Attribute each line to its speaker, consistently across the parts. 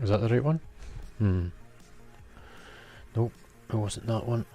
Speaker 1: Is that the right one? Nope, it wasn't that one.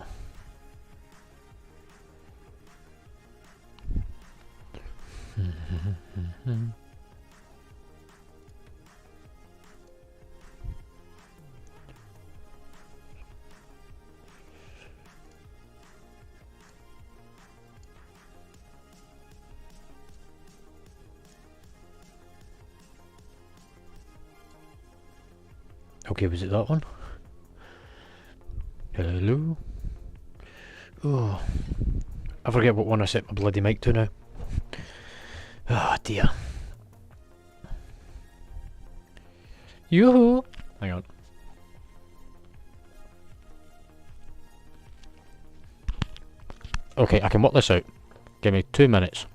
Speaker 1: Okay, was it that one? Hello? Oh, I forget what one I set my bloody mic to now. Oh dear. Yoo-hoo! Hang on. Okay, I can work this out. Give me 2 minutes.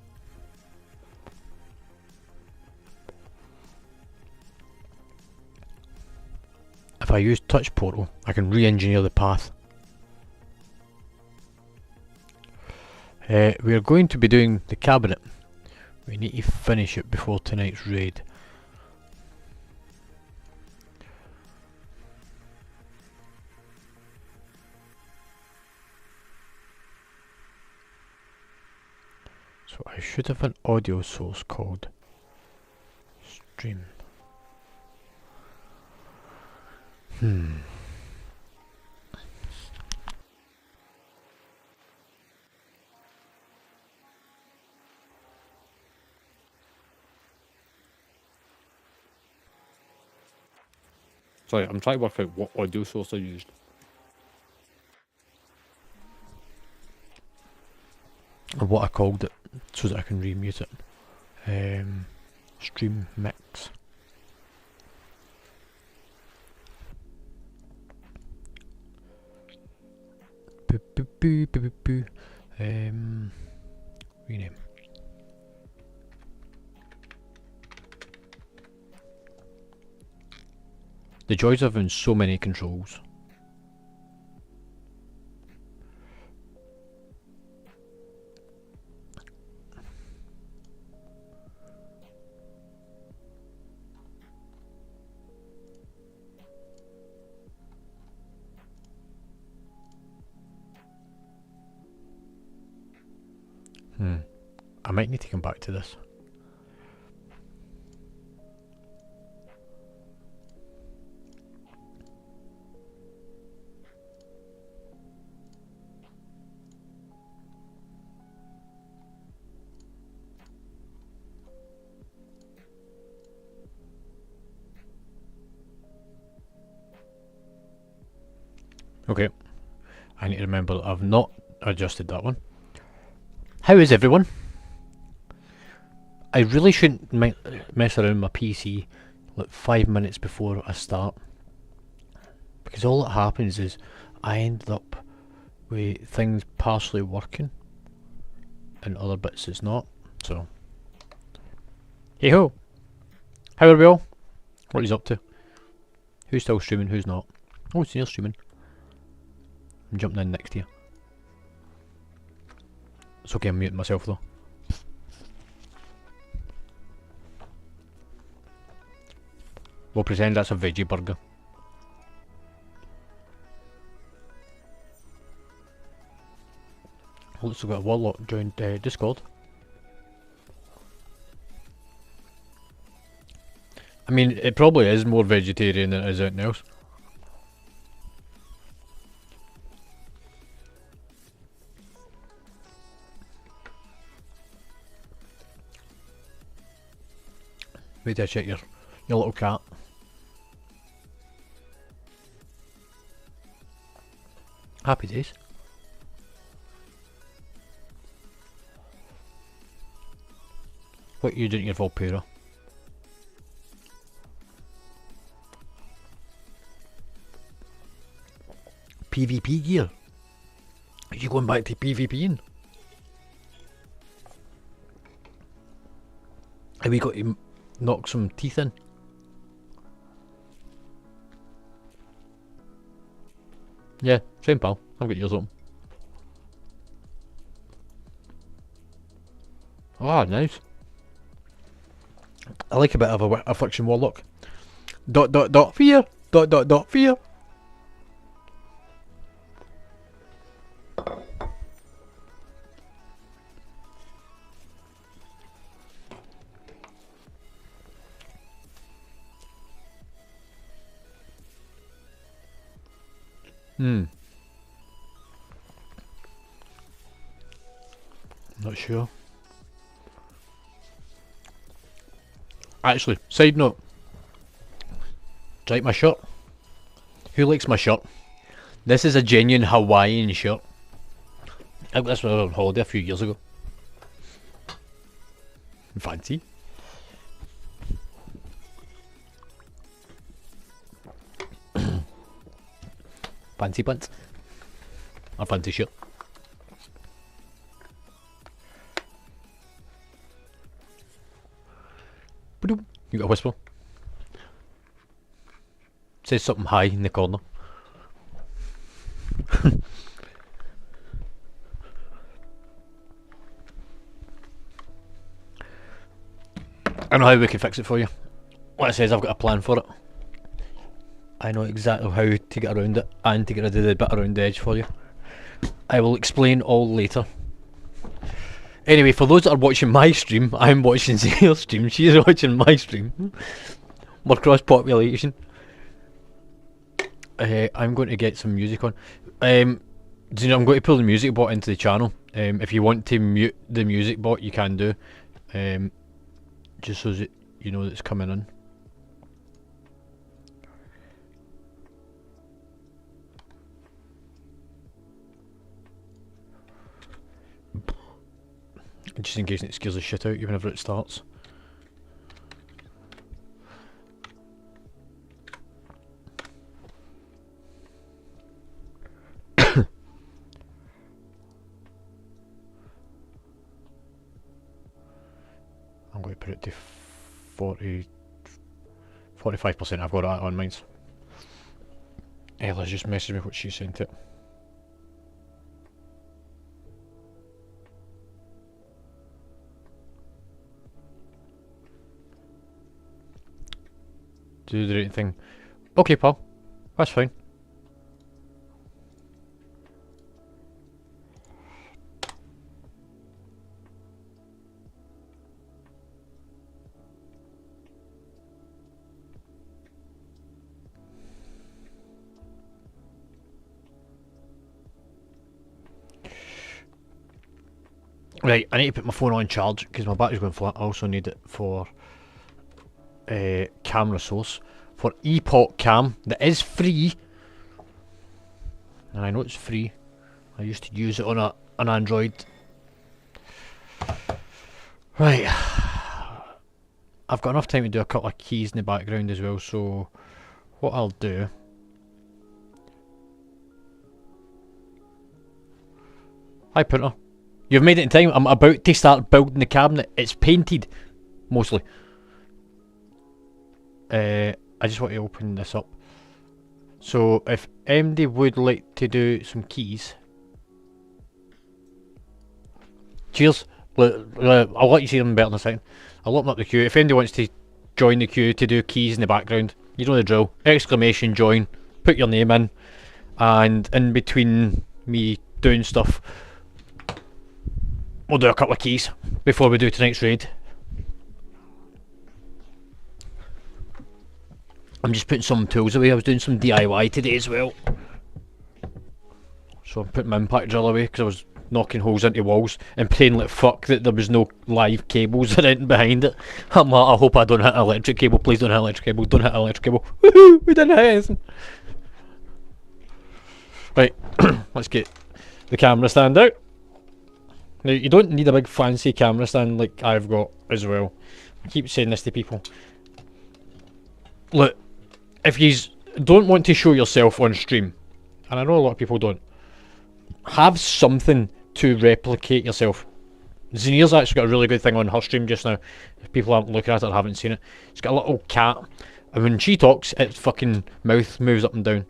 Speaker 1: If I use Touch Portal, I can re-engineer the path. We're going to be doing the cabinet. We need to finish it before tonight's raid. So So I should have an audio source called stream.
Speaker 2: Sorry, I'm trying to work out what audio source I used.
Speaker 1: Or what I called it, so that I can remute it. Stream mix. Rename. The joys of having so many controls. I might need to come back to this. Okay, I need to remember that I've not adjusted that one. How is everyone? I really shouldn't mess around with my PC like 5 minutes before I start, because all that happens is I end up with things partially working and other bits it's not. So, hey ho! How are we all? What is up to? Who's still streaming? Who's not? Oh, it's Neil streaming. I'm jumping in next to you. It's okay, I'm muting myself though. We'll pretend that's a veggie burger. Looks like we've got a warlock joined Discord. I mean, it probably is more vegetarian than it is anything else. Wait till I check your little cat. Happy days. What are you doing your Volpera? PvP gear? Are you going back to PvPing? Have we got to knock some teeth in? Yeah, same pal. I've got yours open. Ah, nice. I like a bit of a affliction warlock. Fear. Fear. Not sure. Actually, side note. Do you like my shirt? Who likes my shirt? This is a genuine Hawaiian shirt. I got this when I was on holiday a few years ago. Fancy. Fancy pants. A fancy shirt. You got a whisper? Says something high in the corner. I know how we can fix it for you. Like I says, I've got a plan for it. I know exactly how to get around it and to get rid of the bit around the edge for you. I will explain all later. Anyway, for those that are watching my stream, I'm watching Zale's stream. She's watching my stream. We're cross population. I'm going to get some music on. Do you know, I'm going to pull the music bot into the channel. If you want to mute the music bot, you can do. Just so that you know that it's coming in. Just in case it scares the shit out you whenever it starts. I'm going to put it to 45%. I've got that on mine. Ella's just messaged me what she sent it. Do the right thing. Okay, pal. That's fine. Right, I need to put my phone on charge because my battery's going flat. I also need it for camera source. For Epoch Cam, that is free. And I know it's free. I used to use it on an Android. Right. I've got enough time to do a couple of keys in the background as well, so what I'll do... Hi, printer. You've made it in time. I'm about to start building the cabinet. It's painted, mostly. I just want to open this up. So, if MD would like to do some keys... Cheers. I'll let you see them better in a second. I'll open up the queue. If MD wants to join the queue to do keys in the background, you know the drill. Exclamation join. Put your name in. And in between me doing stuff, we'll do a couple of keys before we do tonight's raid. I'm just putting some tools away. I was doing some DIY today as well. So I'm putting my impact drill away because I was knocking holes into walls and praying like fuck that there was no live cables or anything behind it. I'm like, I hope I don't hit an electric cable. Please don't hit an electric cable. Don't hit an electric cable. Woohoo! We didn't hit anything. Right, let's get the camera stand out. Now, you don't need a big fancy camera stand like I've got as well. I keep saying this to people. Look, if you don't want to show yourself on stream, and I know a lot of people don't, have something to replicate yourself. Zinnia's actually got a really good thing on her stream just now. If people aren't looking at it or haven't seen it, she's got a little cat, and when she talks, its fucking mouth moves up and down,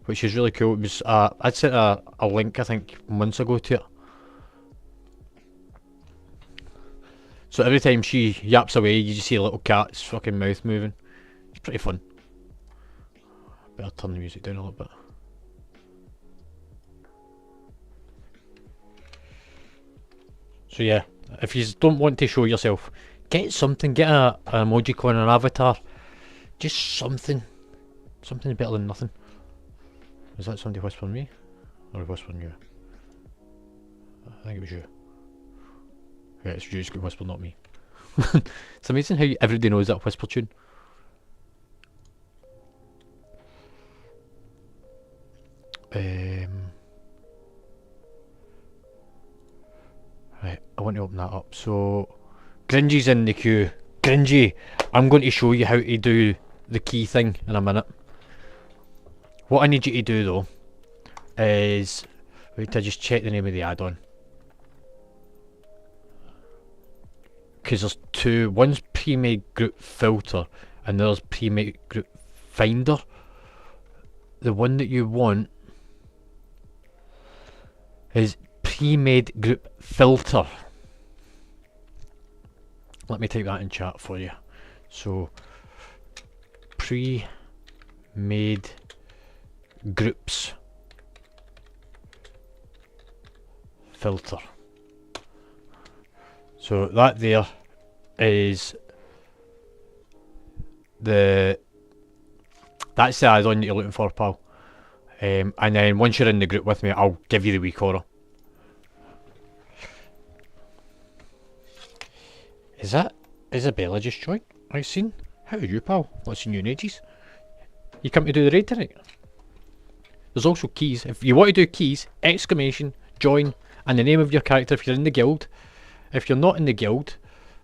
Speaker 1: which is really cool. It was I'd sent a link I think months ago to it. So every time she yaps away, you just see a little cat's fucking mouth moving. It's pretty fun. Better turn the music down a little bit. So yeah, if you don't want to show yourself, get something, get an emoji coin, an avatar, just something. Something better than nothing. Is that somebody whispering me? Or whispering you? I think it was you. Yeah, it's you just got whispered, not me. It's amazing how everybody knows that whisper tune. Right, I want to open that up. So, Gringy's in the queue. Gringy, I'm going to show you how to do the key thing in a minute. What I need you to do though is, wait, I just check the name of the add-on. Because there's two, one's pre-made group filter and there's pre-made group finder. The one that you want is pre-made group filter. Let me type that in chat for you. So pre-made groups filter. So that there is that's the add-on that you're looking for, pal. And then once you're in the group with me, I'll give you the week order. Is that Isabella just joined? I've seen. How are you, pal? Not seen you in ages. You come to do the raid tonight? There's also keys. If you want to do keys, exclamation, join, and the name of your character if you're in the guild. If you're not in the guild,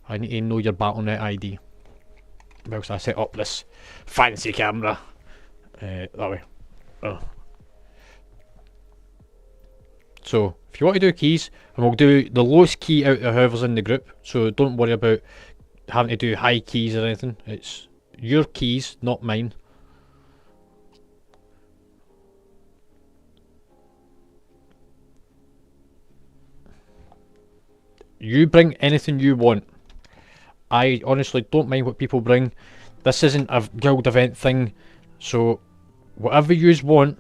Speaker 1: I need to know your Battle.net ID. Whilst I set up this fancy camera. That way. Oh. So, if you want to do keys, and we'll do the lowest key out of whoever's in the group, so don't worry about having to do high keys or anything. It's your keys, not mine. You bring anything you want. I honestly don't mind what people bring. This isn't a guild event thing, so whatever yous want.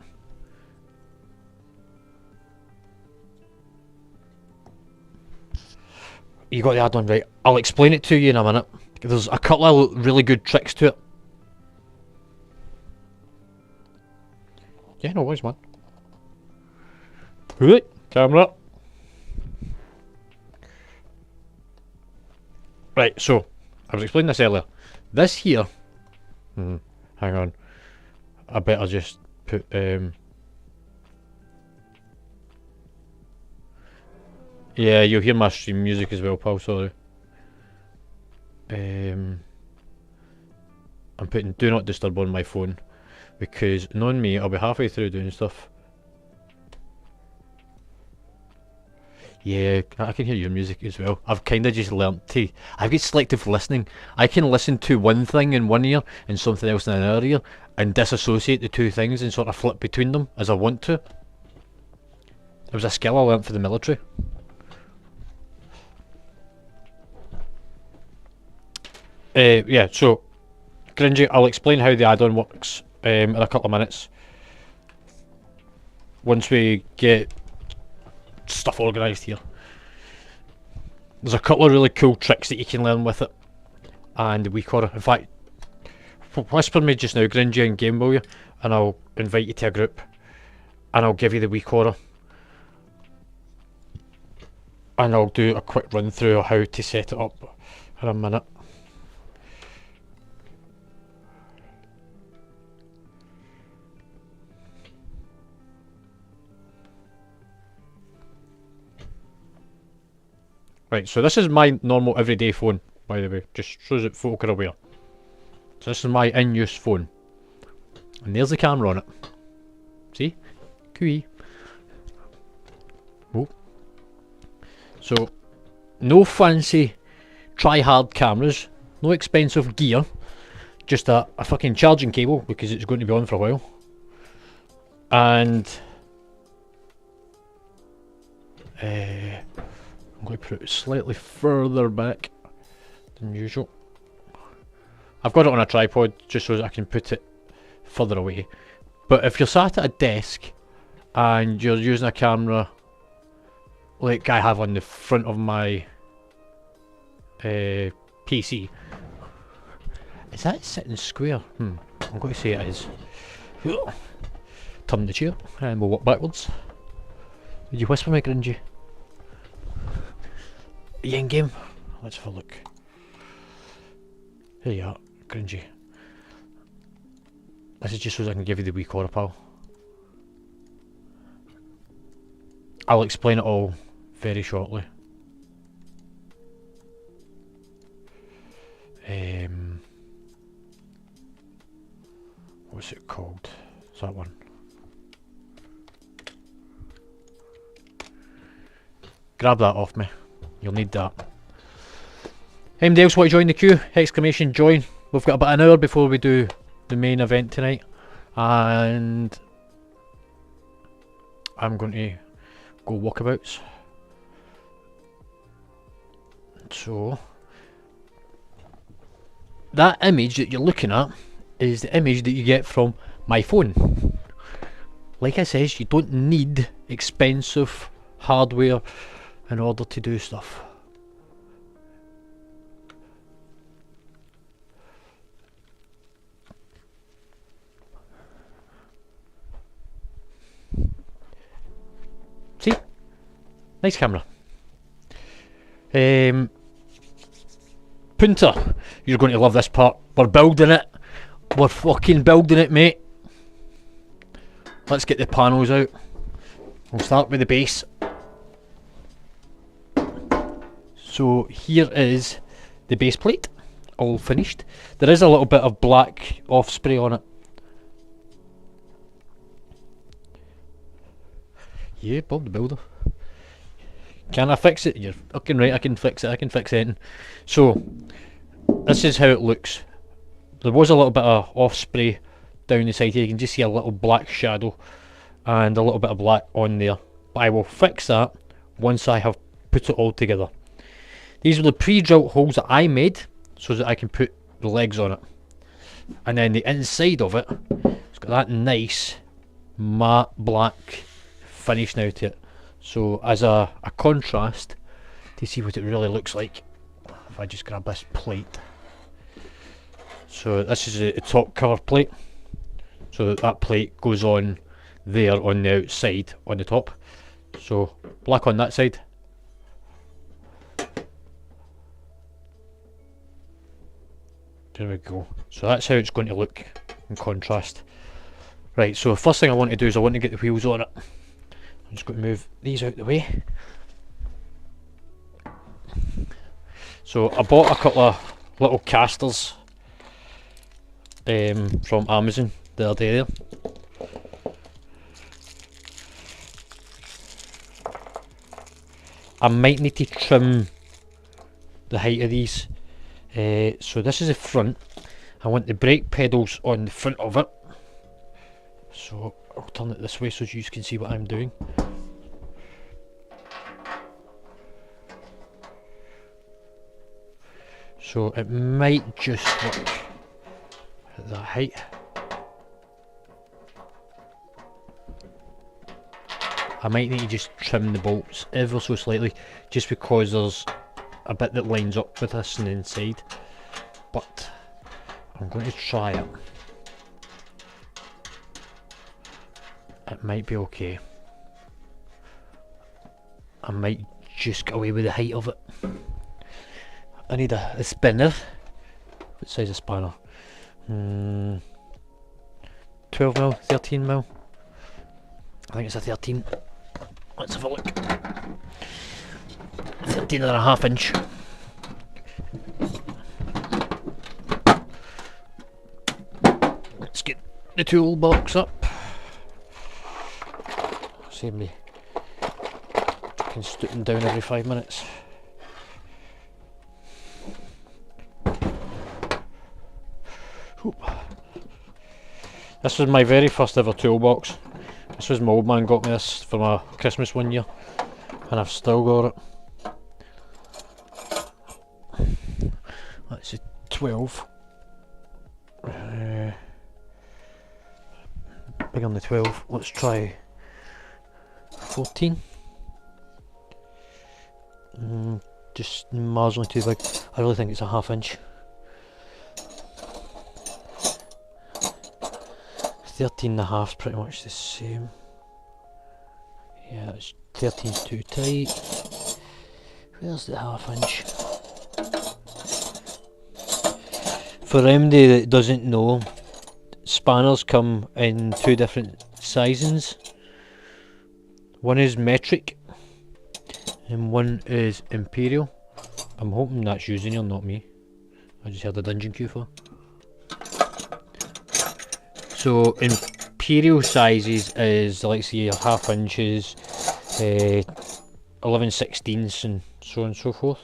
Speaker 1: You got the add-on right. I'll explain it to you in a minute. There's a couple of really good tricks to it. Yeah, no worries, man. Right, camera. Right, so I was explaining this earlier. This here, hang on. I better just put yeah, you'll hear my stream music as well, pal, sorry. I'm putting do not disturb on my phone because knowing me, I'll be halfway through doing stuff. Yeah, I can hear your music as well. I've kind of just learnt to... I've got selective listening. I can listen to one thing in one ear and something else in another ear and disassociate the two things and sort of flip between them as I want to. It was a skill I learnt for the military. Yeah, so Gringy, I'll explain how the add-on works in a couple of minutes. Once we get stuff organised here. There's a couple of really cool tricks that you can learn with it. And the week order. In fact, whisper me just now, Gringy, and game will you? And I'll invite you to a group. And I'll give you the week order. And I'll do a quick run through of how to set it up in a minute. Right, so this is my normal everyday phone, by the way, just shows that folk are aware. So this is my in-use phone. And there's the camera on it. See? QE. Oh. So, no fancy try-hard cameras, no expensive gear, just a fucking charging cable, because it's going to be on for a while. And... I'm going to put it slightly further back than usual. I've got it on a tripod just so that I can put it further away. But if you're sat at a desk and you're using a camera like I have on the front of my PC, is that sitting square? I'm going to say it is. Turn the chair and we'll walk backwards. Did you whisper me, Gringy? Are you in game? Let's have a look. Here you are, Gringy. This is just so I can give you the week order, pal. I'll explain it all very shortly. What's it called? Is that one? Grab that off me. You'll need that. Anybody else want to join the queue? Exclamation join. We've got about an hour before we do the main event tonight. And I'm going to go walkabouts. So that image that you're looking at is the image that you get from my phone. Like I says, you don't need expensive hardware in order to do stuff. Nice camera. Punter, you're going to love this part. We're building it. We're fucking building it, mate. Let's get the panels out. We'll start with the base. So here is the base plate, all finished. There is a little bit of black off spray on it. Yeah, Bob the Builder. Can I fix it? You're fucking right, I can fix it, I can fix anything. So, this is how it looks. There was a little bit of off spray down the side here. You can just see a little black shadow and a little bit of black on there. But I will fix that once I have put it all together. These were the pre-drilled holes that I made so that I can put the legs on it. And then the inside of it, it's got that nice matte black finish now to it. So as a contrast to see what it really looks like, if I just grab this plate. So this is the top cover plate. So that plate goes on there on the outside on the top. So black on that side. There we go. So that's how it's going to look in contrast. Right, so the first thing I want to do is I want to get the wheels on it. I'm just going to move these out the way. So I bought a couple of little casters from Amazon the other day there. I might need to trim the height of these. So this is the front. I want the brake pedals on the front of it. So I'll turn it this way so you can see what I'm doing. So it might just work at that height. I might need to just trim the bolts ever so slightly, just because there's a bit that lines up with this on the inside, but I'm going to try it. It might be okay. I might just get away with the height of it. I need a spinner. What size is spanner? 12mm, 13mm. I think it's a 13. Let's have a look. 13.5 inch. Let's get the toolbox up. Save me fucking stooping down every 5 minutes. Oop. This was my very first ever toolbox. This was my old man got me this for my Christmas one year, and I've still got it. That's a 12. Big on the 12. Let's try 14. Just marginally too big. I really think it's a 1/2 inch. 13.5 is pretty much the same. Yeah, it's 13's too tight. Where's the 1/2 inch? For anybody that doesn't know, spanners come in 2 different sizings. One is metric and one is imperial. I'm hoping that's using you, not me. I just had a dungeon queue for. So imperial sizes is like say 1/2 inches, 11/16 and so on and so forth.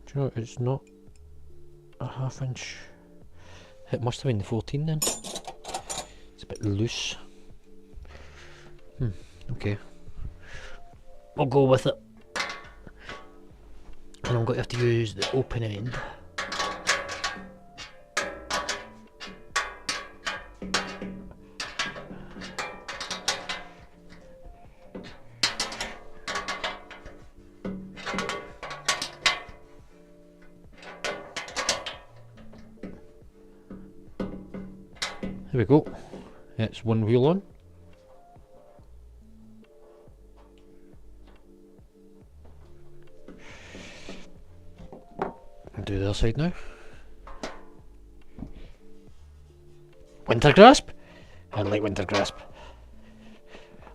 Speaker 1: Do you know it's not a 1/2 inch? It must have been the 14 then. It's a bit loose. Okay. I'll go with it. And I'm going to have to use the open end. There we go. It's one wheel on. do the other side now. Winter grasp? I like winter grasp.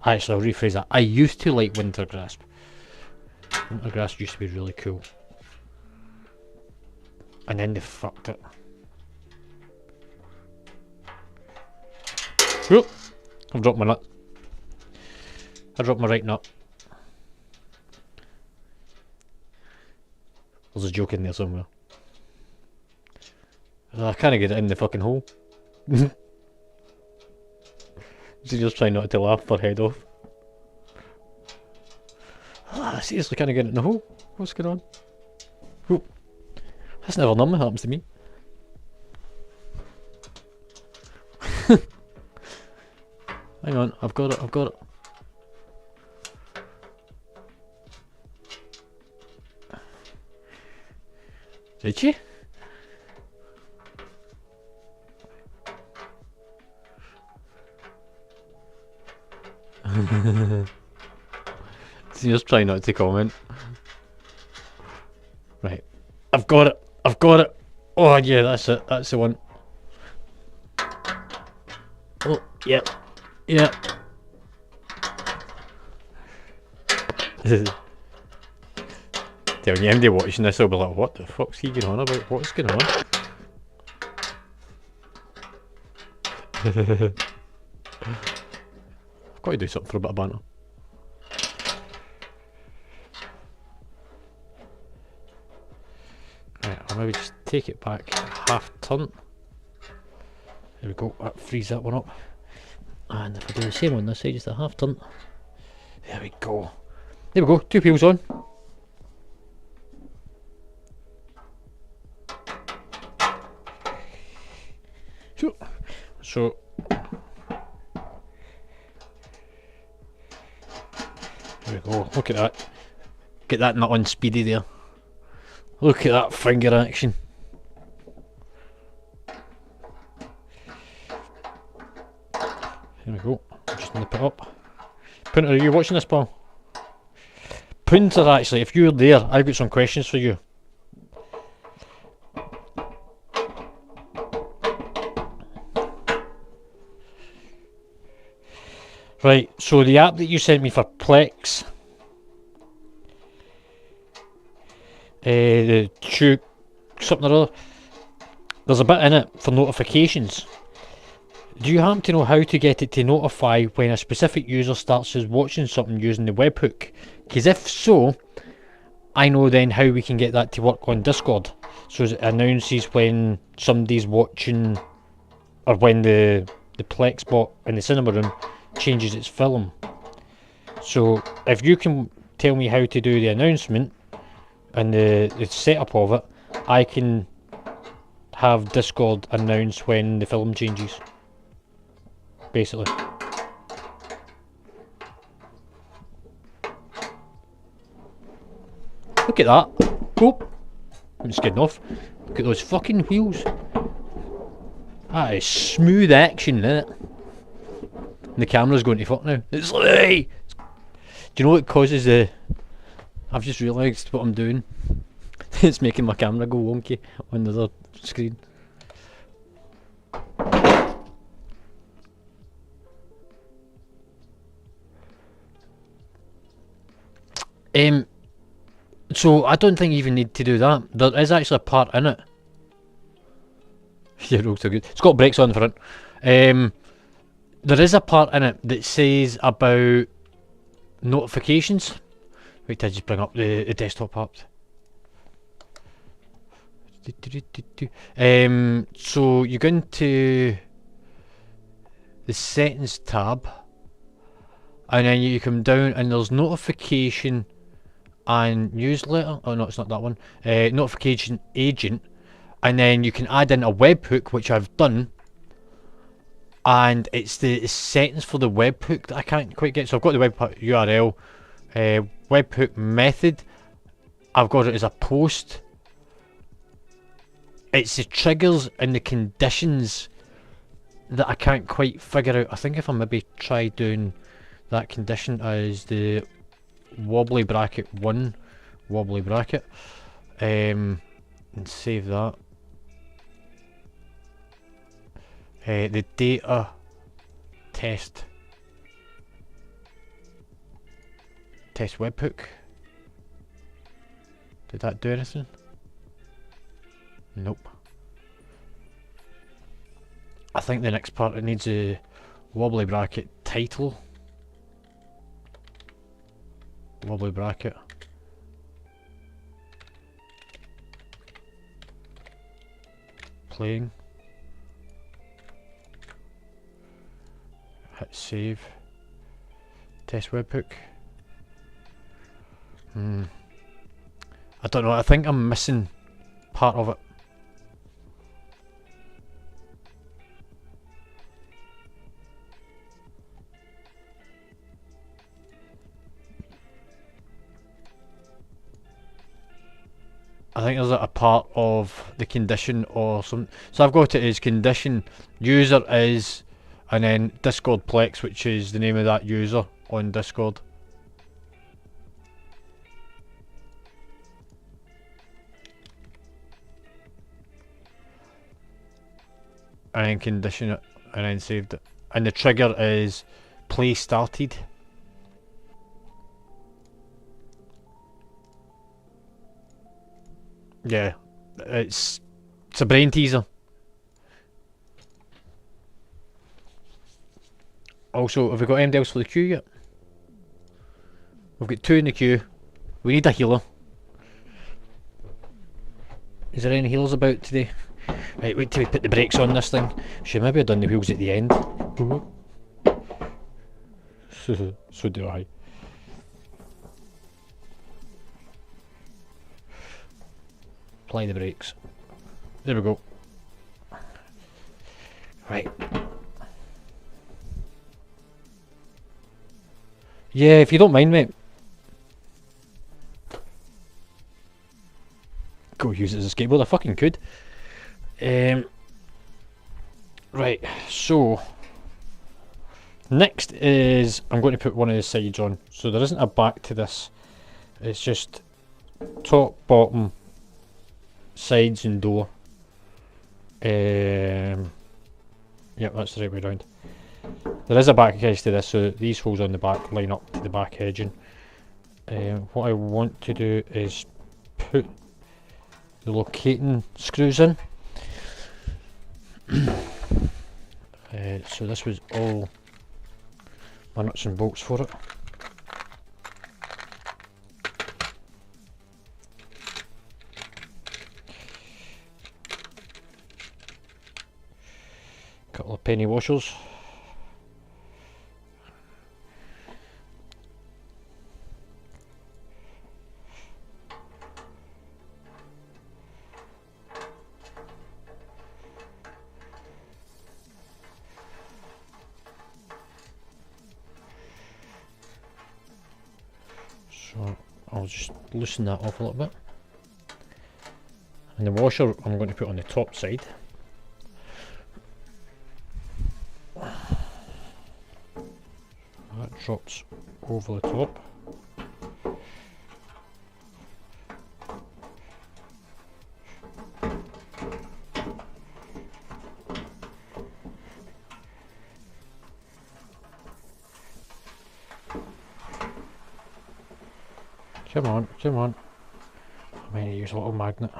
Speaker 1: Actually, I'll rephrase that. I used to like winter grasp. Winter grasp used to be really cool. And then they fucked it. Whoop! I've dropped my nut. I dropped my right nut. There's a joke in there somewhere. I can't get it in the fucking hole. She's just trying not to laugh her head off. I seriously can't get it in the hole. What's going on? Whoop. That's never normally happens to me. Hang on, I've got it, I've got it. Did you? Just try not to comment. Right. I've got it. I've got it. Oh yeah, that's it. That's the one. Oh, yep. Yep. Telling you, MD watching this will be like, what the fuck's he going on about? What's going on? I've got to do something for a bit of banter. Right, I'll maybe just take it back half turn. There we go, that frees that one up. And if I do the same on this side, just a half turn. There we go. There we go, 2 peels on. So there we go, look at that. Get that nut on speedy there. Look at that finger action. There we go, just nip it up. Punter, are you watching this, pal? Punter, actually, if you're there, I've got some questions for you. Right, so the app that you sent me for Plex, the Tube something or other, there's a bit in it for notifications. Do you happen to know how to get it to notify when a specific user starts watching something using the webhook? Because if so, I know then how we can get that to work on Discord, so it announces when somebody's watching, or when the Plex bot in the cinema room changes its film. So if you can tell me how to do the announcement and the setup of it, I can have Discord announce when the film changes, basically. Look at that. Oop, I'm just getting off. Look at those fucking wheels. That is smooth action, isn't it? The camera's going to fuck now. It's like, hey! Do you know what causes the... I've just realised what I'm doing. It's making my camera go wonky on the other screen. So I don't think you even need to do that. There is actually a part in it. Yeah, roads are good. It's got brakes on the front. There is a part in it that says about notifications. Wait till I just bring up the desktop app. So you go into the settings tab, and then you come down and there's notification and newsletter. Oh no, it's not that one. Notification agent, and then you can add in a webhook, which I've done. And it's the settings for the webhook that I can't quite get. So I've got the webhook URL, webhook method. I've got it as a post. It's the triggers and the conditions that I can't quite figure out. I think if I maybe try doing that condition as the wobbly bracket 1 wobbly bracket, and save that. The data test webhook. Did that do anything? Nope. I think the next part, it needs a wobbly bracket title. Wobbly bracket. Playing. Hit save. Test webhook. I don't know, I think I'm missing part of it. I think there's a part of the condition or something. So I've got it as condition user is, and then Discord Plex, which is the name of that user on Discord. And then condition it, and then saved it. And the trigger is play started. Yeah, it's a brain teaser. Also, have we got anything else for the queue yet? We've got 2 in the queue. We need a healer. Is there any healers about today? Right, wait till we put the brakes on this thing. Should maybe have done the wheels at the end. So do I. Apply the brakes. There we go. Right. Yeah, if you don't mind, mate. Go use it as a skateboard. I fucking could. Right, so next is I'm going to put one of the sides on. So there isn't a back to this. It's just top, bottom, sides and door. Yep, that's the right way around. There is a back edge to this, so these holes on the back line up to the back edging. What I want to do is put the locating screws in. So this was all my nuts and bolts for it. Couple of penny washers. So I'll just loosen that off a little bit. And the washer I'm going to put on the top side. That drops over the top. Come on, come on. I might use a little magnet.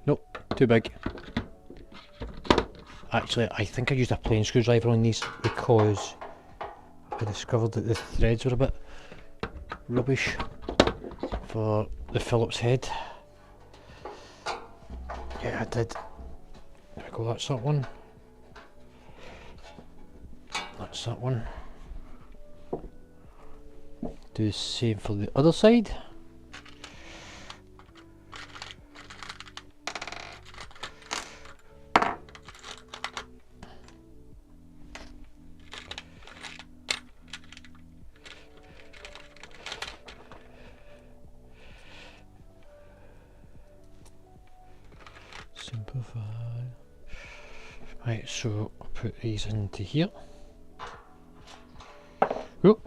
Speaker 1: Nope, too big. Actually, I think I used a plain screwdriver on these because I discovered that the threads were a bit rubbish for the Phillips head. Yeah, I did. There we go, that's that one. that's that one. Do the same for the other side. Simplify. Right, so I'll put these into here. Oh.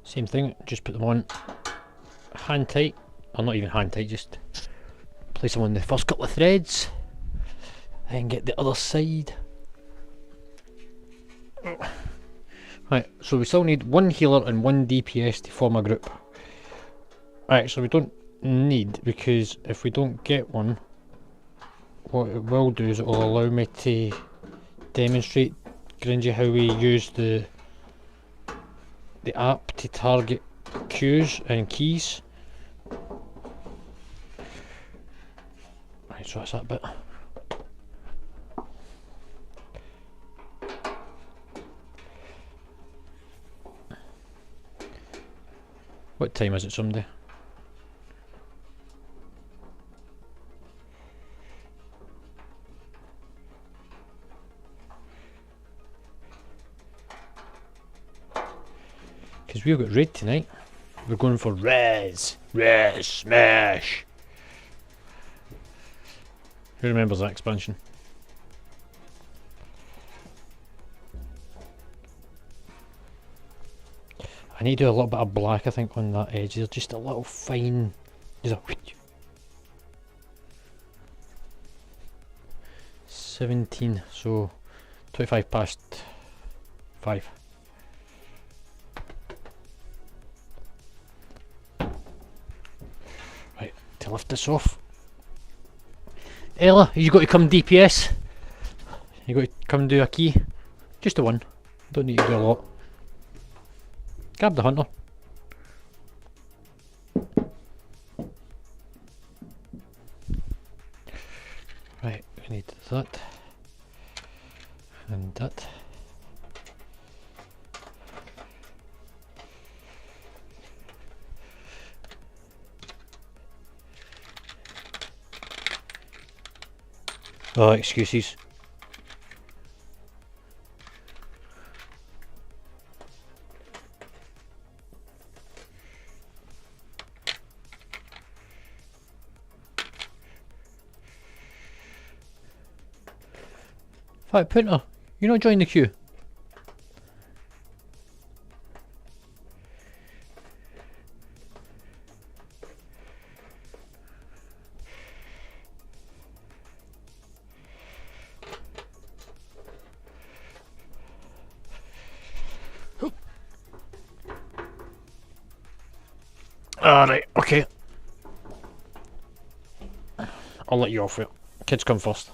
Speaker 1: Same thing, just put them on hand tight, or not even hand tight, just place them on the first couple of threads, and get the other side. Right, so we still need one healer and one DPS to form a group. Actually, we don't need, because if we don't get one, what it will do is it will allow me to demonstrate Gringy how we use the app to target queues and keys. Right, so that's that bit. What time is it, somebody? Because we've got raid tonight. We're going for Res Smash. Who remembers that expansion? I need to do a little bit of black, I think, on that edge. There's just a little fine. There's a 17, so 25 past 5. Right, to lift this off. Ella, you got to come DPS. You got to come do a key. Just the one. Don't need to do a lot. Grab the hunter. Right, we need that. And that. Oh, excuses. Right, Punter, you not join the queue. Alright, okay. I'll let you off it. Kids come first.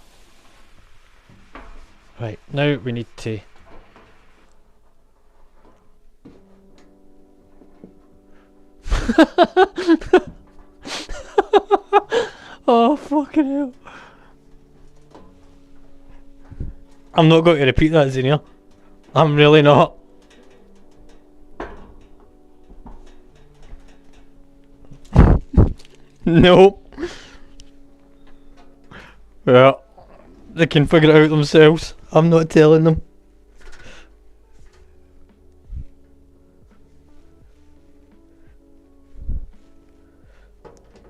Speaker 1: Right, now we need to... Oh, fucking hell. I'm not going to repeat that, Xenia. I'm really not. No. Well, they can figure it out themselves. I'm not telling them.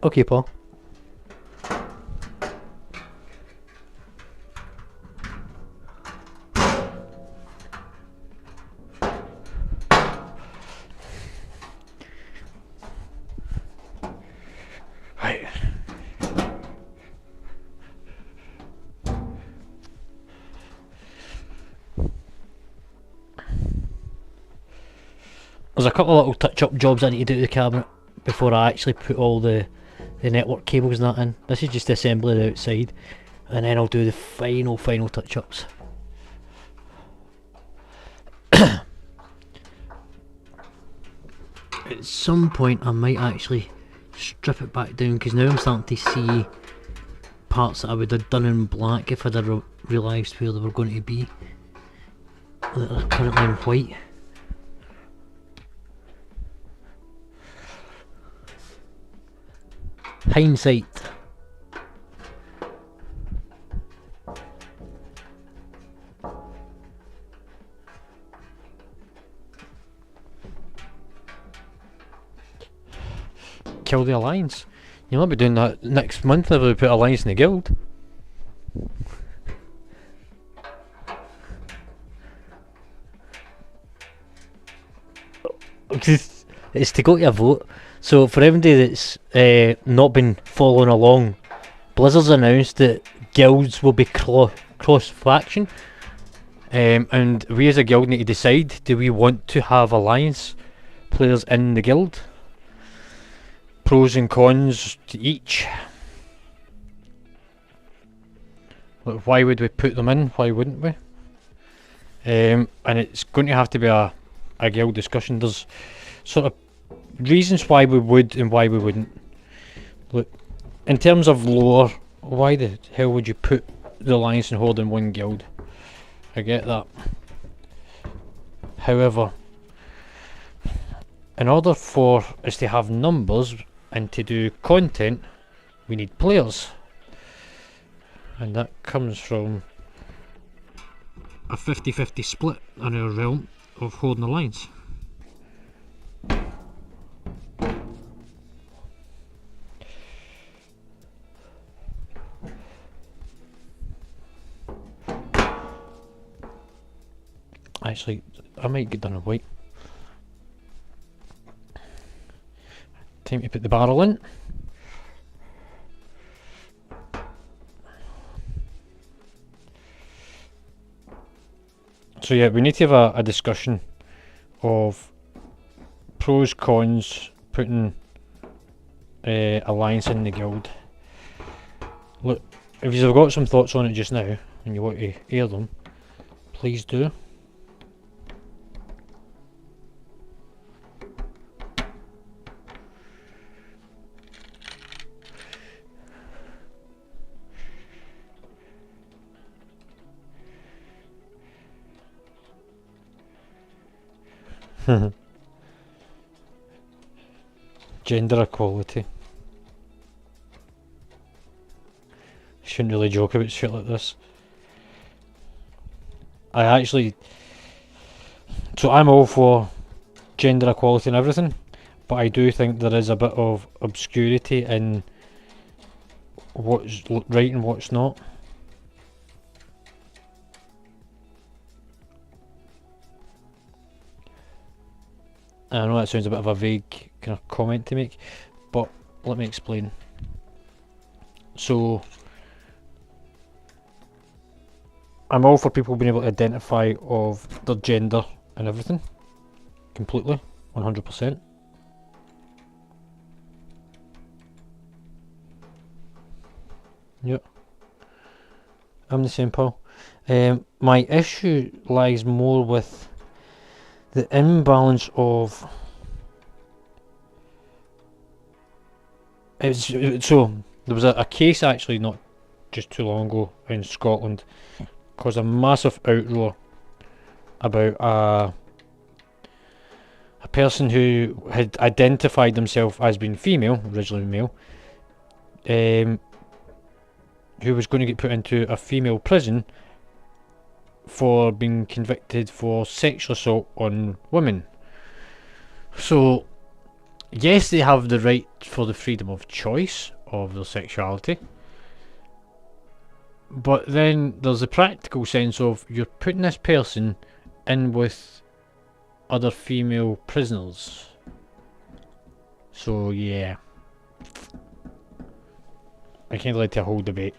Speaker 1: Okay, Paul. Right. There's a couple of little touch-up jobs I need to do to the cabinet before I actually put all the network cables and that in. This is just to assemble it outside, and then I'll do the final touch-ups. At some point I might actually strip it back down, because now I'm starting to see parts that I would have done in black if I'd have realised where they were going to be, that are currently in white. Hindsight. Kill the alliance. You'll not be doing that next month if we put alliance in the guild. It's to go to a vote. So for everybody that's not been following along, Blizzard's announced that guilds will be cross-faction, and we as a guild need to decide, do we want to have alliance players in the guild? Pros and cons to each. Like, why would we put them in? Why wouldn't we? And it's going to have to be a guild discussion. There's sort of reasons why we would and why we wouldn't. Look, in terms of lore, why the hell would you put the Alliance and Horde in one guild? I get that. However, in order for us to have numbers and to do content, we need players. And that comes from a 50-50 split in our realm of Horde and Alliance. Actually, I might get done in white. Time to put the barrel in. So yeah, we need to have a discussion of pros, cons, putting Alliance in the guild. Look, if you've got some thoughts on it just now and you want to air them, please do. Gender equality. Shouldn't really joke about shit like this. So I'm all for gender equality and everything, but I do think there is a bit of obscurity in what's right and what's not. I know that sounds a bit of a vague kind of comment to make, but let me explain. So, I'm all for people being able to identify of their gender and everything, completely, 100%. Yep, I'm the same, Paul. My issue lies more with the imbalance of so there was a case actually not just too long ago in Scotland, caused a massive outroar about a person who had identified himself as being female, originally male, who was going to get put into a female prison for being convicted for sexual assault on women. So, yes, they have the right for the freedom of choice of their sexuality, but then there's the practical sense of you're putting this person in with other female prisoners. So yeah, I kind of like to hold debate.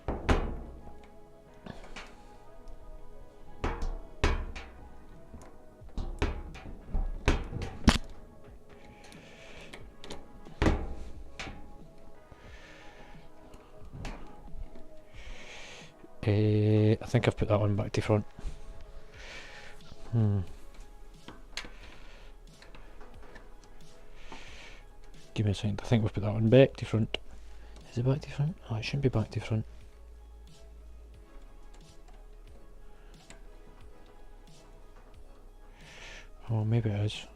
Speaker 1: I think I've put that one back to front. Give me a second. I think we've put that one back to front. Is it back to front? Oh, it shouldn't be back to front. Oh, maybe it is.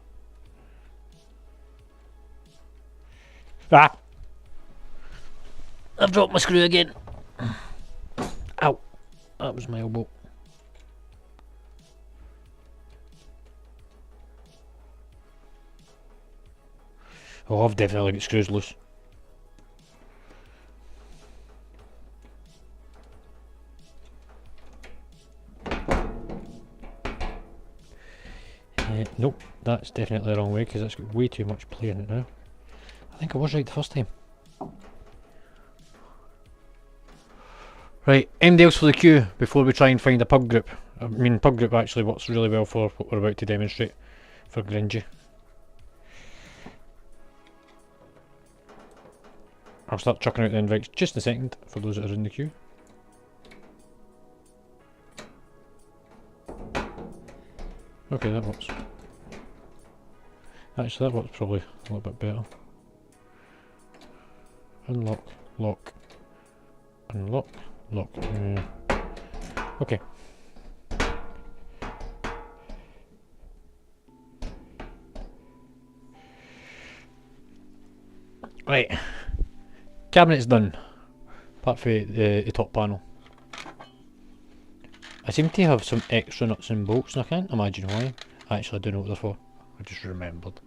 Speaker 1: Ah! I've dropped my screw again. Ow! That was my elbow. Oh, I've definitely got screws loose. Nope, that's definitely the wrong way because it's got way too much play in it now. I think I was right the first time. Right, anything else for the queue before we try and find a pub group? I mean, pub group actually works really well for what we're about to demonstrate for Gringy. I'll start chucking out the invites just in a second for those that are in the queue. Okay, that works. Actually, that works probably a little bit better. Unlock, lock, unlock, lock. Okay. Right. Cabinet's done. Apart from the top panel. I seem to have some extra nuts and bolts and I can't imagine why. Actually, I don't know what they're for. I just remembered.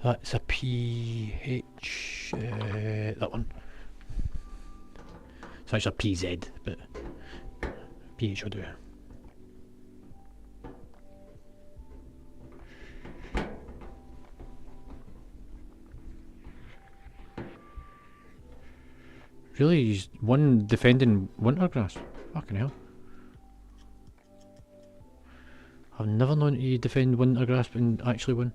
Speaker 1: That's a PH, that one. It's actually a PZ, but PH will do. Really, he's one defending Wintergrass. Fucking hell. I've never known you defend Wintergrass and actually win.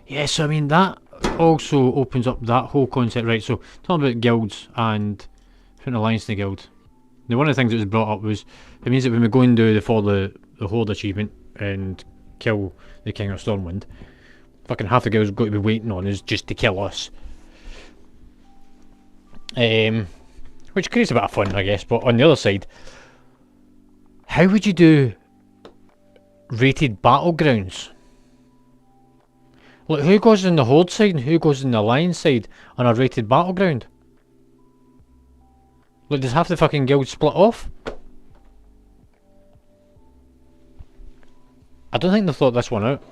Speaker 1: Yes, so I mean that also opens up that whole concept, right? So talking about guilds and putting alliance in the guild. Now one of the things that was brought up was it means that when we go and do the Horde achievement and kill the King of Stormwind, fucking half the guild's got to be waiting on is just to kill us. Which creates a bit of fun, I guess, but on the other side, how would you do rated battlegrounds? Like, who goes in the Horde side and who goes in the Alliance side on a rated battleground? Like, does half the fucking guild split off? I don't think they thought this one out.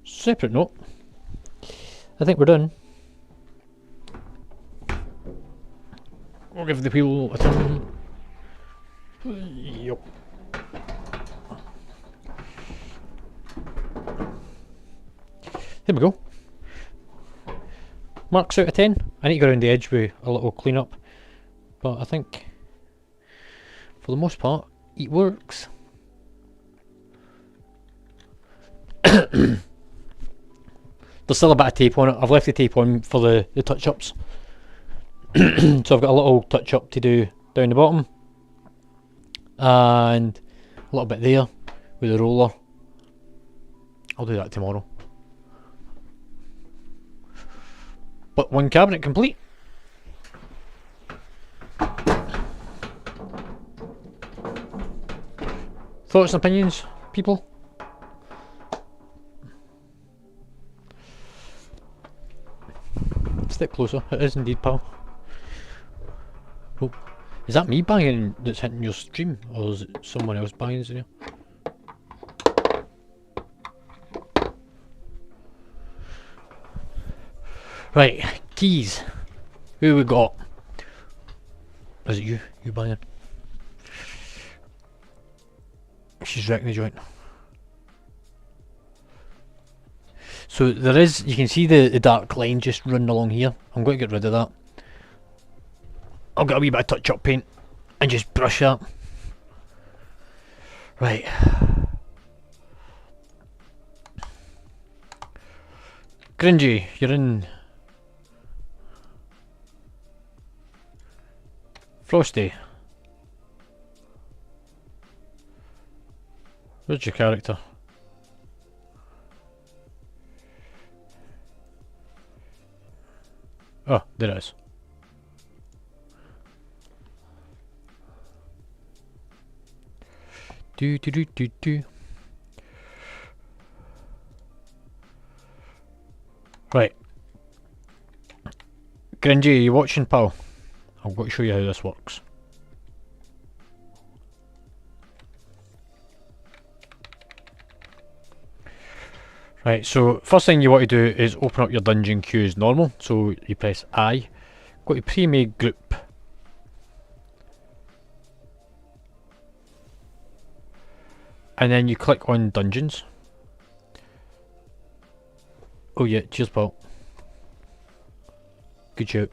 Speaker 1: Separate note. I think we're done. We'll give the people a turn. Yup. There we go. Marks out of 10. I need to go around the edge with a little clean up. But I think, for the most part, it works. There's still a bit of tape on it. I've left the tape on for the touch-ups. So I've got a little touch-up to do down the bottom. And a little bit there with the roller. I'll do that tomorrow. But one cabinet complete. Thoughts and opinions, people? Step closer. It is indeed, pal. Oh, is that me banging that's hitting your stream, or is it someone else banging in here? Right, keys. Who we got? Is it you? You banging? She's wrecking the joint. So there is, you can see the dark line just running along here. I'm going to get rid of that. I'll get a wee bit of touch up paint and just brush that. Right. Gringy, you're in. Frosty. Where's your character? Oh, there it is. Do do do do do. Right. Gringy, are you watching, pal? I'm going to show you how this works. Right, so first thing you want to do is open up your dungeon queue as normal. So you press I, go to pre-made group. And then you click on dungeons. Oh yeah, cheers pal. Good shout.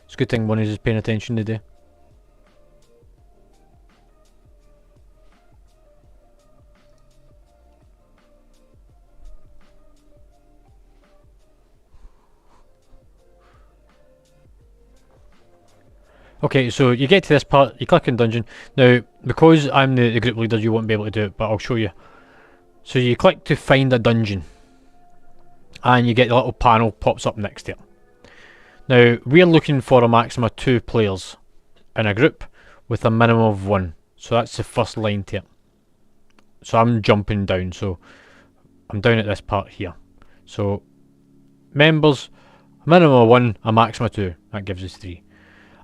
Speaker 1: It's a good thing one is just paying attention today. Okay, so you get to this part, you click on dungeon. Now, because I'm the group leader, you won't be able to do it, but I'll show you. So you click to find a dungeon, and you get the little panel pops up next to it. Now, we're looking for a maximum of 2 players in a group with a minimum of 1. So that's the first line to it. So I'm jumping down, so I'm down at this part here. So, members, a minimum of 1, a maximum of 2. That gives us 3.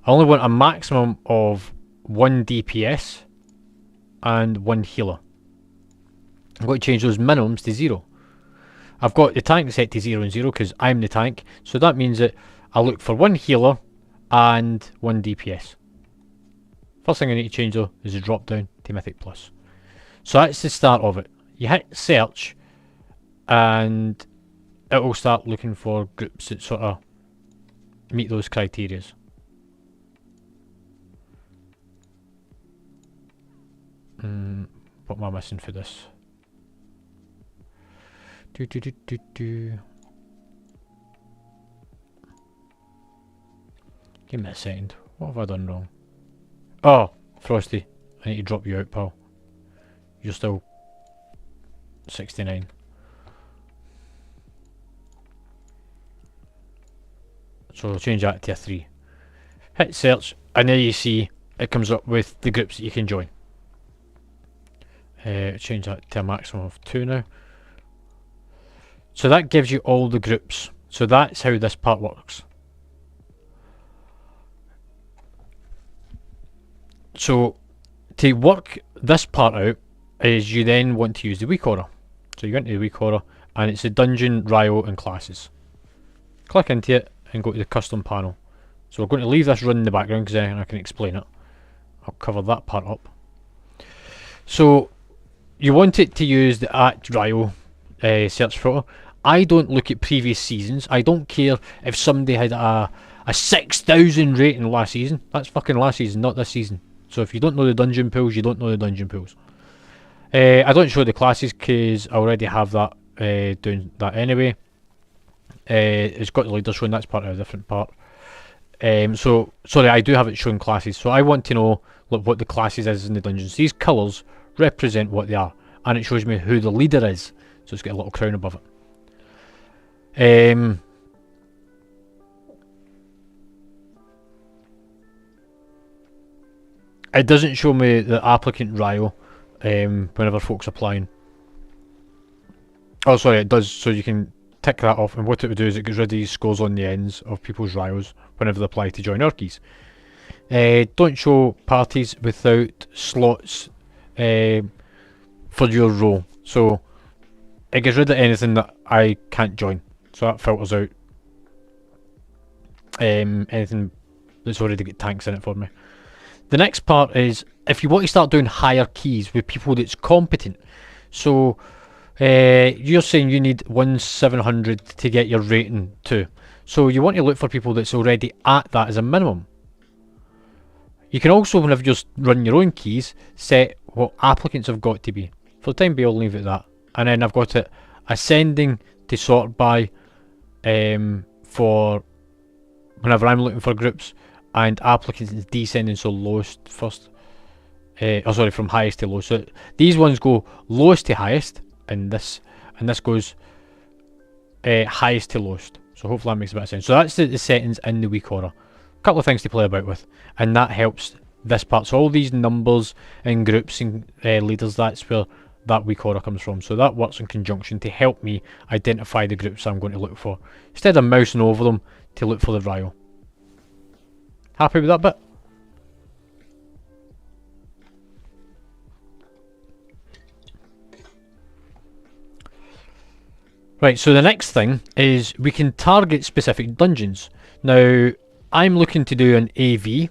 Speaker 1: I only want a maximum of 1 DPS and 1 healer. I'm going to change those minimums to 0. I've got the tank set to 0 and 0 because I'm the tank. So that means that I look for 1 healer and 1 DPS. First thing I need to change though is the drop down to Mythic Plus. So that's the start of it. You hit search and it will start looking for groups that sort of meet those criteria. What am I missing for this? Give me a second. What have I done wrong? Oh, Frosty. I need to drop you out, pal. You're still 69. So I'll change that to a 3. Hit search, and there you see it comes up with the groups that you can join. Change that to a maximum of 2 now. So that gives you all the groups. So that's how this part works. So to work this part out is you then want to use the weak order. So you go into the weak order and it's the dungeon, Rio and classes. Click into it and go to the custom panel. So we're going to leave this running in the background because then I can explain it. I'll cover that part up. So you want it to use the @Rio search filter. I don't look at previous seasons. I don't care if somebody had a 6,000 rating last season. That's fucking last season, not this season. So if you don't know the dungeon pools, you don't know the dungeon pools. I don't show the classes because I already have that doing that anyway. It's got the leader showing, that's part of a different part. So sorry, I do have it showing classes. So I want to know what the classes is in the dungeons. These colours represent what they are, and it shows me who the leader is. So it's got a little crown above it. It doesn't show me the applicant Rio whenever folks applying. Oh sorry, it does, so you can tick that off, and what it would do is it gets rid of these scores on the ends of people's Rios whenever they apply to join Urkies. Don't show parties without slots for your role. So it gets rid of anything that I can't join. So that filters out anything that's already got tanks in it for me. The next part is if you want to start doing higher keys with people that's competent. So you're saying you need 1700 to get your rating 2. So you want to look for people that's already at that as a minimum. You can also, whenever you just run your own keys, set what applicants have got to be. For the time being, I'll leave it at that. And then I've got it ascending to sort by for whenever I'm looking for groups, and applicants descending, so lowest first. Sorry, from highest to lowest. So these ones go lowest to highest, and this goes highest to lowest. So hopefully that makes a bit of sense. So that's the settings in the week order. A couple of things to play about with, and that helps this part. So all these numbers and groups and leaders, that's where that week order comes from. So that works in conjunction to help me identify the groups I'm going to look for, instead of mousing over them to look for the Ryle. Happy with that bit? Right, so the next thing is we can target specific dungeons. Now, I'm looking to do an AV,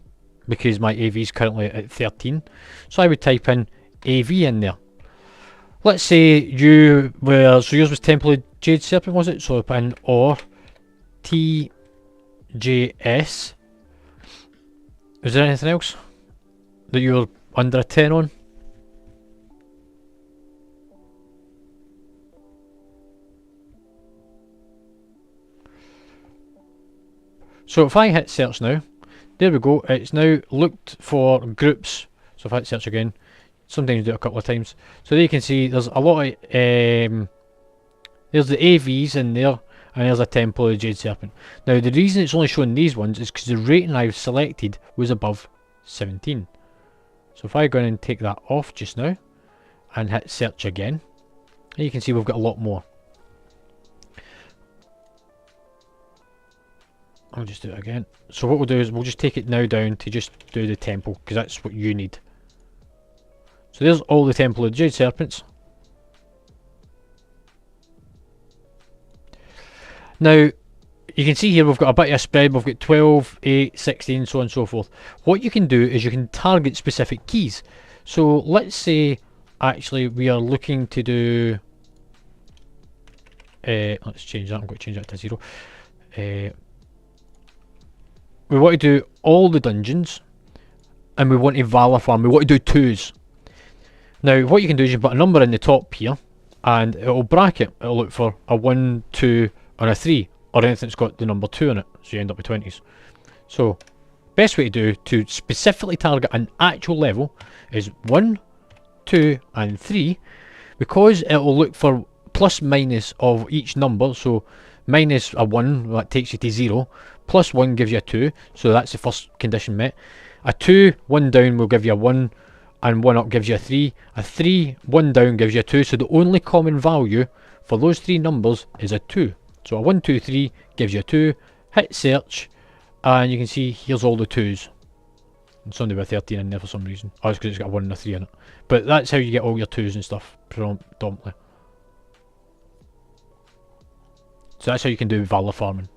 Speaker 1: because my AV is currently at 13. So I would type in AV in there. Let's say you were, so yours was Temple of Jade Serpent, was it? So I put in or TJS. Is there anything else that you're under a 10 on? So if I hit search now, there we go, it's now looked for groups. So if I hit search again, sometimes you do it a couple of times. So there you can see there's a lot of, there's the AVs in there, and there's a Temple of the Jade Serpent. Now the reason it's only showing these ones is because the rating I've selected was above 17. So if I go in and take that off just now, and hit search again, you can see we've got a lot more. I'll just do it again. So what we'll do is we'll just take it now down to just do the temple, because that's what you need. So there's all the Temple of the Jade Serpents. Now, you can see here we've got a bit of a spread. We've got 12, 8, 16, so on and so forth. What you can do is you can target specific keys. So let's say actually we are looking to do... let's change that. I'm going to change that to 0. We want to do all the dungeons, and we want to Valor farm. We want to do 2s. Now, what you can do is you put a number in the top here, and it'll bracket. It'll look for a 1, 2, and a 3, or anything that's got the number 2 in it. So you end up with 20s. So, best way to do to specifically target an actual level is 1, 2, and 3, because it'll look for plus minus of each number. So minus a 1, that takes you to 0. Plus 1 gives you a 2, so that's the first condition met. A 2, 1 down will give you a 1, and 1 up gives you a 3. A 3, 1 down gives you a 2, so the only common value for those 3 numbers is a 2. So a 1, 2, 3 gives you a 2. Hit search, and you can see here's all the 2s. And somebody with 13 in there for some reason. Oh, it's because it's got a 1 and a 3 in it. But that's how you get all your 2s and stuff, predominantly. So that's how you can do Valor farming.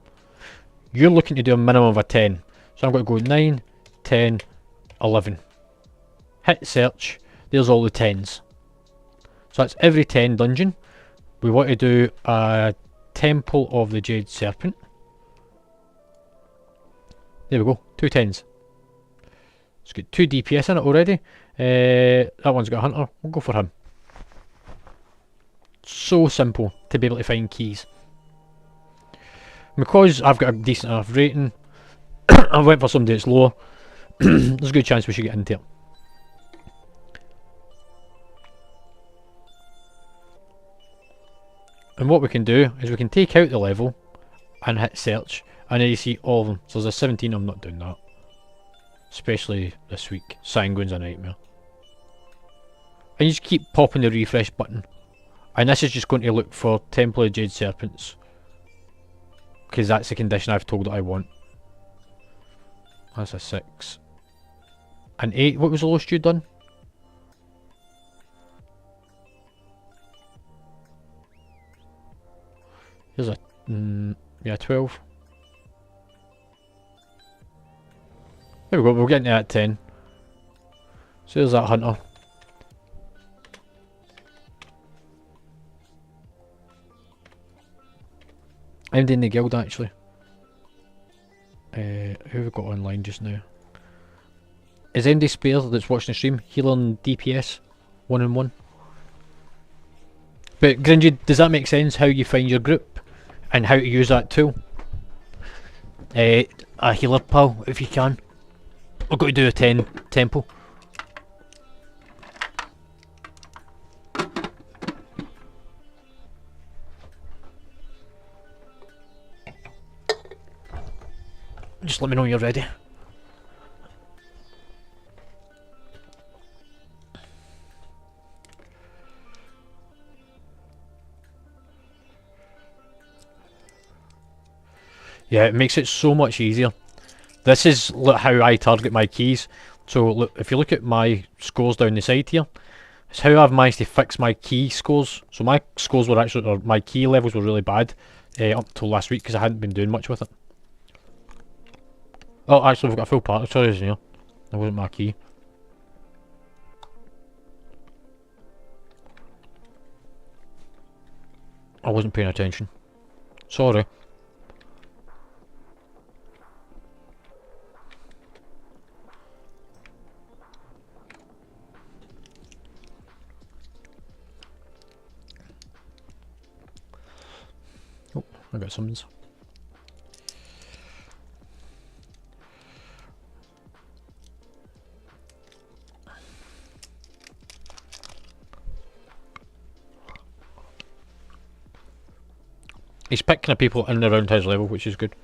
Speaker 1: You're looking to do a minimum of a 10. So I'm going to go 9, 10, 11. Hit search. There's all the 10s. So that's every 10 dungeon. We want to do a Temple of the Jade Serpent. There we go. 2 10s. It's got 2 DPS in it already. That one's got a hunter. We'll go for him. So simple to be able to find keys. Because I've got a decent enough rating, I went for somebody that's lower. There's a good chance we should get into it. And what we can do is we can take out the level and hit search, and then you see all of them. So there's a 17. I'm not doing that, especially this week. Sanguine's a nightmare. And you just keep popping the refresh button, and this is just going to look for Temple of Jade Serpents, because that's the condition I've told it I want. That's a 6. An 8. What was the lowest you'd done? Here's a yeah, 12. There we go. We're getting to that 10. So there's that hunter. I'm in the guild actually. Who have we got online just now? Is MD Spare that's watching the stream? Healer and DPS 1 and 1. But Gringy, does that make sense? How you find your group and how to use that tool? A healer pal, if you can. I've got to do a 10 temple. Just let me know when you're ready. Yeah, it makes it so much easier. This is how I target my keys. So look, if you look at my scores down the side here, it's how I've managed to fix my key scores. So my scores were actually, or my key levels were really bad up till last week because I hadn't been doing much with it. Oh, actually, we've got a full part. Sorry, here. That wasn't my key. I wasn't paying attention. Sorry. Oh, I got summons. He's picking the people in and around his level, which is good.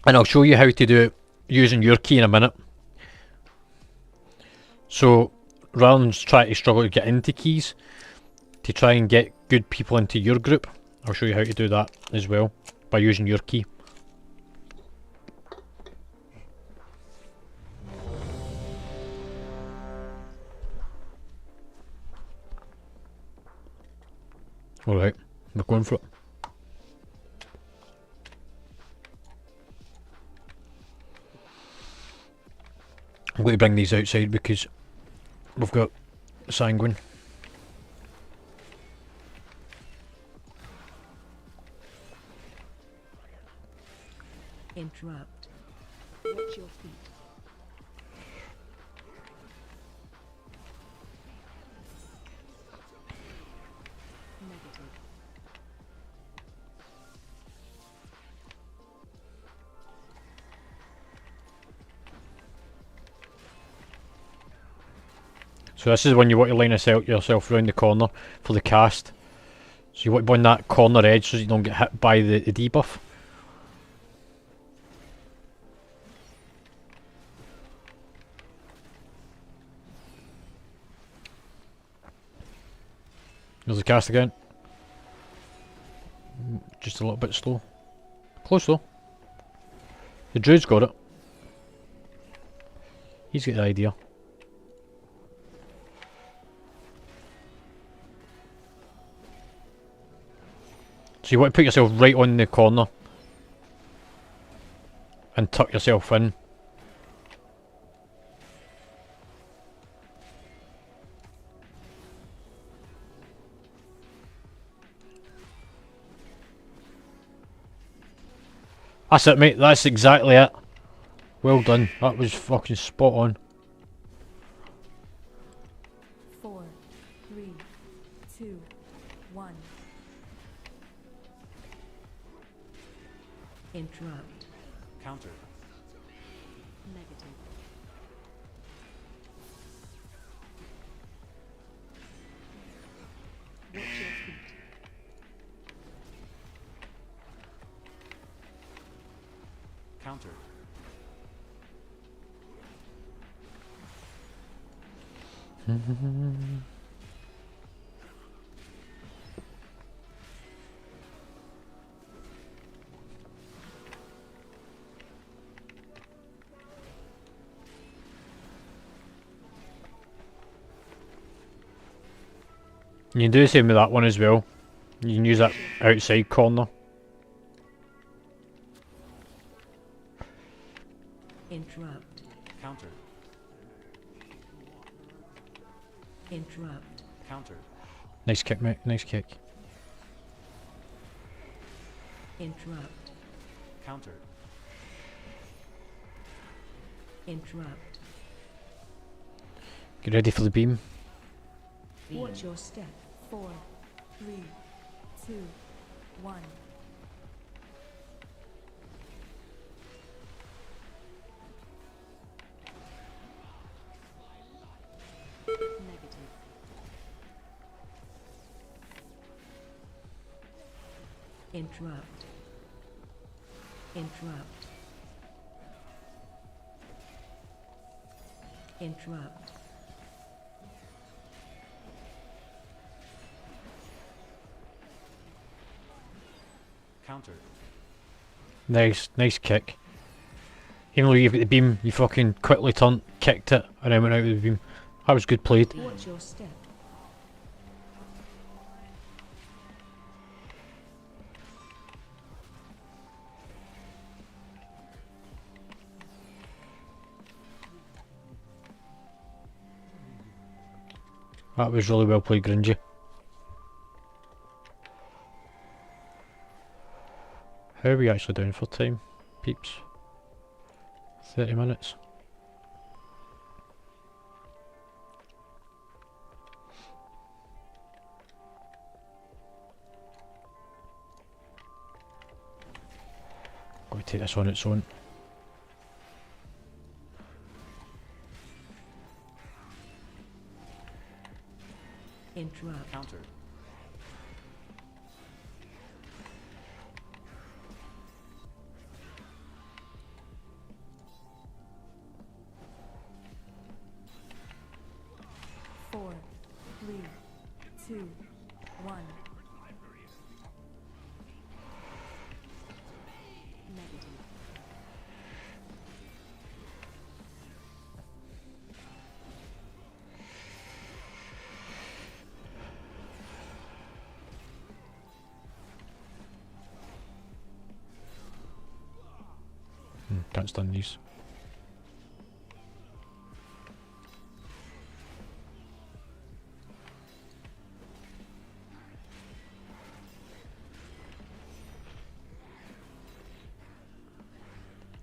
Speaker 1: And I'll show you how to do it using your key in a minute. So, rather than try to struggle to get into keys, to try and get good people into your group, I'll show you how to do that as well, by using your key. Alright, we're going for it. I'm going to bring these outside because we've got Sanguine.
Speaker 3: Interrupt. Watch your feet. Negative.
Speaker 1: So this is when you want to line yourself around the corner for the cast. So you want to be on that corner edge so you don't get hit by the debuff. There's the cast again. Just a little bit slow. Close though. The druid's got it. He's got the idea. So you want to put yourself right on the corner and tuck yourself in. That's it, mate. That's exactly it. Well done. That was fucking spot on.
Speaker 3: 4, 3, 2, 1. Interrupt.
Speaker 4: Counter.
Speaker 3: Negative. Watch your feet.
Speaker 4: Counter.
Speaker 1: You can do the same with that one as well. You can use that outside corner.
Speaker 3: Interrupt.
Speaker 4: Counter.
Speaker 3: Interrupt.
Speaker 4: Counter.
Speaker 1: Nice kick, mate. Nice kick.
Speaker 3: Interrupt.
Speaker 4: Counter.
Speaker 3: Interrupt.
Speaker 1: Get ready for the beam.
Speaker 3: Watch your step. 4, 3, 2, 1. Negative. Interrupt. Interrupt. Interrupt.
Speaker 4: Counter.
Speaker 1: Nice, nice kick. Even though you've got the beam, you fucking quickly turned, kicked it, and then went out with the beam. That was good played.
Speaker 3: Watch your step.
Speaker 1: That was really well played, Gringy. How are we actually doing for time, peeps? 30 minutes. Gotta take this on its own.
Speaker 3: Interrupt.
Speaker 4: Counter.
Speaker 3: Four, 3, 2, 1. Negative.
Speaker 1: Can't stand these.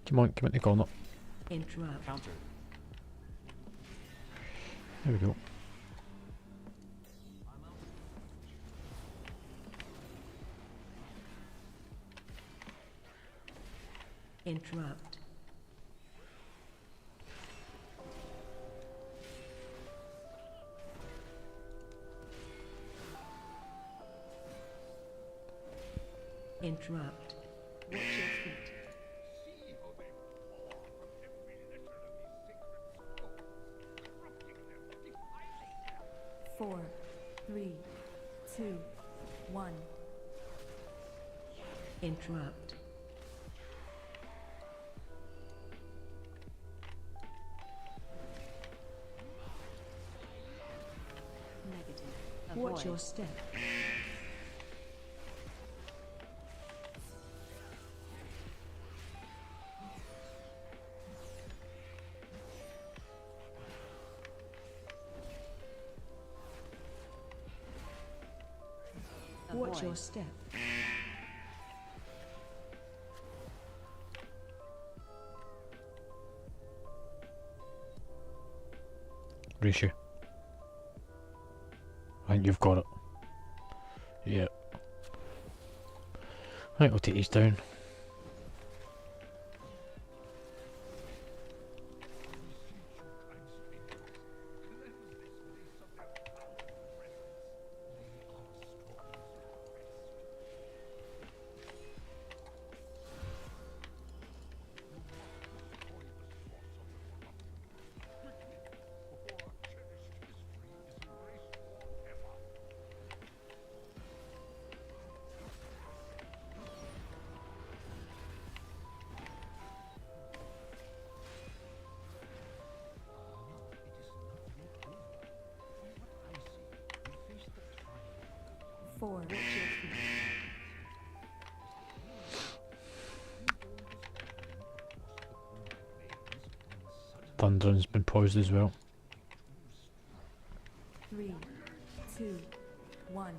Speaker 1: Come on, come in the corner.
Speaker 3: Interrupt.
Speaker 4: Counter.
Speaker 1: There we go.
Speaker 3: Interrupt. Interrupt. Watch your feet. 4, 3, 2, 1. Interrupt. Negative. Watch your step. Watch your step.
Speaker 1: Ratio. I think you've got it. Yeah. Right, we'll take these down.
Speaker 3: Four. Watch your feet.
Speaker 1: Thundering's been paused as well.
Speaker 3: 3, 2, 1.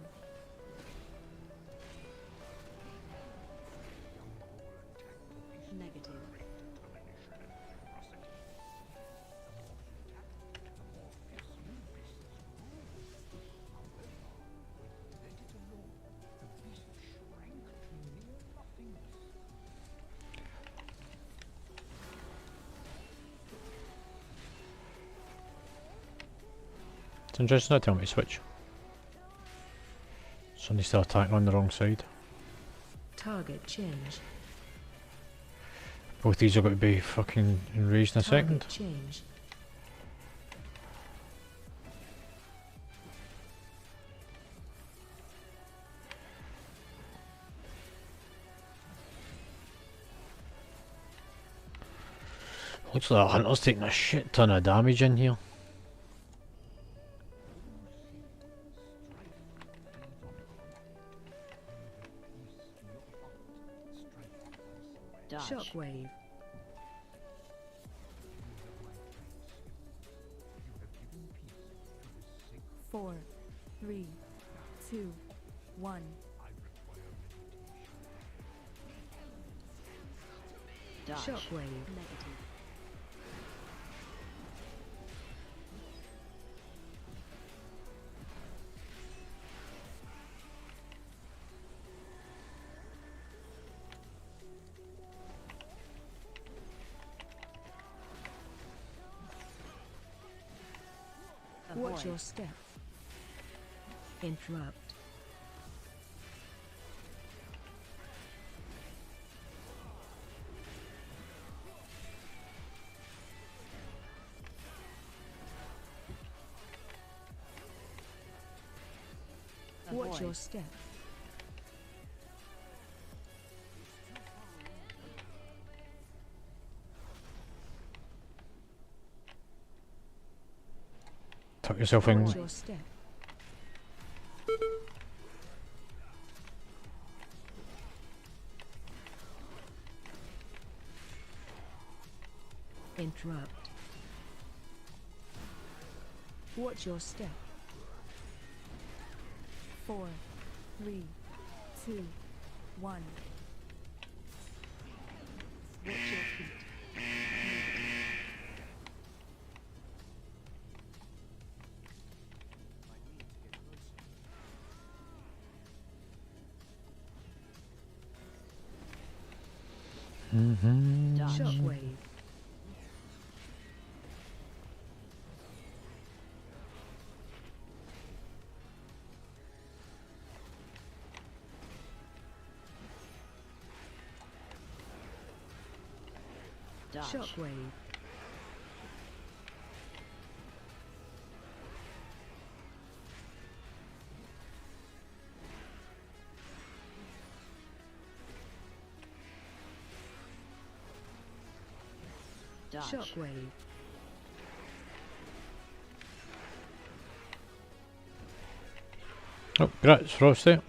Speaker 1: Didn't just not tell me to switch. Somebody still attacking on the wrong side.
Speaker 3: Target change.
Speaker 1: Both these are going to be fucking enraged in a second.
Speaker 3: Target change.
Speaker 1: Looks like Hunter's taking a shit ton of damage in here.
Speaker 5: Dodge.
Speaker 3: Shockwave. Four, three, two, one.
Speaker 5: Dodge.
Speaker 3: Shockwave. Negative. Watch your step. Interrupt. Watch your step.
Speaker 1: Tuck yourself in.
Speaker 3: Watch your step. Interrupt. Watch your step. 4, 3, 2, 1. Watch your feet.
Speaker 5: Dodge.
Speaker 3: Shockwave.
Speaker 5: Dodge.
Speaker 3: Shockwave.
Speaker 5: Dodge.
Speaker 3: Shockwave.
Speaker 1: Oh, grats, Frost there.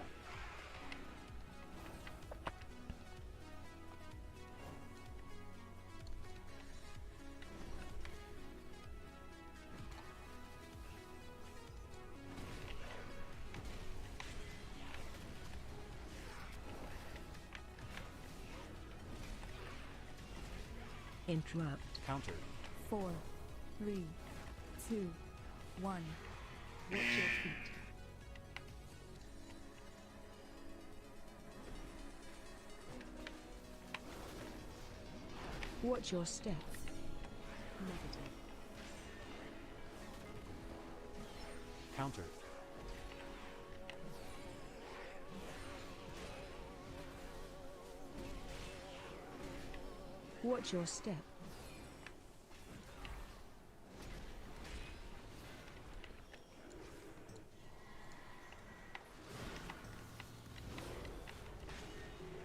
Speaker 3: Interrupt.
Speaker 4: Counter.
Speaker 3: 4, 3, 2, 1. Watch your feet. Watch your step. Negative.
Speaker 4: Counter.
Speaker 3: Watch your step.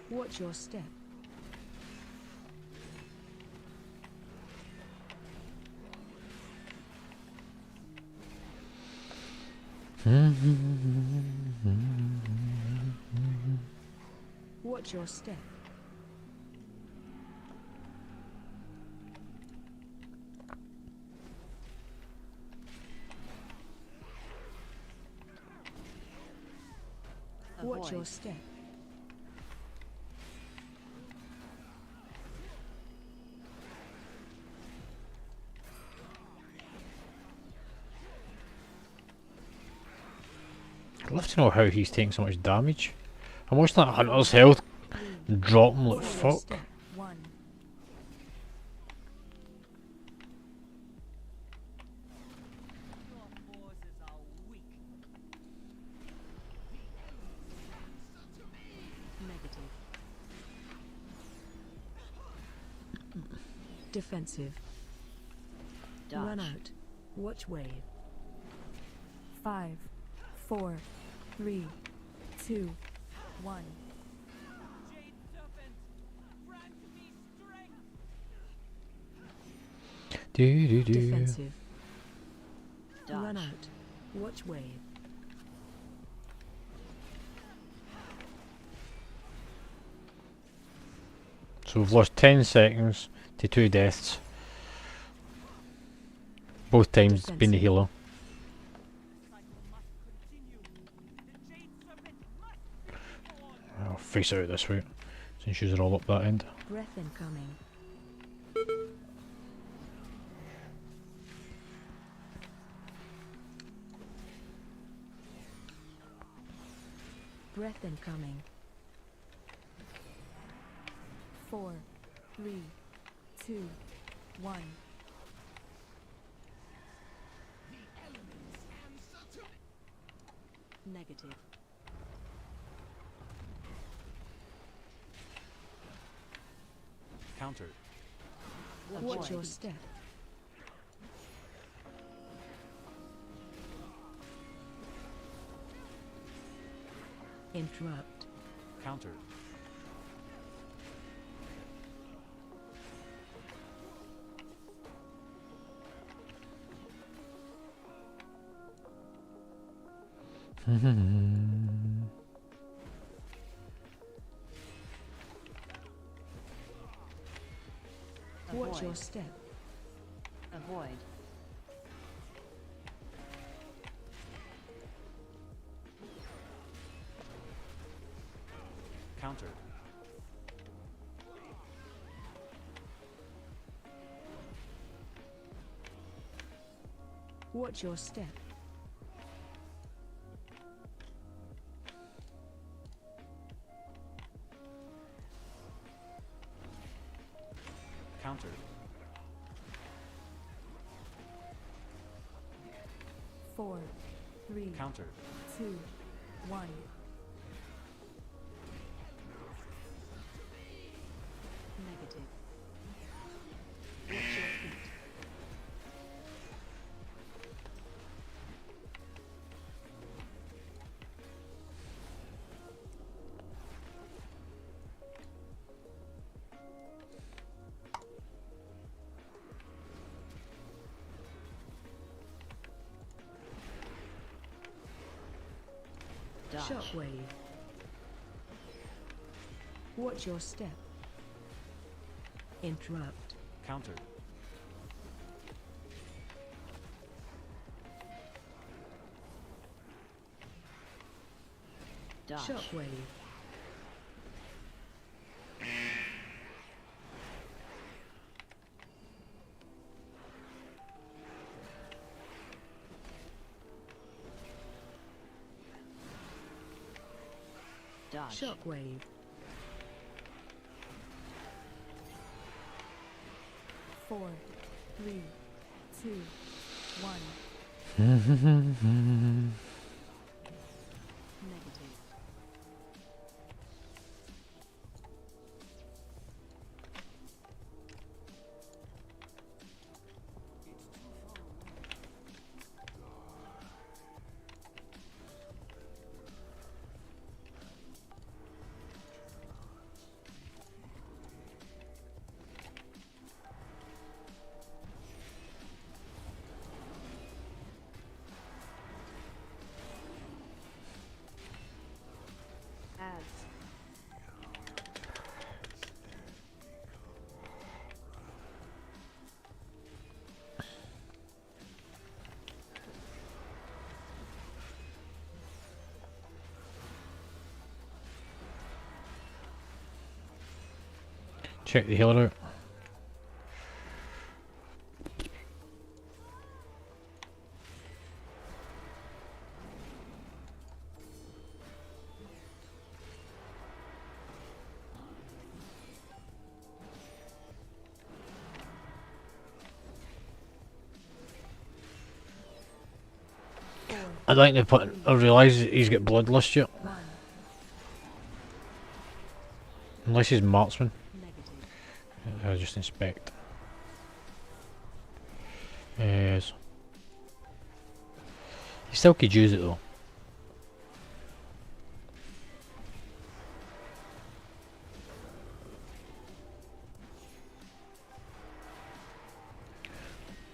Speaker 3: Watch your step. Watch your step. Watch your
Speaker 5: Avoid.
Speaker 3: step.
Speaker 1: I'd love to know how he's taking so much damage. I'm watching that Hunter's health dropping like
Speaker 3: Follow
Speaker 1: fuck.
Speaker 3: step 1. Defensive.
Speaker 5: Dodge.
Speaker 3: Run out. Watch wave. 5, 4, 3, 2, 1.
Speaker 1: Do do do.
Speaker 3: Defensive.
Speaker 5: Dodge.
Speaker 3: Run out. Watch wave.
Speaker 1: So we've lost 10 seconds to 2 deaths. Both times being the healer. I'll face out this route since you're all up that end.
Speaker 3: Breath incoming. Breath incoming. 4, 3, 2, 1. Negative.
Speaker 4: Countered.
Speaker 3: Watch
Speaker 5: Avoid.
Speaker 3: your step. Interrupt.
Speaker 4: Countered.
Speaker 3: Watch your
Speaker 5: Avoid.
Speaker 3: step.
Speaker 5: Avoid.
Speaker 4: Countered.
Speaker 3: Watch your step.
Speaker 4: Countered.
Speaker 3: 4, 3,
Speaker 4: Countered.
Speaker 3: 2, 1. Negative. Watch your feet.
Speaker 5: Dodge.
Speaker 3: Shockwave. Watch your step. Interrupt.
Speaker 4: Countered.
Speaker 5: Dodge.
Speaker 3: Shockwave.
Speaker 5: Dodge.
Speaker 3: Shockwave. 4, 3, 2, 1. Negative. Ads.
Speaker 1: Check the healer out. I think they put. I realise he's got bloodlust yet.
Speaker 3: 1.
Speaker 1: Unless he's marksman.
Speaker 3: Negative.
Speaker 1: I'll just inspect. Yes. You still could use it though.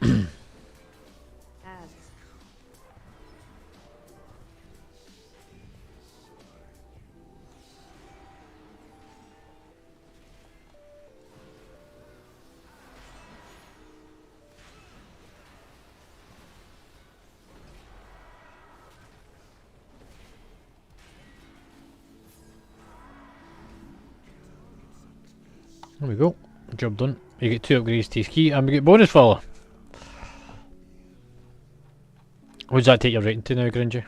Speaker 3: Ads.
Speaker 1: There we go. Job done. You get 2 upgrades to his key and we get bonus fella. What does that take your rating to now, Gringer?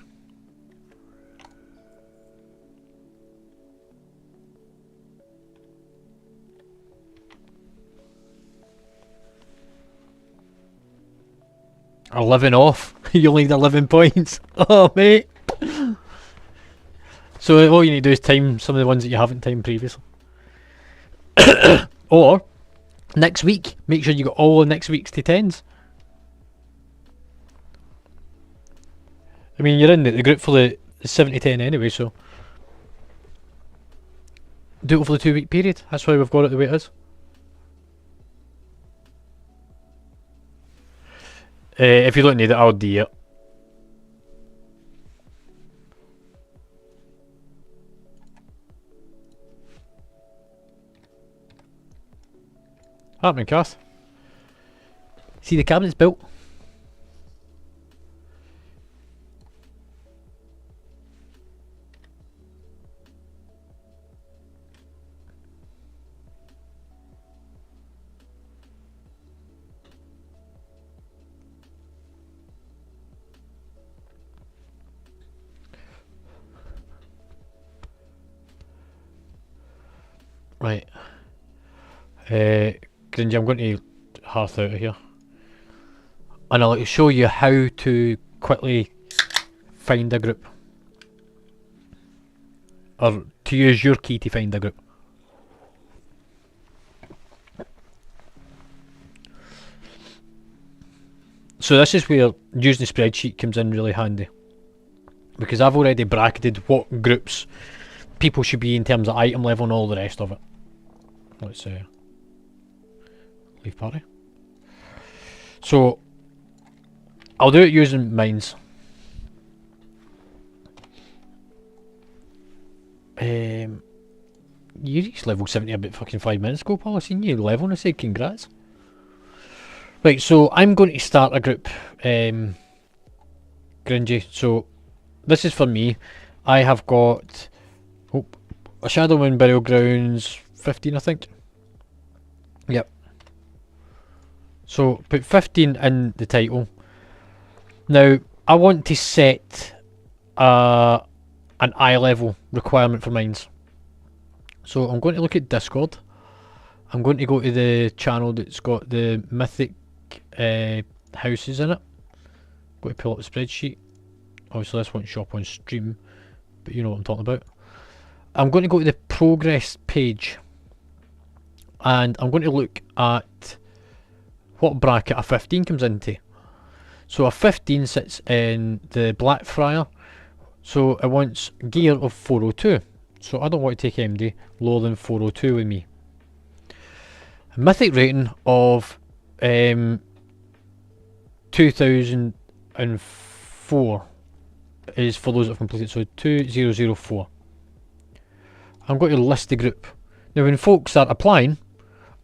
Speaker 1: $11 off. You only need 11 points. Oh, mate. So all you need to do is time some of the ones that you haven't timed previously. Or, next week, make sure you got all of next week's to 10s. I mean, you're in the group for the 70-10 anyway, so do it over the 2-week period. That's why we've got it the way it is. If you don't need it, I'll do it. Happening, Cass. See the cabinet's built. Right. Gringy, I'm going to hearth out of here. And I'll show you how to quickly find a group. Or to use your key to find a group. So this is where using the spreadsheet comes in really handy. Because I've already bracketed what groups people should be in terms of item level and all the rest of it. Let's leave party. So I'll do it using mines. You reached level 70 about fucking 5 minutes ago, Paul. I seen you level and I said congrats. Right, so I'm going to start a group, Gringy. So this is for me. I have got a Shadowmoon Burial Grounds 15, I think. Yep. So put 15 in the title. Now I want to set an eye level requirement for mines. So I'm going to look at Discord. I'm going to go to the channel that's got the Mythic houses in it. Go to pull up the spreadsheet. Obviously this won't show up on stream, but you know what I'm talking about. I'm going to go to the progress page and I'm going to look at what bracket a 15 comes into. So a 15 sits in the Blackfriar, so it wants gear of 402. So I don't want to take MD lower than 402 with me. A mythic rating of 2004 is for those that have completed, so 2004. I'm going to list the group. Now when folks start applying,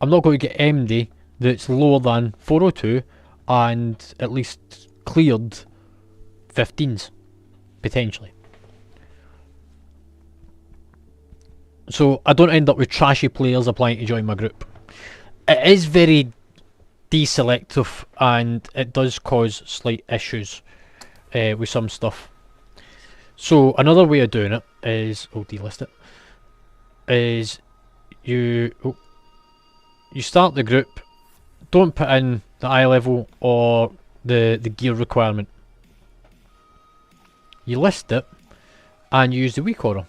Speaker 1: I'm not going to get MD that's lower than 402 and at least cleared 15s, potentially. So I don't end up with trashy players applying to join my group. It is very deselective and it does cause slight issues with some stuff. So another way of doing it is, I'll delist it, is you start the group, don't put in the eye level or the gear requirement. You list it and use the week order.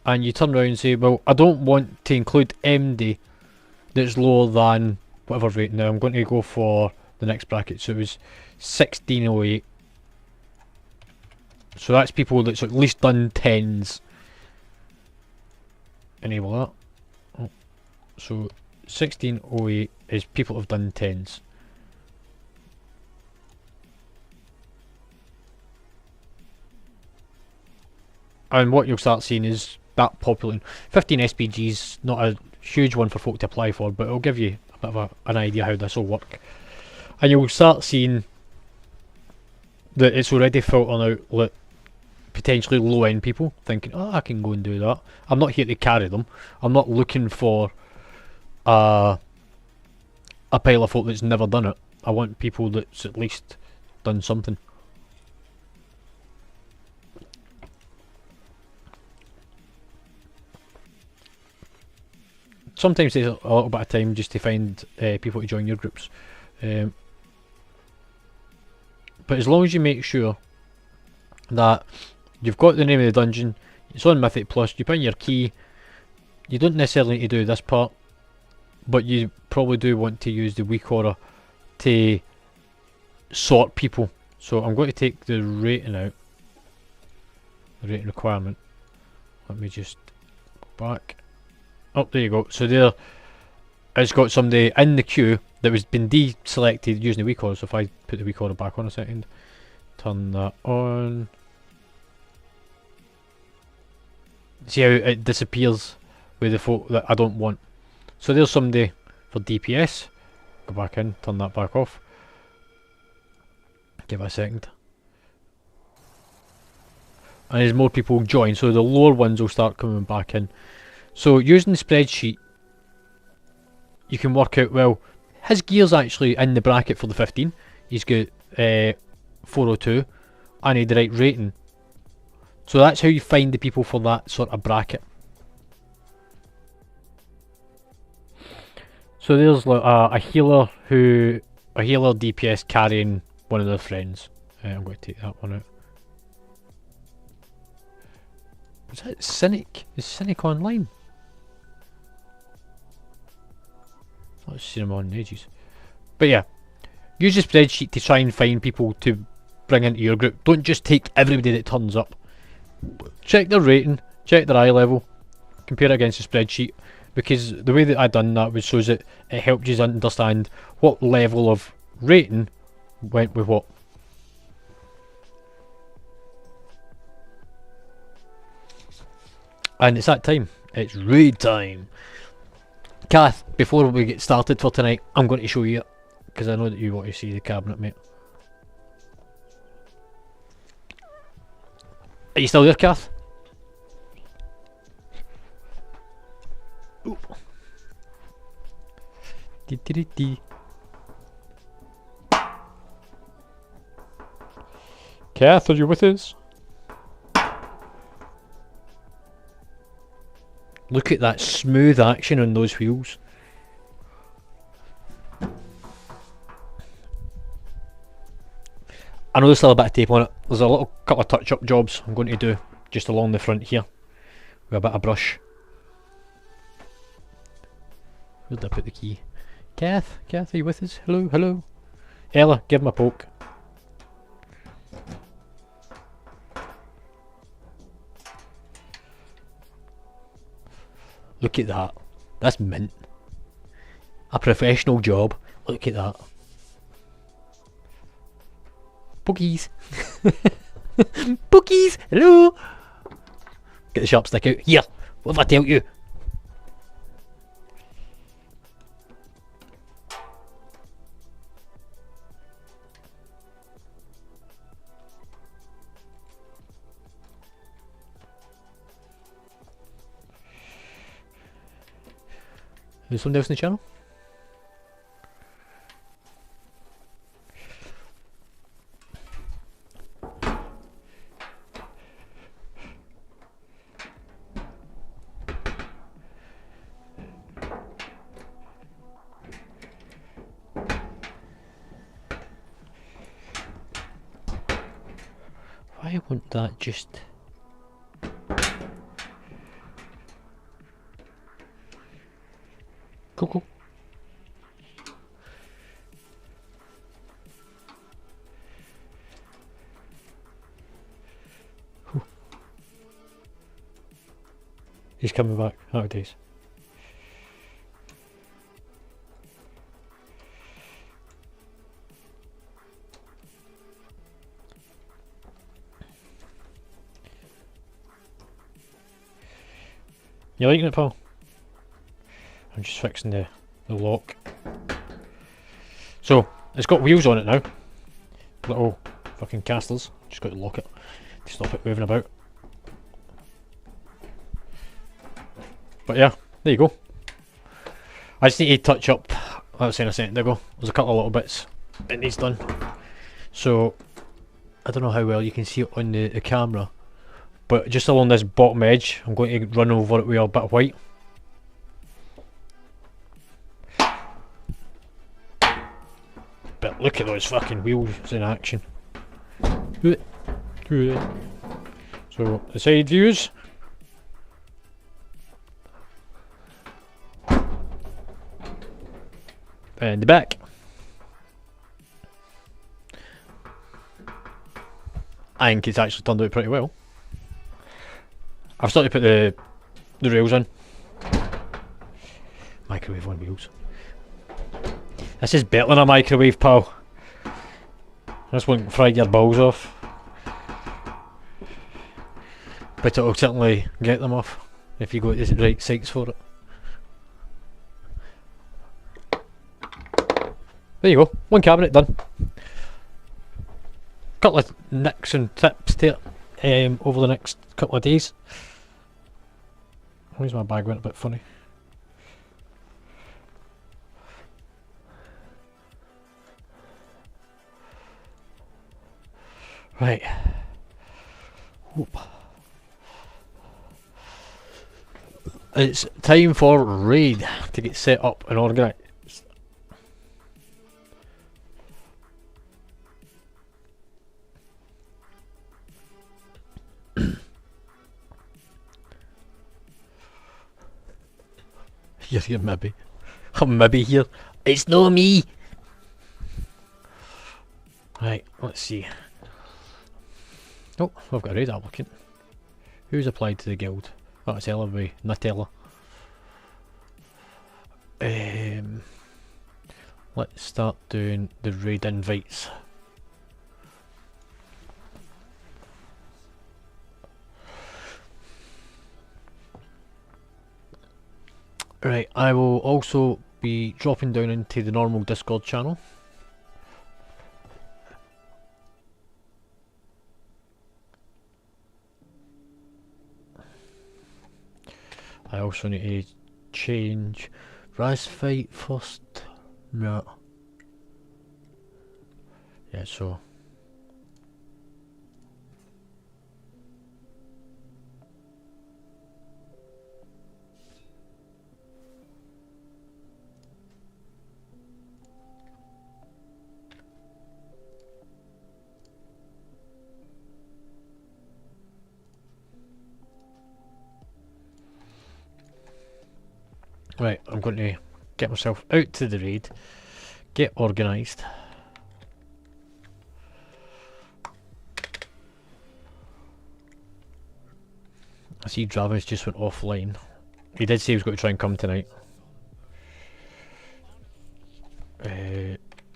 Speaker 1: And you turn around and say, well, I don't want to include MD that's lower than whatever rating. Now I'm going to go for the next bracket. So it was 1608. So that's people that's at least done 10s. Enable that. Oh. So 1608 is people have done 10s. And what you'll start seeing is that popular. 15 SPG's not a huge one for folk to apply for, but it'll give you a bit of an idea how this will work. And you'll start seeing that it's already filtering out like potentially low end people thinking, oh, I can go and do that. I'm not here to carry them. I'm not looking for a pile of folk that's never done it. I want people that's at least done something. Sometimes it takes a little bit of time just to find people to join your groups. But as long as you make sure that you've got the name of the dungeon, it's on Mythic Plus, you put in your key, you don't necessarily need to do this part, but you probably do want to use the weak aura to sort people. So I'm going to take the rating out, the rating requirement. Let me just go back. Oh, there you go. So there, it's got somebody in the queue that was been deselected using the weak aura. So if I put the weak aura back on a second, turn that on. See how it disappears with the folk that I don't want. So there's somebody for DPS. Go back in, turn that back off. Give it a second. And as more people join, so the lower ones will start coming back in. So using the spreadsheet, you can work out, well, his gear's actually in the bracket for the 15. He's got 402 and he had the right rating. So that's how you find the people for that sort of bracket. So there's like a healer DPS carrying one of their friends. I'm going to take that one out. Was that Cynic? Is Cynic online? I've seen him on in ages. But yeah, use the spreadsheet to try and find people to bring into your group. Don't just take everybody that turns up. Check their rating, check their eye level, compare it against the spreadsheet, because the way that I done that was so that it helped you understand what level of rating went with what. And it's that time. It's raid time. Kath, before we get started for tonight, I'm going to show you it, because I know that you want to see the cabinet, mate. Are you still there, Kath? Ooh. Dee -dee -dee -dee. Kath, are you with us? Look at that smooth action on those wheels. I know there's still a bit of tape on it. There's a little couple of touch-up jobs I'm going to do just along the front here with a bit of brush. Where did I put the key? Kath, are you with us? Hello, hello. Ella, give him a poke. Look at that. That's mint. A professional job. Look at that. Bookies. Bookies. Hello. Get the sharp stick out. Here. What have I tell you? There's something else in the channel? Why won't that just... Cool. He's coming back. Happy days. You liking it, pal? I'm just fixing the lock. So, it's got wheels on it now. Little fucking casters. Just got to lock it to stop it moving about. But yeah, there you go. I just need to touch up, I was saying a second ago, there's a couple of little bits it needs done. So, I don't know how well you can see it on the camera, but just along this bottom edge, I'm going to run over it with a bit of white. But look at those fucking wheels in action. So, the side views. And the back. I think it's actually turned out pretty well. I've started to put the rails in. Microwave on wheels. This is better than a microwave, pal. This won't fry your balls off. But it'll certainly get them off if you go to the right sites for it. There you go, one cabinet done. Couple of nicks and tips to it over the next couple of days. Where's my bag went a bit funny? Right. Whoop. It's time for raid to get set up and organised. Here, maybe. I'm maybe here. It's no me! Right, let's see. Oh, I've got a raid applicant. Who's applied to the guild? Oh, it's Ella by Nutella. Let's start doing the raid invites. Right, I will also be dropping down into the normal Discord channel. I also need to change Rise Fight first. No. Yeah, so. Right, I'm going to get myself out to the raid, get organised. I see Travis just went offline. He did say he was going to try and come tonight.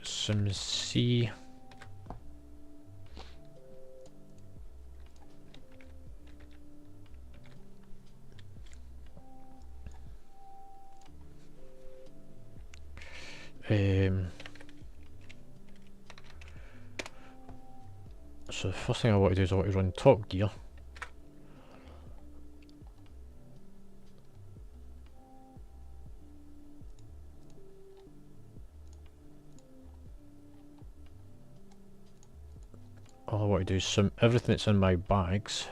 Speaker 1: Some C. So the first thing I want to do is I want to run Top Gear. All I want to do is everything that's in my bags.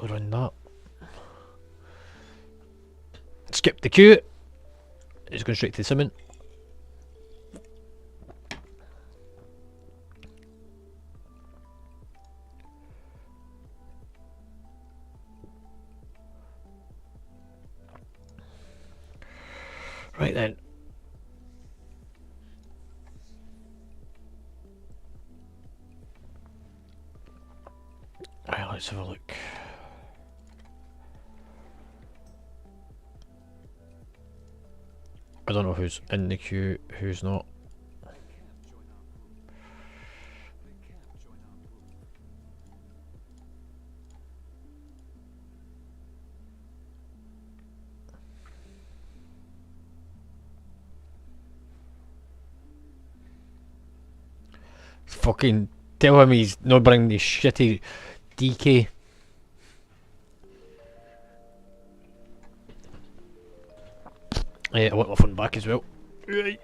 Speaker 1: quickly run that. Skip the queue. It's going straight to the cement. Right then. Right, let's have a look. I don't know who's in the queue, who's not. Fucking tell him he's not bringing the shitty DK. I want my phone back as well. Right.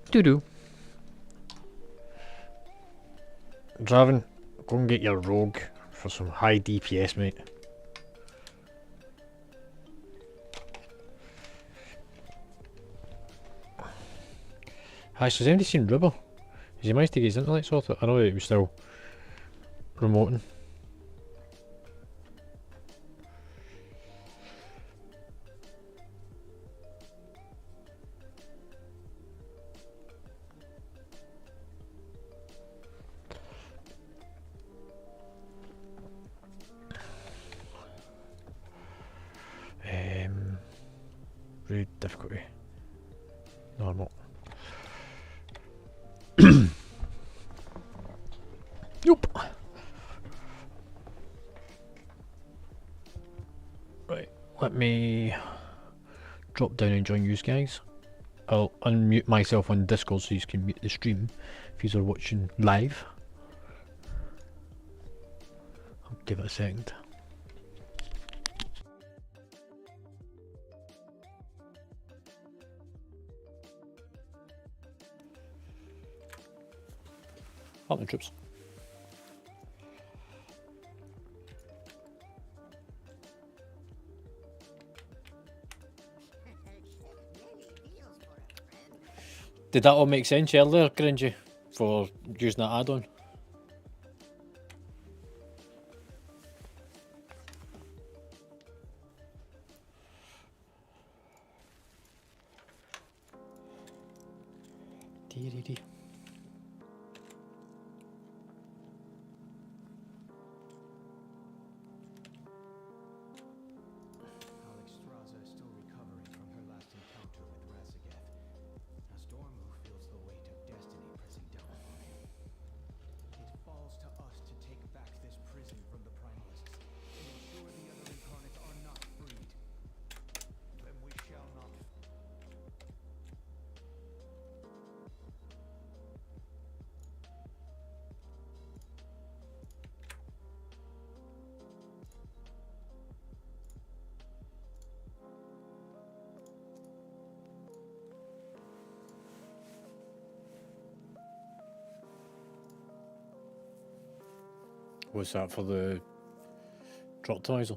Speaker 1: Doo-doo. Draven, go and get your rogue for some high DPS, mate. Hi, so has anybody seen Rubber? Has he managed to get his internet sorted? I know he was still remoting. Raid difficulty. Normal. Nope. Right, let me drop down and join you guys. I'll unmute myself on Discord so you can mute the stream if you are watching live. I'll give it a second.
Speaker 2: Up the troops. Did that all make sense earlier, Gringy, for using that add-on? Dee-dee-dee. What's that for the drop toiser?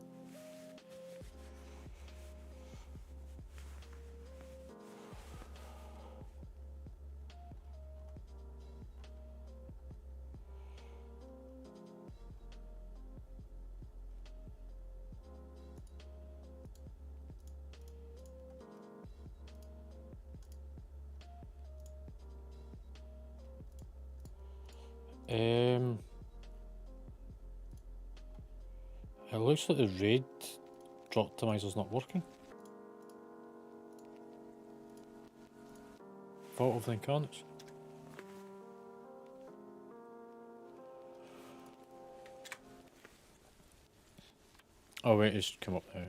Speaker 2: It looks like the raid drop optimizer's not working. Vault of the Incarnates. Oh wait, it's come up now.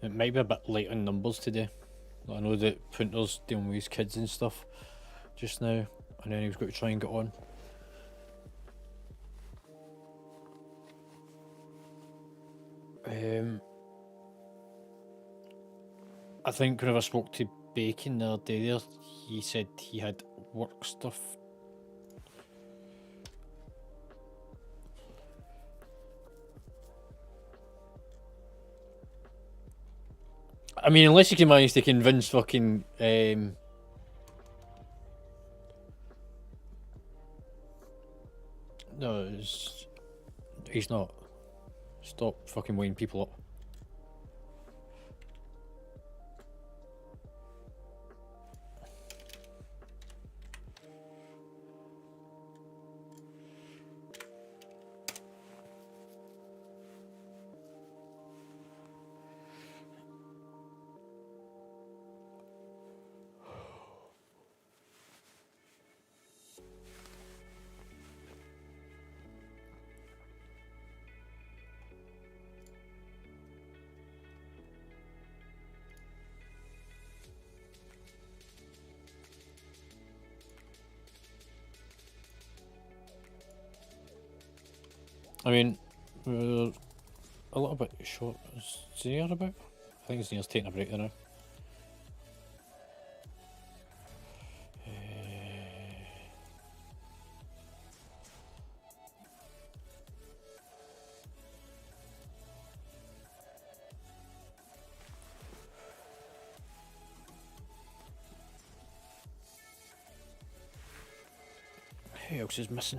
Speaker 2: It might be a bit light on numbers today. I know that Punter's dealing with his kids and stuff just now, and then he's got to try and get on. I think whenever I spoke to Bacon the other day there, he said he had work stuff. I mean, unless you can manage to convince fucking no, he's not. Stop fucking weighing people up. I mean, we're a little bit short. Is Zaire about? I think Zaire's taking a break there now. Who else is missing?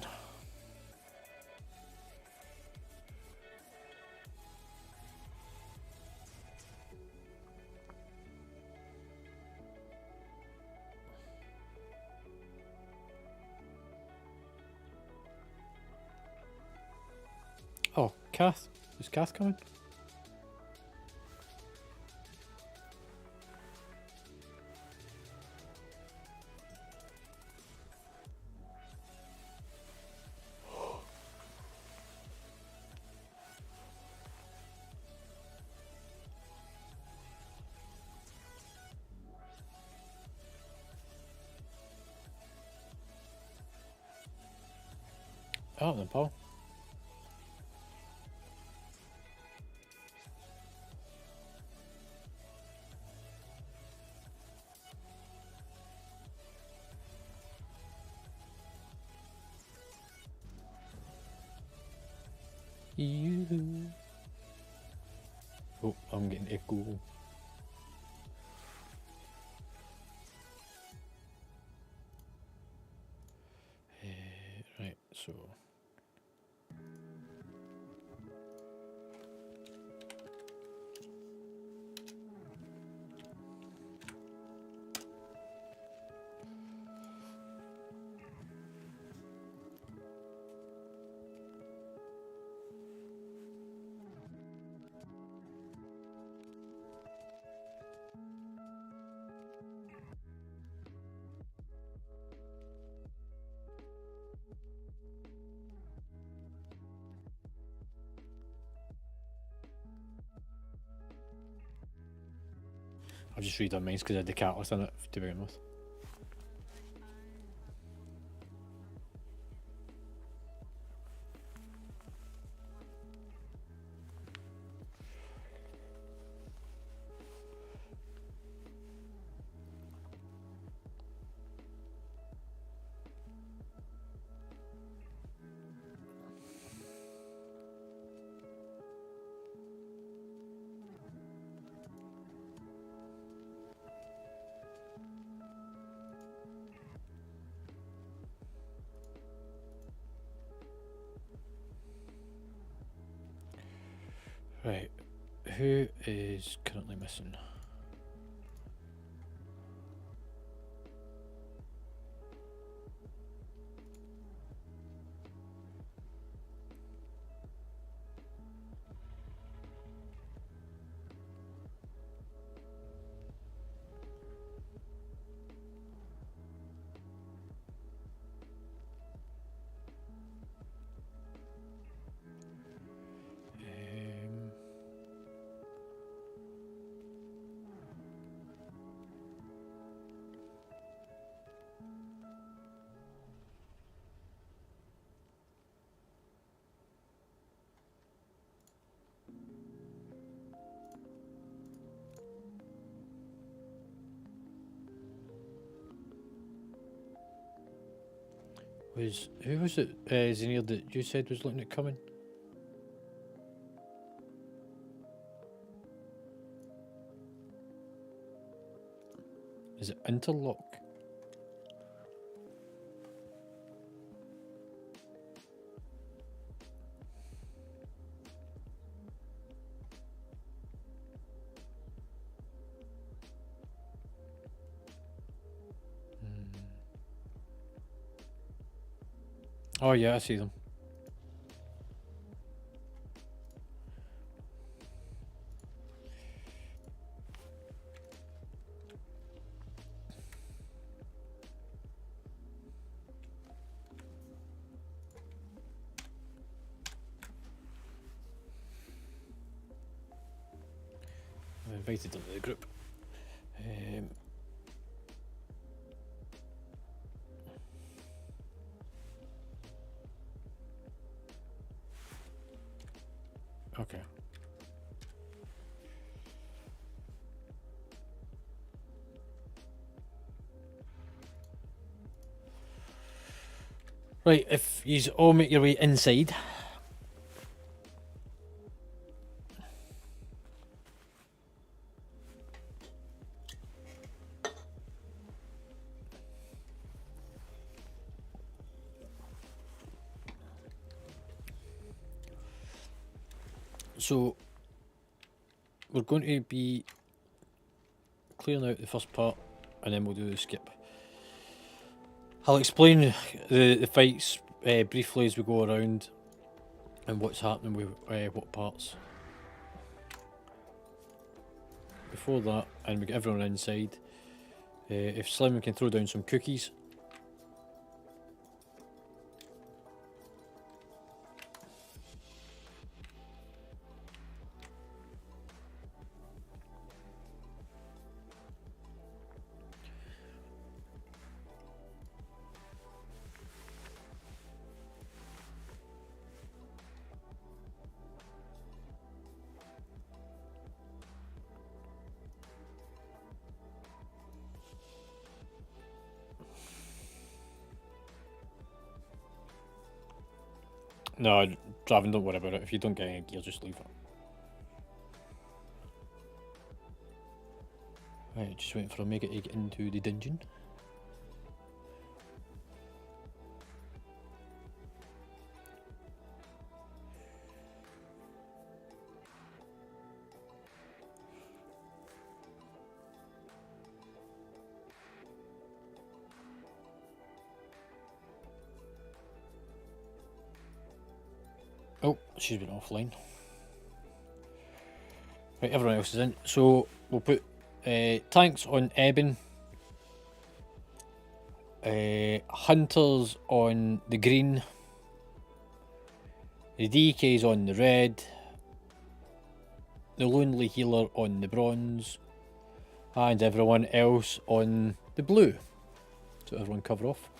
Speaker 2: Oh, Kath. Is Kath coming? Oh, then, Paul. You. Oh, I'm getting echo. Right, so. I'll just read their minds because I had the catalyst in it to begin with. Right, who is currently missing? Who was it, Zenir, that you said was looking at coming? Is it Interlock? Oh yeah, I see them. I invited them to the group. Okay. Right, if you all make your way inside. So, we're going to be clearing out the first part and then we'll do the skip. I'll explain the fights briefly as we go around and what's happening with what parts. Before that, and we get everyone inside, if Slim can throw down some cookies. No, Draven, don't worry about it. If you don't get any gear, just leave it. Right, just waiting for Omega to get into the dungeon. Oh, she's been offline. Right, everyone else is in. So we'll put tanks on Eben, hunters on the green, the DKs on the red, the lonely healer on the bronze, and everyone else on the blue. So everyone cover off.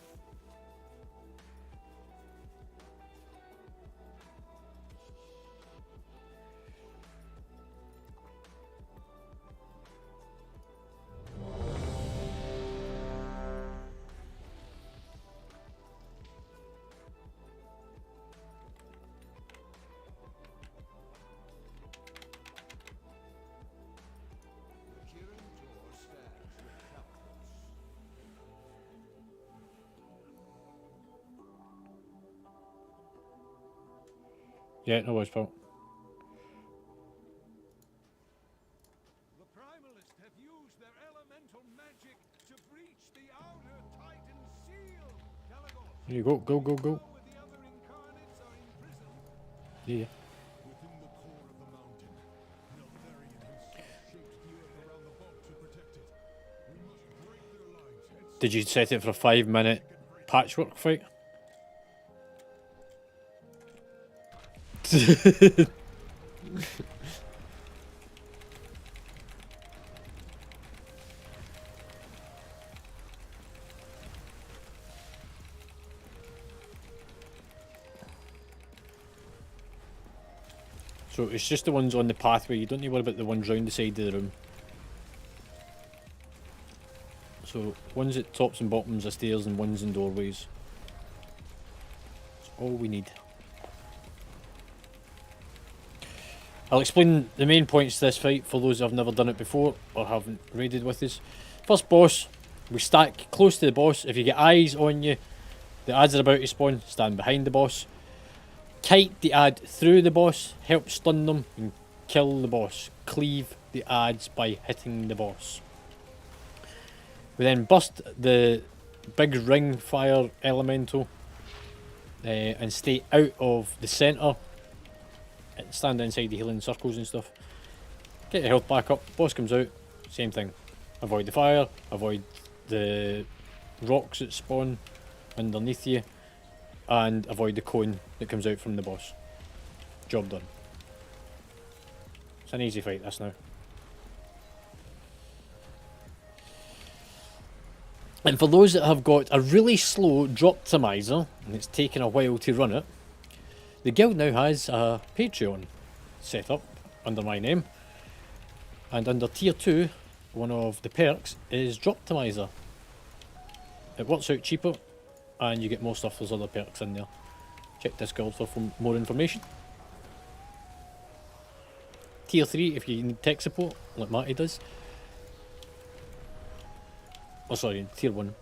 Speaker 2: Yeah, no worries, pal.
Speaker 6: The Primalists have used their elemental magic to breach the outer Titan seal. Telagos,
Speaker 2: There you go, go, go, go.
Speaker 6: where the other incarnates are imprisoned.
Speaker 2: Yeah.
Speaker 6: Within the core of the mountain, Neltharion himself shaped the earth around the vault to protect it. We must break their lines and
Speaker 2: Did you set it for a 5-minute patchwork fight? So it's just the ones on the pathway, you don't need to worry about the ones round the side of the room. So ones at tops and bottoms of stairs and ones in doorways. all we need. I'll explain the main points to this fight for those who have never done it before or haven't raided with us. First boss, we stack close to the boss. If you get eyes on you, the adds are about to spawn, stand behind the boss. Kite the ad through the boss, help stun them and kill the boss. Cleave the ads by hitting the boss. We then burst the big ring fire elemental and stay out of the centre. Stand inside the healing circles and stuff. Get your health back up. Boss comes out. Same thing. Avoid the fire. Avoid the rocks that spawn underneath you. And avoid the cone that comes out from the boss. Job done. It's an easy fight, this now. And for those that have got a really slow drop timizer and it's taken a while to run it, the guild now has a Patreon set up under my name, and under tier 2 one of the perks is drop timizer. It works out cheaper and you get more stuff. There's other perks in there. Check Discord for more information. Tier 3 if you need tech support like Matty does. Oh sorry, tier 1.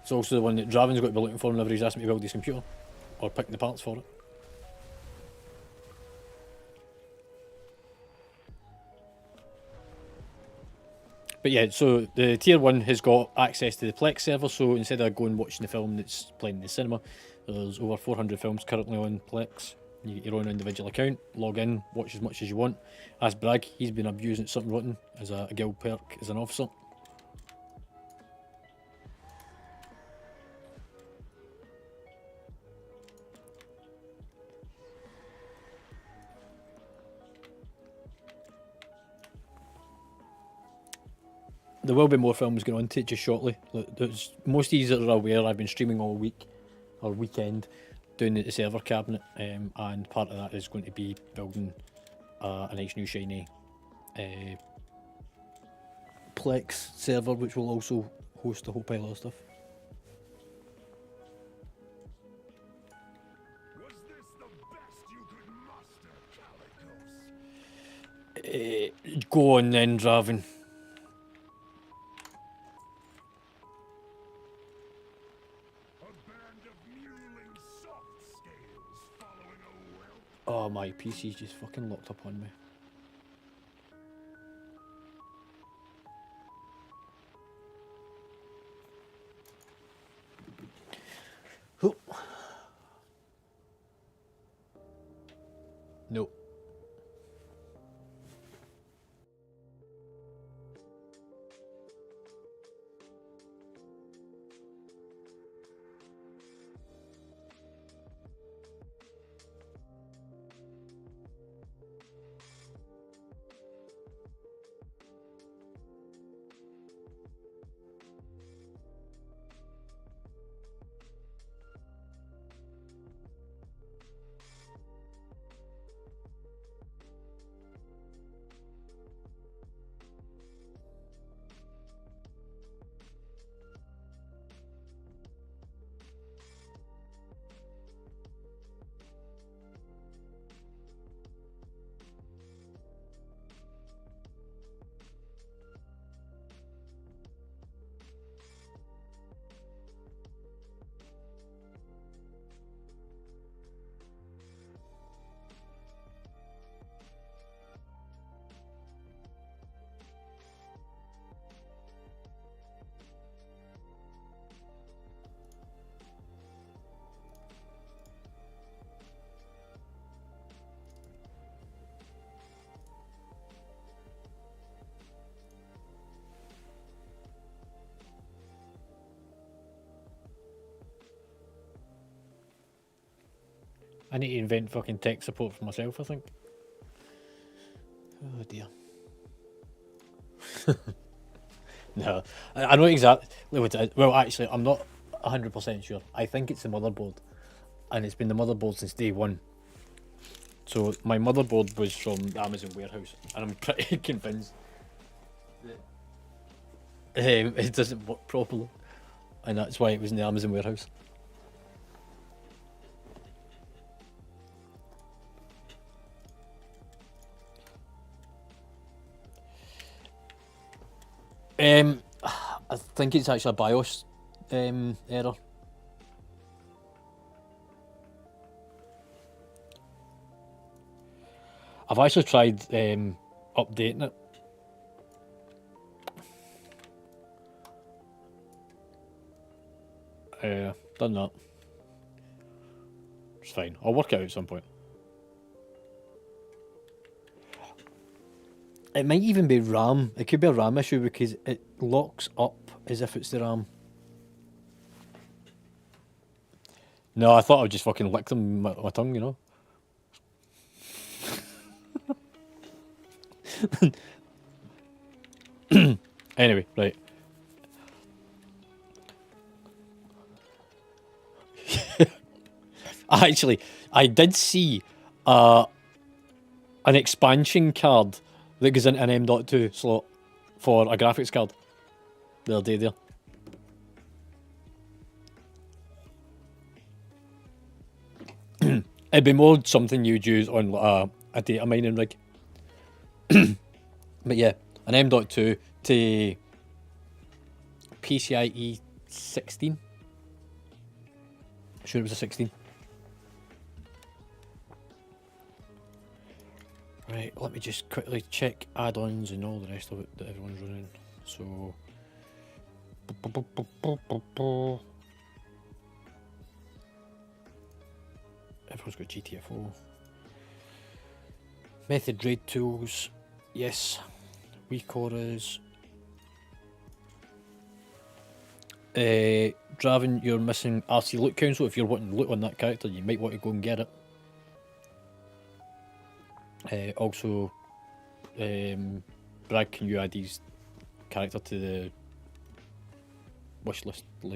Speaker 2: It's also the one that Draven's got to be looking for whenever he's asked me to build his computer. Or pick the parts for it. But yeah, so the tier 1 has got access to the Plex server, so instead of going watching the film that's playing in the cinema, there's over 400 films currently on Plex. You get your own individual account, log in, watch as much as you want. Ask Bragg, he's been abusing it something rotten as a guild perk as an officer. There will be more films going on to it just shortly. There's, most of you that are aware, I've been streaming all week, or weekend, doing the server cabinet, and part of that is going to be building a nice new shiny Plex server, which will also host a whole pile of stuff.
Speaker 6: Was this the best you could muster, Calicos?
Speaker 2: Go on then, Draven.
Speaker 6: A band of mewling soft scales following a whelp.
Speaker 2: Oh, my PC's just fucking locked up on me. Oh. Nope. I need to invent fucking tech support for myself, I think. Oh dear. No, I know exactly what it is. Well, actually, I'm not 100% sure. I think it's the motherboard. And it's been the motherboard since day one. So, my motherboard was from the Amazon warehouse. And I'm pretty convinced that it doesn't work properly. and that's why it was in the Amazon warehouse. I think it's actually a BIOS error. I've actually tried updating it. Done that. It's fine. I'll work it out at some point. It might even be RAM. It could be a RAM issue because it locks up as if it's the RAM. No, I thought I would just fucking lick them with my tongue, you know. Anyway, right. Actually, I did see an expansion card that goes into an M.2 slot for a graphics card the other day there. It'd be more something you'd use on a data mining rig. But yeah, an M.2 to PCIe 16. Sure it was a 16. Right, let me just quickly check add-ons and all the rest of it that everyone's running. So... everyone's got GTFO. Method raid tools, yes. Weak auras. Draven, you're missing RC loot council. If you're wanting loot on that character, you might want to go and get it. Also, Brad, can you add his character to the wish list for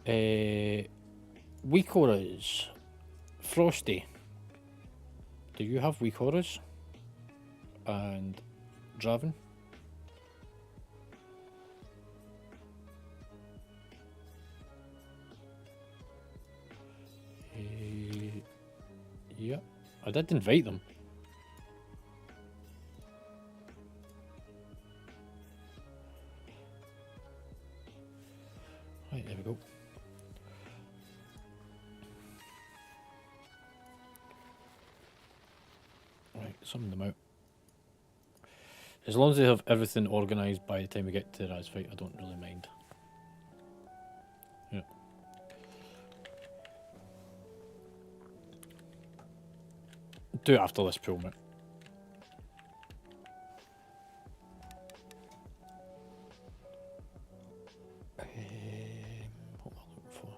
Speaker 2: it? Weak auras. Frosty. Do you have weak auras? And Draven? Yeah, I did invite them. Right, there we go. Right, summon them out. As long as they have everything organised by the time we get to the Raz fight, I don't really mind. Yeah. Do it after this pool, mate. What am I looking for?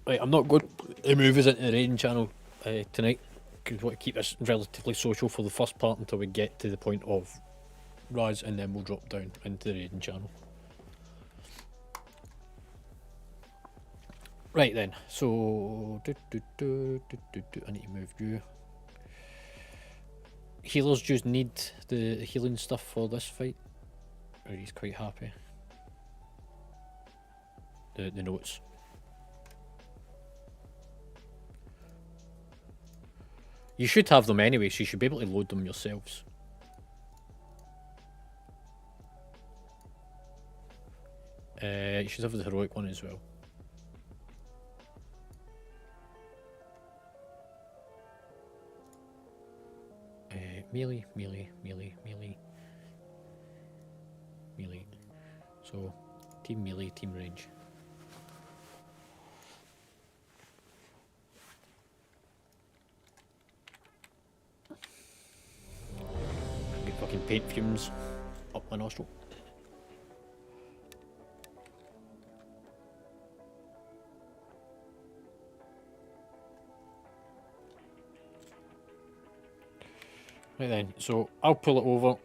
Speaker 2: Right, I'm not going to move us into the raiding channel tonight because we want to keep this relatively social for the first part until we get to the point of Raz, and then we'll drop down into the raiding channel. Right then, so I need to move you. Healers just need the healing stuff for this fight, or he's quite happy. The notes. You should have them anyway, so you should be able to load them yourselves. You should have the heroic one as well. Melee, melee, melee, melee, melee. So, team melee, team range. Get fucking paint fumes up my nostril. Right then, so I'll pull it over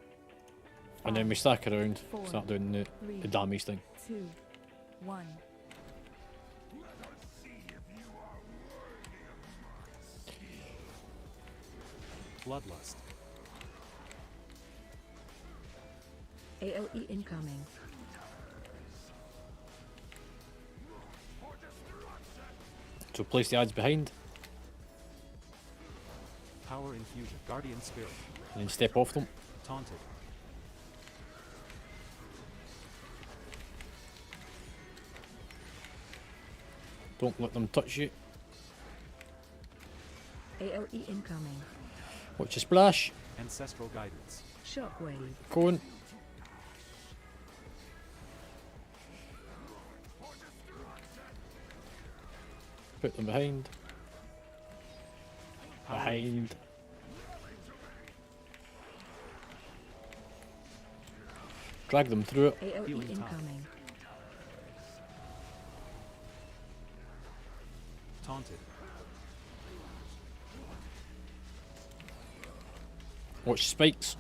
Speaker 2: and then we stack around, start doing the damage thing.
Speaker 3: 2, 1.
Speaker 4: Bloodlust.
Speaker 3: AOE incoming.
Speaker 2: So place the ads behind,
Speaker 4: Power infusion. Guardian spirit.
Speaker 2: and then step off them.
Speaker 4: Taunted.
Speaker 2: Don't let them touch you.
Speaker 3: AOE incoming.
Speaker 2: Watch your splash.
Speaker 4: Ancestral guidance.
Speaker 3: Shockwave.
Speaker 2: Going. Put them behind.
Speaker 4: Power
Speaker 2: Behind. Drag them through it.
Speaker 3: AOE
Speaker 4: Healing time.
Speaker 3: incoming.
Speaker 4: Taunted.
Speaker 2: Watch spikes.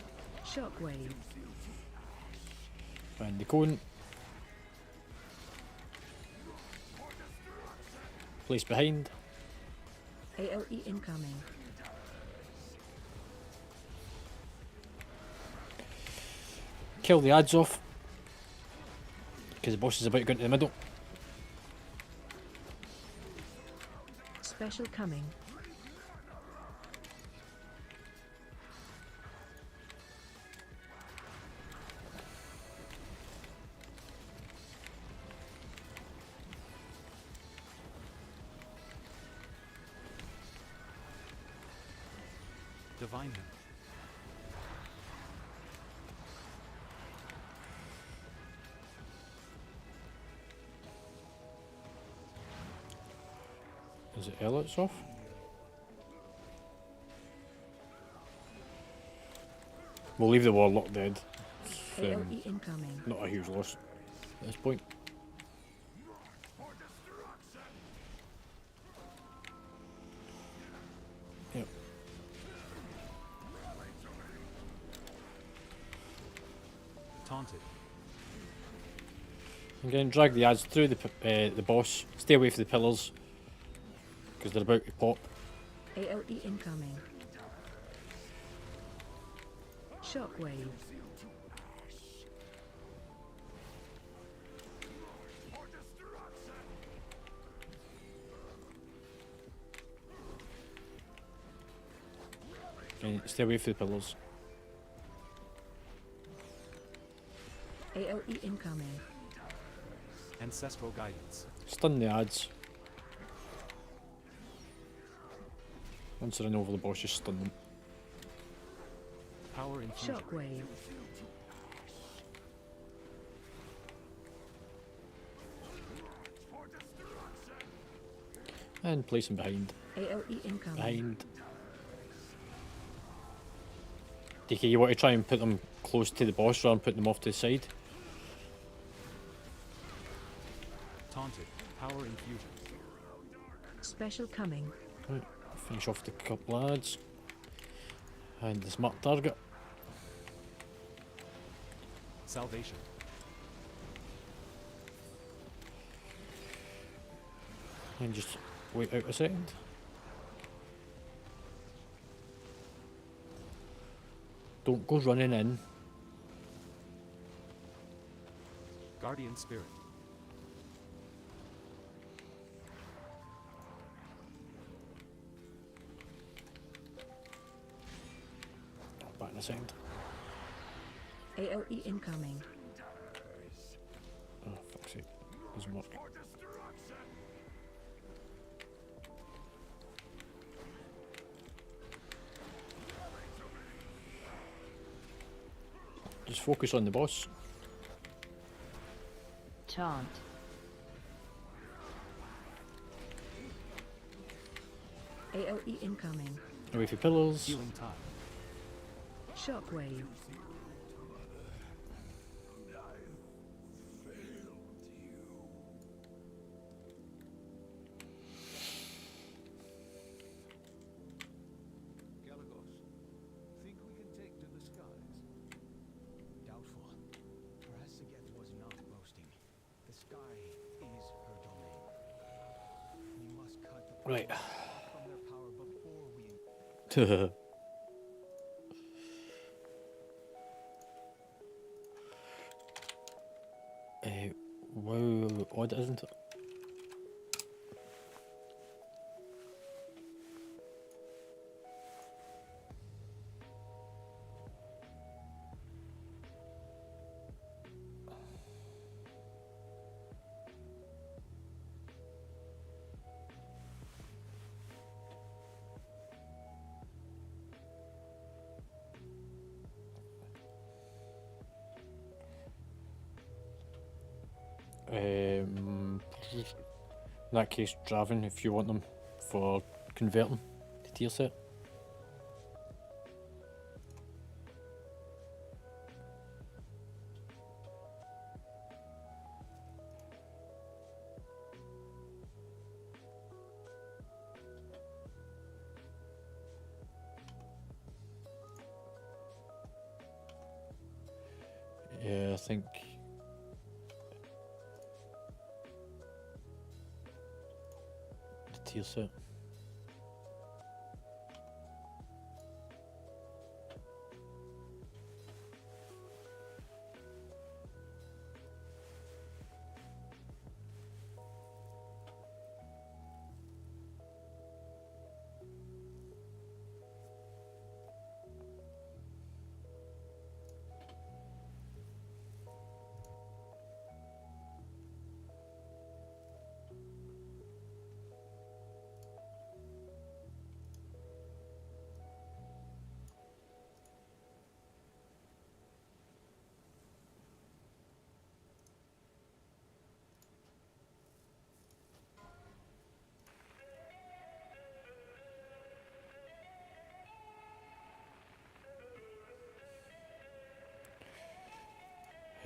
Speaker 3: Shockwave.
Speaker 2: And the cone. Place behind.
Speaker 3: AOE incoming.
Speaker 2: Kill the ads off. Because the boss is about to go into the middle.
Speaker 3: Special coming.
Speaker 4: Divine him.
Speaker 2: Is it Elliot's off? We'll leave the warlock dead. It's,
Speaker 3: AOE incoming.
Speaker 2: not a huge loss at this point. Yep.
Speaker 4: Taunted.
Speaker 2: Again, drag the ads through the boss. Stay away from the pillars because they're about to pop.
Speaker 3: AOE incoming. Shockwave.
Speaker 2: And stay away from the pillars.
Speaker 3: AOE incoming.
Speaker 4: Ancestral guidance.
Speaker 2: Stun the ads. Once they're in over the boss, just stun them.
Speaker 4: Power infusion.
Speaker 3: Shockwave.
Speaker 2: And place them behind.
Speaker 3: AOE incoming.
Speaker 2: Behind. DK, you want to try and put them close to the boss rather than putting them off to the side.
Speaker 4: Taunted. Power infusion.
Speaker 3: Special coming.
Speaker 2: Right, finish off the couple lads. And the smart target.
Speaker 4: Salvation.
Speaker 2: And just wait out a second. Don't go running in.
Speaker 4: Guardian spirit.
Speaker 2: Back in a second.
Speaker 3: AOE incoming.
Speaker 2: Oh, fuck's sake. Doesn't work. Just focus on the boss.
Speaker 5: Taunt.
Speaker 3: AOE incoming.
Speaker 2: Away from pillars.
Speaker 4: Healing tide.
Speaker 3: Shockwave.
Speaker 6: Galagos, think we can take to the skies?
Speaker 7: Doubtful. Perhaps Saget was not boasting. The sky is her domain. We must cut the
Speaker 2: Right.
Speaker 7: from their power before we
Speaker 2: In that case, Draven, if you want them for converting to tier set. Yeah, I think the tier set.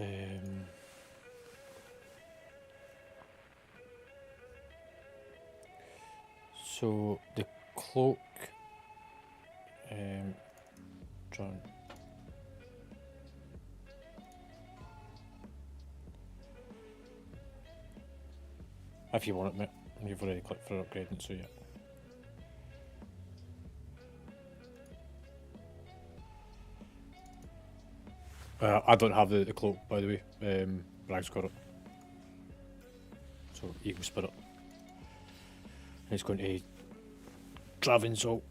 Speaker 2: Um, so the cloak, John. If you want it, mate. You've already clicked for upgrading, so yeah. I don't have the cloak, by the way. Brag's got it. So, Eagle Spirit. And it's going to Draven's ult.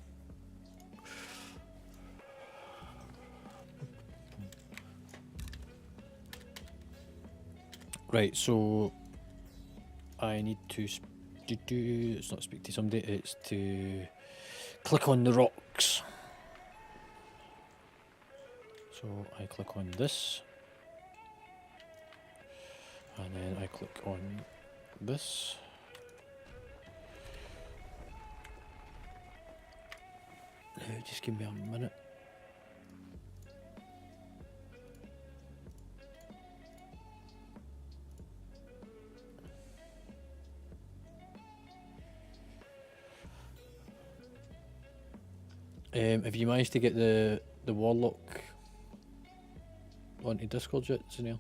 Speaker 2: Right, so I need to it's not speak to somebody, it's to click on the rocks. So I click on this, and then I click on this. Just give me a minute. Have you managed to get the warlock onto Discord yet, Zanil? Or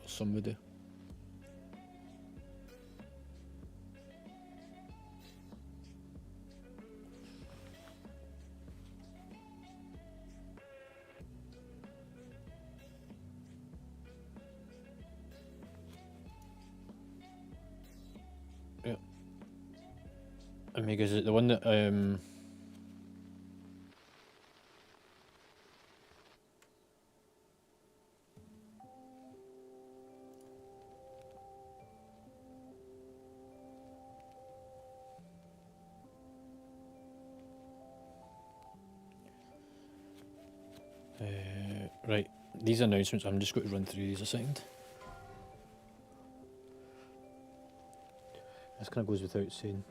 Speaker 2: somebody? Yeah. Amiga, is it the one that right, these announcements, I'm just going to run through these a second. This kind of goes without saying.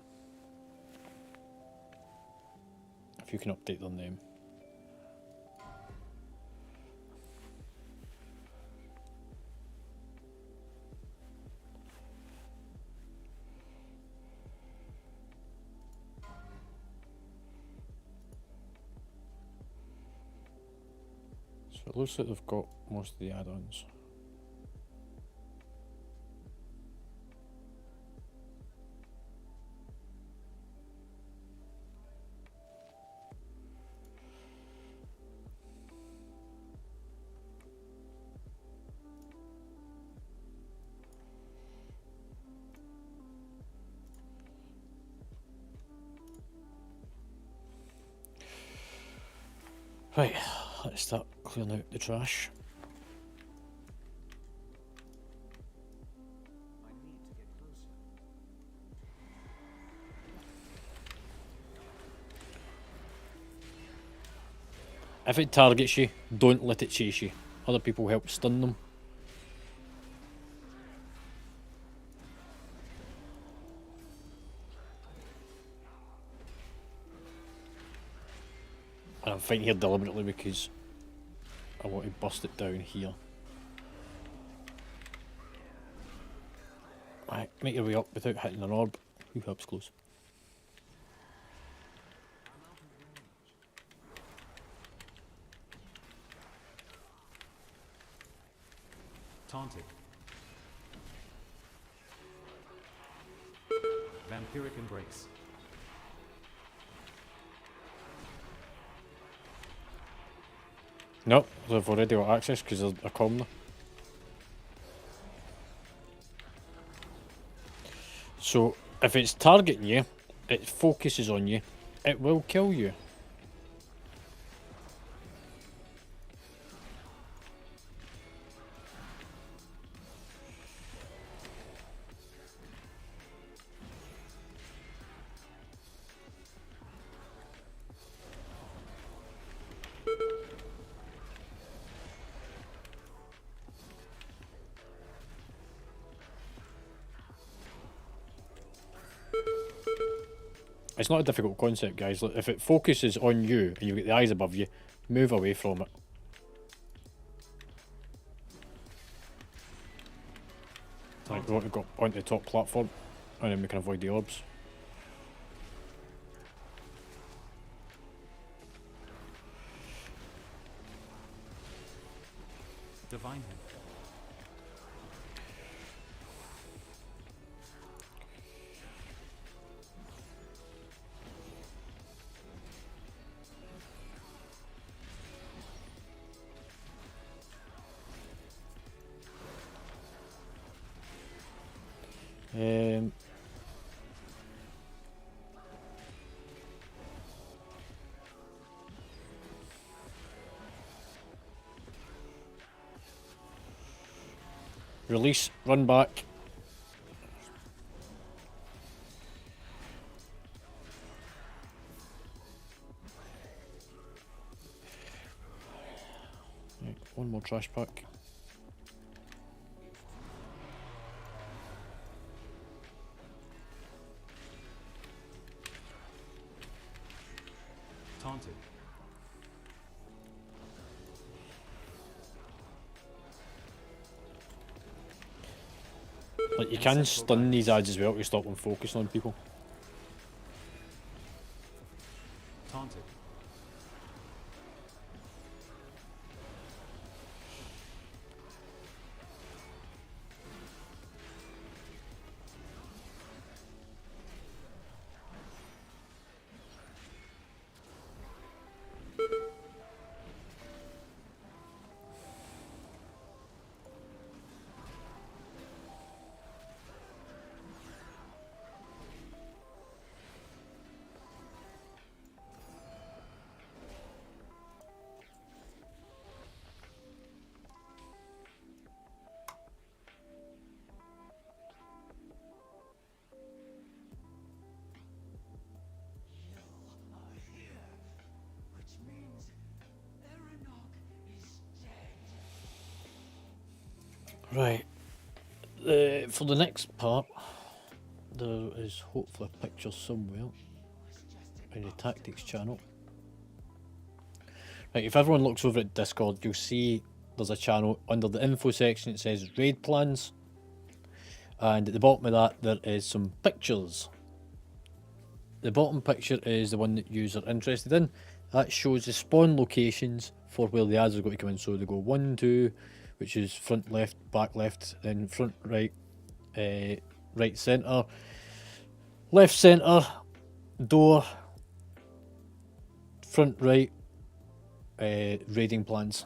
Speaker 2: If you can update their name. So it looks like they've got most of the add-ons. Right, let's start clearing out the trash.
Speaker 7: I need to get closer.
Speaker 2: If it targets you, don't let it chase you. Other people help stun them. And I'm fighting here deliberately because I want to bust it down here. Right, make your way up without hitting an orb. Who helps close?
Speaker 4: Taunted. Vampiric Embrace.
Speaker 2: No, I've already got access because they're a commoner. So, if it's targeting you, it focuses on you, it will kill you. It's not a difficult concept, guys. Look, if it focuses on you and you get the eyes above you, move away from it. Like, we want to go onto the top platform and then we can avoid the orbs.
Speaker 4: Divine Him.
Speaker 2: Um, Release, run back. Right, one more trash pack.
Speaker 4: Taunted.
Speaker 2: Like, you can stun these ads as well to stop them focusing on people.
Speaker 4: Taunted.
Speaker 2: Right. For the next part, there is hopefully a picture somewhere in the tactics channel. Right, if everyone looks over at Discord, you'll see there's a channel under the info section. It says raid plans, and at the bottom of that there is some pictures. The bottom picture is the one that you are interested in. That shows the spawn locations for where the ads are going to come in. So they go 1, 2, which is front left, back left, then front right, right centre, left centre, door, front right, raiding plans.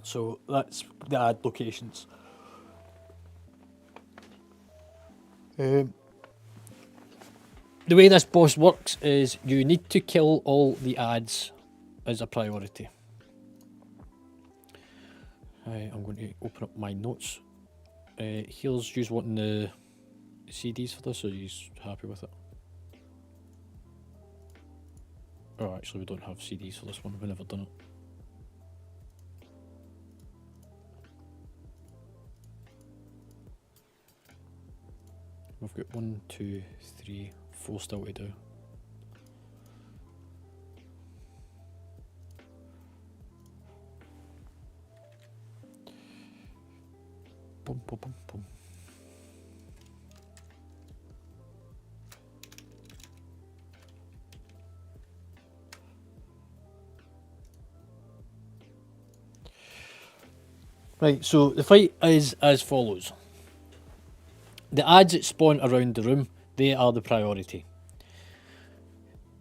Speaker 2: So that's the ad locations. The way this boss works is you need to kill all the ads as a priority. Right, I'm going to open up my notes. Here's you wanting the CDs for this, or are you happy with it? Oh, actually we don't have CDs for this one, we've never done it. we've got 1, 2, 3, 4 still to do. Boom, boom, boom, boom. Right, so the fight is as follows. The ads that spawn around the room, they are the priority.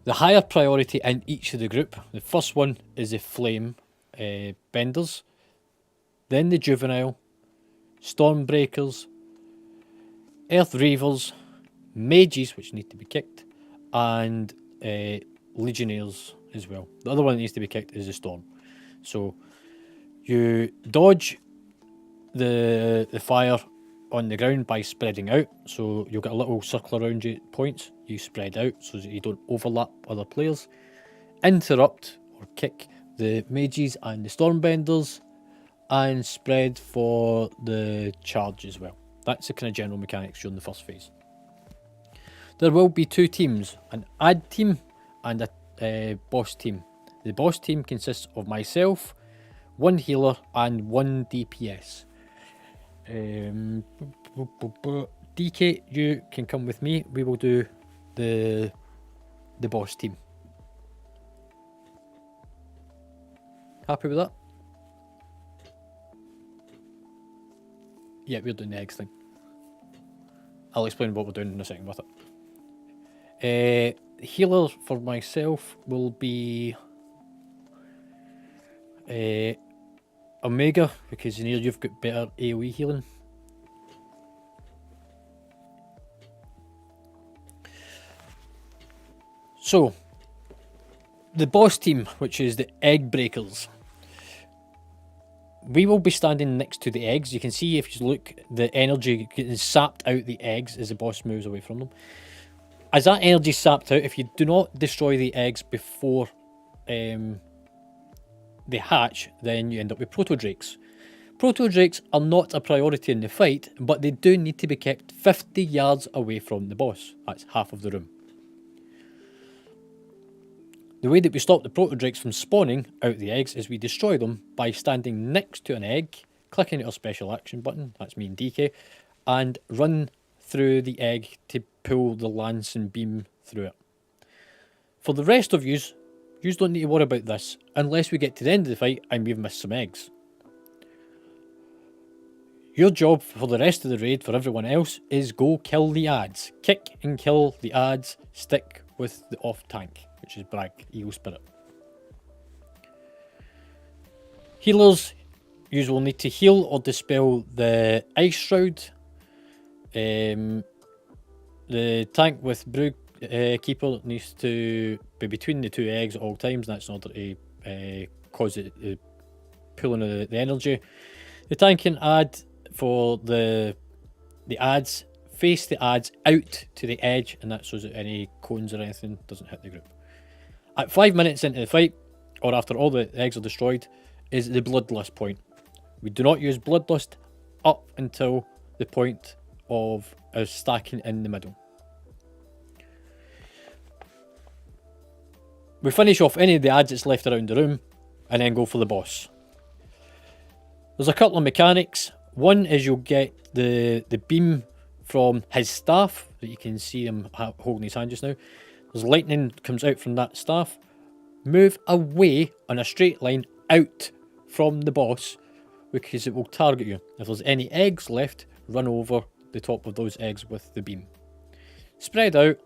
Speaker 2: The higher priority in each of the group, the first one is the flame benders, then the juvenile, stormbreakers, earth reavers, mages, which need to be kicked, and legionnaires as well. The other one that needs to be kicked is the storm. So you dodge the fire on the ground by spreading out. So you'll get a little circle around you at points. You spread out so that you don't overlap other players. Interrupt or kick the mages and the stormbenders, and spread for the charge as well. That's the kind of general mechanics during the first phase. There will be 2 teams, an ad team and a boss team. The boss team consists of myself, 1 healer and 1 DPS. DK, you can come with me. We will do the boss team. Happy with that? Yeah, we're doing the eggs thing. I'll explain what we're doing in a second with it. Healer for myself will be Omega, because in here you've got better AoE healing. So, the boss team, which is the Egg Breakers. We will be standing next to the eggs. You can see if you look, the energy is sapped out the eggs as the boss moves away from them. As that energy is sapped out, if you do not destroy the eggs before they hatch, then you end up with Proto-Drakes. Proto-Drakes are not a priority in the fight, but they do need to be kept 50 yards away from the boss. That's half of the room. The way that we stop the Proto-Drakes from spawning out the eggs is we destroy them by standing next to an egg, clicking our special action button, that's me and DK, and run through the egg to pull the lance and beam through it. For the rest of yous don't need to worry about this unless we get to the end of the fight and we've missed some eggs. Your job for the rest of the raid, for everyone else, is go kill the ads. Kick and kill the ads, stick with the off tank, which is Bragg, Eagle Spirit. Healers, you will need to heal or dispel the Ice Shroud. The tank with Brood Keeper needs to be between the 2 eggs at all times. That's in order to cause the pulling of the energy. The tank can add for the ads, face the ads out to the edge, and that so that any cones or anything doesn't hit the group. At 5 minutes into the fight, or after all the eggs are destroyed, is the Bloodlust point. We do not use Bloodlust up until the point of us stacking in the middle. We finish off any of the ads that's left around the room, and then go for the boss. There's a couple of mechanics. One is you'll get the beam from his staff, that you can see him holding his hand just now. There's lightning comes out from that staff. Move away on a straight line out from the boss, because it will target you. If there's any eggs left, run over the top of those eggs with the beam. Spread out,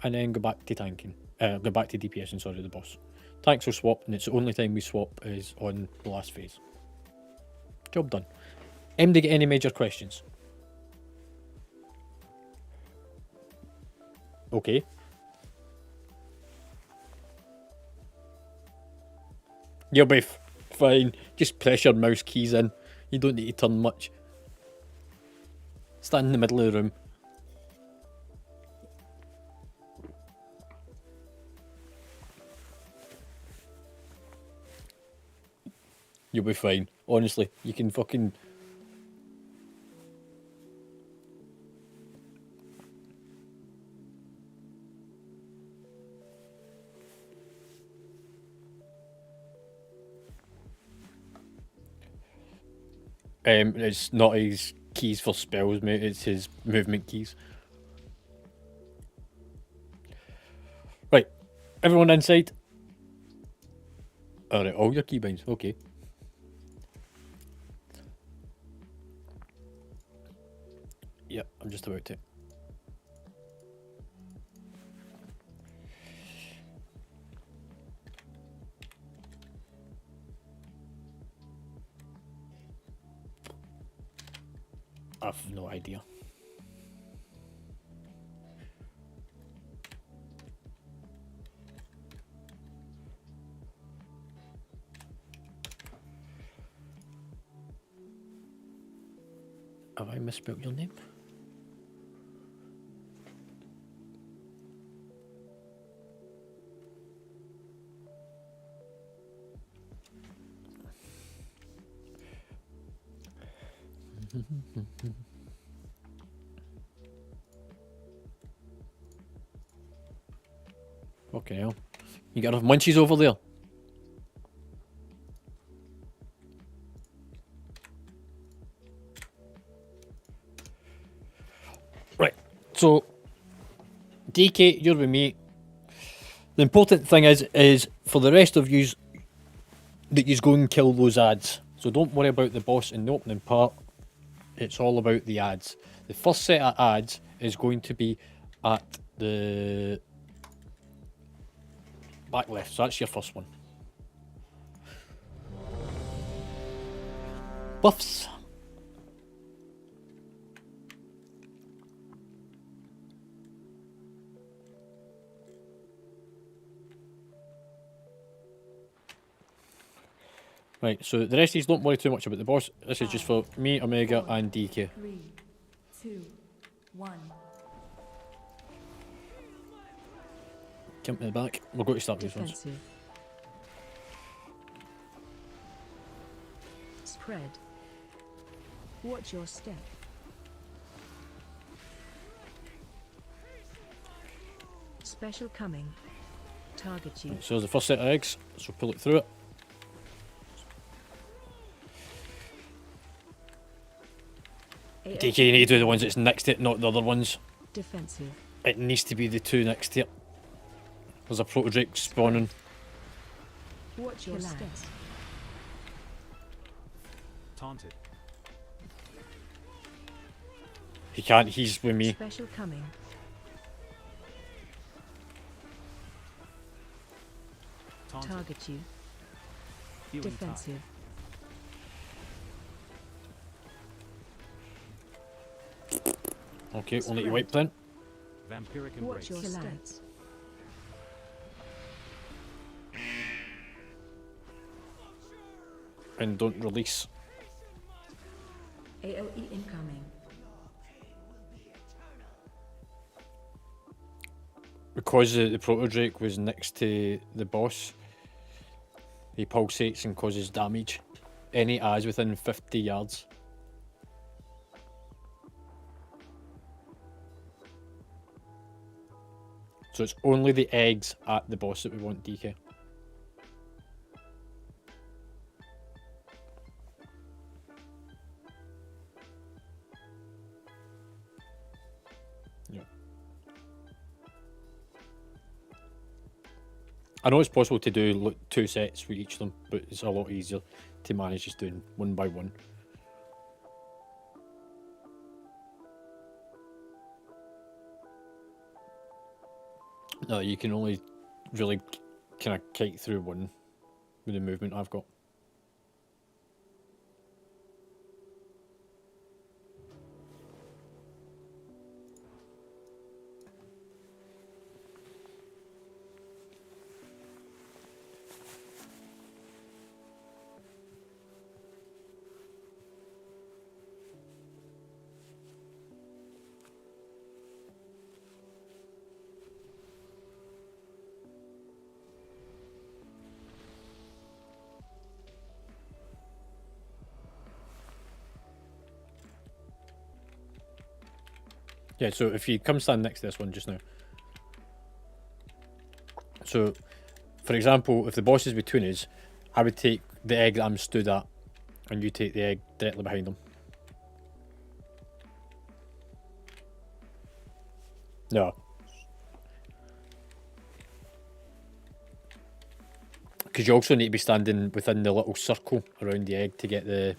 Speaker 2: and then go back to tanking. Go back to DPS and sorry, the boss. Tanks are swapped, and it's the only time we swap is on the last phase. Job done. MD, get any major questions? Okay. You'll be fine. Just press your mouse keys in. You don't need to turn much. Stand in the middle of the room. You'll be fine. Honestly, you can fucking... It's not his keys for spells, mate. It's his movement keys. Right, everyone inside. Alright, all your keybinds, okay. Yep, I'm just about to. I've no idea. Have I misspelled your name? Okay, hell. You got enough munchies over there? Right, so DK, you're with me. The important thing is for the rest of yous that yous go and kill those ads. So don't worry about the boss in the opening part. It's all about the ads. The first set of ads is going to be at the back left. So that's your first one. Buffs. Right, so the rest of these don't worry too much about the boss. This is just for me, Omega, and DK.
Speaker 3: 3, 2, 1.
Speaker 2: Jump in the back. We're going to start these ones.
Speaker 3: Defensive. Spread. Watch your step. Special coming. Target you.
Speaker 2: Right, so there's the first set of eggs. So pull it through it. DK, you need to do the ones that's next to it, not the other ones.
Speaker 3: Defensive.
Speaker 2: It needs to be the two next to it. There's a proto drake spawning.
Speaker 3: Watch your step.
Speaker 4: Taunted.
Speaker 2: He can't, he's with me.
Speaker 3: Special coming.
Speaker 4: Taunted.
Speaker 3: Target you.
Speaker 4: Healing
Speaker 3: Defensive.
Speaker 2: Okay, we'll let you wipe then.
Speaker 4: tide. Vampiric
Speaker 3: Watch
Speaker 4: embrace.
Speaker 3: your steps.
Speaker 2: And don't release.
Speaker 3: AOE incoming.
Speaker 2: Because the proto drake was next to the boss, he pulsates and causes damage. Any eyes within 50 yards. So it's only the eggs at the boss that we want, DK. Yeah. I know it's possible to do two sets for each of them, but it's a lot easier to manage just doing one by one. No, you can only really kind of kite through one with the movement I've got. Yeah, so if you come stand next to this one just now. So, for example, if the boss is between us, I would take the egg that I'm stood at And you take the egg directly behind them. No. Because you also need to be standing within the little circle around the egg to get the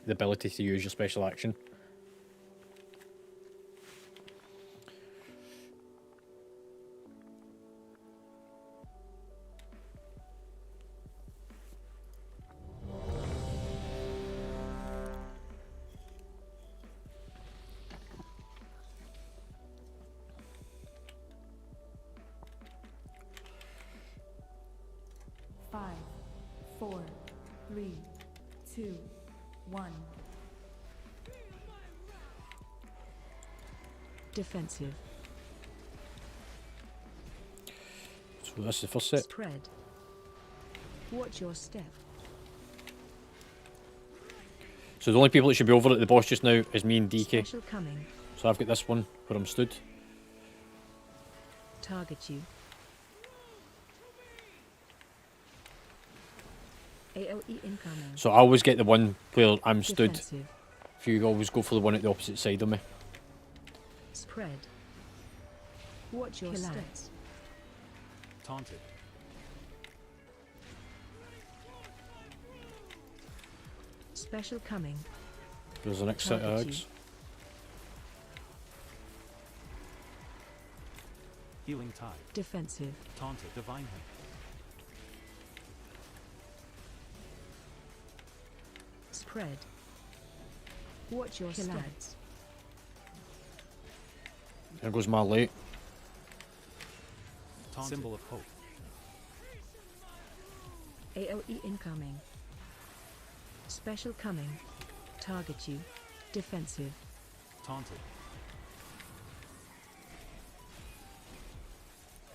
Speaker 2: ability to use your special action.
Speaker 8: Five, 4, 3, 2, 1.
Speaker 3: Defensive.
Speaker 2: So that's the first set.
Speaker 3: Spread. Watch your step.
Speaker 2: So the only people that should be over at the boss just now is me and DK.
Speaker 3: Special coming.
Speaker 2: So I've got this one where I'm stood.
Speaker 3: Target you. AOE incoming.
Speaker 2: So I always get the one where I'm stood.
Speaker 3: Defensive.
Speaker 2: If you always go for the one at the opposite side of me.
Speaker 3: Spread. Watch your steps.
Speaker 4: Taunted.
Speaker 3: Special coming.
Speaker 2: There's the next set of
Speaker 3: Target
Speaker 2: eggs.
Speaker 4: Healing tide.
Speaker 3: Defensive.
Speaker 4: Taunted. Divine hand.
Speaker 3: Spread. Watch your steps.
Speaker 2: There goes my light.
Speaker 4: Taunted. Symbol of hope.
Speaker 3: AOE incoming. Special coming. Target you. Defensive.
Speaker 4: Taunted.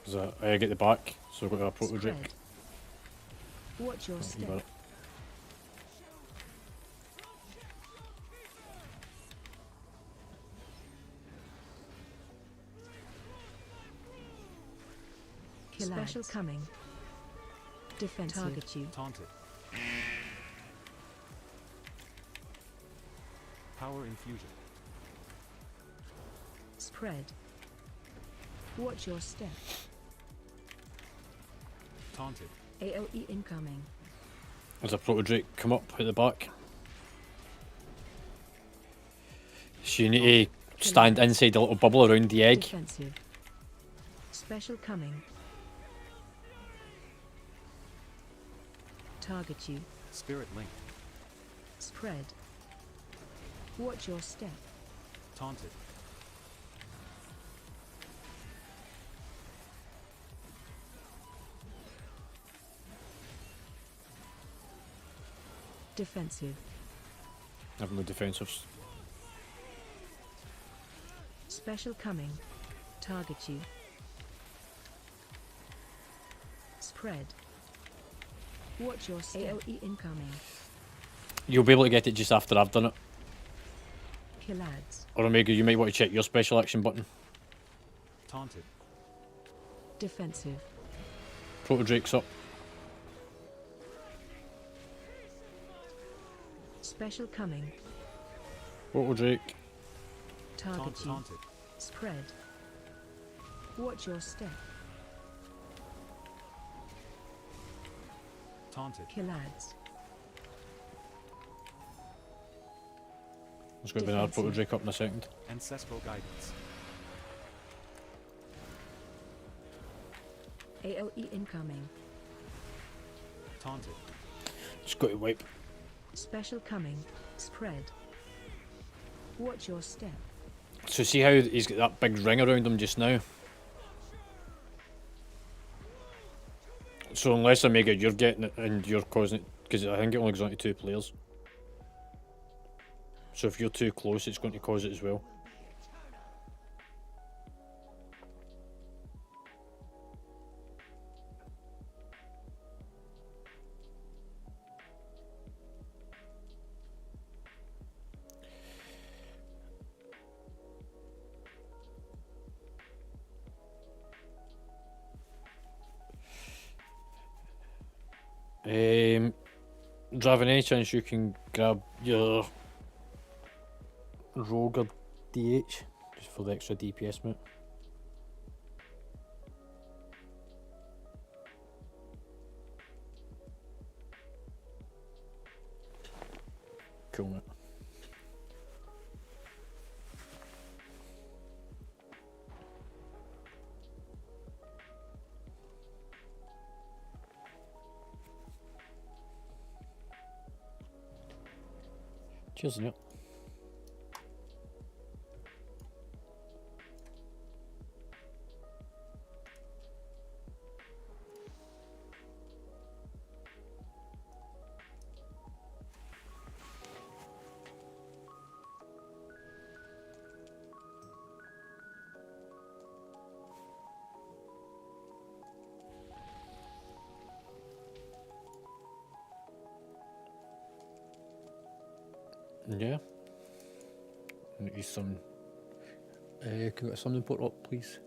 Speaker 2: There's a egg at the back, so we've got a proto drake.
Speaker 3: Spread. Watch your
Speaker 2: You got
Speaker 3: step.
Speaker 2: it.
Speaker 3: Special coming. Defensive. Target you.
Speaker 4: Taunted. Power infusion.
Speaker 3: Spread. Watch your step.
Speaker 4: Taunted.
Speaker 3: AOE incoming.
Speaker 2: There's a proto drake come up at the back. So you need to stand inside the little bubble around the egg.
Speaker 3: Defensive. Special coming. Target you.
Speaker 4: Spirit link.
Speaker 3: Spread. Watch your step.
Speaker 4: Taunted.
Speaker 3: Defensive.
Speaker 2: I have no defensives.
Speaker 3: Special coming. Target you. Spread. Watch your step. AOE incoming.
Speaker 2: You'll be able to get it just after I've done it.
Speaker 3: Kill ads.
Speaker 2: Or Omega, you might want to check your special action button.
Speaker 4: Taunted.
Speaker 3: Defensive.
Speaker 2: Proto drake's up.
Speaker 3: Special coming.
Speaker 2: Proto drake.
Speaker 3: Target you.
Speaker 4: Taunted.
Speaker 3: Spread. Watch your step.
Speaker 4: Taunted.
Speaker 3: Kill ads.
Speaker 2: There's going to be another proto
Speaker 3: Defensive.
Speaker 2: drake up in a second.
Speaker 4: Ancestral guidance.
Speaker 3: AOE incoming.
Speaker 4: Taunted.
Speaker 2: Just got to wipe.
Speaker 3: Special coming. Spread. Watch your step.
Speaker 2: So see how he's got that big ring around him just now? So unless Omega you're getting it and you're causing it, because I think it only goes on to 2 players. So if you're too close it's going to cause it as well. Draven, any chance you can grab your Rogue or DH just for the extra DPS, mate? Cool, mate. Cheers, Neil. Yeah. Need some. Can we get something put up, please?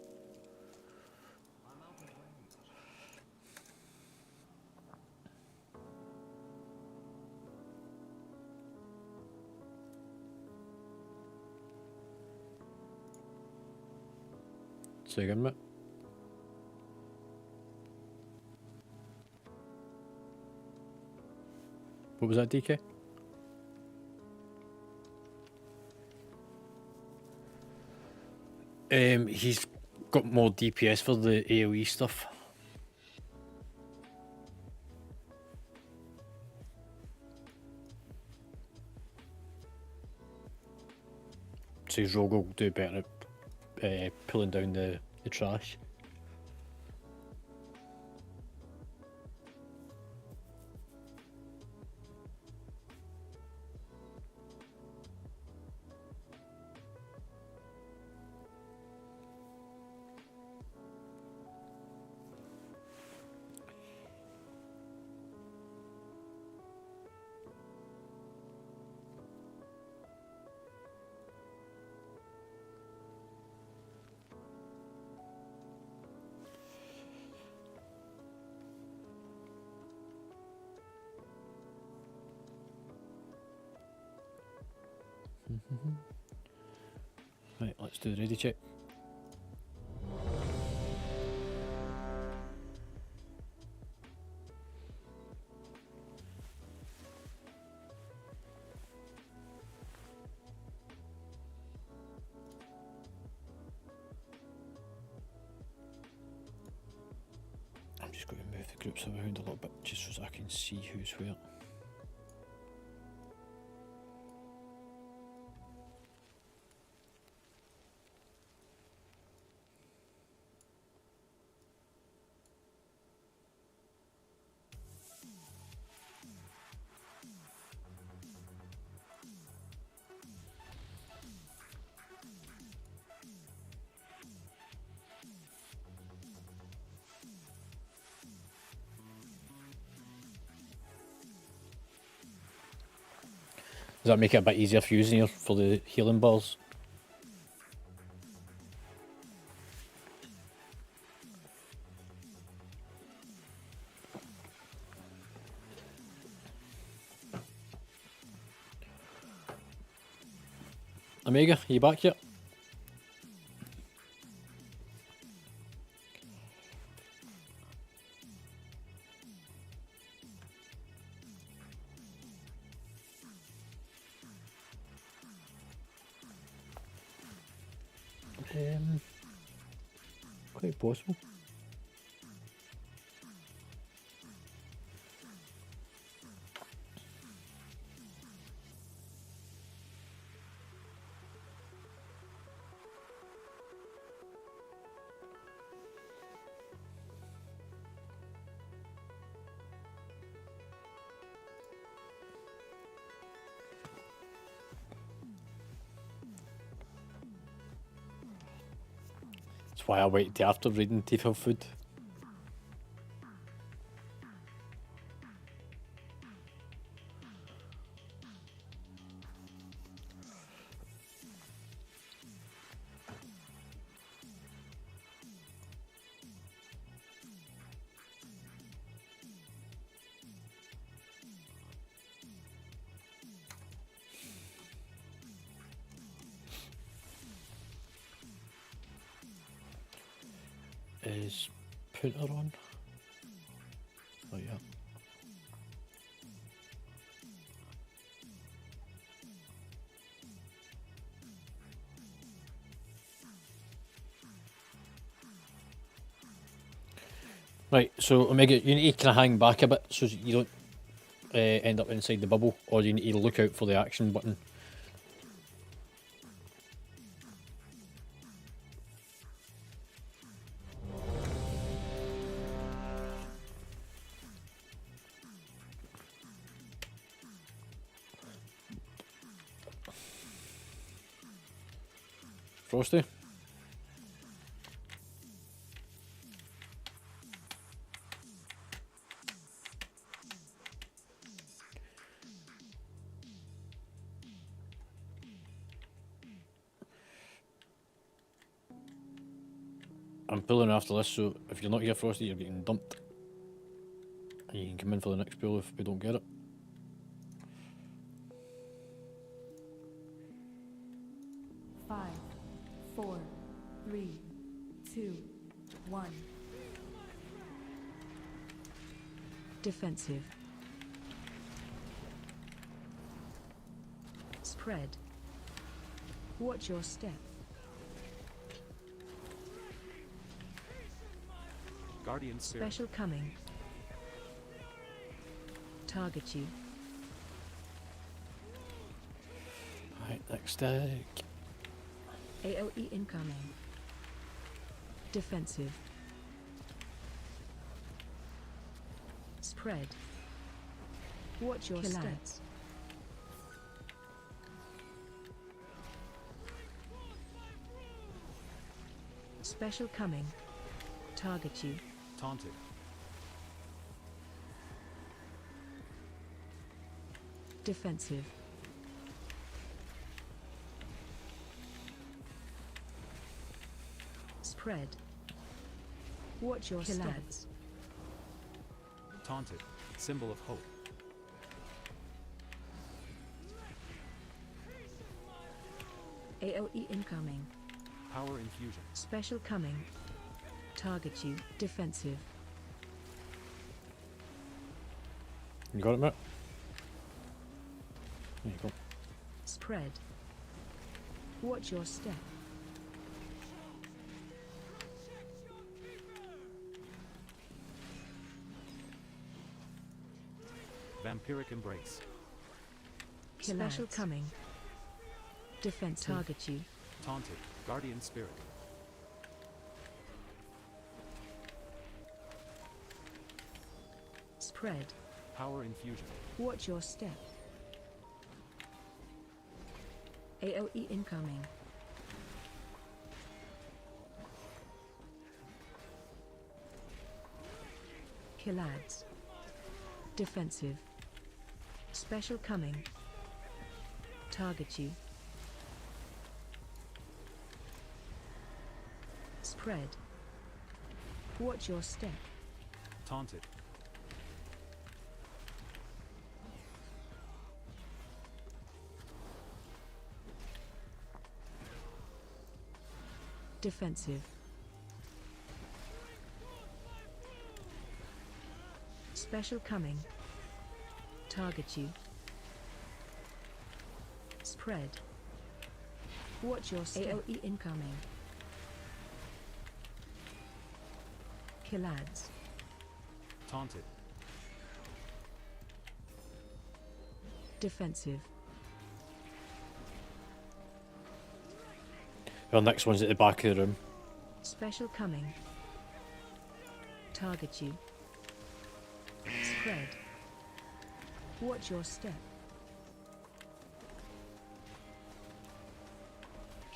Speaker 2: Say again, mate. What was that, DK? He's got more DPS for the AoE stuff. So his rogue will do better at pulling down the trash. Right, let's do the ready check. I'm just going to move the groups around a little bit just so I can see who's where. Does that make it a bit easier for using here for the healing balls? Omega, are you back yet? Quite possible. That's why I waited till after reading to have food. is put her on. Oh yeah. Right, so Omega, you need to kind of hang back a bit so you don't end up inside the bubble, or you need to look out for the action button. Frosty? I'm pulling after this, so if you're not here, Frosty, you're getting dumped. And you can come in for the next pull if we don't get it.
Speaker 8: Five, four, three, two, one.
Speaker 3: Defensive. Spread. Watch your step.
Speaker 4: Guardian Spirit.
Speaker 3: Special coming. Target you.
Speaker 2: Right, next deck.
Speaker 3: AoE incoming. Defensive. Spread. Watch your steps. Special coming. Target you.
Speaker 4: Taunted.
Speaker 3: Defensive. Spread. Watch your steps.
Speaker 4: Taunted. Symbol of hope.
Speaker 3: AoE incoming.
Speaker 4: Power infusion.
Speaker 3: Special coming. Target you. Defensive.
Speaker 2: You got it, Matt? There you go.
Speaker 3: Spread. Watch your step.
Speaker 4: Vampiric embrace.
Speaker 3: Special coming. Defense. Target you.
Speaker 4: Taunted. Guardian spirit.
Speaker 3: Spread.
Speaker 4: Power infusion.
Speaker 3: Watch your step. AoE incoming. Kill ads. Defensive. Special coming. Target you. Spread. Watch your step.
Speaker 4: Taunted.
Speaker 3: Defensive. Special coming. Target you. Spread. Watch your step. AoE incoming. Kill ads.
Speaker 4: Taunted.
Speaker 3: Defensive.
Speaker 2: Our next one's at the back of the room.
Speaker 3: Special coming. Target you. Spread. Watch your step.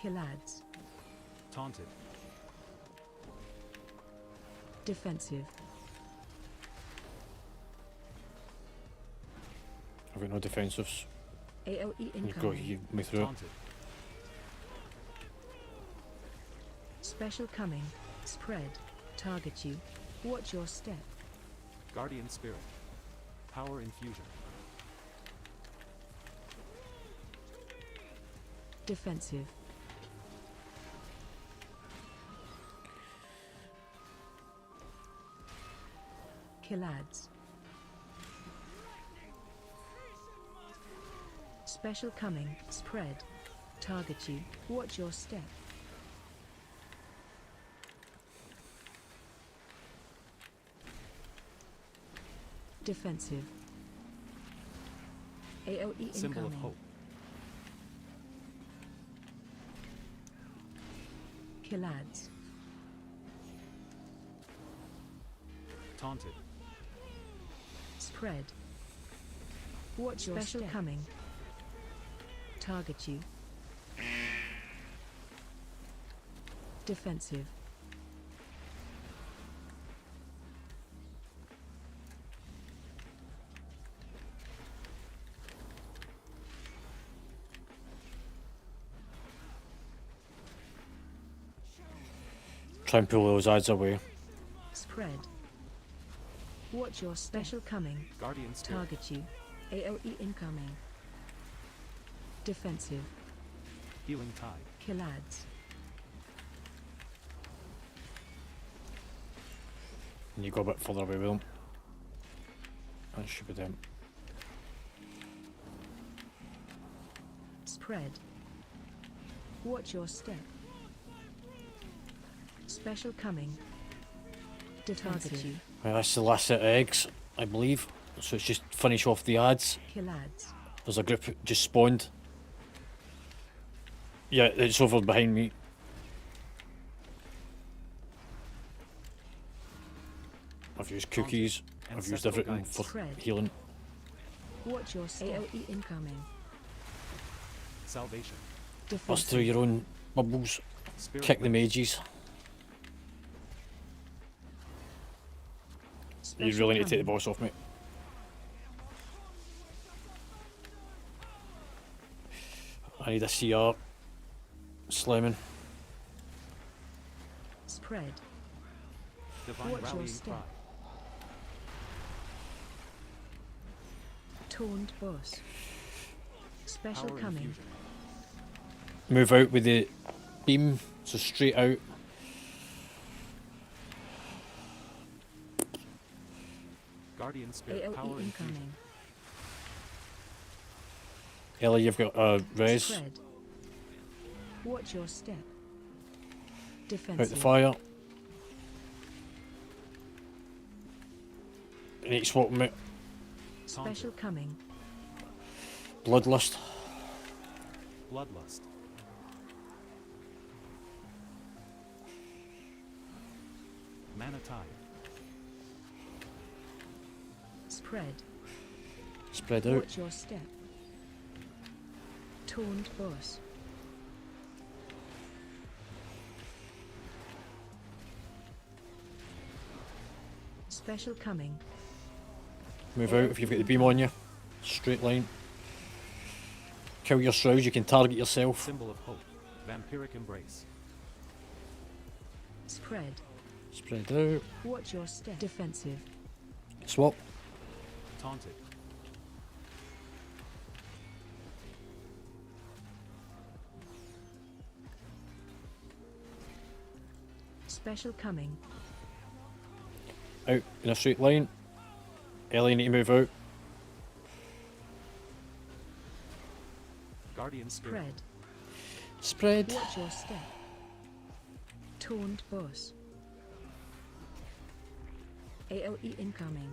Speaker 3: Kill ads.
Speaker 4: Taunted.
Speaker 3: Defensive.
Speaker 2: I've got no defensives.
Speaker 3: AoE
Speaker 2: You go,
Speaker 3: incoming.
Speaker 2: you me through it.
Speaker 4: Taunted.
Speaker 3: Special coming. Spread. Target you. Watch your step.
Speaker 4: Guardian spirit. Power infusion.
Speaker 3: Defensive. Kill ads. Special coming. Spread. Target you. Watch your step. Defensive. AOE
Speaker 4: Symbol of
Speaker 3: incoming.
Speaker 4: hope.
Speaker 3: Kill ads.
Speaker 4: Taunted.
Speaker 3: Spread. Watch your special coming. Target you. Defensive.
Speaker 2: Try and pull those odds away.
Speaker 3: Spread. Watch your special coming.
Speaker 4: Guardian Spirit.
Speaker 3: Target you. AOE incoming. Defensive.
Speaker 4: Healing Tide.
Speaker 3: Kill ads.
Speaker 2: And you go a bit further away with them. That should be them.
Speaker 3: Spread. Watch your step. Special coming. Defensive. You.
Speaker 2: Well, that's the last set of eggs, I believe. So it's just finish off the ads.
Speaker 3: Kill ads.
Speaker 2: There's a group just spawned. Yeah, it's over behind me. I've used cookies. I've used everything for
Speaker 3: Spread.
Speaker 2: healing.
Speaker 3: Watch your step. AOE incoming.
Speaker 4: Salvation.
Speaker 2: Bust through your own bubbles.
Speaker 4: Spirit
Speaker 2: Kick the
Speaker 4: Blade.
Speaker 2: mages. You
Speaker 3: Special
Speaker 2: really need to take the
Speaker 3: coming.
Speaker 2: boss off me. I need a CR. Slamming.
Speaker 3: Spread.
Speaker 4: Divine
Speaker 3: Watch your
Speaker 4: Rallying
Speaker 3: step.
Speaker 4: Cry.
Speaker 3: Taunt boss. Special
Speaker 4: Power
Speaker 3: coming.
Speaker 4: Infusion.
Speaker 2: Move out with the beam, so straight out.
Speaker 4: Guardian Spirit.
Speaker 3: AOE
Speaker 4: Power Infusion.
Speaker 3: incoming.
Speaker 2: Ellie, you've got a res.
Speaker 3: Spread. Watch your step.
Speaker 2: Out
Speaker 3: Defensive.
Speaker 2: the fire. You need to swap them out.
Speaker 3: Special coming.
Speaker 2: Bloodlust.
Speaker 4: Bloodlust. Mana Tide.
Speaker 3: Spread.
Speaker 2: Spread out.
Speaker 3: Watch your step. Taunt boss. Special coming.
Speaker 2: Move out if you've got the beam on you. Straight line. Kill your shrouds, you can target yourself.
Speaker 4: Symbol of Hope. Vampiric Embrace.
Speaker 3: Spread.
Speaker 2: Spread out.
Speaker 3: Watch your step. Defensive.
Speaker 2: Swap.
Speaker 4: Taunted.
Speaker 3: Special coming.
Speaker 2: Out in a straight line. Ellie, you need to move out.
Speaker 4: Guardian Spirit.
Speaker 3: Spread.
Speaker 2: Spread.
Speaker 3: Watch your step. Taunt boss. AOE incoming.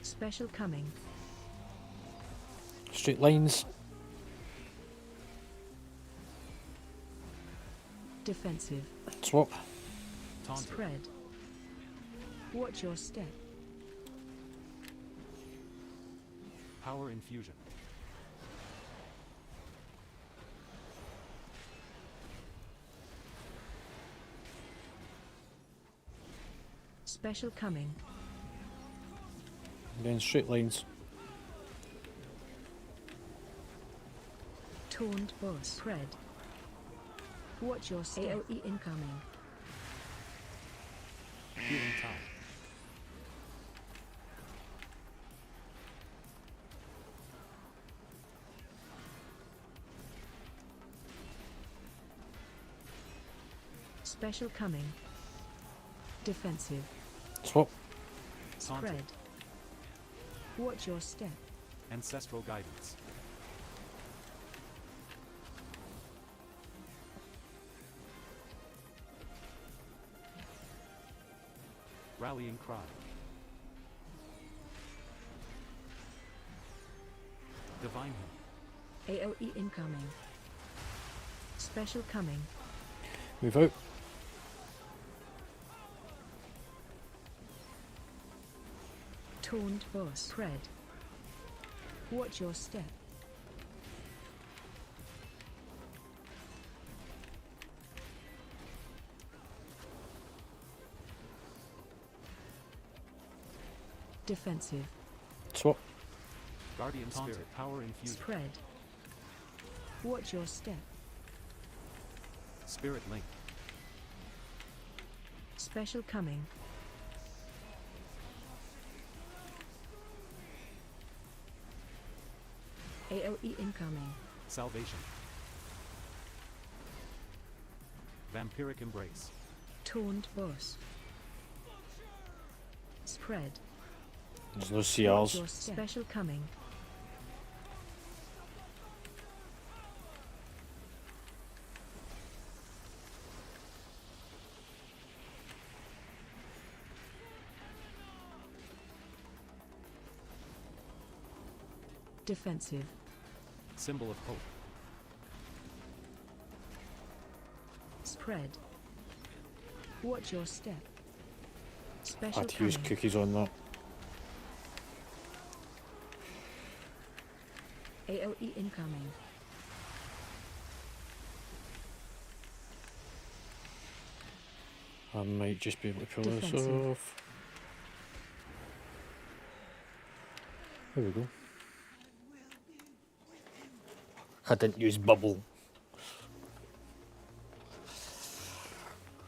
Speaker 3: Special coming.
Speaker 2: Straight lines.
Speaker 3: Defensive.
Speaker 2: Swap.
Speaker 4: Taunted.
Speaker 3: Spread. Watch your step.
Speaker 4: Power Infusion.
Speaker 3: Special coming.
Speaker 2: Again, straight lines.
Speaker 3: Taunt boss. Spread. Watch your step. AOE incoming.
Speaker 4: Healing Tide.
Speaker 3: Special coming. Defensive.
Speaker 2: Swap.
Speaker 4: Taunted.
Speaker 3: Spread. Watch your step.
Speaker 4: Ancestral guidance. Rallying cry. Divine him.
Speaker 3: AOE incoming. Special coming.
Speaker 2: Move out.
Speaker 3: Taunt boss. Spread. Watch your step. Defensive.
Speaker 2: Swap.
Speaker 4: Guardian Spirit. Power infusion.
Speaker 3: Spread. Watch your step.
Speaker 4: Spirit link.
Speaker 3: Special coming. AOE incoming.
Speaker 4: Salvation. Vampiric embrace.
Speaker 3: Taunt boss. Spread.
Speaker 2: There's no
Speaker 3: Watch
Speaker 2: CRs.
Speaker 3: your step. Special coming. Defensive.
Speaker 4: Symbol of hope.
Speaker 3: Spread. Watch your step.
Speaker 2: I
Speaker 3: Special
Speaker 2: had to use
Speaker 3: coming.
Speaker 2: cookies on that.
Speaker 3: AOE incoming.
Speaker 2: I might just be able to pull this
Speaker 3: Defensive.
Speaker 2: off. There we go. I didn't use bubble.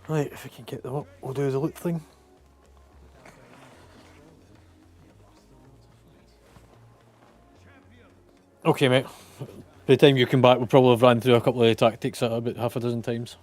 Speaker 2: Right, if we can get them up, we'll do the loot thing. Okay, mate. By the time you come back, we'll probably have ran through a couple of the tactics about half a dozen times.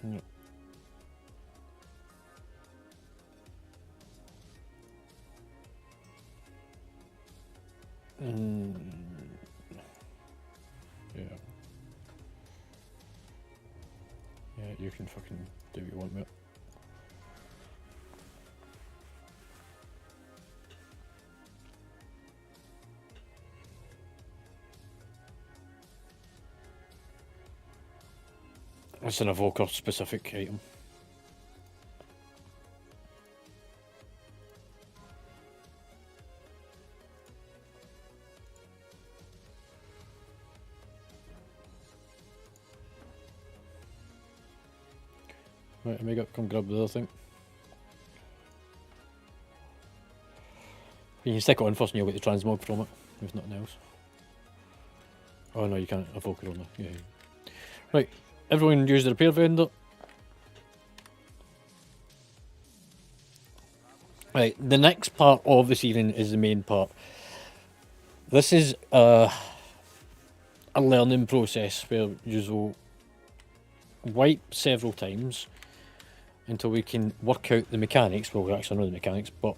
Speaker 2: Yep. Yeah. Yeah, you can fucking do what you want, mate. It's an evoker specific item. Right, Omega, come grab the other thing. You can stick it on first and you'll get the transmog from it, if nothing else. Oh no, you can't evoke it on there. Yeah. Right, everyone use the repair vendor. Right, the next part of this evening is the main part. This is a learning process where you will wipe several times until we can work out the mechanics. Well, we actually know the mechanics, but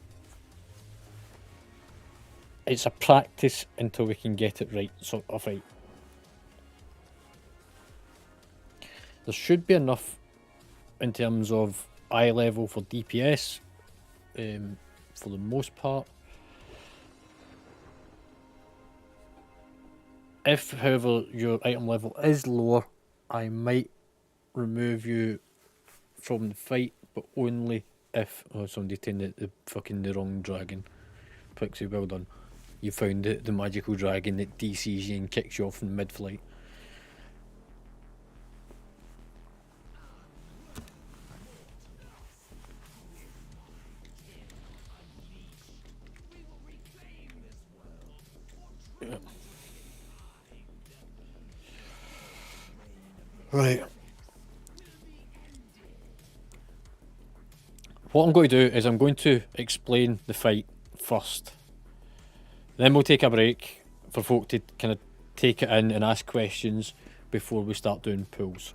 Speaker 2: it's a practice until we can get it right, sort of right. There should be enough in terms of eye level for DPS, for the most part. If, however, your item level is lower, I might remove you from the fight, but only if somebody taking the fucking the wrong dragon. Pixie, well done. You found the magical dragon that DCs you and kicks you off in mid-flight. Yep. Right. What I'm going to do is I'm going to explain the fight first. Then we'll take a break for folk to kind of take it in and ask questions before we start doing pulls.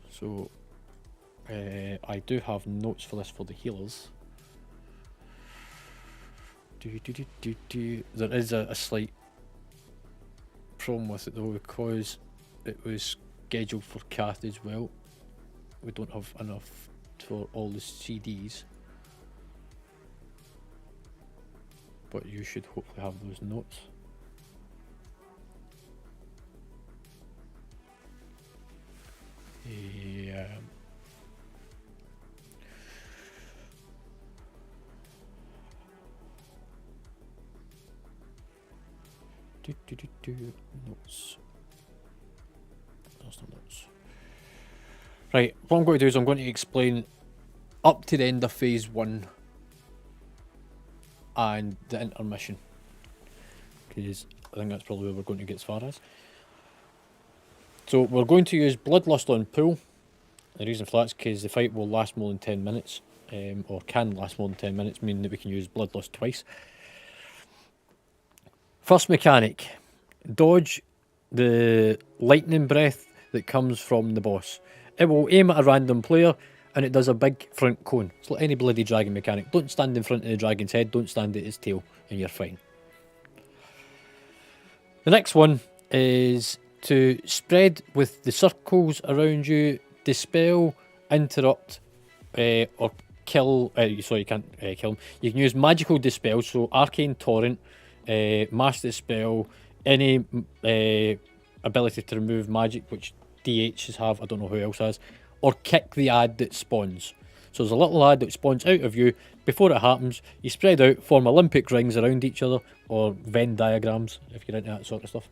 Speaker 2: So, I do have notes for this for the healers. There is a slight problem with it though, because it was scheduled for Kath as well. We don't have enough for all the CDs, but you should hopefully have those notes. Yeah. Notes. That's the notes. Right, what I'm going to do is I'm going to explain up to the end of phase 1 and the intermission, because I think that's probably where we're going to get as far as. So we're going to use Bloodlust on pull. The reason for that is because the fight will last more than 10 minutes, or can last more than 10 minutes, meaning that we can use Bloodlust twice. First mechanic, dodge the lightning breath that comes from the boss. It will aim at a random player and it does a big front cone. It's like any bloody dragon mechanic. Don't stand in front of the dragon's head, don't stand at its tail, and you're fine. The next one is to spread with the circles around you, dispel, interrupt, or kill. Sorry, you can't kill them. You can use magical dispel, so arcane torrent, mass dispel, any ability to remove magic, which DHs have, I don't know who else has, or kick the ad that spawns. So there's a little ad that spawns out of you. Before it happens, you spread out, form Olympic rings around each other, or Venn diagrams, if you're into that sort of stuff.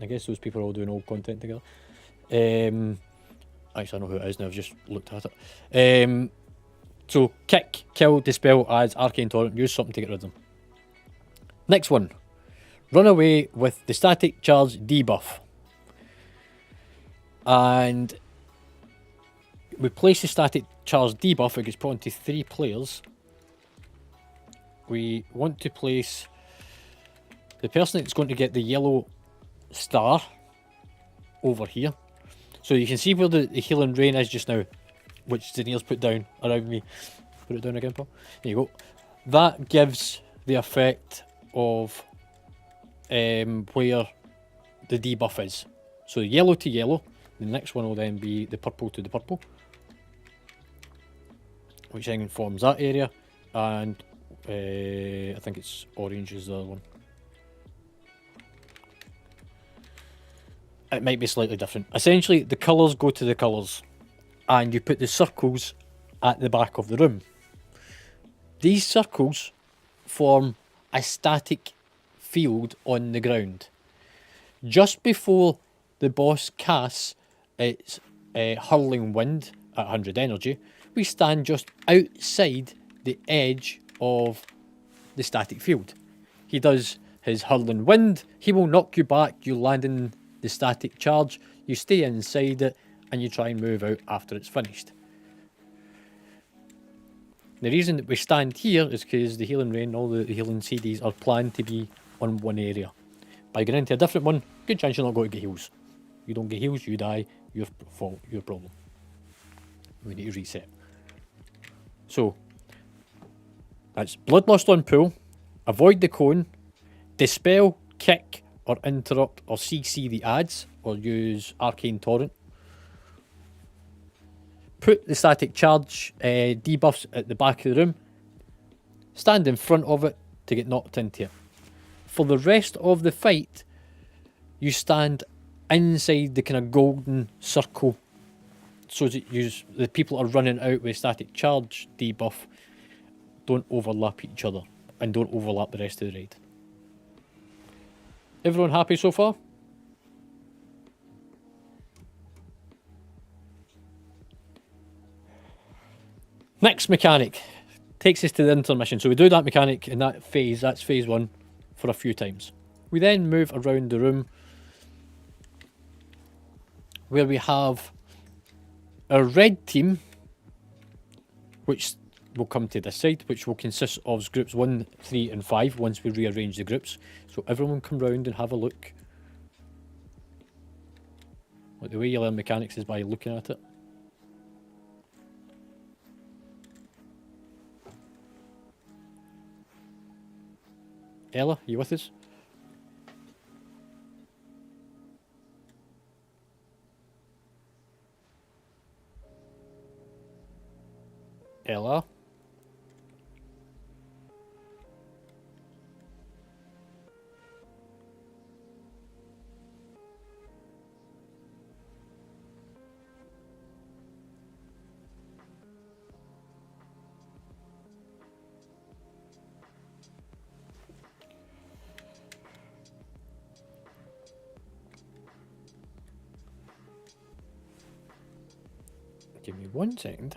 Speaker 2: I guess those people are all doing old content together. Actually, I know who it is now, I've just looked at it. So, kick, kill, dispel, ads, arcane torrent, use something to get rid of them. Next one. Run away with the static charge debuff. And we place the static charge debuff, it gets put onto 3 players. We want to place the person that's going to get the yellow star over here. So you can see where the healing rain is just now, which Zaneer's put down around me. Put it down again, Paul. There you go. That gives the effect of where the debuff is. So yellow to yellow. The next one will then be the purple to the purple, which then forms that area, and I think it's orange is the other one. It might be slightly different. Essentially, the colours go to the colours, and you put the circles at the back of the room. These circles form a static field on the ground. Just before the boss casts its hurling wind at 100 energy, we stand just outside the edge of the static field. He does his hurling wind, he will knock you back, you land in the static charge, you stay inside it, and you try and move out after it's finished. The reason that we stand here is because the healing rain, all the healing CDs are planned to be on one area. By going into a different one, good chance you're not going to get heals. You don't get heals, you die, your fault, your problem. We need to reset. So, that's Bloodlust on pull, avoid the cone, dispel, kick, or interrupt, or CC the ads, or use arcane torrent. Put the static charge debuffs at the back of the room. Stand in front of it to get knocked into it. For the rest of the fight, you stand inside the kind of golden circle, so that the people are running out with static charge debuff don't overlap each other and don't overlap the rest of the raid. Everyone happy so far? Next mechanic takes us to the intermission. So we do that mechanic in that phase, that's phase 1, for a few times. We then move around the room where we have our red team, which will come to this side, which will consist of groups 1, 3 and 5 once we rearrange the groups. So everyone come round and have a look. Like the way you learn mechanics is by looking at it. Ella, you with us? Ella? Give me 1 second.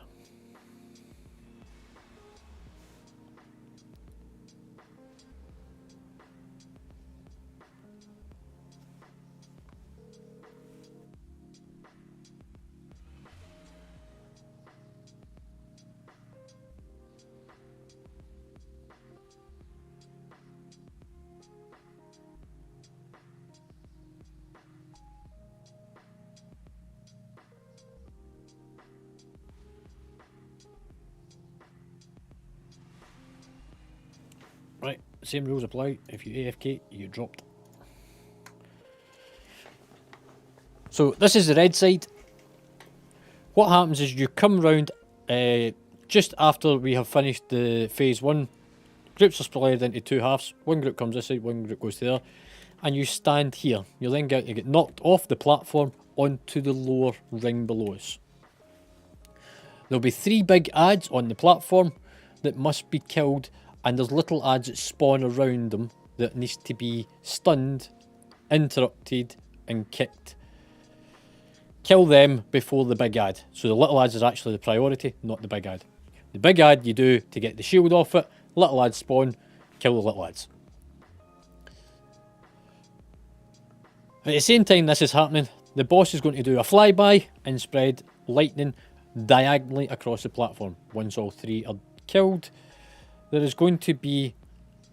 Speaker 2: Right, same rules apply. If you AFK, you get dropped. So this is the red side. What happens is you come round just after we have finished the phase 1. Groups are split into 2 halves. One group comes this side, one group goes to there. And you stand here. You then get knocked off the platform onto the lower ring below us. There'll be 3 big ads on the platform that must be killed, and there's little ads that spawn around them that needs to be stunned, interrupted and kicked. Kill them before the big ad. So the little ads is actually the priority, not the big ad. The big ad you do to get the shield off it, little ads spawn, kill the little ads. At the same time this is happening, the boss is going to do a flyby and spread lightning diagonally across the platform. Once all 3 are killed, there is going to be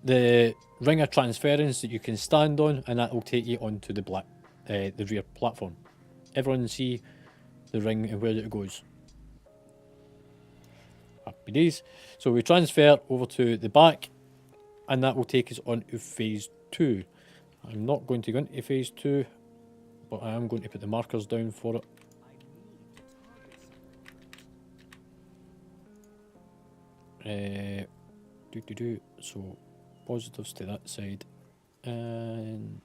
Speaker 2: the ring of transference that you can stand on, and that will take you onto the rear platform. Everyone see the ring and where it goes. Happy days. So we transfer over to the back, and that will take us on to phase 2. I'm not going to go into phase 2, but I am going to put the markers down for it. So positives to that side and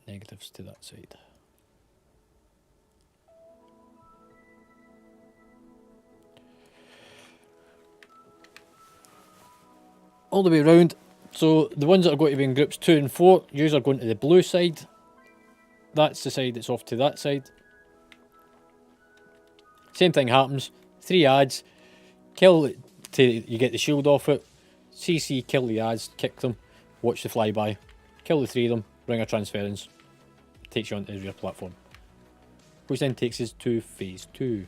Speaker 2: negatives to that side. All the way around. So the ones that are going to be in groups 2 and 4, yous are going to the blue side. That's the side that's off to that side. Same thing happens. 3 ads. Kill it till you get the shield off it. CC, kill the ads, kick them. Watch the flyby. Kill the 3 of them. Ring a transference. Takes you onto the rear platform. Which then takes us to phase 2.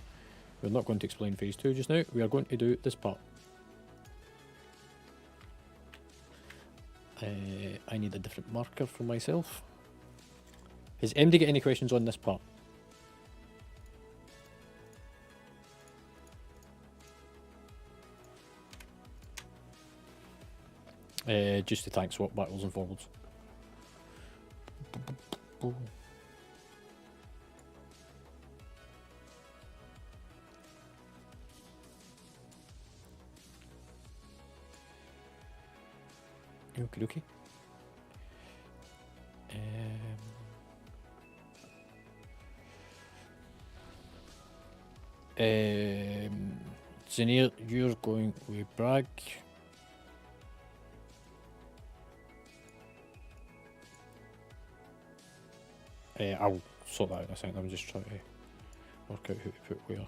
Speaker 2: We're not going to explain phase 2 just now. We are going to do this part. I need a different marker for myself. Has MD got any questions on this part? Just the tank swap backwards and forwards. Okie dokie. Zenir, you're going with Bragg. I'll sort that out in a second. I'm just trying to work out who to put where.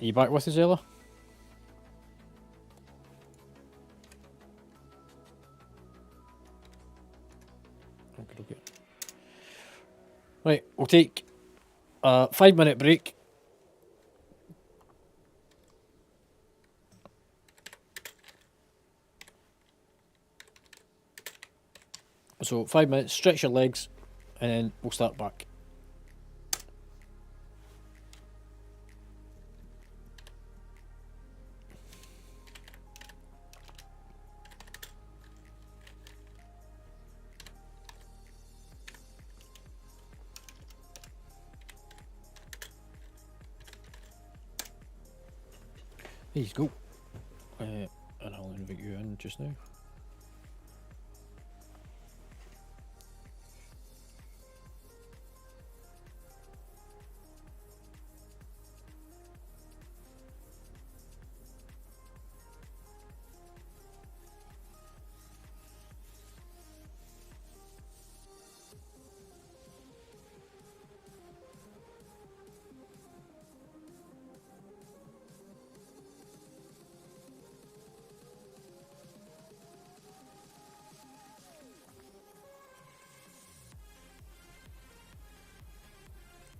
Speaker 2: Are you back with us, Ella? Okay. Right, we'll take a 5-minute break. So 5 minutes, stretch your legs, and then we'll start back. There you go. And I'll invite you in just now.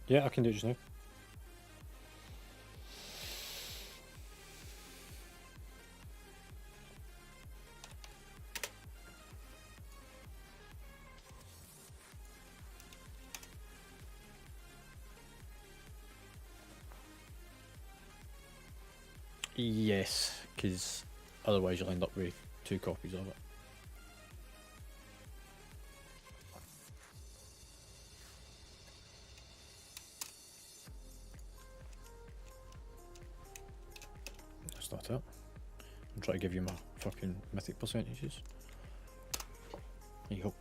Speaker 2: Yeah, I can do it just now. Yes, because otherwise you'll end up with 2 copies of it. That's not it. I'll try to give you my fucking mythic percentages. There you go.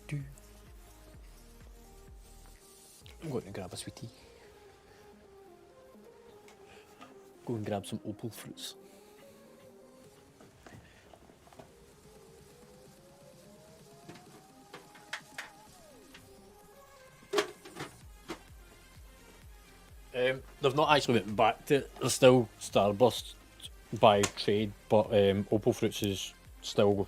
Speaker 2: Do. I'm going to grab a sweetie. Go and grab some opal fruits. They've not actually went back to it. They're still Starburst by trade, but opal fruits is still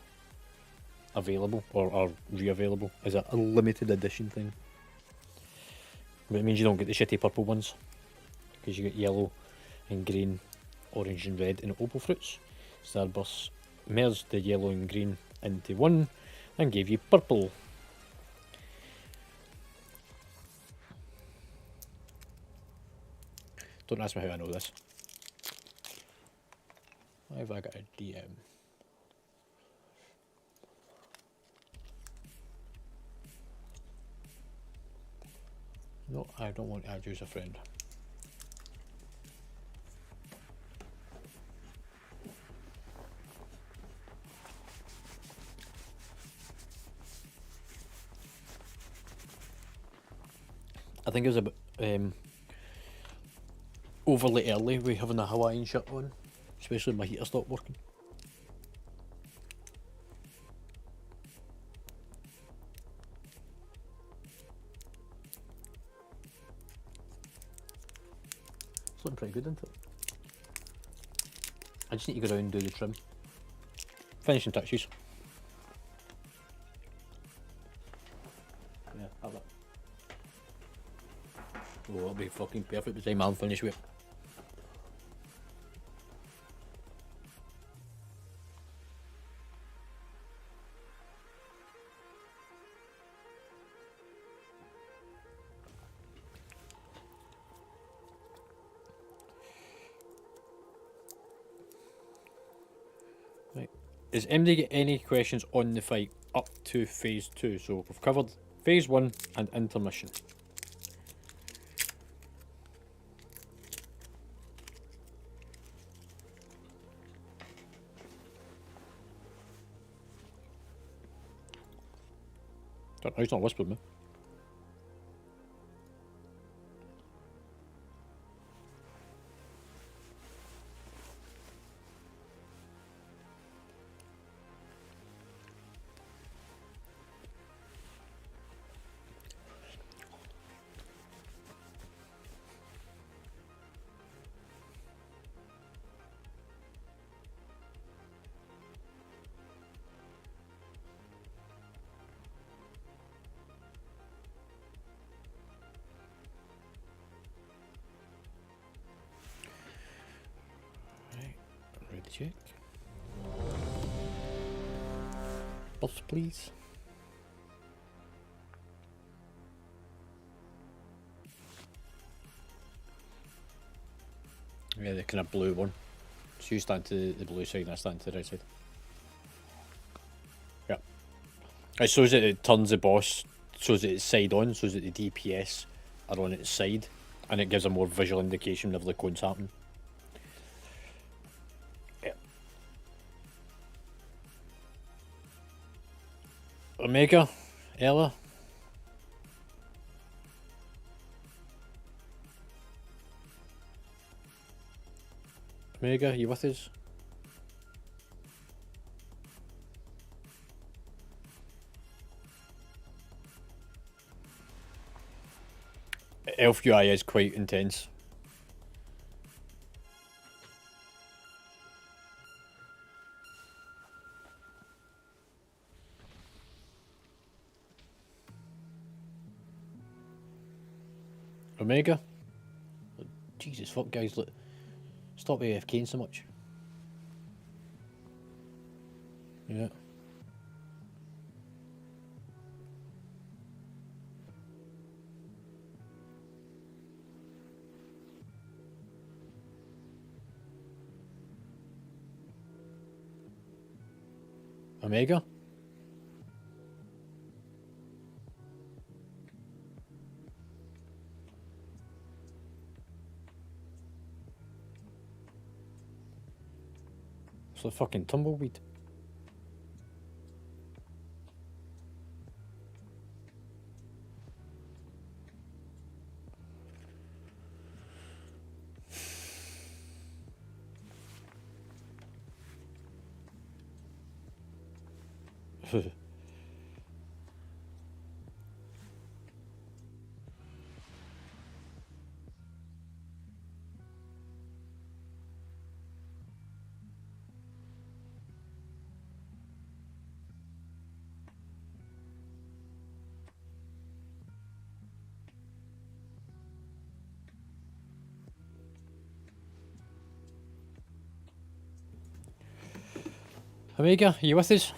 Speaker 2: available or re-available as a limited edition thing. But it means you don't get the shitty purple ones because you get yellow and green, orange and red in opal fruits. Starburst merged the yellow and green into one and gave you purple. Don't ask me how I know this. Why have I got a DM? No, I don't want to add you as a friend. I think it was a bit overly early with having a Hawaiian shirt on, especially when my heater stopped working. It's looking pretty good, isn't it? I just need to go down and do the trim. Finishing touches. Yeah, have it. Oh, that'll be fucking perfect by the time I'm finished with it. Right. Is MD get any questions on the fight up to phase 2? So we've covered phase 1 and intermission. Don't know, he's not whispered me. Ready to check. Buffs, please. Yeah, the kind of blue one. So you stand to the blue side and I stand to the right side. Yeah. It shows that it turns the boss, shows that it's side on, shows that the DPS are on its side, and it gives a more visual indication of the cones happening. Yeah. Omega, Ella. Omega, you with us? Elf UI is quite intense. Omega? Jesus fuck guys, look. Stop AFKing so much. Yeah. Omega? It's a fucking tumbleweed. Omega, are you with us?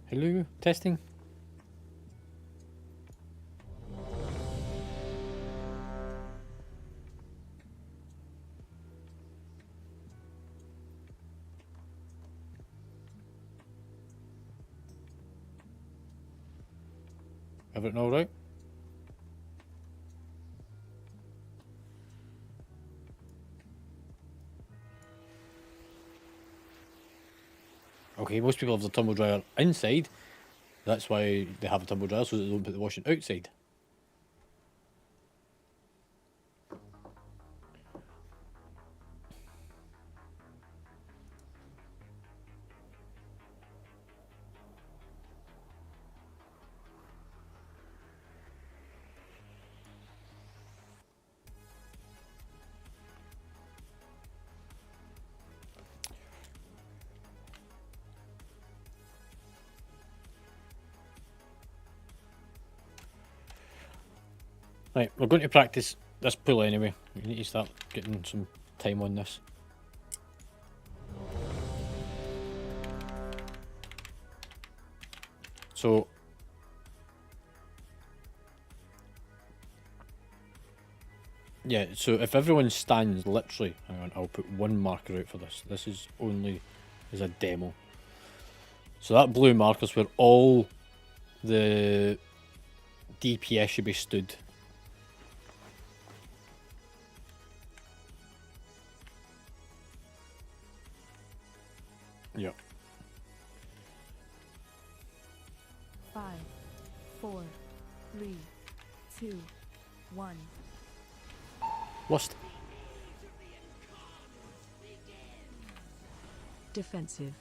Speaker 2: Hello, testing. Everything alright? Okay, most people have the tumble dryer inside. That's why they have a tumble dryer, so that they don't put the washing outside. Right, we're going to practice this pull anyway. We need to start getting some time on this. So, yeah, so if everyone stands literally, hang on, I'll put one marker out for this. This is only as a demo. So that blue marker is where all the DPS should be stood. Yep.
Speaker 8: 5, 4, 3, 2, 1.
Speaker 2: Lust.
Speaker 3: Defensive.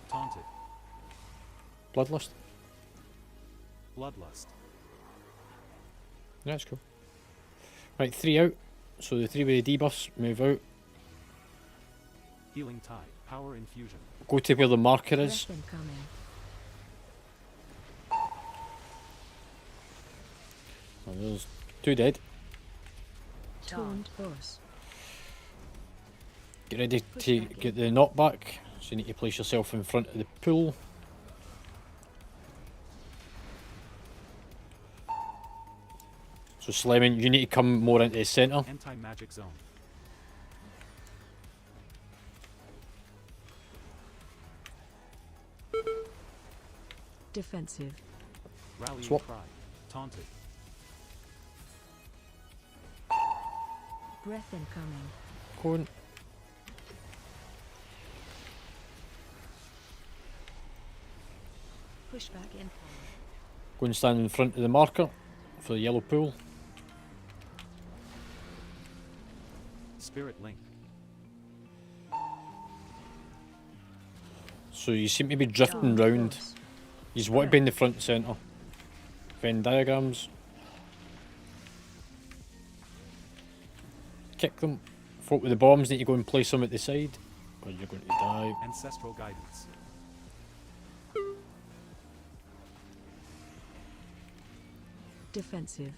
Speaker 4: Taunted.
Speaker 2: Bloodlust.
Speaker 4: Bloodlust.
Speaker 2: Yeah, that's cool. Right, 3 out. So the 3 with the debuffs move out.
Speaker 4: Healing Tide. Power Infusion.
Speaker 2: Go to where the marker is.
Speaker 3: Breath incoming.
Speaker 2: Oh, there's 2 dead.
Speaker 3: Toned boss.
Speaker 2: Get ready to get the knockback. So you need to place yourself in front of the pool. So Slemon, you need to come more into the centre.
Speaker 4: Anti-magic zone.
Speaker 3: Defensive.
Speaker 4: Rallying
Speaker 2: Swap.
Speaker 4: Cry. Taunted.
Speaker 3: Breath incoming.
Speaker 2: Going.
Speaker 3: Pushback incoming.
Speaker 2: Go and stand in front of the marker for the yellow pool.
Speaker 4: Spirit Link.
Speaker 2: So you seem to be drifting
Speaker 3: Toned
Speaker 2: round.
Speaker 3: boss.
Speaker 2: You want to be in the front and centre. Venn diagrams. Kick them. Folk with the bombs need to go and place them at the side, or you're going to die.
Speaker 4: Ancestral Guidance.
Speaker 3: Defensive.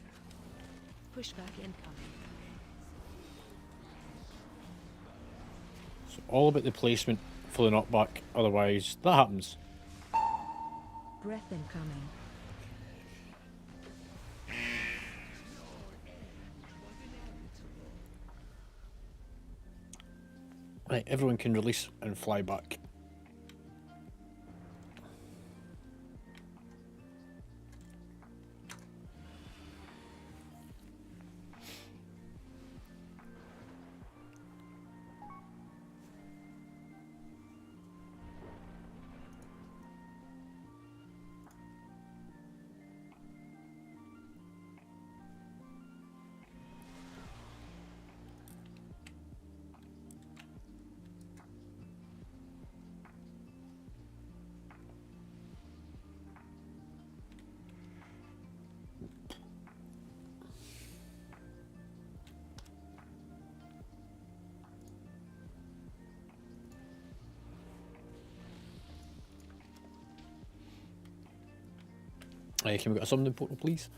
Speaker 3: Pushback incoming.
Speaker 2: So all about the placement for the knockback, otherwise that happens.
Speaker 3: Breath incoming.
Speaker 2: Right, everyone can release and fly back. Can we get a summoning portal, please?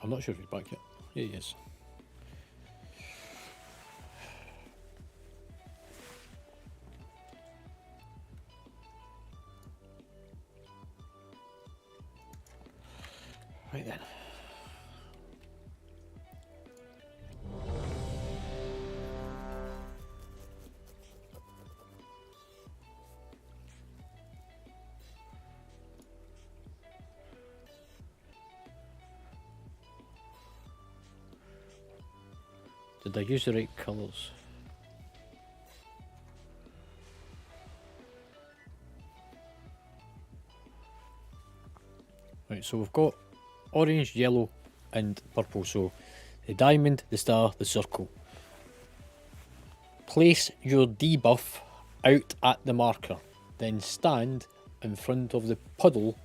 Speaker 2: I'm not sure if he's back yet. Yeah, he is. Right then. Did I use the right colours? Right, so we've got orange, yellow and purple. So the diamond, the star, the circle. Place your debuff out at the marker. Then stand in front of the puddle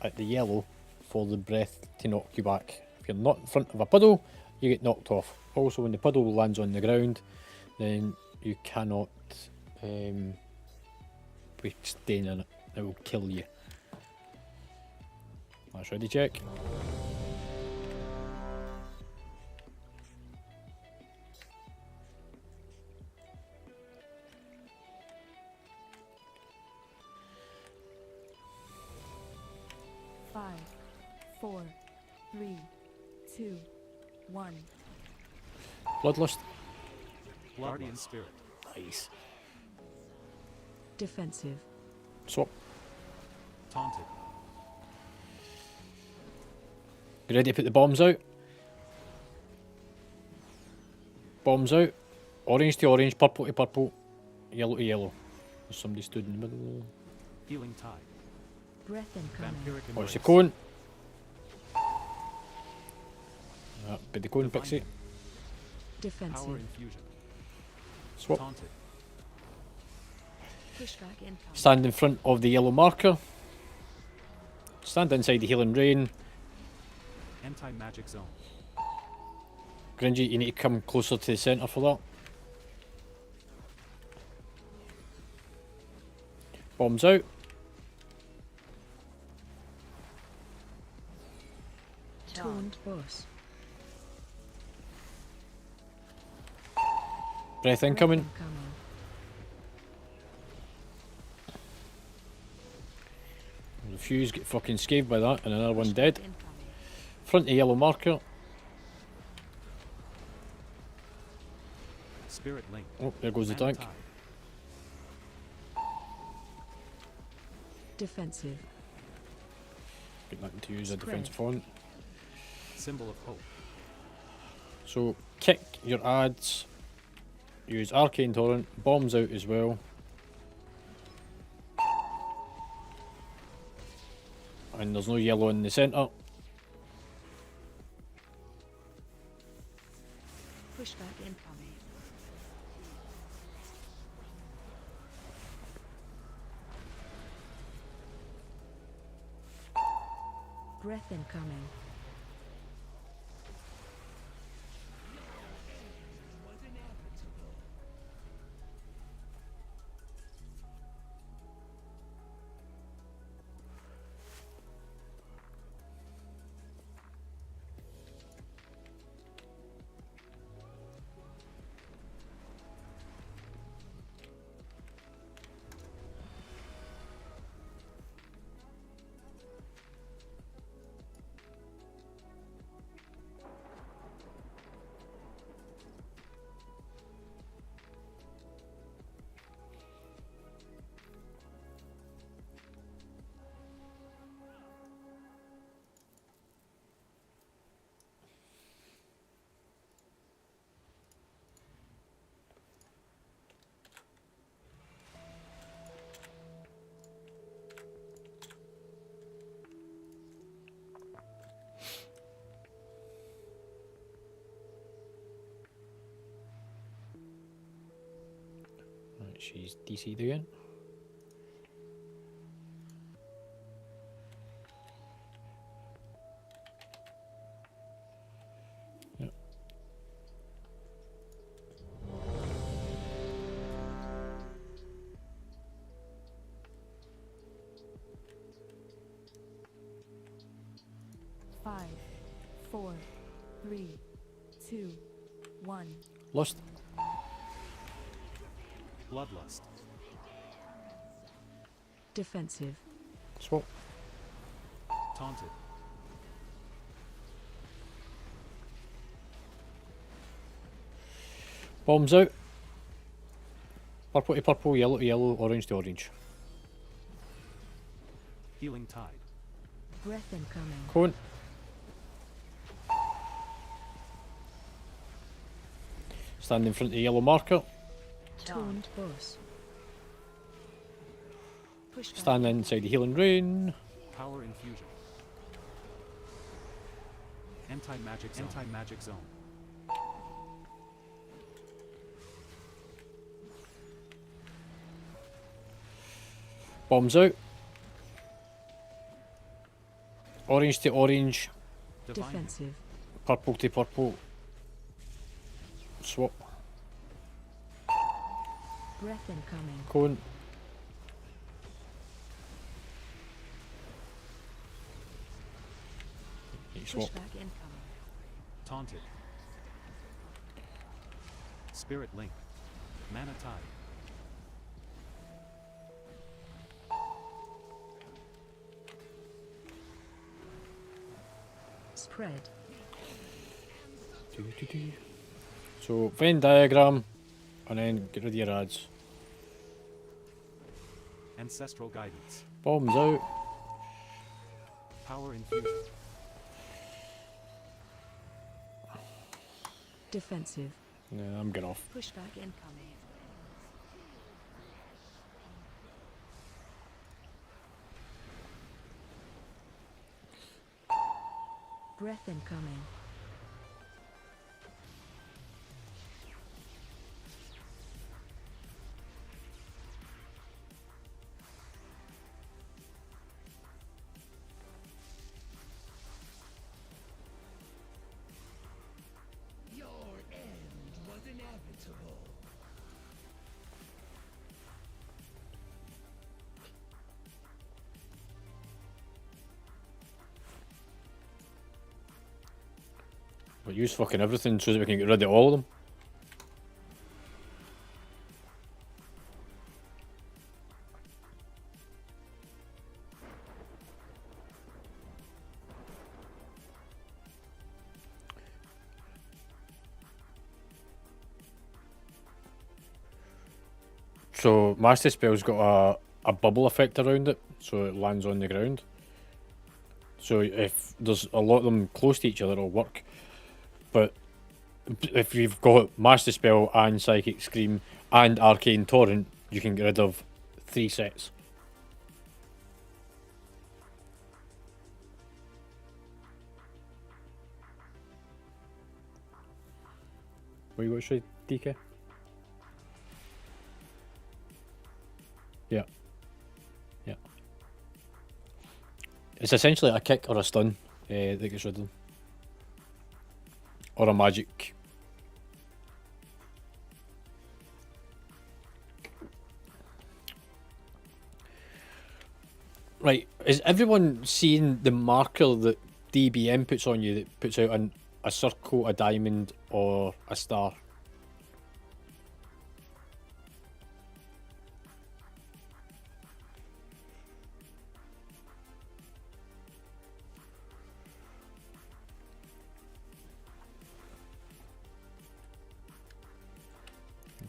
Speaker 2: at the yellow for the breath to knock you back. If you're not in front of a puddle, you get knocked off. Also, when the puddle lands on the ground, then you cannot be staying in it. It will kill you. That's ready, check.
Speaker 8: Five, 4, 3, 2, 1.
Speaker 1: Bloodlust.
Speaker 4: Guardian spirit.
Speaker 1: Nice.
Speaker 3: Defensive.
Speaker 1: Swap.
Speaker 4: Taunted.
Speaker 2: You ready to put the bombs out? Bombs out. Orange to orange, purple to purple, yellow to yellow. There's somebody stood in the middle.
Speaker 4: Healing tide.
Speaker 3: Breath incoming.
Speaker 4: Vampiric
Speaker 2: Oh, it's
Speaker 4: embrace.
Speaker 2: the cone. But the cone
Speaker 4: Divine
Speaker 2: pixie.
Speaker 4: Power
Speaker 3: Defensive.
Speaker 4: infusion.
Speaker 2: Swap.
Speaker 4: Taunted.
Speaker 3: Pushback incoming.
Speaker 2: Stand in front of the yellow marker. Stand inside the healing rain.
Speaker 4: Anti-magic zone.
Speaker 2: Gringy, you need to come closer to the centre for that. Bombs out.
Speaker 3: Toned boss.
Speaker 2: Breath incoming.
Speaker 3: Incoming.
Speaker 2: The fuse get fucking scathed by that, and another one
Speaker 3: Pushback
Speaker 2: dead.
Speaker 3: incoming.
Speaker 2: Front of yellow marker.
Speaker 4: Spirit link.
Speaker 2: Oh, there goes the
Speaker 4: Mana
Speaker 2: tank.
Speaker 4: tide.
Speaker 3: Defensive.
Speaker 2: Get that to use a
Speaker 3: Spread.
Speaker 2: defensive font.
Speaker 4: Symbol of hope.
Speaker 2: So kick your ads. Use arcane torrent. Bombs out as well. And there's no yellow in the centre.
Speaker 3: Pushback incoming. Breath incoming.
Speaker 2: Right, she's DC'd again. Yep.
Speaker 8: Five, 4, 3, 2, 1.
Speaker 2: Lust.
Speaker 4: Bloodlust.
Speaker 3: Defensive.
Speaker 2: Swap.
Speaker 4: Taunted.
Speaker 2: Bombs out. Purple to purple, yellow to yellow, orange to orange.
Speaker 4: Healing tide.
Speaker 3: Breath incoming.
Speaker 2: Cone. Stand in front of the yellow marker.
Speaker 3: Toned boss. Pushback.
Speaker 2: Stand inside the healing rain.
Speaker 4: Power infusion. Anti-magic zone. Anti-magic zone.
Speaker 2: Bombs out. Orange to orange,
Speaker 4: Divine link.
Speaker 3: Defensive.
Speaker 2: purple to purple. Swap.
Speaker 3: Breath incoming.
Speaker 2: Cone. Swap.
Speaker 3: Pushback incoming.
Speaker 4: Taunted. Spirit link. Mana tide.
Speaker 3: Spread.
Speaker 2: So Venn diagram, and then get rid of your ads.
Speaker 4: Ancestral guidance.
Speaker 2: Bombs out.
Speaker 4: Power infusion.
Speaker 3: Defensive.
Speaker 2: Yeah, I'm getting off.
Speaker 3: Pushback incoming. Breath incoming.
Speaker 6: Your end was inevitable.
Speaker 2: But use fucking everything so that we can get rid of all of them. So Master Spell's got a bubble effect around it, so it lands on the ground. So if there's a lot of them close to each other, it'll work. But if you've got Master Spell and Psychic Scream and Arcane Torrent, you can get rid of 3 sets. What you got to say, DK? Yeah. Yeah. It's essentially a kick or a stun that gets rid of them. Or a magic. Right, is everyone seeing the marker that DBM puts on you that puts out a circle, a diamond, or a star?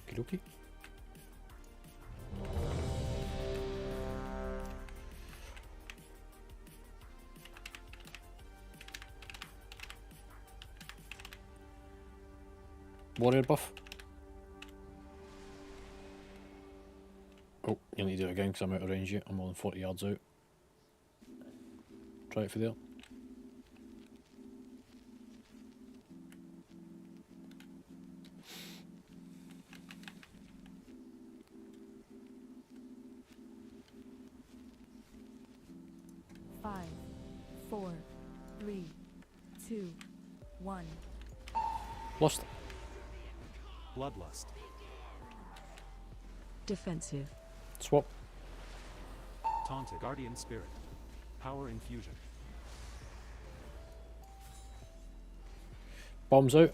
Speaker 2: Okey-dokey. Warrior buff. Oh, you need to do it again because I'm out of range yet. I'm more than 40 yards out. Try it for there.
Speaker 8: Five, 4, 3, 2, 1.
Speaker 2: Lost.
Speaker 4: Bloodlust.
Speaker 3: Defensive.
Speaker 2: Swap.
Speaker 4: Taunted. Guardian Spirit. Power infusion.
Speaker 2: Bombs out.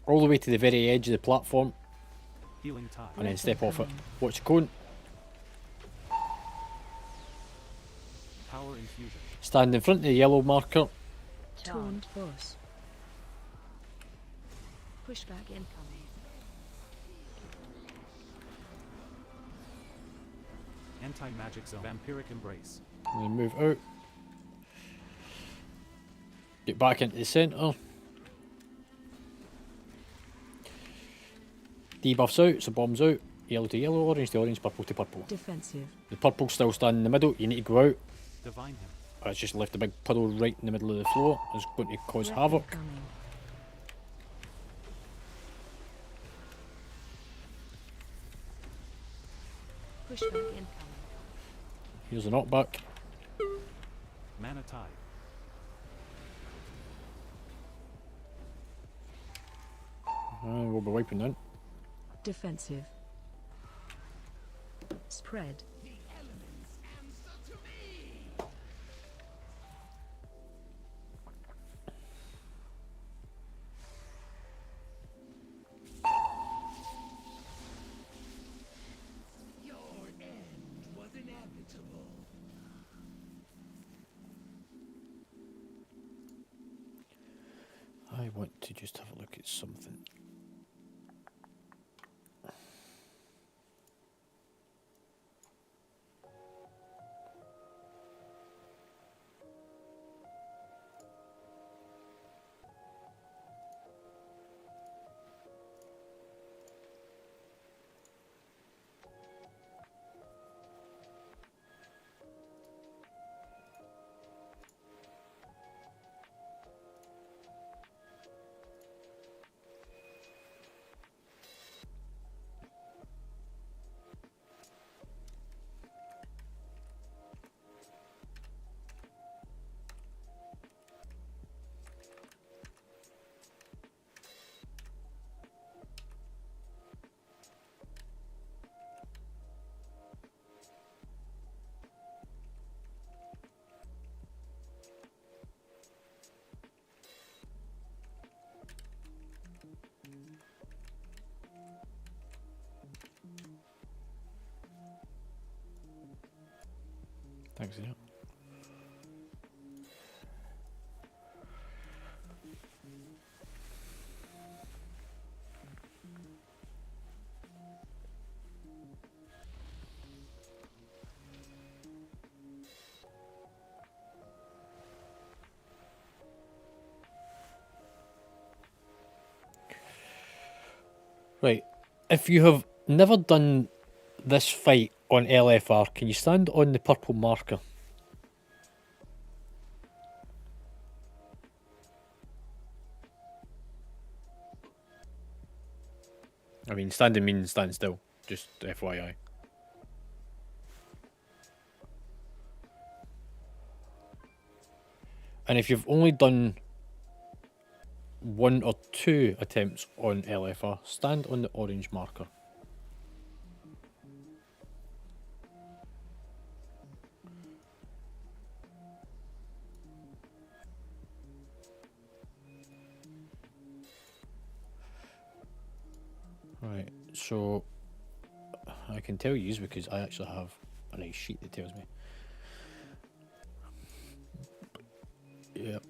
Speaker 2: All the way to the very edge of the platform
Speaker 4: Healing tide.
Speaker 2: and then step off it. Watch the cone.
Speaker 4: Power infusion.
Speaker 2: Stand in front of the yellow marker.
Speaker 3: Taunt boss. Pushback incoming.
Speaker 4: Anti-magic zone. Vampiric embrace.
Speaker 2: And then move out. Get back into the centre. Debuffs out, so bombs out. Yellow to yellow, orange to orange, purple to purple.
Speaker 3: Defensive.
Speaker 2: The purple's still standing in the middle. You need to go out.
Speaker 4: Divine him.
Speaker 2: It's just left a big puddle right in the middle of the floor. It's going to cause
Speaker 3: Breath
Speaker 2: havoc.
Speaker 3: incoming. Pushback incoming.
Speaker 2: Here's a knockback.
Speaker 4: Mana tide.
Speaker 2: We'll be wiping that.
Speaker 3: Defensive. Spread.
Speaker 2: want to just have a look at something. Thanks, yeah. Right. If you have never done this fight on LFR, can you stand on the purple marker? I mean, standing means stand still, just FYI. And if you've only done 1 or 2 attempts on LFR, stand on the orange marker. Right, so I can tell you because I actually have a nice sheet that tells me. Yep.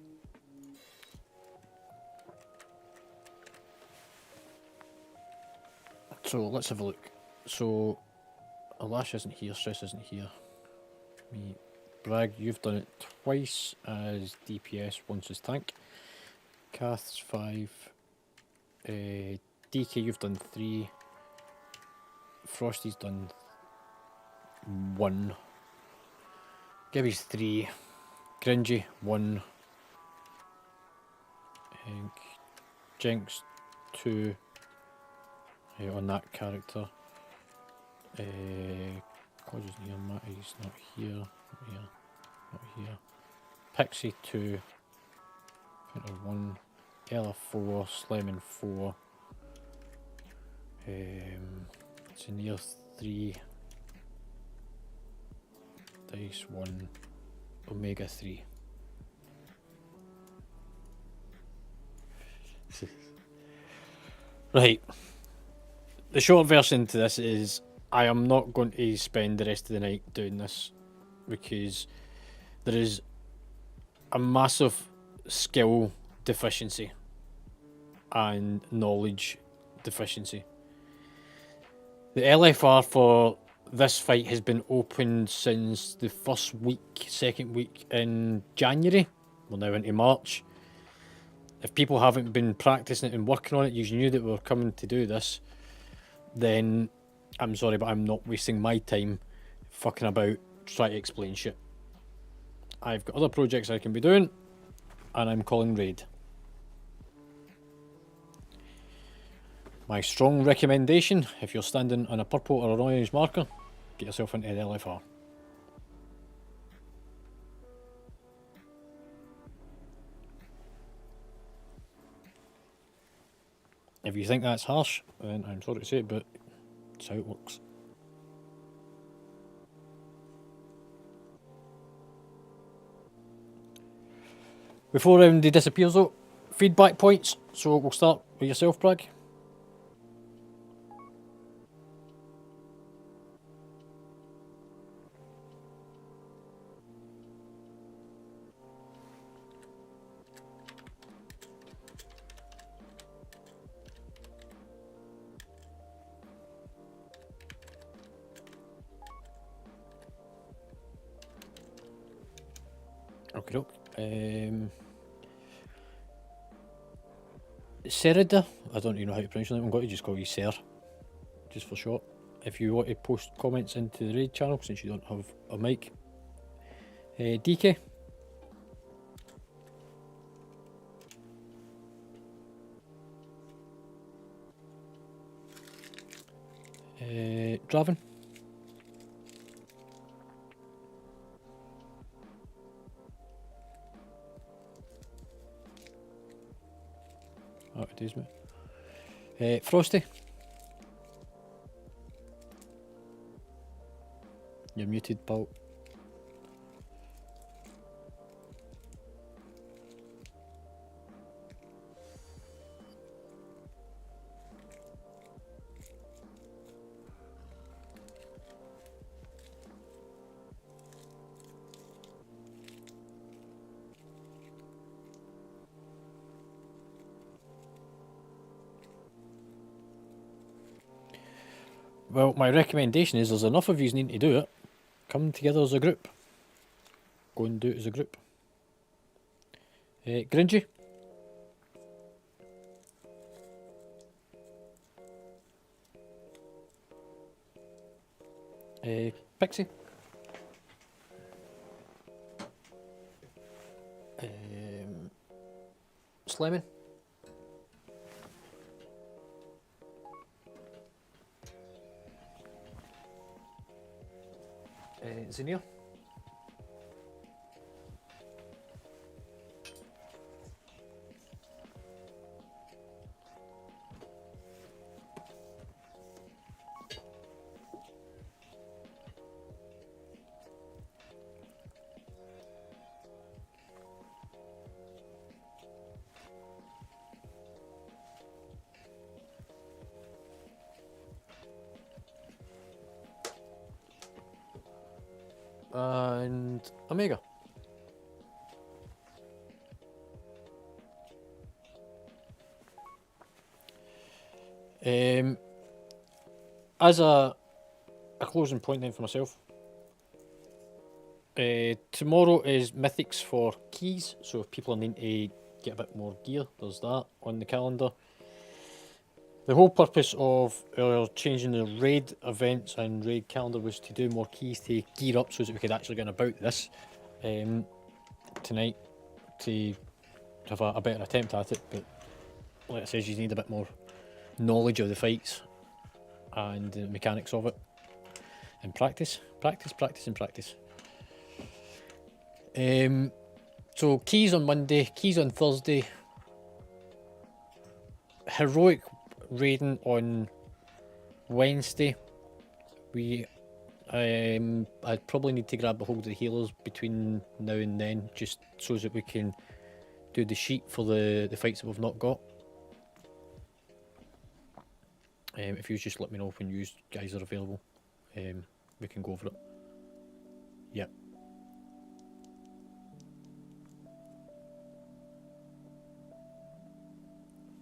Speaker 2: So let's have a look. So Alash isn't here, Stress isn't here. Me, Bragg, you've done it twice as DPS, once as tank. Kath's 5. DK, you've done 3. Frosty's done 1. Gibby's 3. Gringy 1. And Jinx 2 on that character. Codger's near, Matty's not here, not here, not here. Pixie 2. Pointer 1. Ella 4. Slemon 4. Near 3. Dice 1. Omega 3. Right. The short version to this is I am not going to spend the rest of the night doing this because there is a massive skill deficiency and knowledge deficiency. The LFR for this fight has been opened since the first week, second week in January. We're now into March. If people haven't been practicing it and working on it, you knew that we were coming to do this, then I'm sorry, but I'm not wasting my time fucking about trying to explain shit. I've got other projects I can be doing, and I'm calling raid. My strong recommendation, if you're standing on a purple or an orange marker, get yourself into the LFR. If you think that's harsh, then I'm sorry to say it, but it's how it works. Before everybody disappears though, feedback points. So we'll start with yourself, Bragg. Okay, Serida, I don't even know how to pronounce your name. I'm going to just call you Ser, just for short. If you want to post comments into the raid channel, since you don't have a mic. DK. Draven. Oh, it is, mate. Frosty. You're muted, pal. Well, my recommendation is there's enough of you need to do it. Come together as a group. Go and do it as a group. Gringy. Pixie. Slimming. Zinnia. And Omega. As a closing point then for myself, tomorrow is Mythics for keys, so if people are needing to get a bit more gear, there's that on the calendar. The whole purpose of our changing the raid events and raid calendar was to do more keys to gear up so that we could actually go about this tonight to have a better attempt at it. But like I said, you need a bit more knowledge of the fights and the mechanics of it and practice. So keys on Monday, keys on Thursday, heroic raiding on Wednesday. I'd probably need to grab a hold of the healers between now and then, just so that we can do the sheet for the fights that we've not got. If you just let me know when you guys are available, we can go over it. Yep.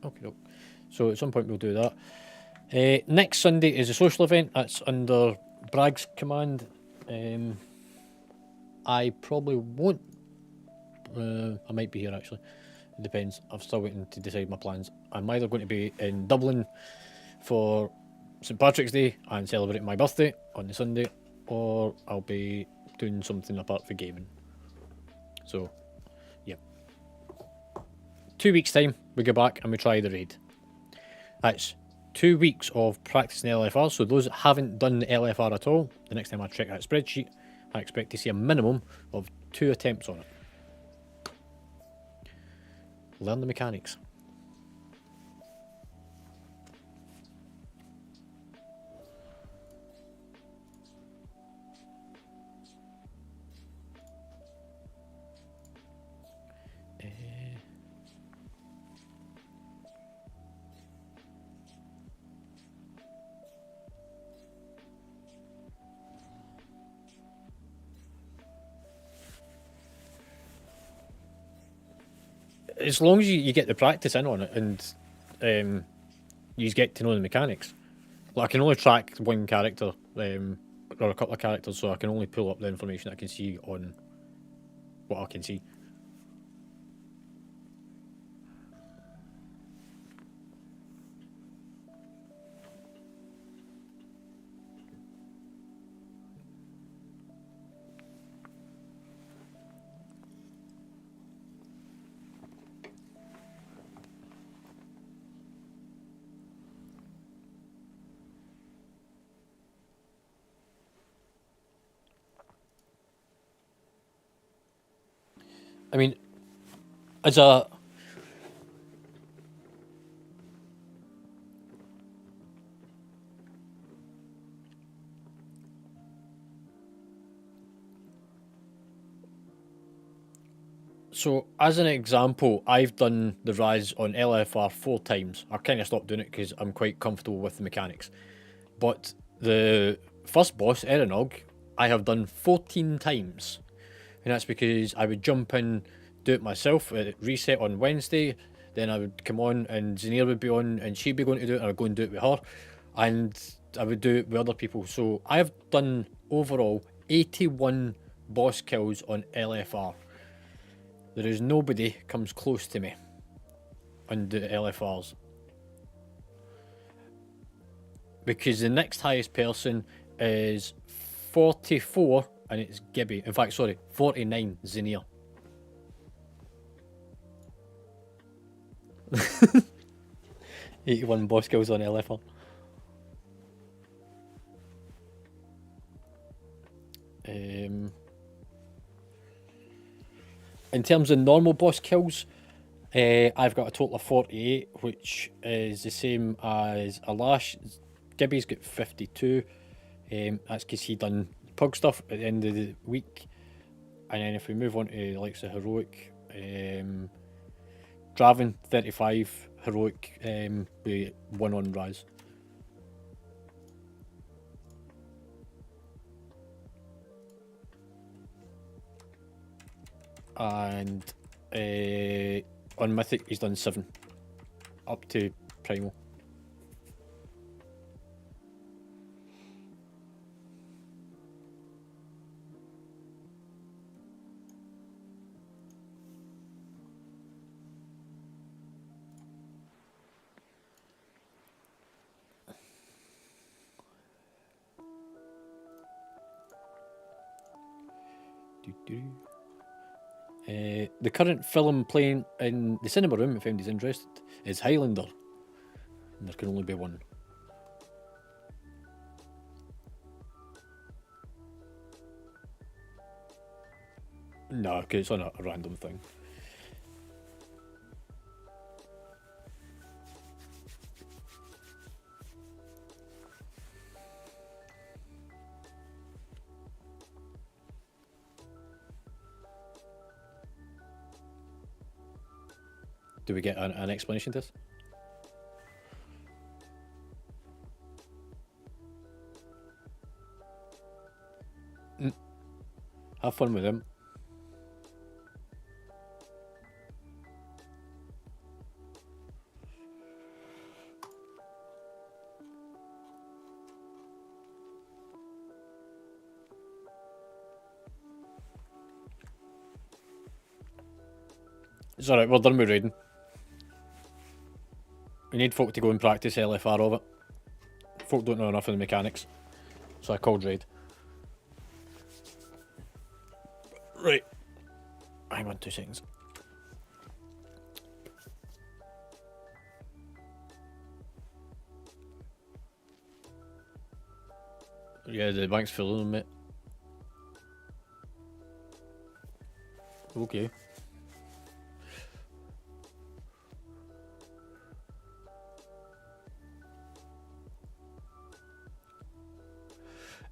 Speaker 2: Okay, so at some point we'll do that. Next Sunday is a social event. That's under Bragg's command. I probably won't. I might be here actually. It depends. I'm still waiting to decide my plans. I'm either going to be in Dublin for St Patrick's Day and celebrating my birthday on the Sunday, or I'll be doing something apart for gaming. So, yeah. 2 weeks time, we go back and we try the raid. That's 2 weeks of practicing LFR, so those that haven't done the LFR at all, the next time I check that spreadsheet, I expect to see a minimum of 2 attempts on it. Learn the mechanics. As long as you get the practice in on it and you get to know the mechanics. Like, I can only track one character or a couple of characters, so I can only pull up the information I can see on what I can see. I mean, as a so as an example, I've done the Rise on LFR 4 times. I kind of stopped doing it because I'm quite comfortable with the mechanics. But the first boss, Erenog, I have done 14 times. And that's because I would jump in, do it myself, reset on Wednesday, then I would come on and Zanir would be on and she'd be going to do it and I'd go and do it with her. And I would do it with other people. So I've done overall 81 boss kills on LFR. There is nobody comes close to me on the LFRs. Because the next highest person is 44 and it's Gibby. In fact, sorry, 49 Zanir. "81 boss kills on LFR. In terms of normal boss kills, I've got a total of 48, which is the same as Alash. Gibby's got 52. That's because he done pug stuff at the end of the week. And then if we move on to the likes of Heroic, Draven 35, Heroic with 1 on Rise. And on Mythic he's done 7 up to Primal. The current film playing in the cinema room, if anybody's interested, is Highlander. And there can only be one. No, because it's on a random thing. Do we get an explanation to this? Have fun with him. It's alright, we're done with raiding. We need folk to go and practice LFR of it. Folk don't know enough of the mechanics. So I called raid. Right. Hang on 2 seconds. Yeah, the bank's full of them, mate. Okay.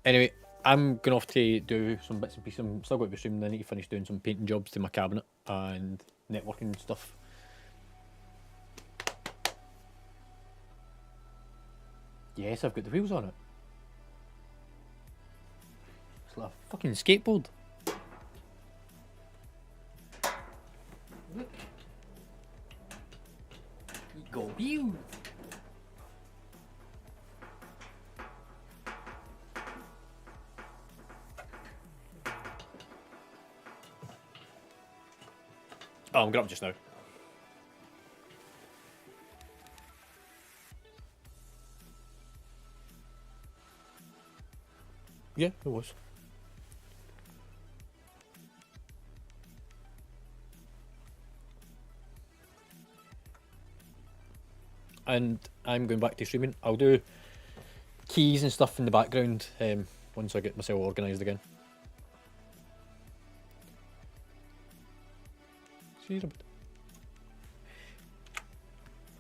Speaker 2: Anyway, I'm going off to do some bits and pieces. I'm still going to be streaming. I need to finish doing some painting jobs to my cabinet and networking stuff. Yes, I've got the wheels on it. It's like a fucking skateboard. Look. You go wheels. Oh, I'm grabbing just now. Yeah, it was. And I'm going back to streaming. I'll do keys and stuff in the background once I get myself organised again. See you in a bit.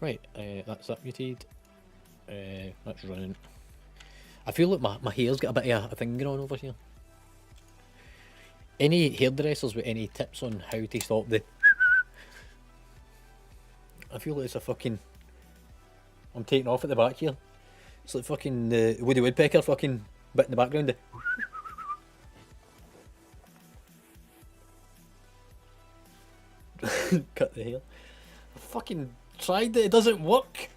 Speaker 2: Right, that's that muted. That's running. I feel like my hair's got a bit of a thing going on over here. Any hairdressers with any tips on how to stop the... I feel like it's a fucking... I'm taking off at the back here. It's like fucking Woody Woodpecker fucking bit in the background. Cut the hair. I fucking tried it, it doesn't work.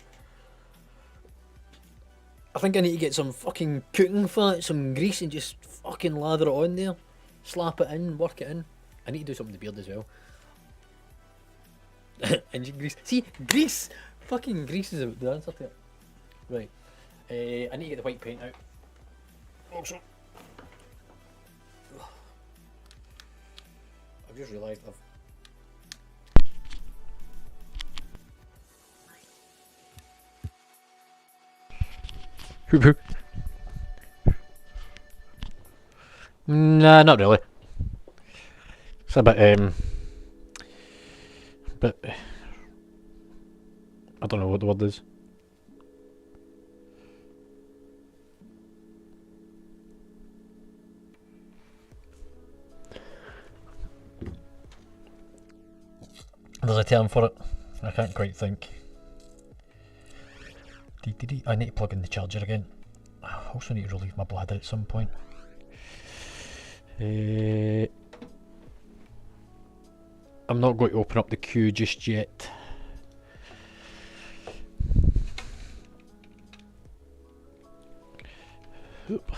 Speaker 2: I think I need to get some fucking cooking fat, some grease and just fucking lather it on there. Slap it in, work it in. I need to do something to the beard as well. Engine grease. See, grease! Fucking grease is the answer to it. Right. I need to get the white paint out. Also. I've just realised I've...
Speaker 1: Nah, not really. It's a bit, I don't know what the word is. There's a term for it. I can't quite think. I need to plug in the charger again. I also need to relieve my bladder at some point. I'm not going to open up the queue just yet. Oop.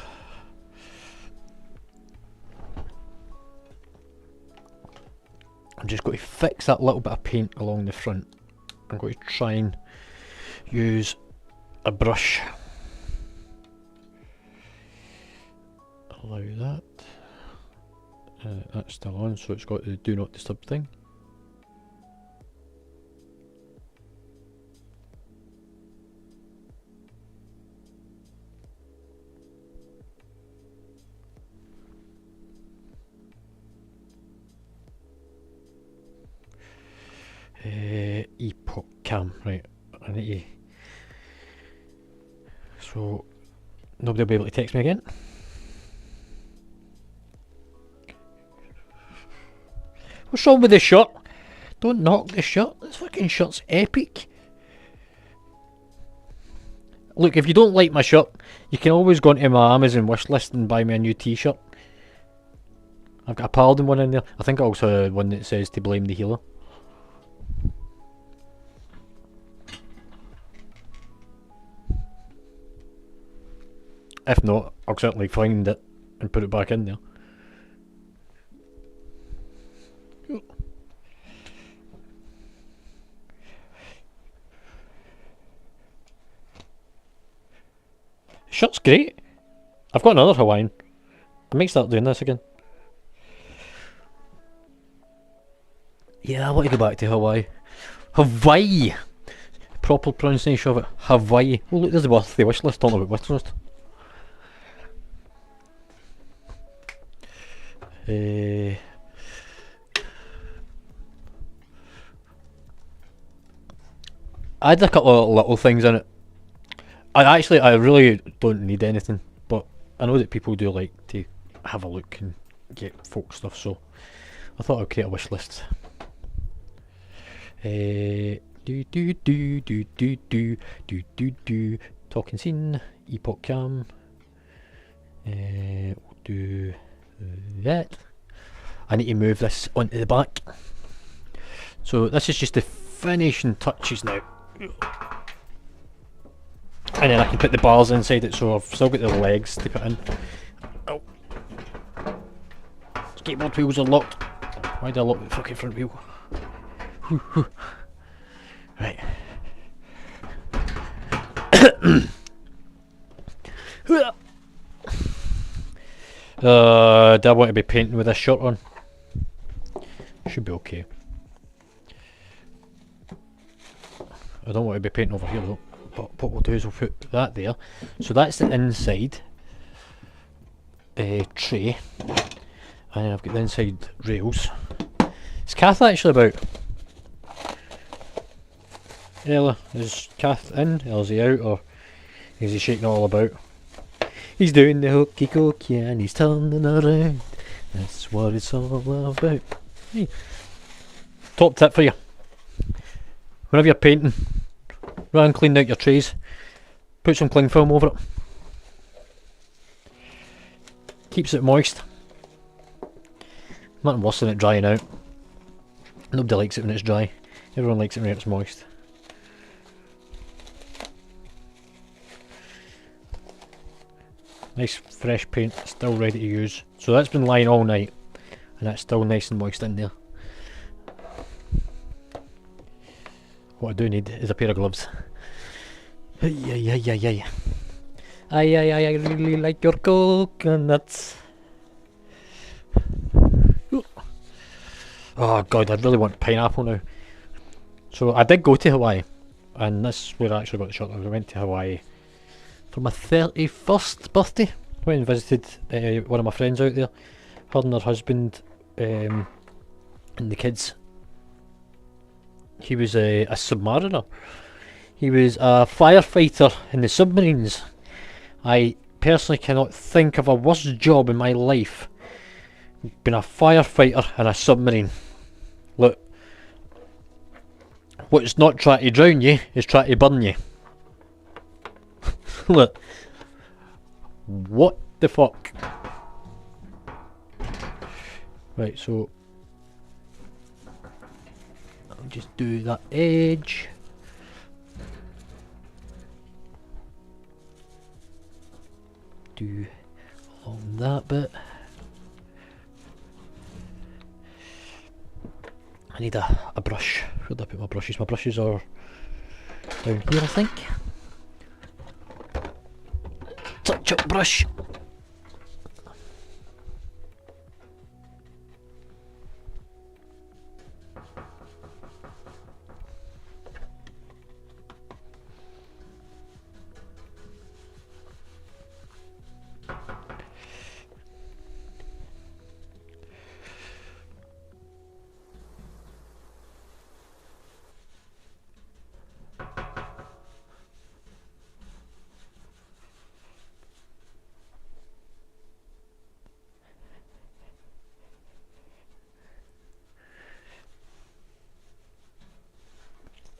Speaker 1: I'm just going to fix that little bit of paint along the front. I'm going to try and use a brush. Allow that. That's still on, so it's got the do not disturb thing. Epoch cam, right, I need to... So, nobody will be able to text me again. What's wrong with this shirt? Don't knock the shirt, this fucking shirt's epic. Look, if you don't like my shirt, you can always go onto my Amazon wishlist and buy me a new t-shirt. I've got a Paladin one in there. I think I also have one that says to blame the healer. If not, I'll certainly find it and put it back in there. Shirt's great. I've got another Hawaiian. I might start doing this again. Yeah, I want to go back to Hawaii. Hawaii! Proper pronunciation of it. Hawaii. Oh look, there's the birthday wish list. Talking about wish list. I had a couple of little things in it. I really don't need anything, but I know that people do like to have a look and get folk stuff, so I thought I'd create a wish list. Talking scene, epoch cam. We'll do that. I need to move this onto the back. So this is just the finishing touches now. And then I can put the bars inside it, so I've still got the legs to put in. Oh. Skateboard wheels are locked. Why did I lock the fucking front wheel? Right. Do I want to be painting with this shirt on? Should be okay. I don't want to be painting over here though. But what we'll do is we'll put that there. So that's the inside tray. And then I've got the inside rails. Is Kath actually about? Ella, is Kath in? Or is he out? Or is he shaking all about? He's doing the hokey cokey and he's turning around. That's what it's all about. Hey. Top tip for you. Whenever you're painting, rather than cleaning out your trays, put some cling film over it. Keeps it moist. Nothing worse than it drying out. Nobody likes it when it's dry. Everyone likes it when it's moist. Nice fresh paint, still ready to use. So that's been lying all night, and that's still nice and moist in there. What I do need is a pair of gloves. I really like your coconuts. Oh god, I really want pineapple now. So I did go to Hawaii, and this is where I actually got the shirt. I went to Hawaii for my 31st birthday. Went and visited one of my friends out there. Her and her husband and the kids. He was a submariner. He was a firefighter in the submarines. I personally cannot think of a worse job in my life. Being a firefighter in a submarine. Look, what's not trying to drown you is trying to burn you. Look, what the fuck? Right, so I'll just do that edge. Do along that bit. I need a brush. Where did I put my brushes? My brushes are down here, I think. Touch up brush.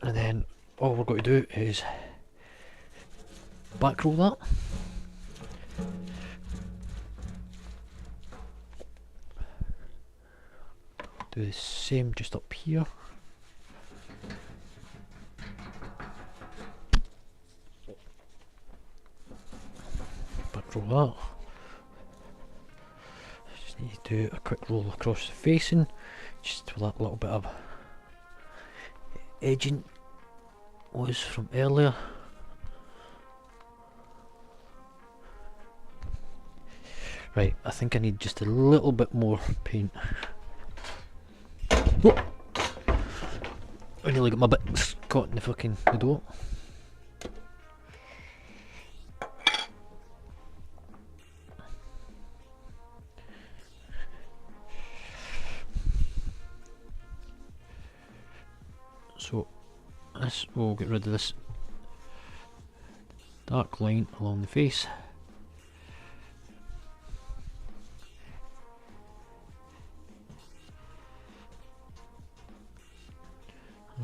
Speaker 1: And then all we're going to do is back roll that. Do the same just up here. Back roll that. Just need to do a quick roll across the facing, just with that little bit of edging was from earlier. Right, I think I need just a little bit more paint. Oh! I nearly got my bits caught in the fucking door. So this will get rid of this dark line along the face.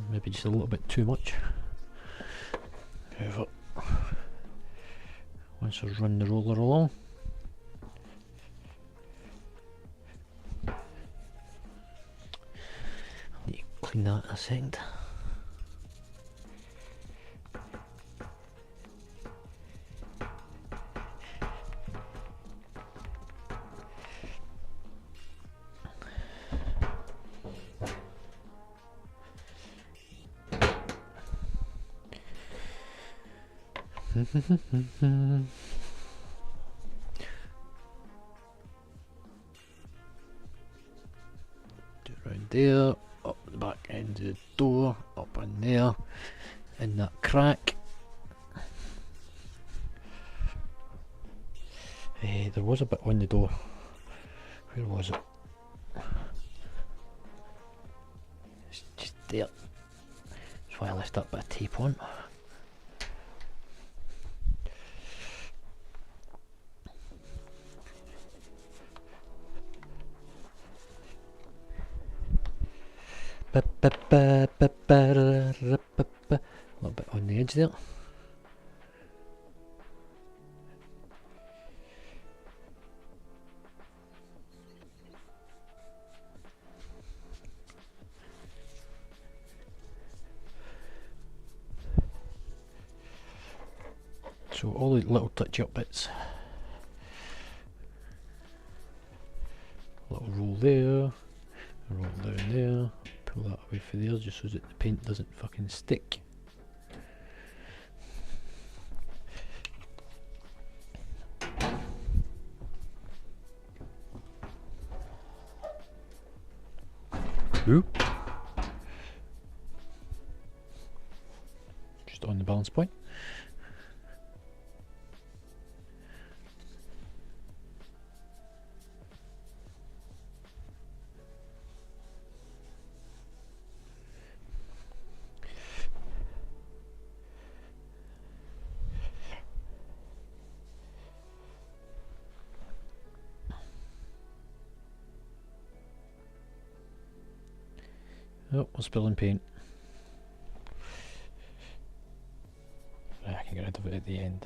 Speaker 1: Maybe just a little bit too much. However, once I run the roller along, I'll need to clean that in a second. Do it round there, up the back end of the door, up in there, in that crack. There was a bit on the door. Where was it? It's just there. That's why I left that bit of tape on. A little bit on the edge there. So all the little touch-up bits. Little roll there, roll down there, pull that away from there just so that the paint doesn't fucking stick. Oop. Just on the balance point. Oh, we're spilling paint. Right, I can get rid of it at the end.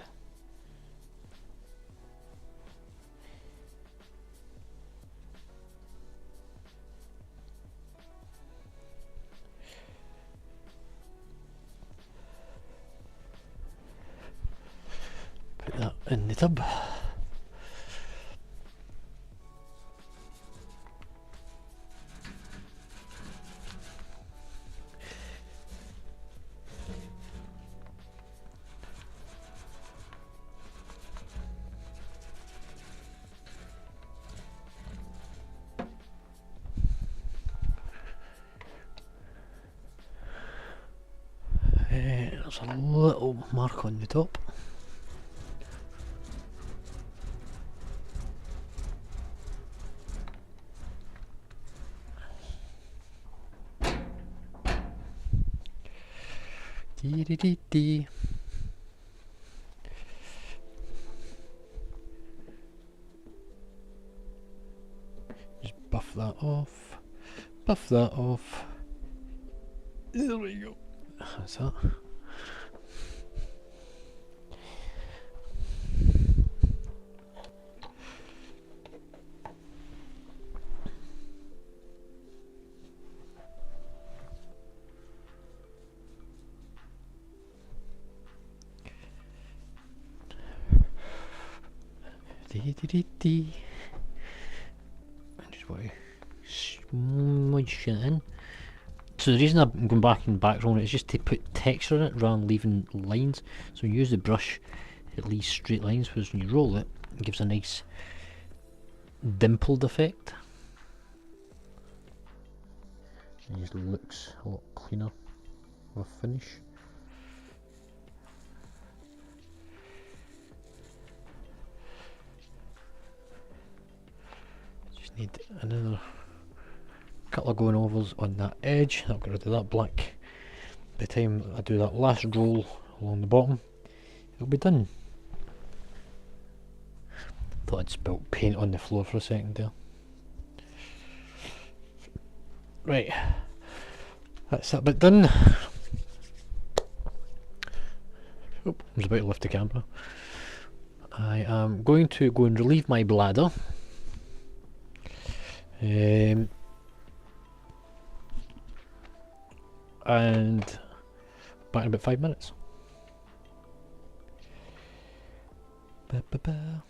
Speaker 1: Put that in the tub. There's a little mark on the top. Dee dee dee dee. Just buff that off. Buff that off. There we go. That's that. Dee dee dee dee. I just want to smudge it in. So the reason I'm going back and background it is just to put texture in it rather than leaving lines. So when you use the brush, it leaves straight lines, whereas when you roll it, it gives a nice dimpled effect. It just looks a lot cleaner of a finish. Just need another couple of going overs on that edge. I'll get rid of that black. By the time I do that last roll along the bottom, it'll be done. Thought I'd spilt paint on the floor for a second there. Right, that's that bit done. Oop, I was about to lift the camera. I am going to go and relieve my bladder. And back in about 5 minutes. Ba -ba -ba.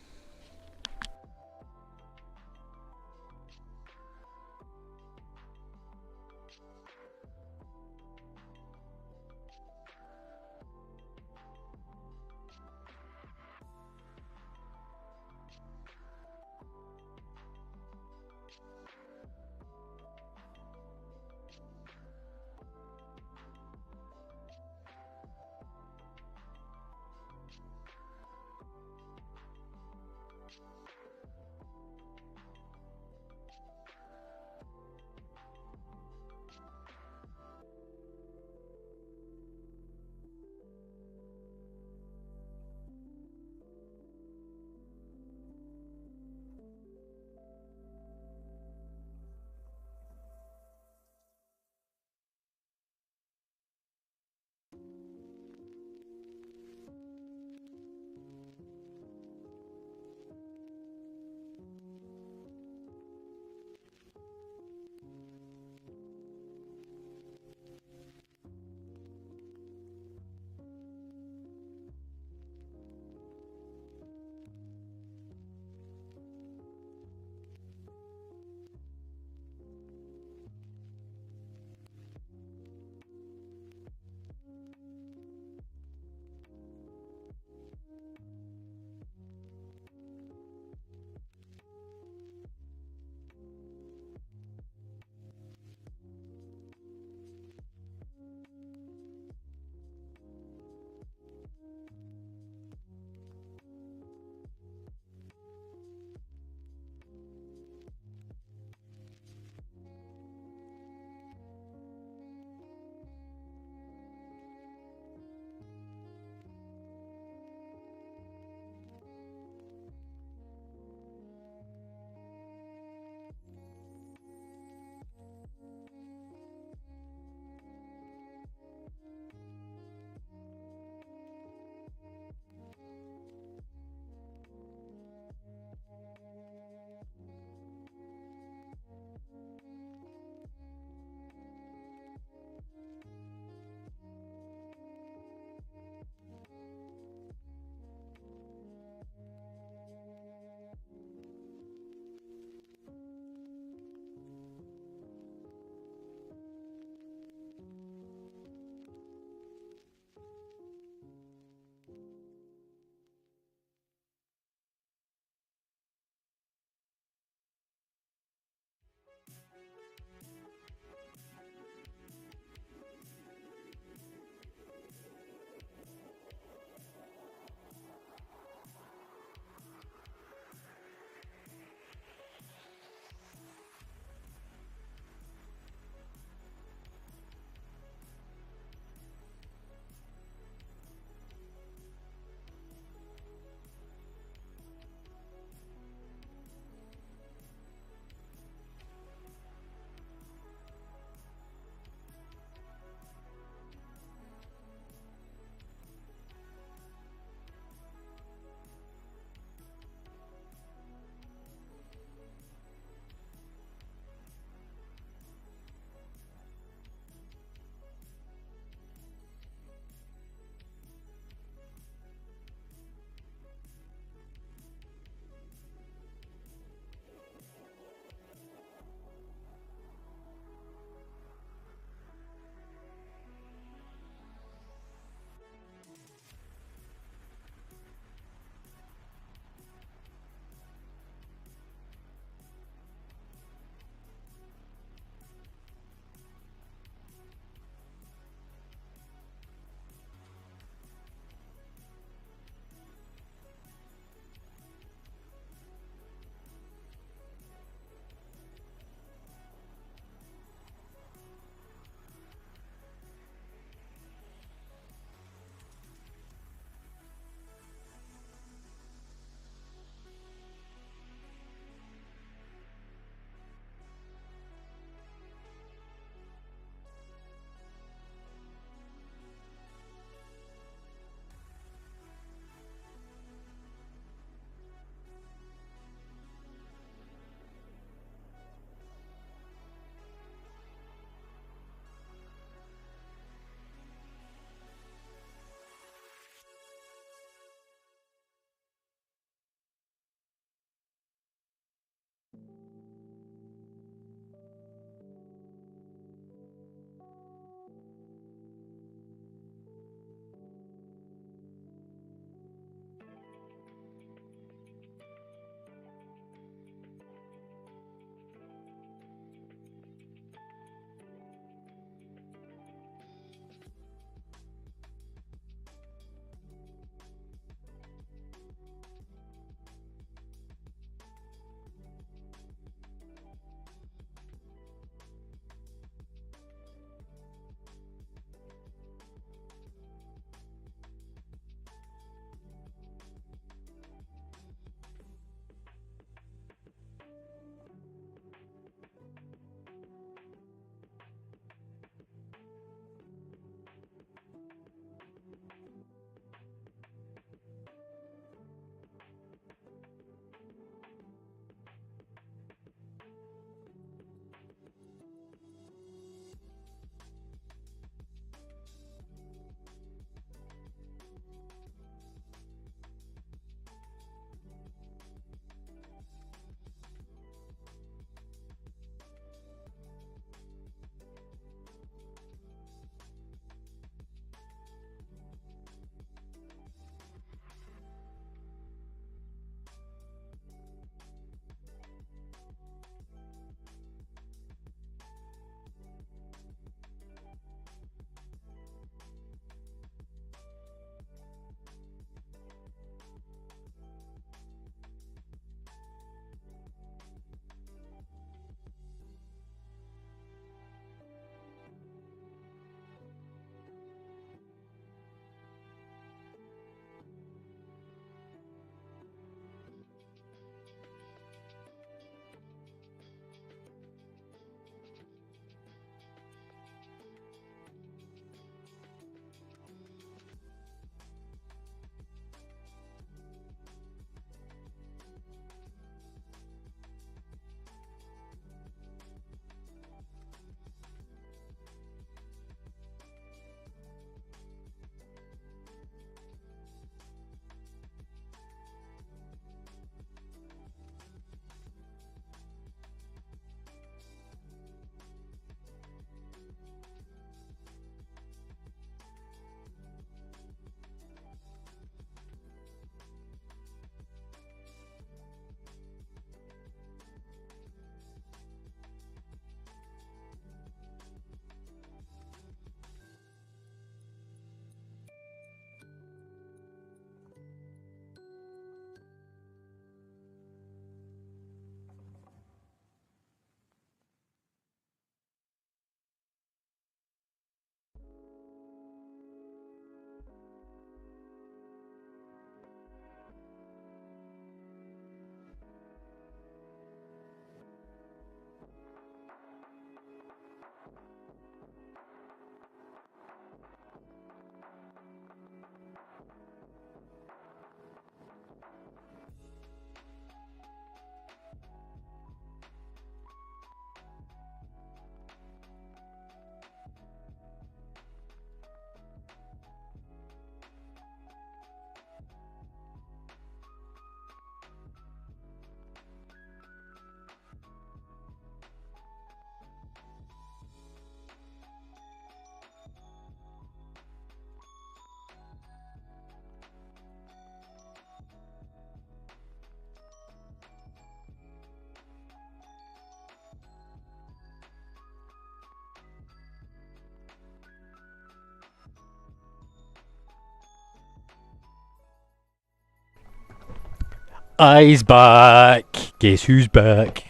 Speaker 1: I's back. Guess who's back?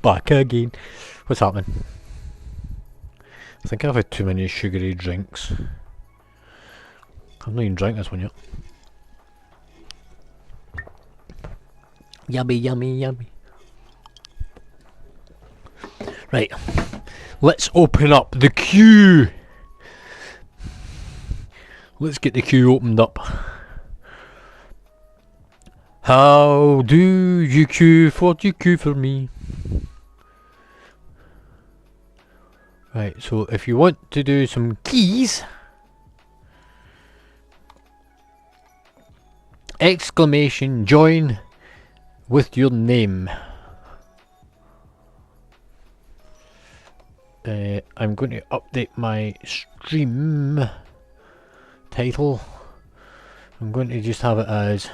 Speaker 1: Back again. What's happening? I think I've had too many sugary drinks. I've not even drank this one yet. Yummy, yummy, yummy. Right. Let's open up the queue. Let's get the queue opened up. How do you queue for you queue for me? Right, so if you want to do some keys, exclamation join with your name. I'm going to update my stream title. I'm going to just have it as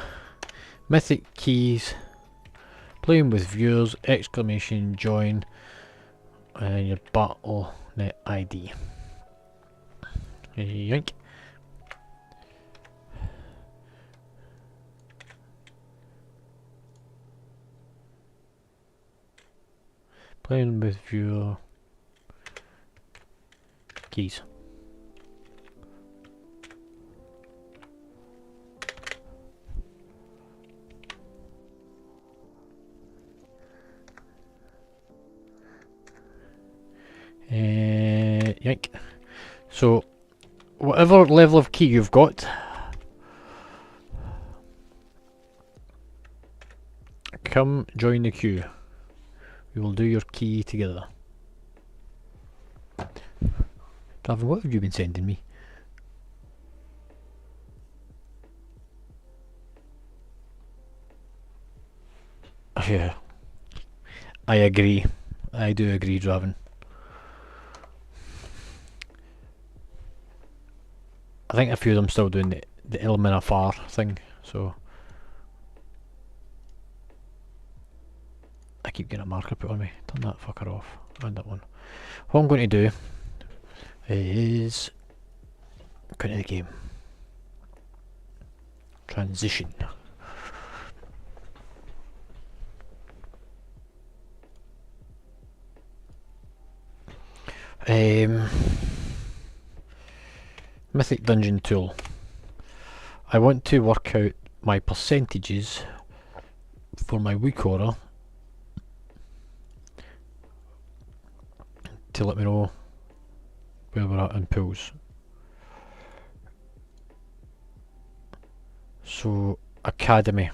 Speaker 1: Mythic Keys, playing with viewers, exclamation join, and your BattleNet ID. Yoink. Playing with viewer keys. Yank. So, whatever level of key you've got, come join the queue. We will do your key together. Gavin, what have you been sending me? Yeah, I agree. I do agree, Draven. I think a few of them still doing the element of far thing, so I keep getting a marker put on me. Turn that fucker off. And that one. What I'm going to do is go into the game. Transition. Mythic Dungeon Tool. I want to work out my percentages for my weak aura to let me know where we're at in pools. So Academy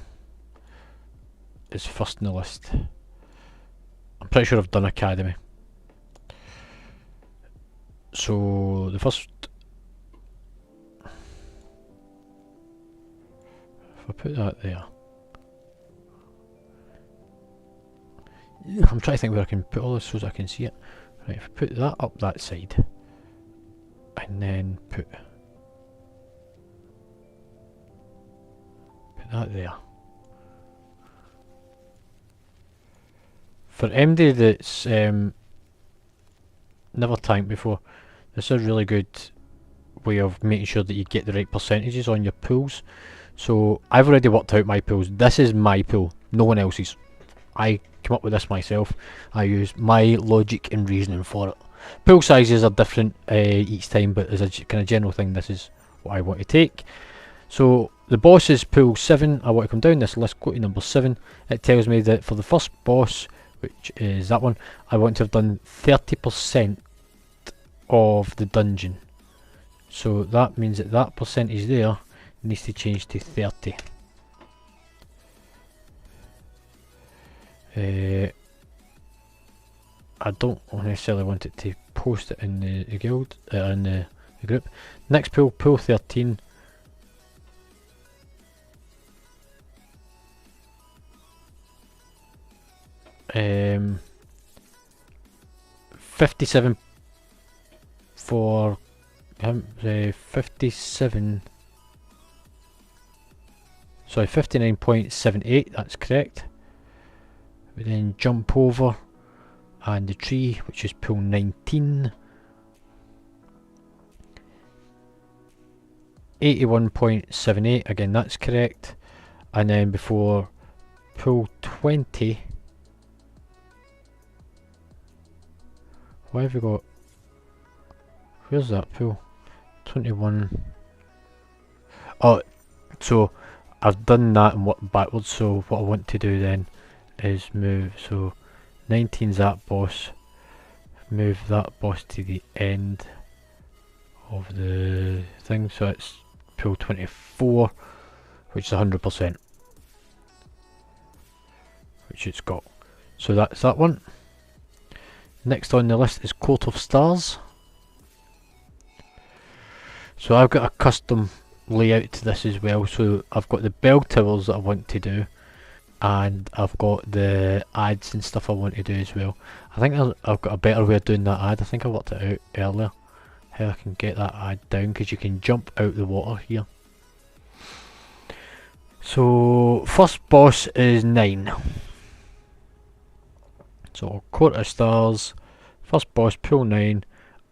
Speaker 1: is first in the list. I'm pretty sure I've done Academy. So the first, if I put that there, I'm trying to think where I can put all this so that I can see it. Right, if I put that up that side, and then put that there. For MD that's never tanked before, this is a really good way of making sure that you get the right percentages on your pools. So I've already worked out my pools. This is my pool, no one else's. I come up with this myself. I use my logic and reasoning for it. Pool sizes are different each time, but as a kind of general thing, this is what I want to take. So the boss is pool 7. I want to come down this list, go to number 7. It tells me that for the first boss, which is that one, I want to have done 30% of the dungeon. So that means that that percentage there needs to change to 30. I don't necessarily want it to post it in the guild, in the group. Next pool, pool 13. Um, 57 for him, 57, sorry, 59.78, that's correct. We then jump over and the tree, which is pool 19, 81.78, again that's correct. And then before pool 20. Why have we got... Where's that pool? 21. Oh, so I've done that and worked backwards, so what I want to do then is move, so 19's that boss, move that boss to the end of the thing, so it's pool 24, which is 100%, which it's got. So that's that one. Next on the list is Court of Stars. So I've got a custom layout to this as well, so I've got the bell towers that I want to do, and I've got the ads and stuff I want to do as well. I think I've got a better way of doing that ad. I think I worked it out earlier, how I can get that ad down, because you can jump out the water here. So first boss is 9. So Court of Stars, first boss, pool 9,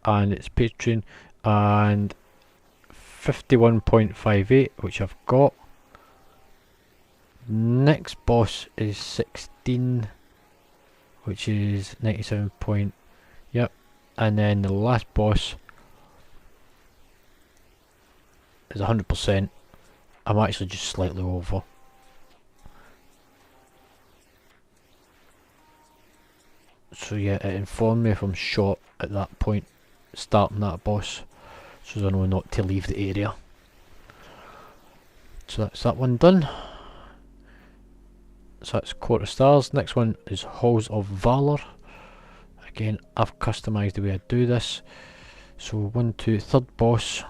Speaker 1: and it's Patreon, and 51.58, which I've got. Next boss is 16, which is 97 point, yep. And then the last boss is 100%. I'm actually just slightly over. So yeah, it informed me if I'm short at that point, starting that boss, so I know not to leave the area. So that's that one done. So that's Court of Stars. Next one is Halls of Valor. Again, I've customised the way I do this. So 1, 2, third boss.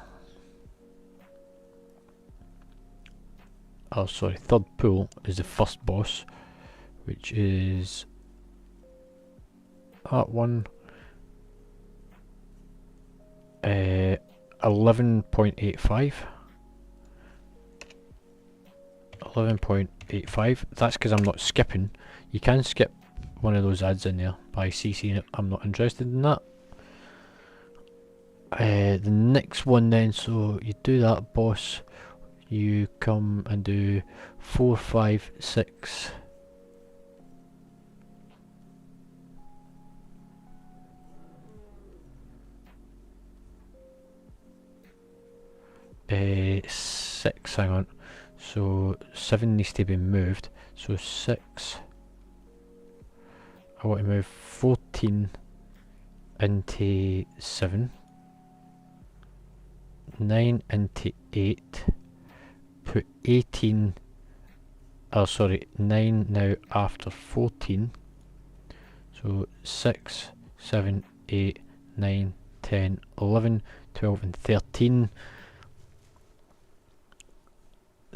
Speaker 1: Oh sorry, third pool is the first boss, which is that one. 11.85. 11.85. That's because I'm not skipping. You can skip one of those ads in there by CCing it. I'm not interested in that. The next one then, so you do that boss, you come and do 4, 5, 6. 6, hang on, so 7 needs to be moved, so 6, I want to move 14 into 7, 9 into 8, put 18, oh sorry, 9 now after 14, so 6, 7, 8, 9, 10, 11, 12 and 13.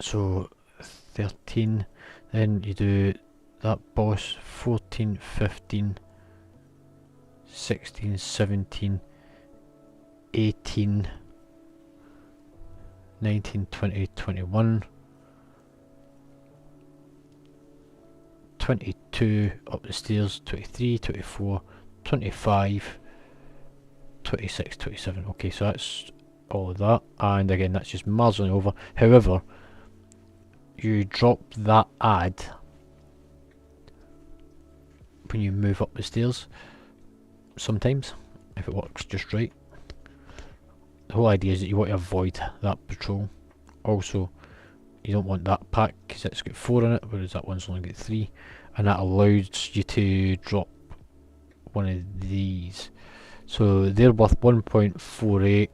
Speaker 1: So 13, then you do that boss 14, 15, 16, 17, 18, 19, 20, 21, 22 up the stairs, 23, 24, 25, 26, 27. Okay, so that's all of that, and again that's just marginally over. However, you drop that ad when you move up the stairs sometimes, if it works just right. The whole idea is that you want to avoid that patrol. Also, you don't want that pack because it's got 4 in it, whereas that one's only got 3, and that allows you to drop one of these. So they're worth 1.48.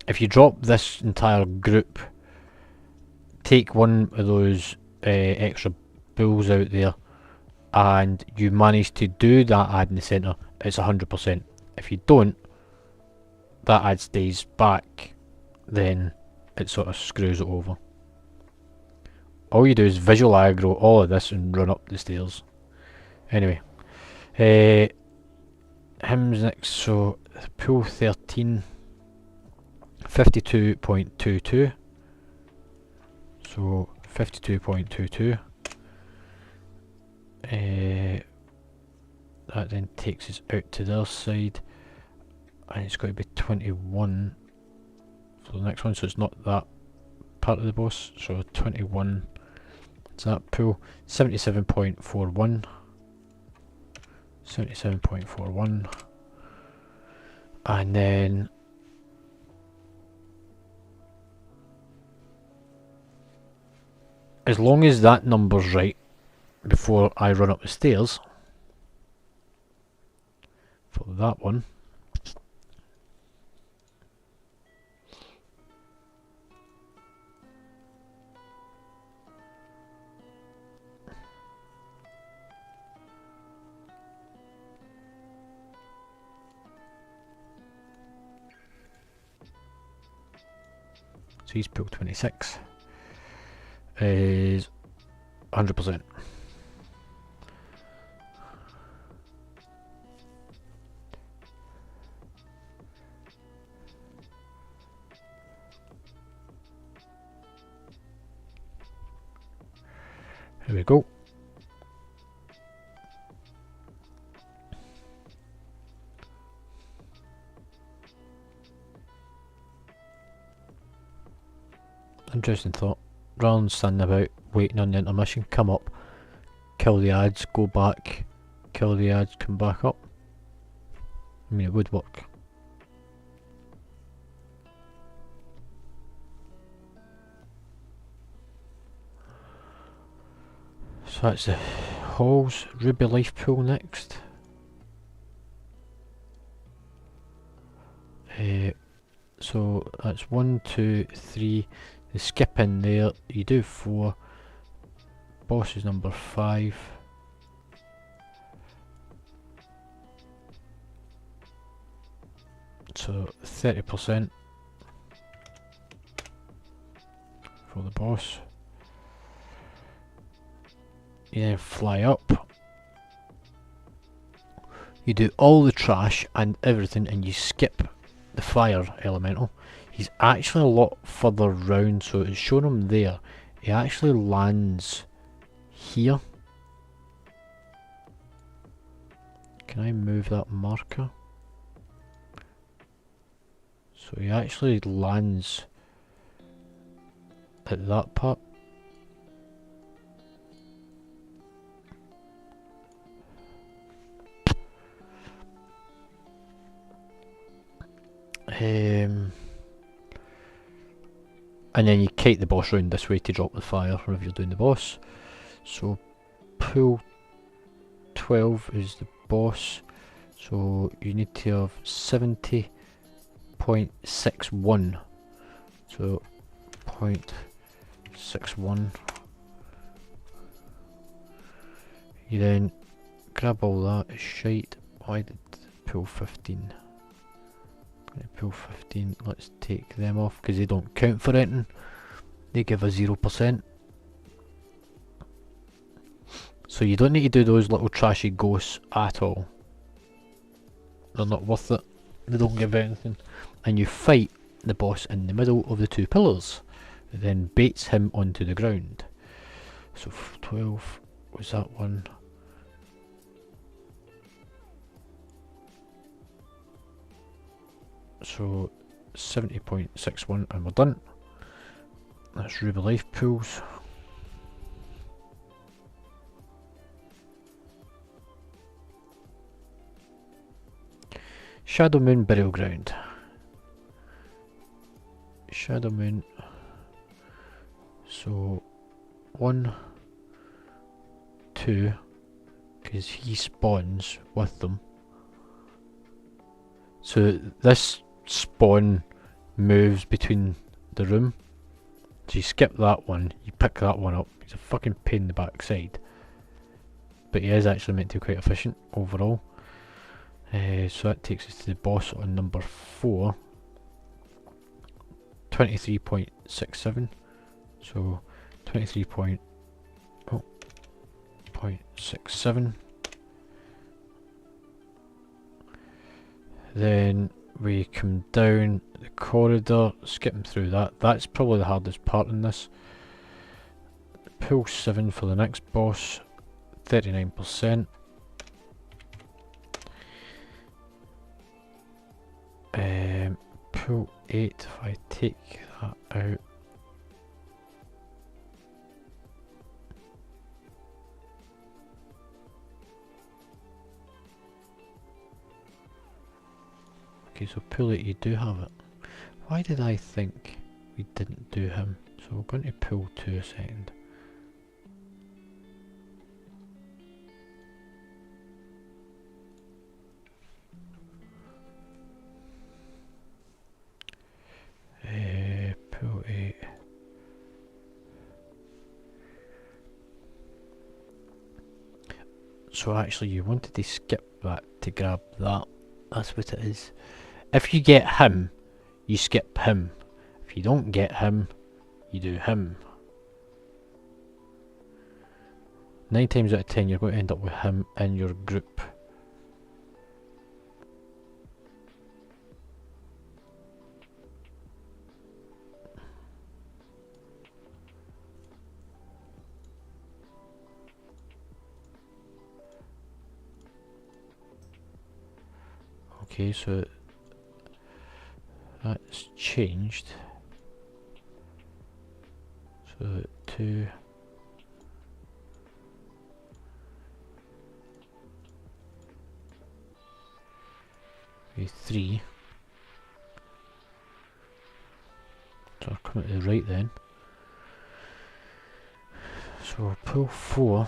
Speaker 1: If you drop this entire group, take one of those extra bulls out there, and you manage to do that ad in the centre, it's 100%. If you don't, that ad stays back, then it sort of screws it over. All you do is visual aggro all of this and run up the stairs. Anyway, hymns next, so pool 13, 52.22. So 52.22. That then takes us out to their side, and it's got to be 21 for the next one, so it's not that part of the boss. So 21 So that pool 77.41. 77.41. And then as long as that number's right before I run up the stairs for that one, so he's pool 26 is 100%. Here we go. Interesting thought. Rather than standing about waiting on the intermission, come up, kill the ads, go back, kill the ads, come back up. I mean, it would work. So that's the halls. Ruby life pool next. So that's 1, 2, 3. The skip in there. You do 4. Boss is number 5. So 30% for the boss. You then fly up. You do all the trash and everything, and you skip the fire elemental. He's actually a lot further round, so it's showing him there. He actually lands here. Can I move that marker? So he actually lands at that part. And then you kite the boss round this way to drop the fire whenever you're doing the boss. So pool 12 is the boss. So you need to have 70.61. So 0.61. You then grab all that shite. Why did pool 15? Pool 15, let's take them off because they don't count for anything. They give a 0%. So you don't need to do those little trashy ghosts at all. They're not worth it. They don't give anything. And you fight the boss in the middle of the 2 pillars. It then baits him onto the ground. So 12 was that one. So 70.61 and we're done. That's Ruby life pools. Shadow Moon burial ground. Shadow Moon. So 1, 2, because he spawns with them. So this spawn moves between the room. So you skip that one, you pick that one up. He's a fucking pain in the backside. But he is actually meant to be quite efficient overall. So that takes us to the boss on number 4. 23.67. So 23.67. Then we come down the corridor, skipping through that. That's probably the hardest part in this. Pool 7 for the next boss, 39%. Pool 8, if I take that out. Okay, so pool 8, you do have it. Why did I think we didn't do him? So we're going to pool 2 a second. Pool 8. So actually you wanted to skip that to grab that. That's what it is. If you get him, you skip him. If you don't get him, you do him. 9 times out of 10 you're going to end up with him in your group. Okay, so that's changed. So 2 3. So I'll come to the right then. So pull 4,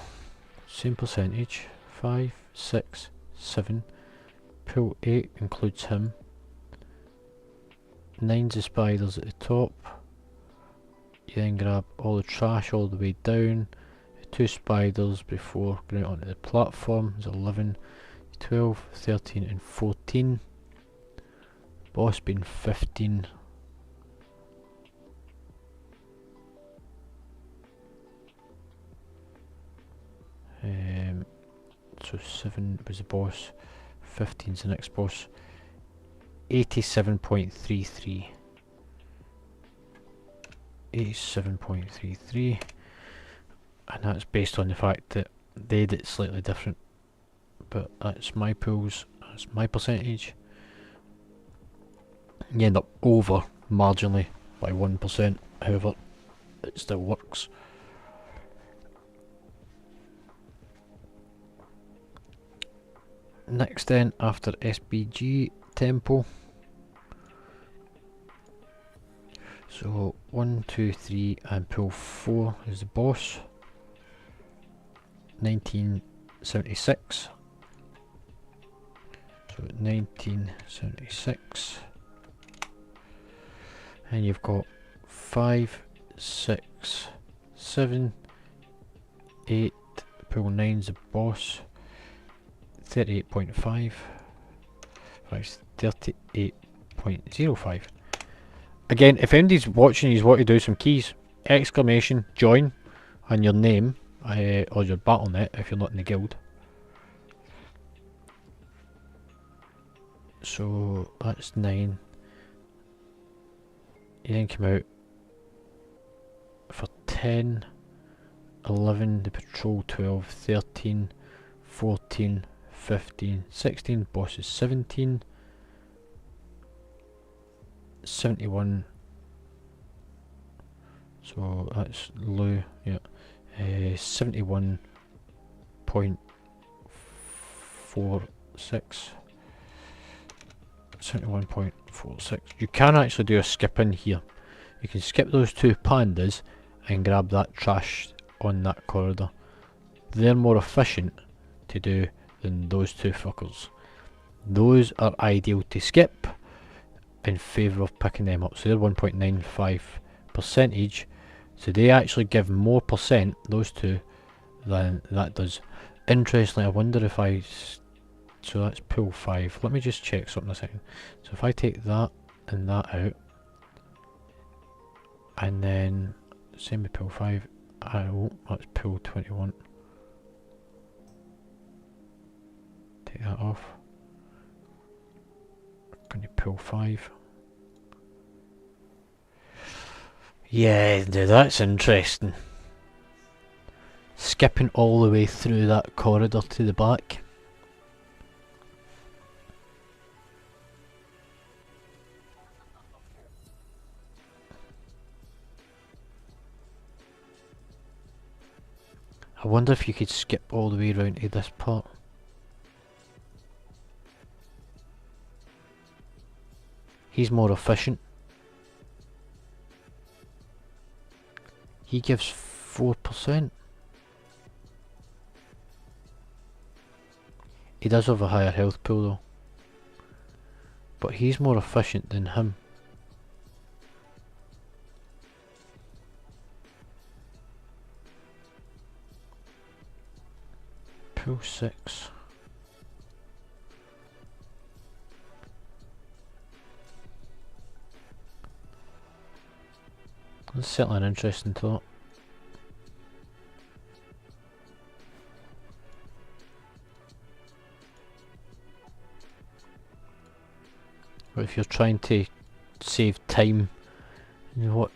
Speaker 1: same percentage, 5, 6, 7. Pull 8 includes him. 9's the spiders at the top. You then grab all the trash all the way down. 2 spiders before going out onto the platform is 11, 12, 13 and 14. Boss being 15. So 7 was the boss, 15 is the next boss. 87.33. 87.33, and that's based on the fact that they did it slightly different, but that's my pools, that's my percentage. You end up over marginally by 1%, however it still works. Next then, after SBG tempo, so 1, 2, 3 and pool 4 is the boss. 1976. So 1976. And you've got 5, 6, 7, 8, pool 9's the boss. 38.5. Right, 38.05. Again, if anybody's watching you want to do some keys, exclamation, join, and your name, or your battle.net if you're not in the guild. So that's 9. You then come out for 10, 11, the patrol 12, 13, 14, 15, 16, boss is 17, 71, so that's low, yeah, 71.46, 71.46. You can actually do a skip in here. You can skip those 2 pandas and grab that trash on that corridor. They're more efficient to do than those 2 fuckers. Those are ideal to skip in favour of picking them up. So they're 1.95 percentage. So they actually give more percent, those 2, than that does. Interestingly, I wonder if so that's pool 5. Let me just check something a second. So if I take that and that out, and then same with pool 5, that's pool 21. Take that off. Going to pool 5. Yeah, that's interesting. Skipping all the way through that corridor to the back. I wonder if you could skip all the way around to this part. He's more efficient. He gives 4%. He does have a higher health pool though. But he's more efficient than him. Pool 6. That's certainly an interesting thought. But if you're trying to save time, you know what,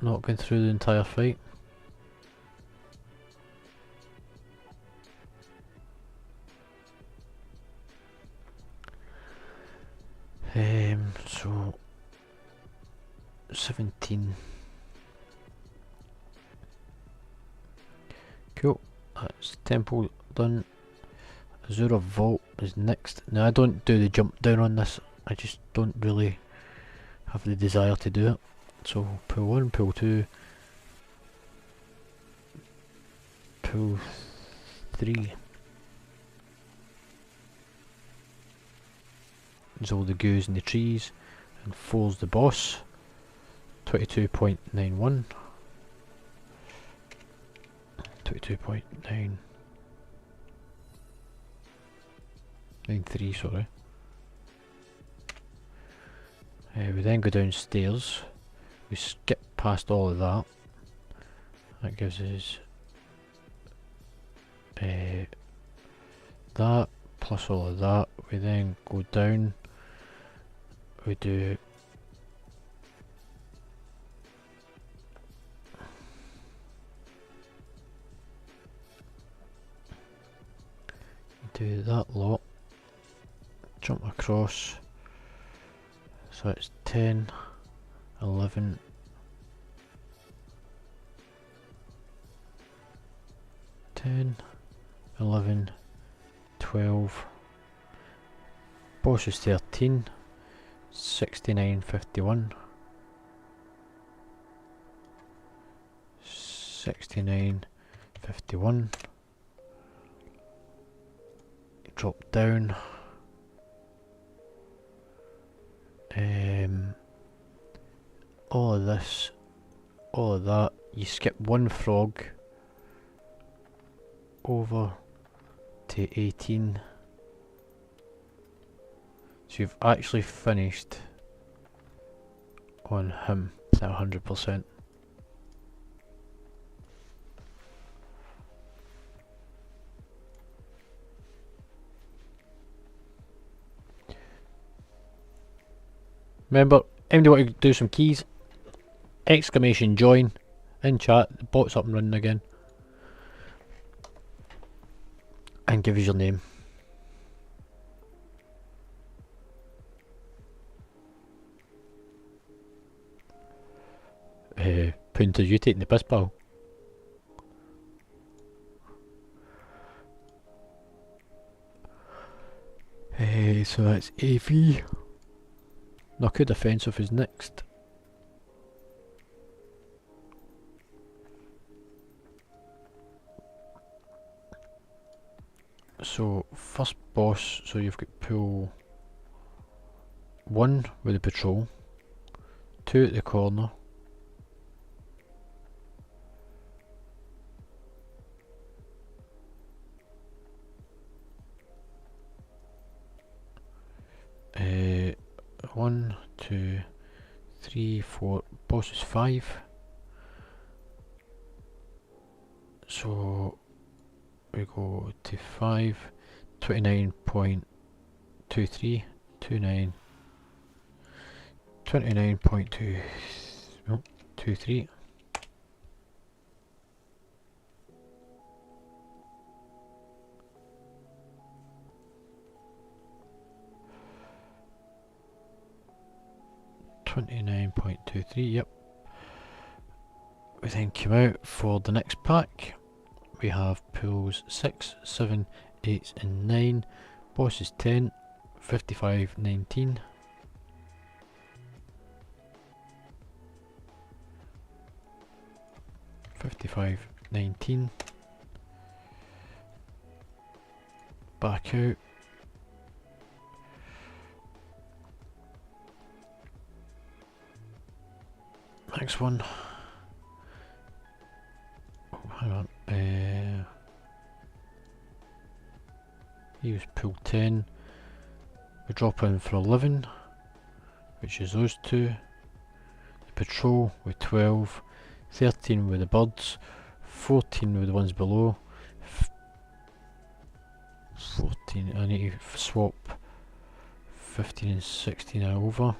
Speaker 1: not going through the entire fight. So 17. Cool, that's temple done. Azura Vault is next. Now I don't do the jump down on this, I just don't really have the desire to do it. So pool 1, pool 2, pool 3. There's all the goos in the trees, and 4's the boss. 22.91. 22.9. 93, sorry. We then go downstairs. We skip past all of that. That gives us that plus all of that. We then go down. We do that lot. Jump across. So it's 10, 11, 10, 11, 12. Boss is 13, 69.51, 69.51. Drop down. All of this, all of that. You skip one frog over to 18. So you've actually finished on him at 100%. Remember, anybody want to do some keys? Exclamation join in chat, the bot's up and running again. And give us your name. Punter, you taking the piss, pal? So that's AV. Naku defensive is next. So first boss, so you've got pool 1 with the patrol, 2 at the corner, one, 2, 3, 4, boss is 5. So we go to 5, 29.23, 29, 29.2, no, 23. Yep. We then come out for the next pack. We have pools 6, 7, 8 and 9. Boss is 10, 55.19. 25, 19. Back out. Next one. Oh, hang on. He was pool 10. We drop in for 11, which is those two. The patrol with 12. 13 with the birds. 14 with the ones below. 14, I need to swap 15 and 16 are over.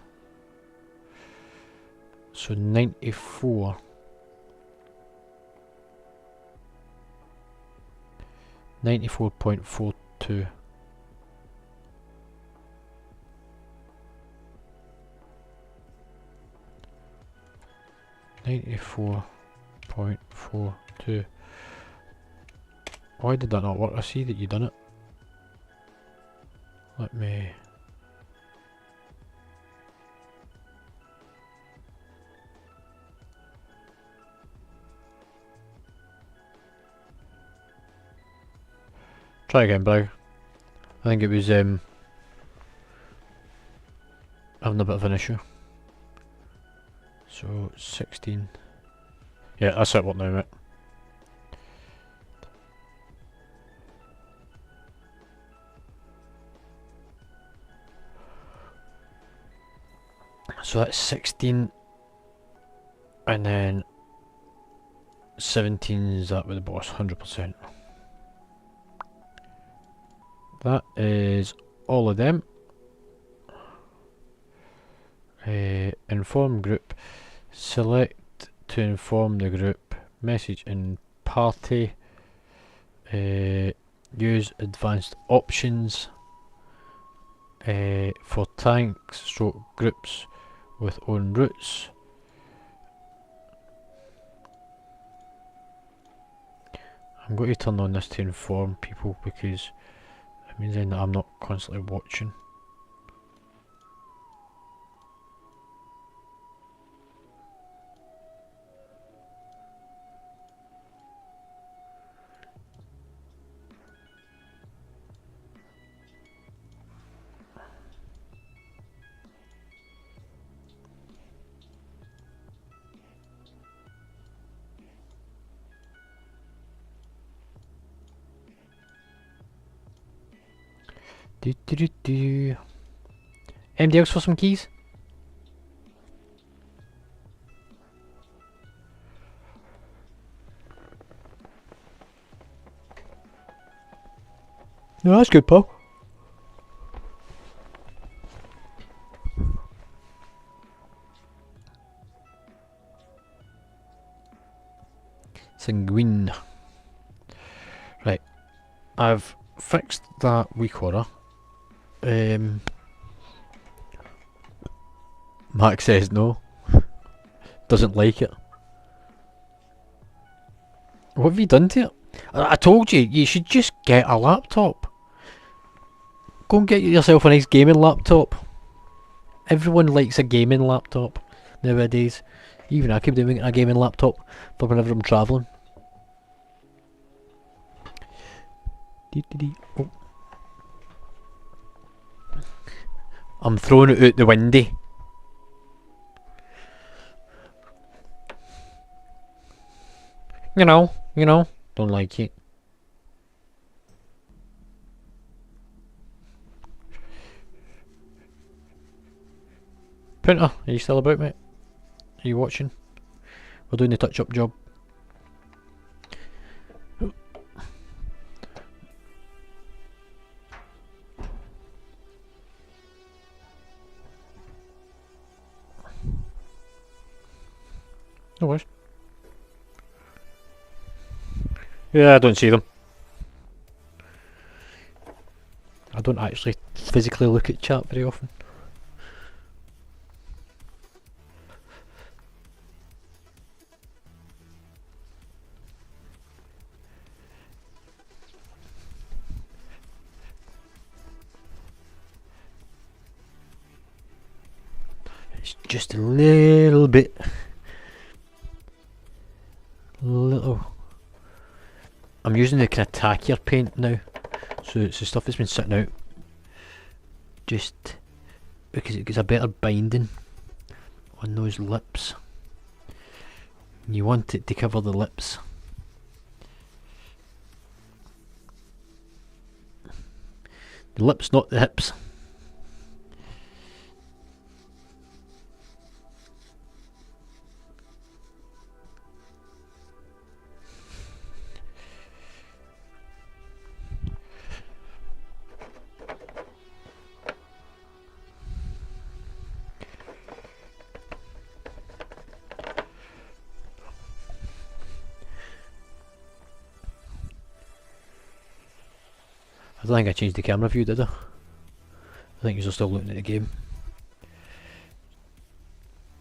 Speaker 1: So 94. 94.42. .42. Why did that not work? I see that you done it. Let me... Try again, bro. I think it was having a bit of an issue. So 16. Yeah, that's it. What now, mate? So that's 16, and then 17 is that with the boss, 100%. That is all of them. Inform group. Select to inform the group. Message in party. Use advanced options for tanks stroke groups with own routes. I'm going to turn on this to inform people because it means then that I'm not constantly watching. Do do do do. Anybody else for some keys? No, that's good, Paul. Sanguine. Right, I've fixed that weak order. Mark says no. Doesn't like it. What have you done to it? I told you, you should just get a laptop. Go and get yourself a nice gaming laptop. Everyone likes a gaming laptop nowadays. Even I could be doing a gaming laptop for whenever I'm travelling. Oh. I'm throwing it out the window. You know, don't like it. Printer, are you still about, mate? Are you watching? We're doing the touch-up job. No worries. Yeah, I don't see them. I don't actually physically look at chat very often. It's just a little bit little. I'm using the kind of tackier paint now, so it's the stuff that's been sitting out just because it gives a better binding on those lips. You want it to cover the lips. The lips, not the hips. I don't think I changed the camera view, did I? I think you're still looking at the game.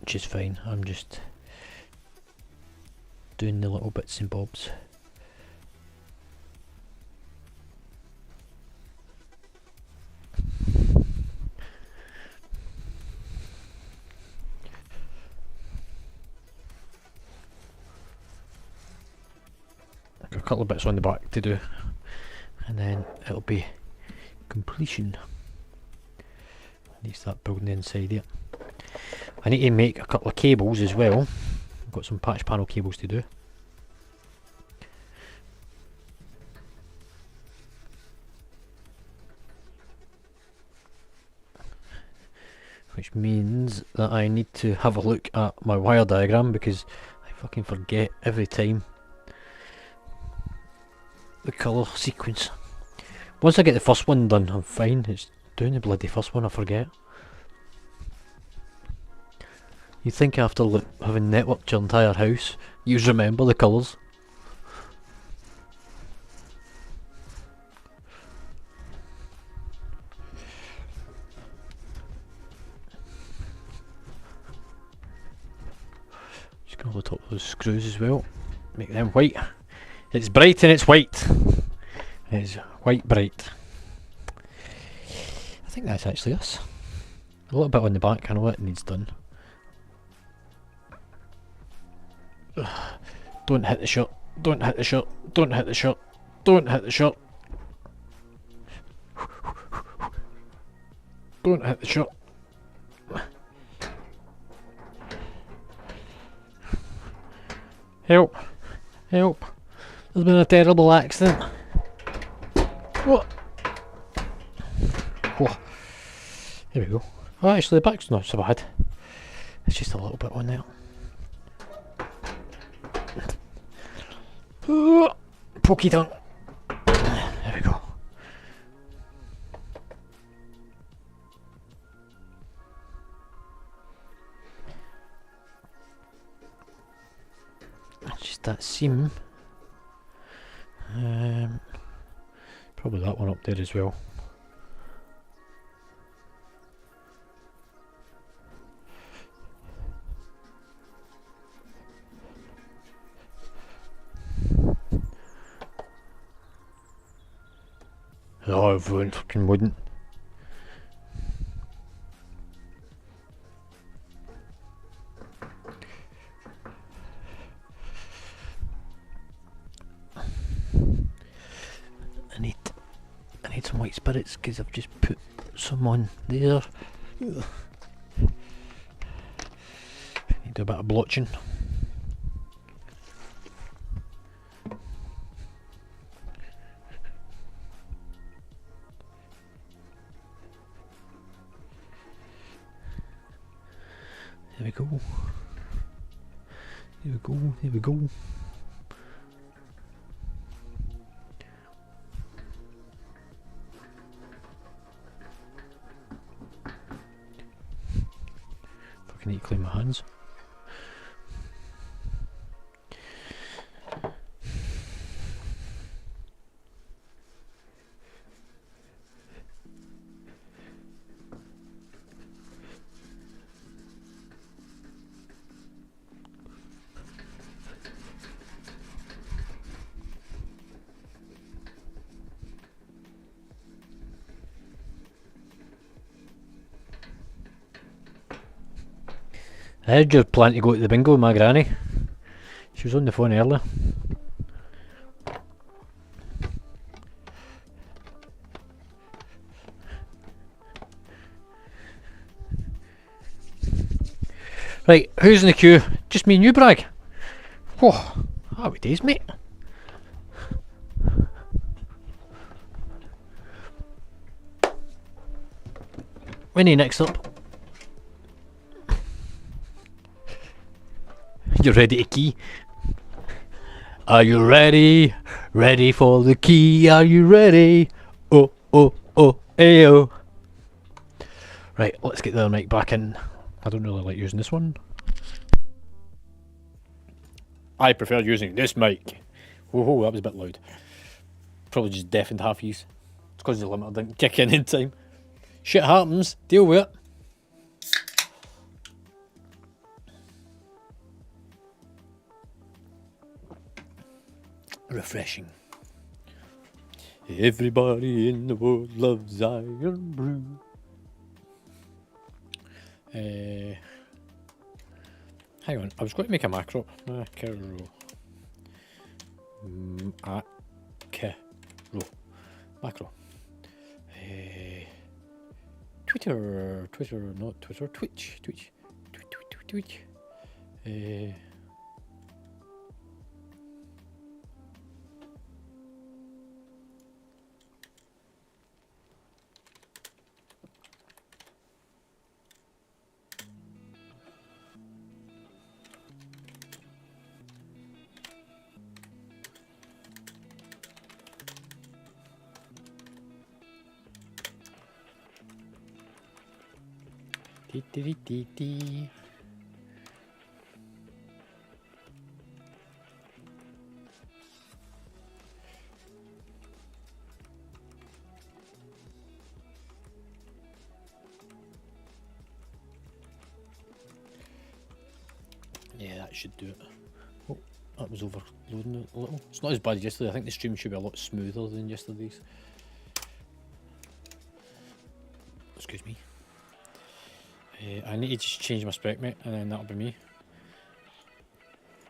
Speaker 1: Which is fine, I'm just doing the little bits and bobs. Got a couple of bits on the back to do, and then it'll be completion. I need to start building the inside here. I need to make a couple of cables as well. I've got some patch panel cables to do. Which means that I need to have a look at my wire diagram because I fucking forget every time the colour sequence. Once I get the first one done, I'm fine. It's doing the bloody first one I forget. You think after having networked your entire house, you remember the colours? Just gonna top those screws as well. Make them white. It's bright and it's white. It's white bright. I think that's actually us. A little bit on the back, I know it needs done. Don't hit the shot. Don't hit the shot. Don't hit the shot. Don't hit the shot. Don't hit the shot. Help. Help. There's been a terrible accident. What? Whoa. There we go. Oh, actually the back's not so bad. It's just a little bit on there. Pokey tongue. There we go. Just that seam. Probably that one up there as well. Oh, everyone fucking wouldn't. I need some white spirits because I've just put some on there. Need to do a bit of blotching. There we go. There we go. There we go. Fucking need to clean my hands. I heard you're planning to go to the bingo with my granny. She was on the phone earlier. Right, who's in the queue? Just me and you, Bragg. Whoa, happy days, mate. Winnie next up. You ready to key? Are you ready? Ready for the key? Are you ready? Oh, oh, oh, ayo. Right, let's get the other mic back in. I don't really like using this one. I prefer using this mic. Whoa, that was a bit loud. Probably just deafened half use. It's because the limiter didn't kick in time. Shit happens. Deal with it. Refreshing. Everybody in the world loves Iron Brew. Hang on, I was going to make a macro. Macro. Macro. Twitter, not Twitter, Twitch. Dee. Yeah, that should do it. Oh, that was overloading a little. It's not as bad as yesterday. I think the stream should be a lot smoother than yesterday's. Excuse me. I need to just change my spec, mate, and then that'll be me.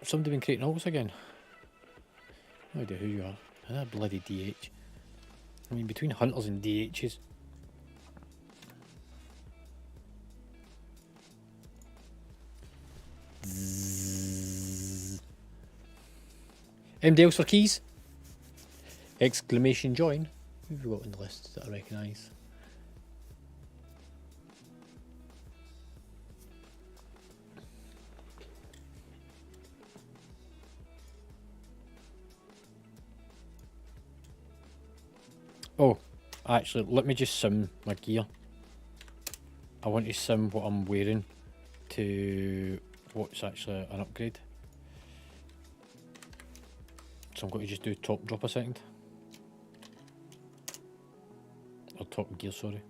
Speaker 1: Somebody been creating alts again? No idea who you are. Ah, bloody DH. I mean, between hunters and DHs. MDLs for keys? Exclamation join. Who have we got on the list that I recognise? Oh, actually, let me just sim my gear. I want to sim what I'm wearing to what's actually an upgrade. So I'm going to just do top drop a second. Or top gear, sorry.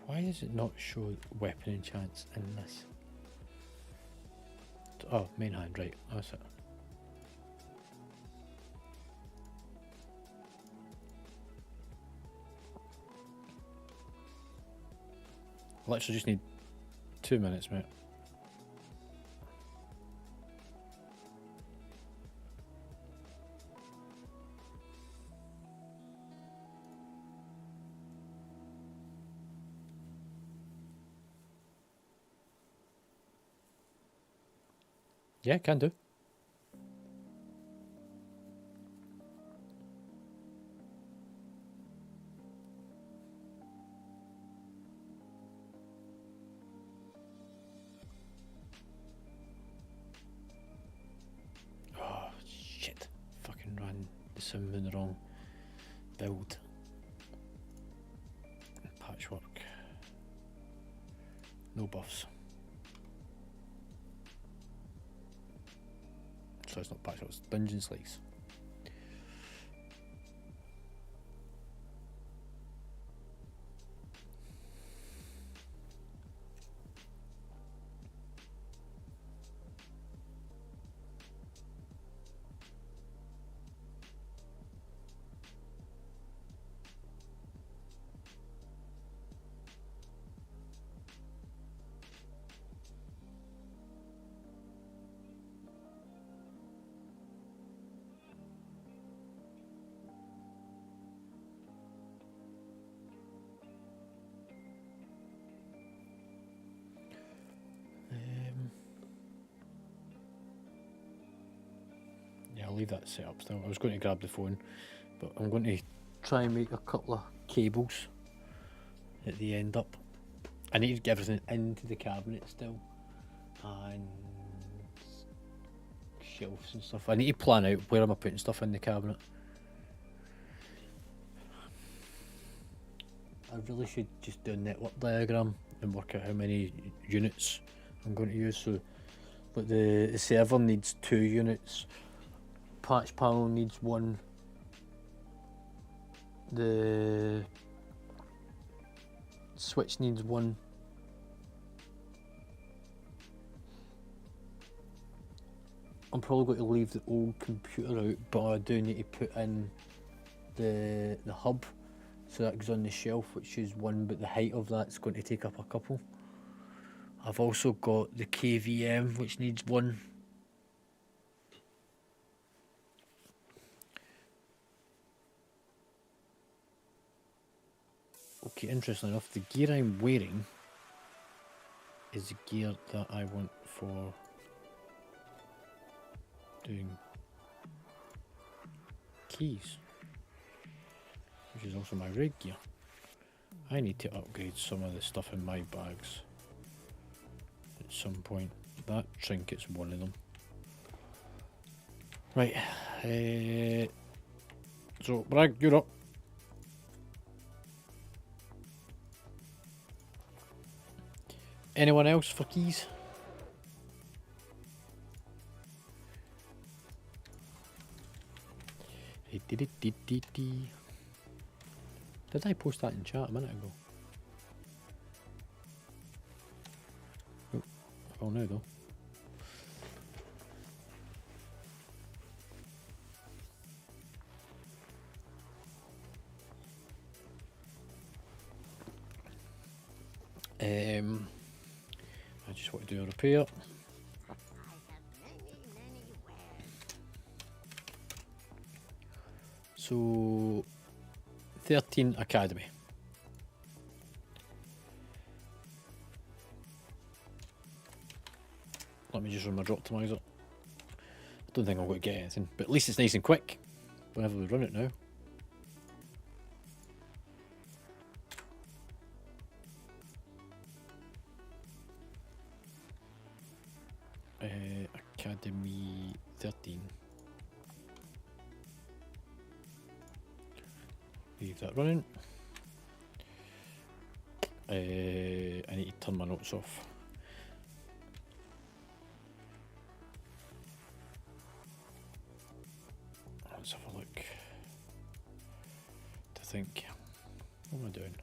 Speaker 1: Why does it not show weapon enchants in this? Oh, main hand, right, that's it. I literally just need 2 minutes, mate. Yeah, can do. Oh, shit. Fucking ran the sim in the wrong build. Patchwork. No buffs.
Speaker 2: So it's not patch, it's dungeon slice. Yeah, I'll leave that set up still. I was going to grab the phone, but I'm going to try and make a couple of cables at the end up. I need to get everything into the cabinet still, and shelves and stuff. I need to plan out where am I putting stuff in the cabinet. I really should just do a network diagram and work out how many units I'm going to use. So, but the server needs 2 units. Patch panel needs 1. The switch needs 1. I'm probably going to leave the old computer out, but I do need to put in the hub, so that goes on the shelf, which is 1, but the height of that's going to take up a couple. I've also got the KVM, which needs 1. Okay, interesting enough, the gear I'm wearing is the gear that I want for doing keys, which is also my rig gear. I need to upgrade some of the stuff in my bags at some point. That trinket's one of them. Right, so Bragg, you're up. Anyone else for keys? Did I post that in chat a minute ago? Oh, oh no though. I just want to do a repair. So 13 Academy. Let me just run my drop optimizer. I don't think I'm going to get anything, but at least it's nice and quick whenever we run it now. Academy 13. Leave that running. I need to turn my notes off. Let's have a look. To think. What am I doing?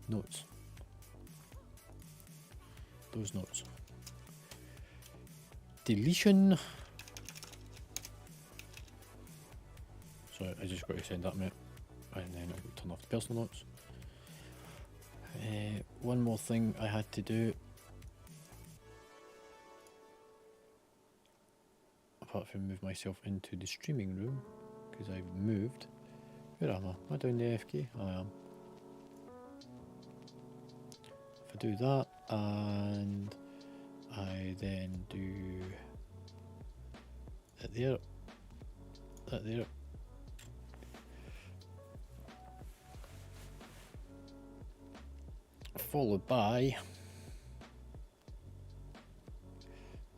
Speaker 2: Notes. Those notes. Deletion. Sorry, I just got to send that mate, and then I'll turn off the personal notes. One more thing I had to do, apart from move myself into the streaming room, because I've moved. Where am I? Am I down the AFK? I am. If I do that, and I then do that there, that there. Followed by,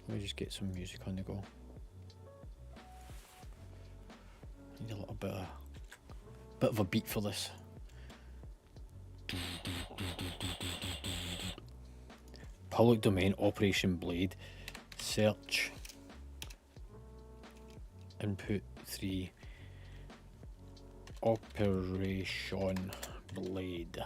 Speaker 2: let me just get some music on the go. Need a little bit of a beat for this. Public domain Operation Blade. Search. Input 3. Operation Blade.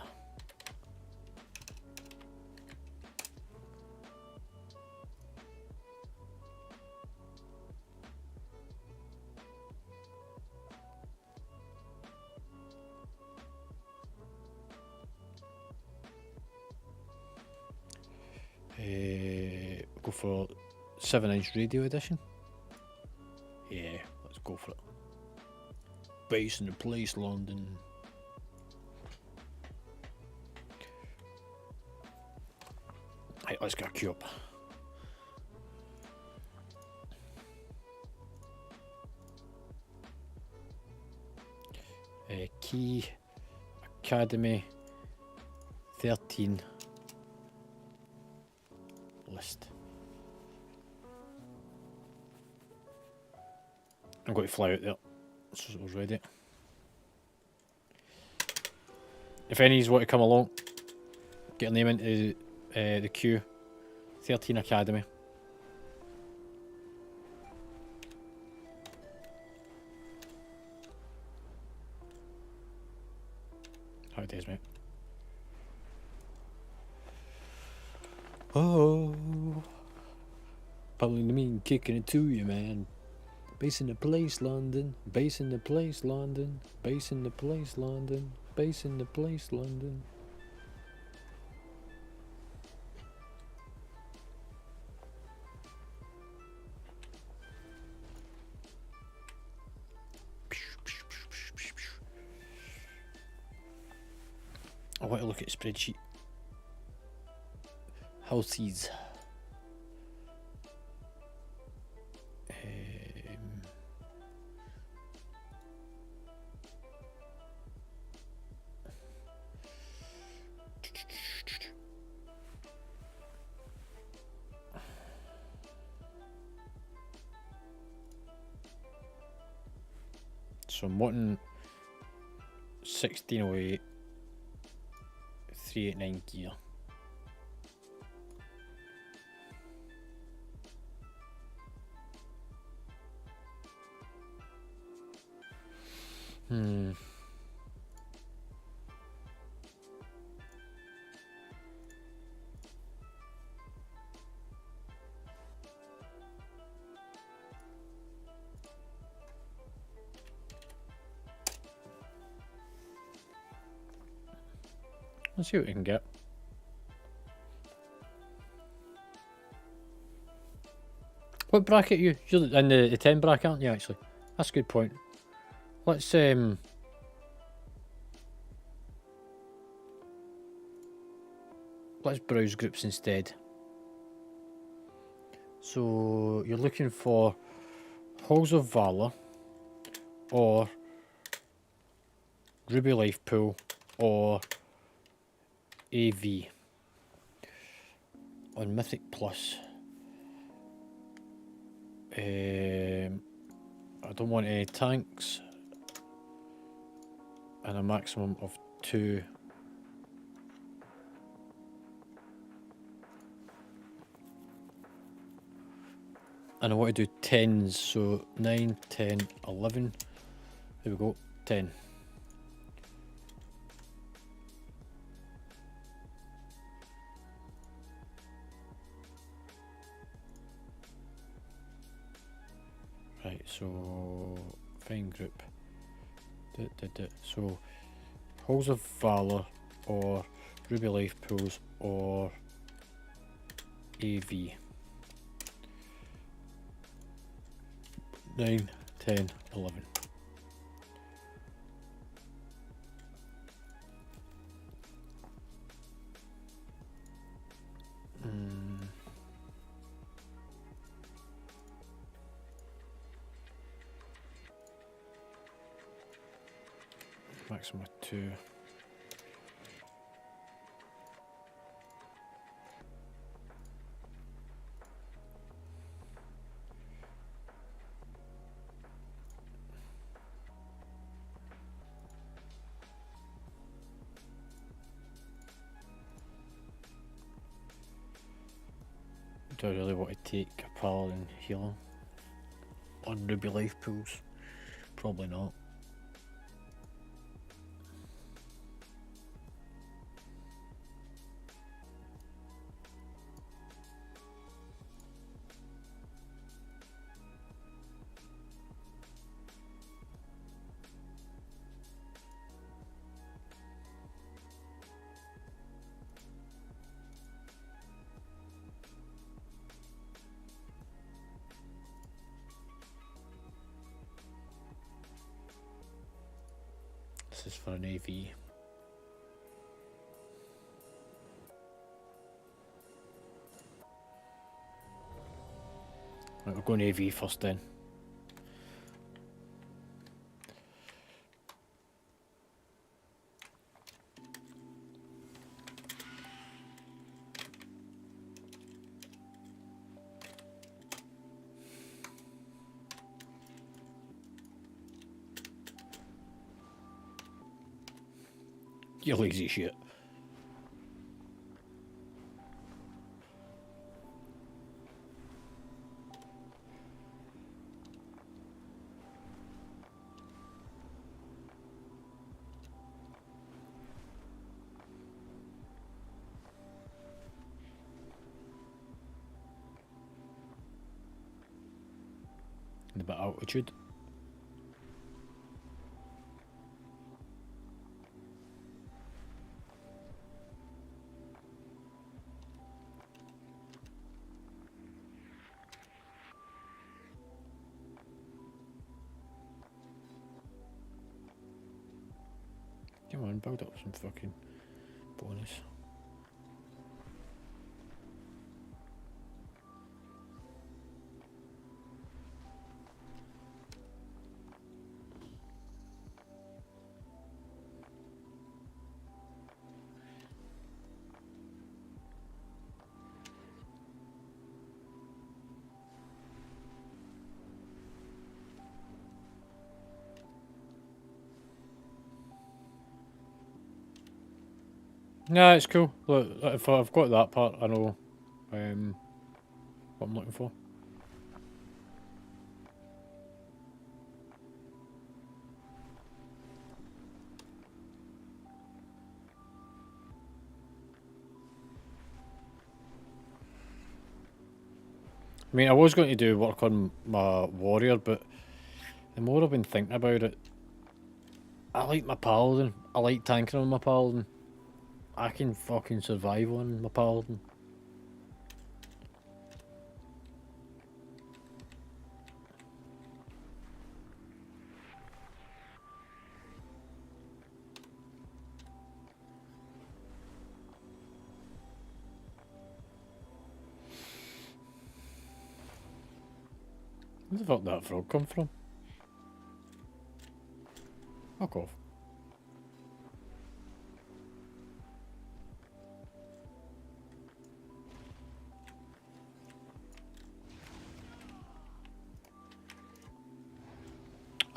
Speaker 2: Go for 7-inch radio edition. Yeah, let's go for it. Base in the place, London. Right, let's get a queue up. Key Academy 13 list. I'm going to fly out there so it was ready. If any of you want to come along, get a name into the queue. 13 Academy. How it is, mate. Oh, probably mean kicking it to you, man. Base in the place, London. Base in the place, London. Base in the place, London. Base in the place, London. I want to look at a spreadsheet. Houses. So I'm wanting 1608 389 gear. Let's see what we can get. What bracket you? You're in the 10 bracket, aren't you, actually? That's a good point. Let's browse groups instead. So you're looking for Halls of Valor or Ruby Life Pool or AV on Mythic Plus. I don't want any tanks and a maximum of 2. And I want to do 10s, so 9, 10, 11. There we go, 10. Right, so find group. So Halls of Valor or Ruby Life Pools or AV. 9, 10, 11. Maximum of 2. Do I really want to take a paladin healer on ruby life pools? Probably not. This is for an AV. Right, we're going AV first then. You lazy shit. A bit of altitude. Come on, build up some fucking bonus. Nah, it's cool. Look, if I've got that part, I know what I'm looking for. I mean, I was going to do work on my warrior, but the more I've been thinking about it, I like my paladin. I like tanking on my paladin. I can fucking survive on my paladin. Where the fuck did that frog come from? Fuck off.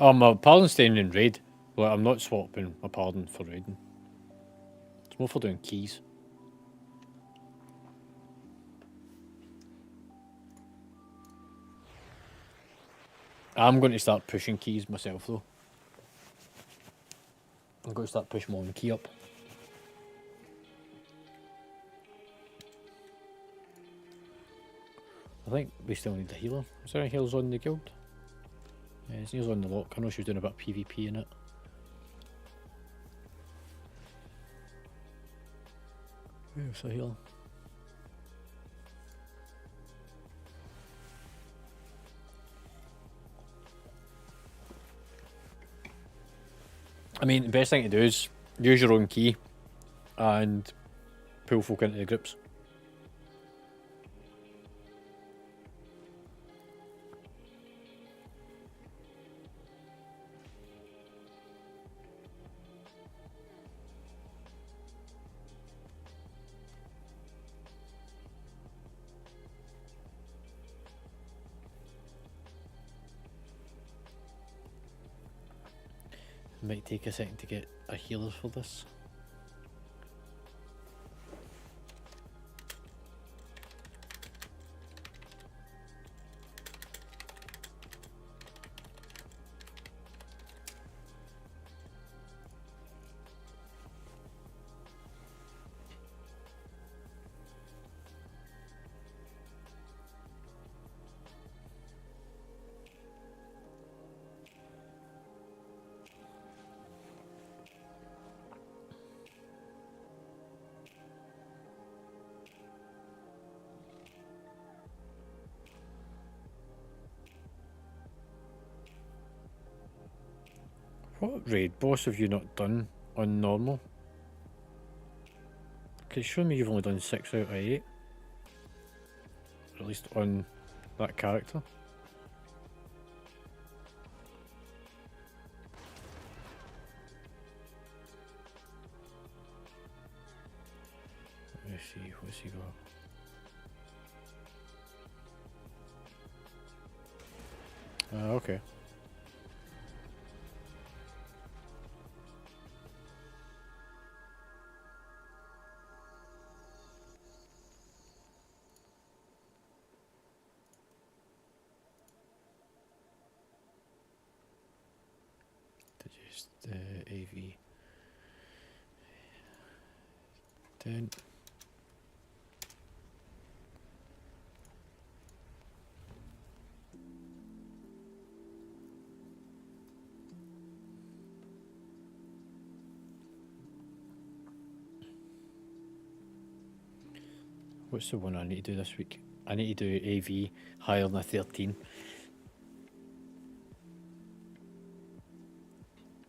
Speaker 2: Oh, my paladin's staying in raid. Like, I'm not swapping my paladin for raiding. It's more for doing keys. I'm going to start pushing keys myself though. I'm going to start pushing my own key up. I think we still need the healer. Is there any healers on the guild? Yeah, his nails on the lock. I know she was doing a bit of PvP in it. Where's the healer? I mean, the best thing to do is use your own key and pull folk into the groups. It might take a second to get a healer for this. What raid boss have you not done on normal? Because show me you've only done 6 out of 8. Or at least on that character. Let me see, what's he got? Okay. Just AV. Then what's the one I need to do this week? I need to do AV higher than a 13.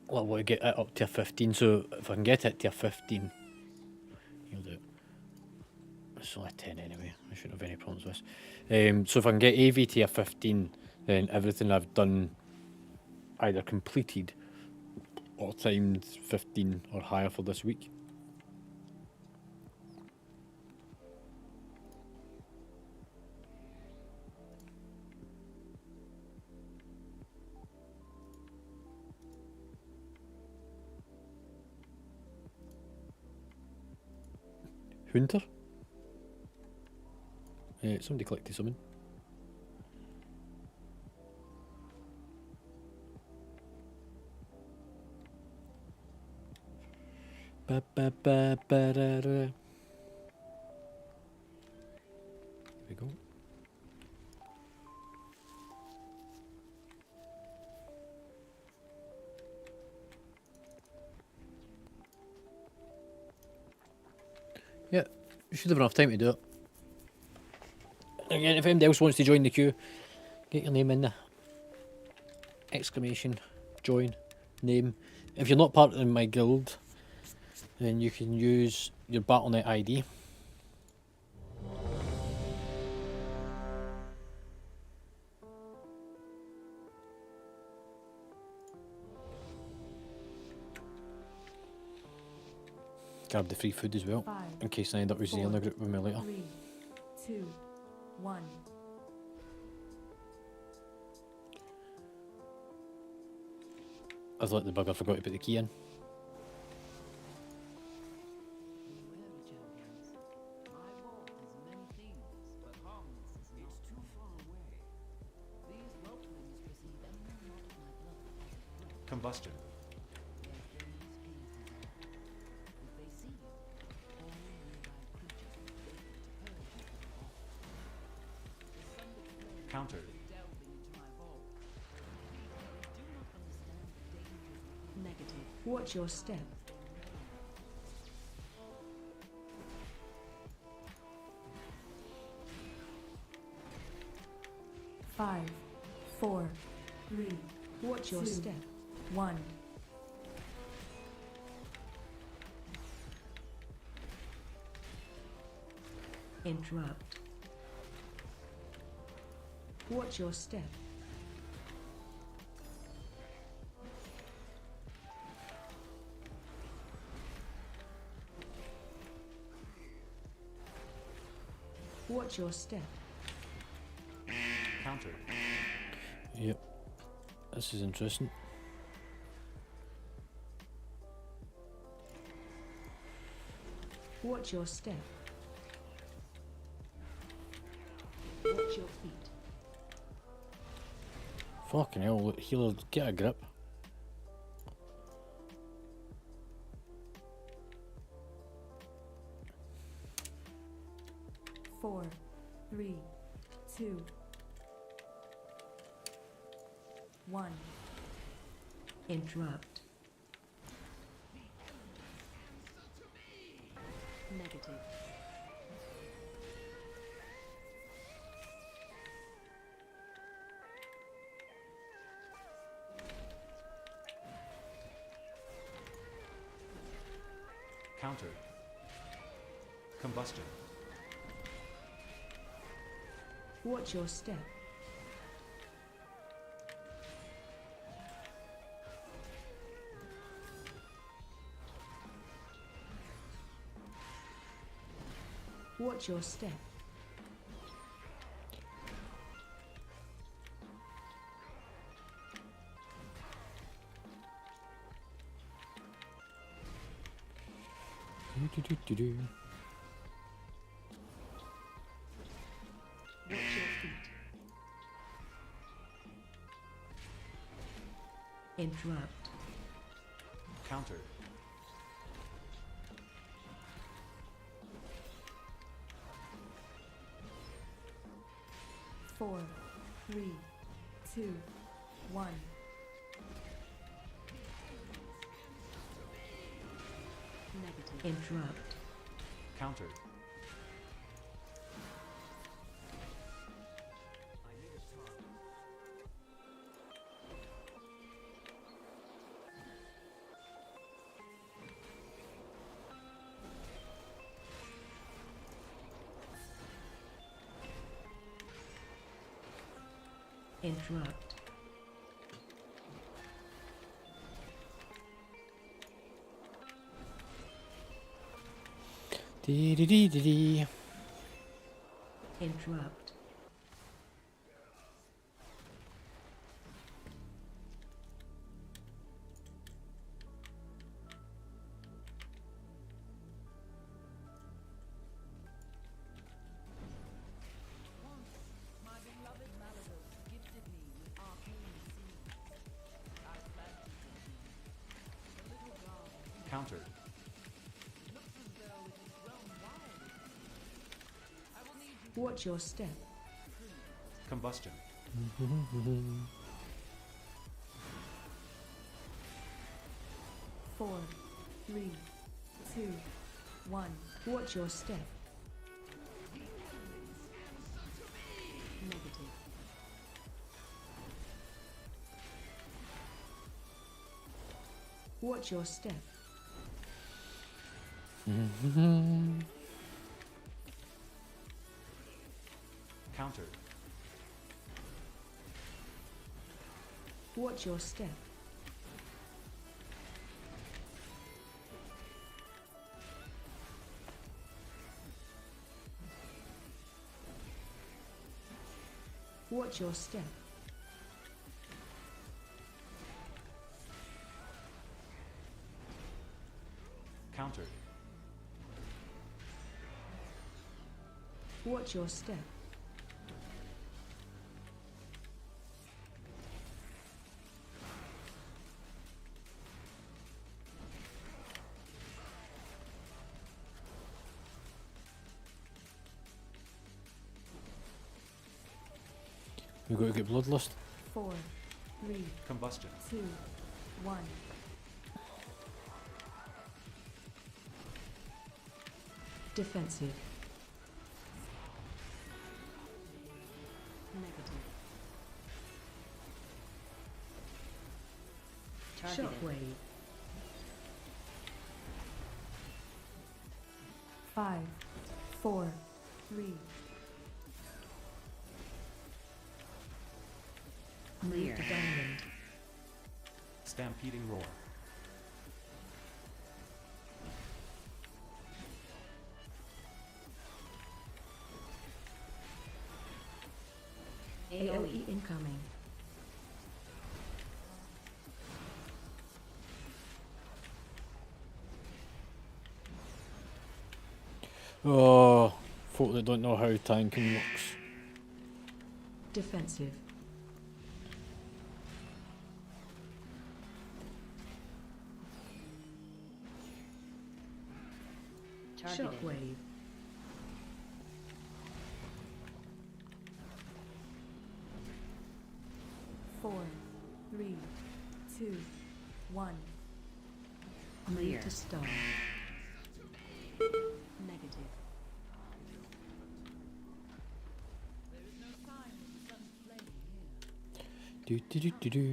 Speaker 2: Well, I want to get it up to a 15, so if I can get it to a 15, you'll do it. It's only a 10 anyway, I shouldn't have any problems with this. So if I can get AV to a 15, then everything I've done either completed or timed 15 or higher for this week. Hunter? Somebody clicked to summon. Ba, ba, ba, ba, da, da. There we go. Yeah, you should have enough time to do it. Again, if anybody else wants to join the queue, get your name in there. Exclamation, join, name. If you're not part of my guild, then you can use your Battle.net ID. Grab the free food as well,
Speaker 8: 5,
Speaker 2: in case I end up using the other group with me later.
Speaker 8: 3, 2, 1.
Speaker 2: I thought the bugger forgot to put the key in.
Speaker 5: Beware the champions. My vault has many things, but harmless is not.
Speaker 6: It's too far away.
Speaker 5: These whelplings receive any amount of my blood as a threat.
Speaker 4: Combustion.
Speaker 5: Their dangerous gazes are. If they see you, all nearby creatures will wait to purge you from off. The sunlit flame
Speaker 4: Countered.
Speaker 5: delving into my vault. They do not understand the dangers within.
Speaker 3: Negative.
Speaker 8: Watch your step. Five, four, three. Watch your step. 1. Interrupt. Watch your step. Watch your step.
Speaker 4: Countered.
Speaker 2: Yep. This is interesting.
Speaker 8: Watch your step. Watch your feet.
Speaker 2: Fucking hell, look, healer, get a grip.
Speaker 8: Four, three, two, 1. Interrupt.
Speaker 3: Negative.
Speaker 4: Counter. Combustion.
Speaker 8: Watch your step. Watch your step.
Speaker 2: Do-do-do-do-do.
Speaker 8: Watch your feet. Interrupt.
Speaker 4: Counter.
Speaker 8: 4, 3, 2, 1. Negative. Interrupt.
Speaker 4: Counter.
Speaker 8: Interrupt.
Speaker 2: Dee-dee-dee-dee-dee.
Speaker 8: Interrupt.
Speaker 5: My beloved Malagos gifted me with arcane seeds. I planted them in the little garden.
Speaker 4: Counter.
Speaker 5: Looks as though it has grown wild. I will need you
Speaker 8: Watch your step.
Speaker 4: Combustion.
Speaker 8: Four, 3, 2, 1. Watch your step. Negative. Watch your step.
Speaker 4: Counter.
Speaker 8: Watch your step. Watch your step.
Speaker 4: Counter.
Speaker 8: Watch your step.
Speaker 2: We've got to get bloodlust.
Speaker 8: 4, 3,
Speaker 4: Combustion.
Speaker 8: 2, 1. Defensive. Negative. Shockwave. 5, 4, 3. Move to diamond.
Speaker 4: Stampeding roar.
Speaker 8: AOE incoming.
Speaker 2: Oh, folk that don't know how tanking works.
Speaker 8: Defensive. Shockwave. Four, 3, 2, 1. Move to start. Negative.
Speaker 5: There is no sign of the sun's flame here.
Speaker 2: Do do do do do.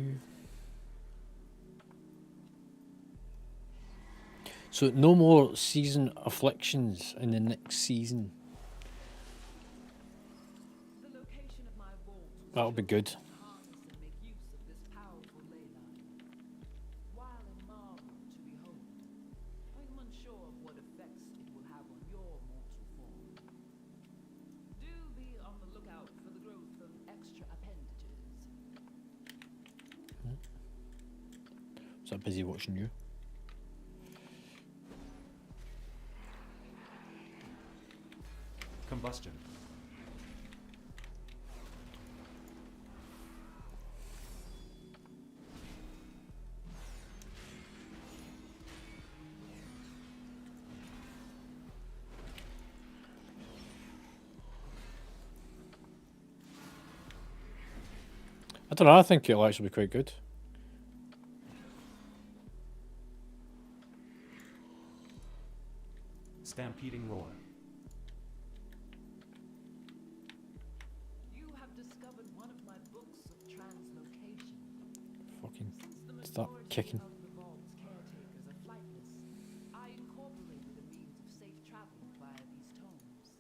Speaker 2: So no more season afflictions in the next season.
Speaker 5: The location of my vault will
Speaker 2: That'll be good.
Speaker 5: show you how to harness and make use of this powerful ley line. While a marvel to behold, I am unsure of what effects it will have on your mortal form. Do be on the lookout for the growth of extra appendages.
Speaker 2: So I'm busy watching you.
Speaker 4: Combustion.
Speaker 2: I don't know, I think it'll actually be quite good.
Speaker 4: Stampeding roar.
Speaker 5: You have discovered one of my books of translocation.
Speaker 2: Fucking
Speaker 5: Since the
Speaker 2: start
Speaker 5: majority
Speaker 2: kicking.
Speaker 5: of the vault's caretakers are flightless, I incorporated a means of safe travel via these tomes.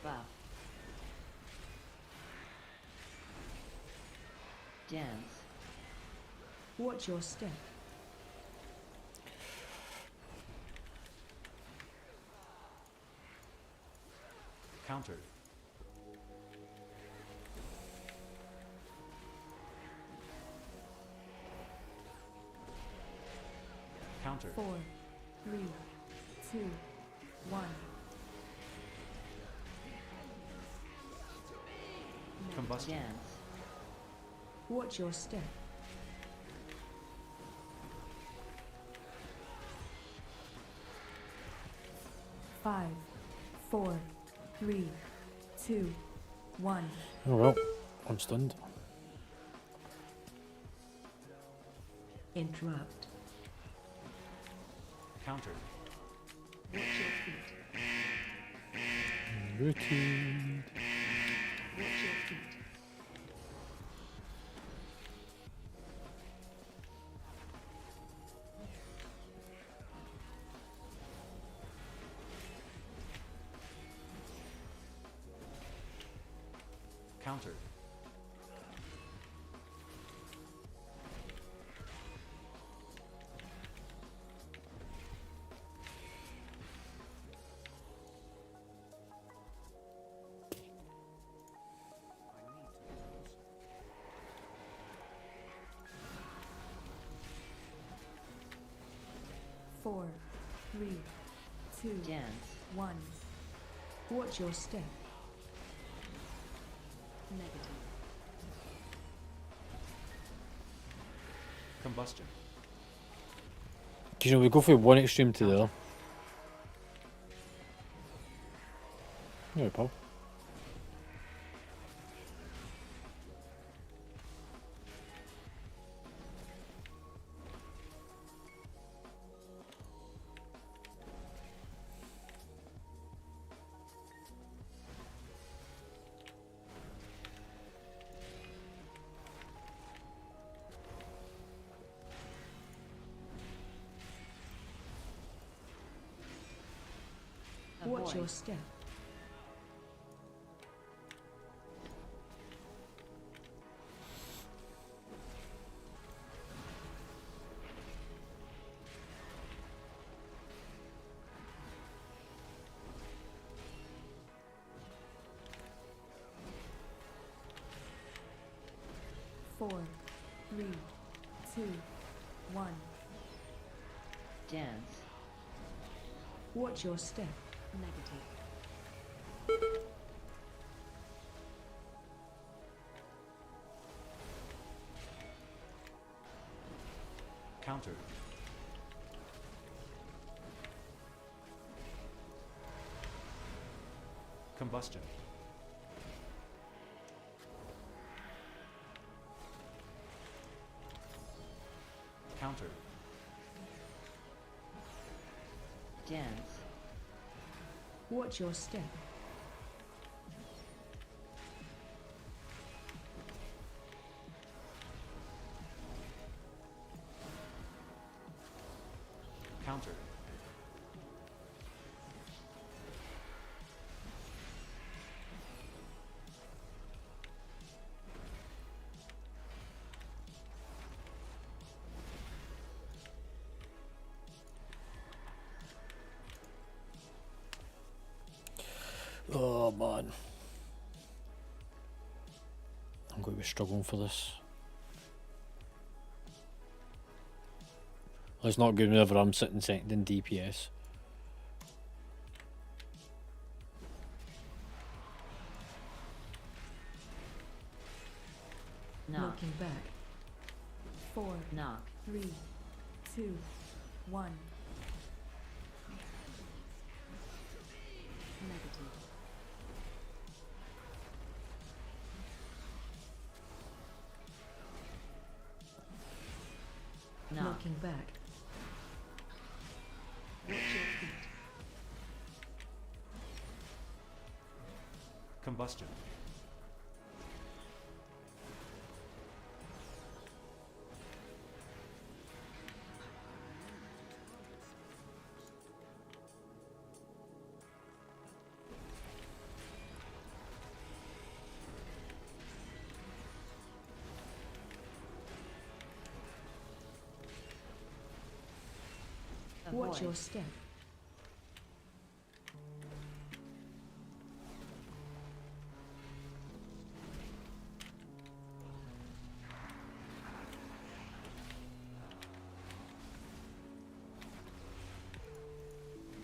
Speaker 9: Buff. Dance.
Speaker 3: Watch your step.
Speaker 4: Countered. Countered.
Speaker 8: 4, 3, 2, 1.
Speaker 4: Combustion.
Speaker 9: Dance.
Speaker 3: Watch your step. Five, 4, 3, 2, 1.
Speaker 2: Oh well, I'm stunned.
Speaker 3: Interrupt.
Speaker 4: Countered.
Speaker 3: Watch your feet.
Speaker 2: Rooted.
Speaker 3: Watch your feet.
Speaker 4: Countered.
Speaker 8: Four, 3, 2,
Speaker 9: Dance.
Speaker 8: 1.
Speaker 3: Watch your step.
Speaker 9: Negative.
Speaker 4: Combustion.
Speaker 2: Do you know, we go from one extreme to the other. Yeah, pal.
Speaker 3: Watch
Speaker 9: Avoid.
Speaker 3: your step.
Speaker 8: Four, 3, 2, 1.
Speaker 9: Dance.
Speaker 3: Watch your step.
Speaker 9: Negative.
Speaker 4: Countered. Combustion. Countered.
Speaker 9: Dance.
Speaker 3: Watch your step.
Speaker 4: Counter.
Speaker 2: Oh man. I'm going to be struggling for this. It's not good whenever I'm sitting second in DPS.
Speaker 9: Knock.
Speaker 3: Knocking back. 4,
Speaker 9: Knock.
Speaker 3: 3, 2, 1.
Speaker 9: Negative. Knock.
Speaker 3: Knocking back. Watch your feet.
Speaker 4: Combustion.
Speaker 3: Watch
Speaker 9: Avoid.
Speaker 3: your step.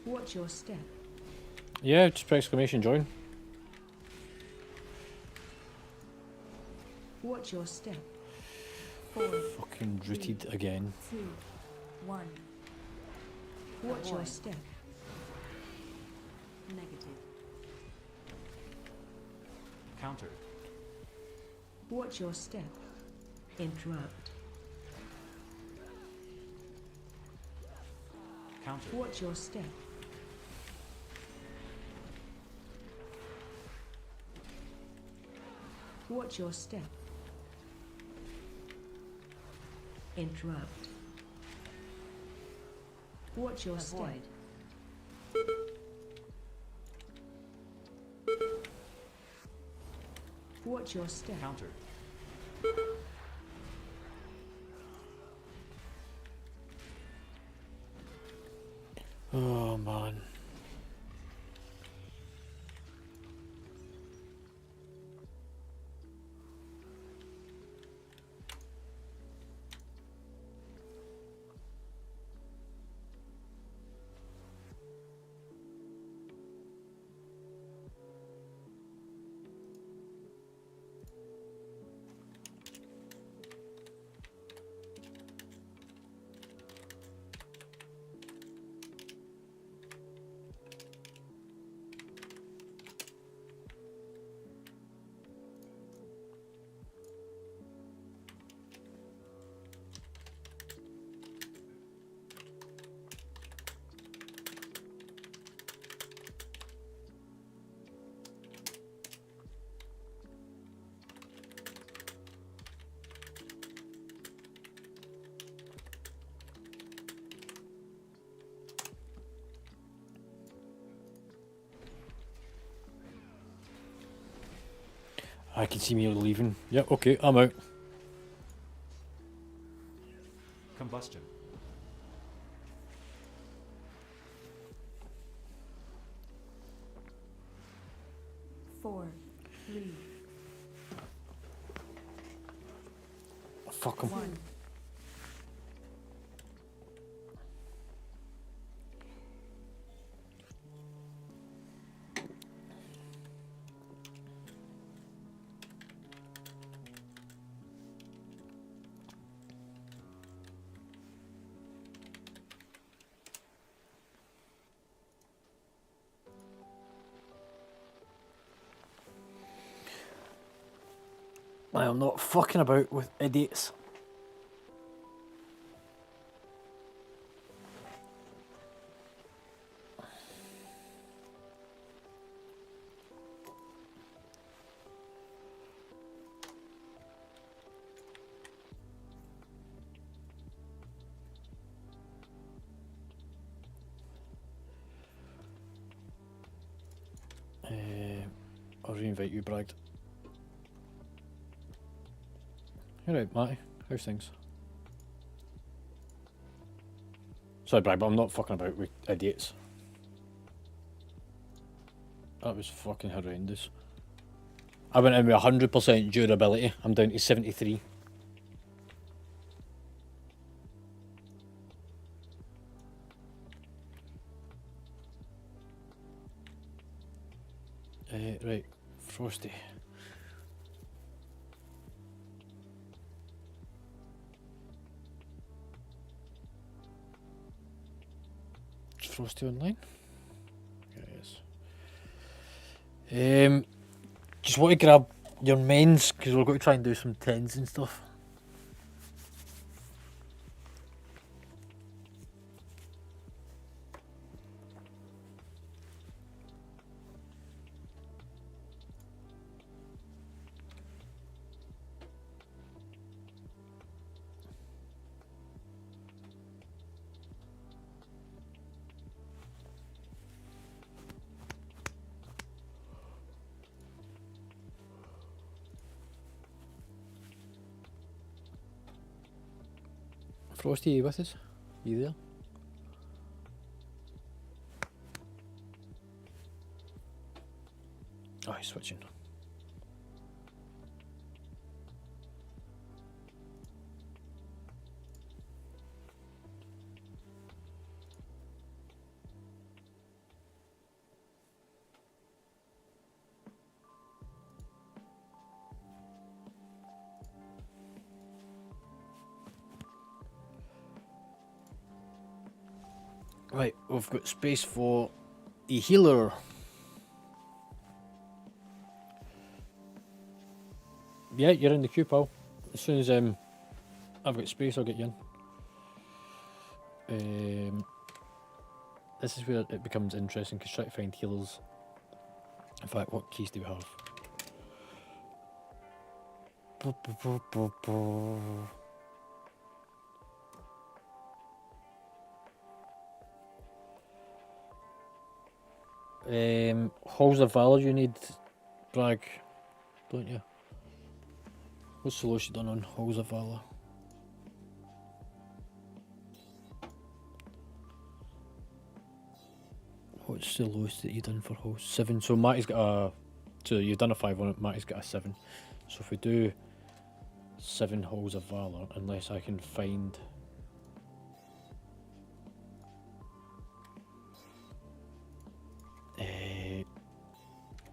Speaker 3: Watch your step.
Speaker 2: Yeah, just put exclamation join.
Speaker 3: Watch your step. 4,
Speaker 2: Fucking rooted again.
Speaker 3: 2, 1. Watch your
Speaker 9: Avoid.
Speaker 3: step.
Speaker 9: Negative.
Speaker 4: Counter.
Speaker 3: Watch your step. Interrupt.
Speaker 4: Counter.
Speaker 3: Watch your step. Watch your step. Interrupt. Watch your step.
Speaker 9: Avoid.
Speaker 3: Watch your step.
Speaker 4: Counter.
Speaker 2: Oh man. I can see me leaving. Yep, okay, I'm out.
Speaker 4: Combustion.
Speaker 3: 4, 3,
Speaker 2: Fuck him.
Speaker 3: 1.
Speaker 2: I am not fucking about with idiots. I'll re-invite you, Bragg. Alright, Matty. How's things? Sorry, Bragg, but I'm not fucking about with idiots. That was fucking horrendous. I went in with 100% durability. I'm down to 73. Right, Frosty. Is Frosty online? Yeah, he is. Just want to grab your men's because we're going to try and do some tens and stuff. Frosty, are you with us? You there? Oh, he's switching. Right, we've got space for a healer. Yeah, you're in the queue, pal. As soon as I've got space, I'll get you in. This is where it becomes interesting because try to find healers. In fact, what keys do we have? Halls of Valor you need, Bragg, don't you? What's the lowest you done on Halls of Valor? What's the lowest that you done for Halls? 7. So Matty's got a... So you've done a 5 on it, Matty's got a 7. So if we do 7 Halls of Valor, unless I can find...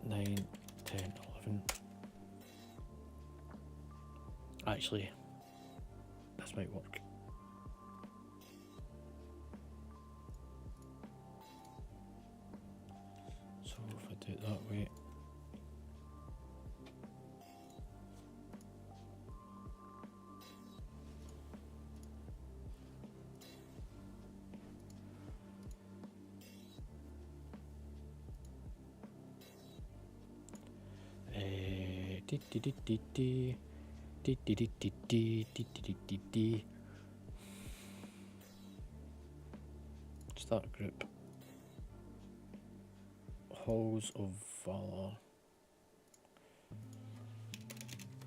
Speaker 2: 9, 10, 11. Actually, this might work. So if I do it that way. Start group. Halls of Valor.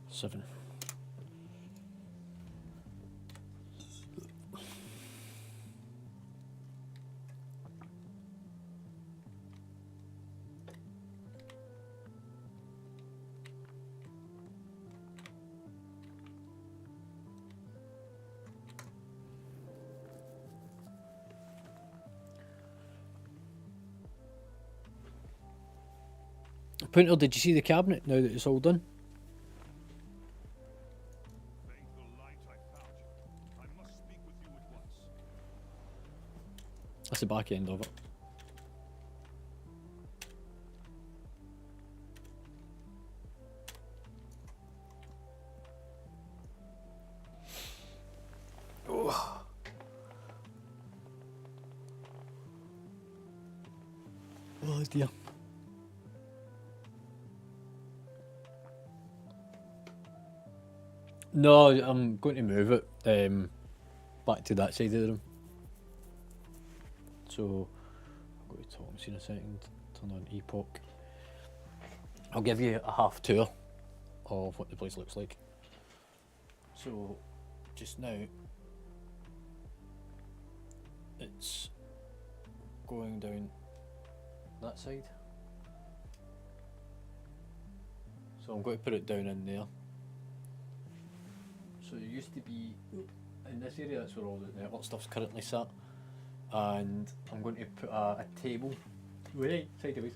Speaker 2: 7. Punter, did you see the cabinet now that it's all done?
Speaker 6: Faithful light, I found you. I must speak with you at once.
Speaker 2: That's the back end of it. Oh dear. No, I'm going to move it back to that side of the room. So I'll go to Thomas in a second, turn on Epoch. I'll give you a half tour of what the place looks like. So, just now, it's going down that side. So I'm going to put it down in there. So it used to be in this area, that's where all the network stuff's currently sat. And I'm going to put a table, way sideways.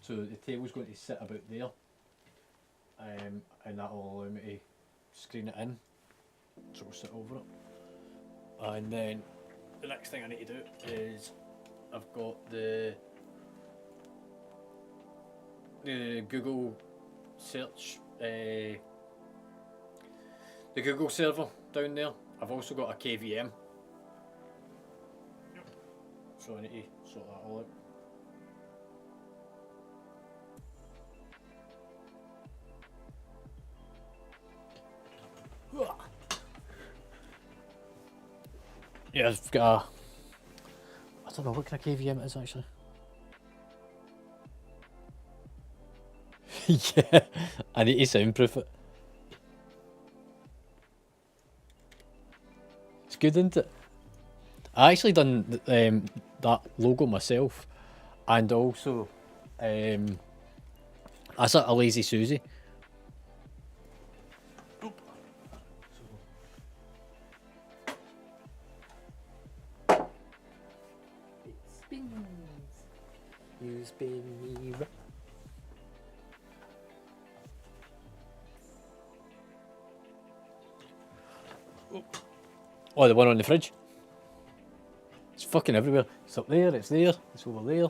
Speaker 2: So the table's going to sit about there. And that'll allow me to screen it in. So it'll sit over it. And then the next thing I need to do is I've got the Google search, the Google server down there. I've also got a KVM. So I need to sort that all out. Yeah, I've got I don't know what kind of KVM it is actually. Yeah, I need to soundproof it. It's good, isn't it? I actually done that logo myself, and also that's a Lazy Susie.
Speaker 1: It spins. You spin me round.
Speaker 2: Oh, the one on the fridge. It's fucking everywhere. It's up there, it's there, it's over there.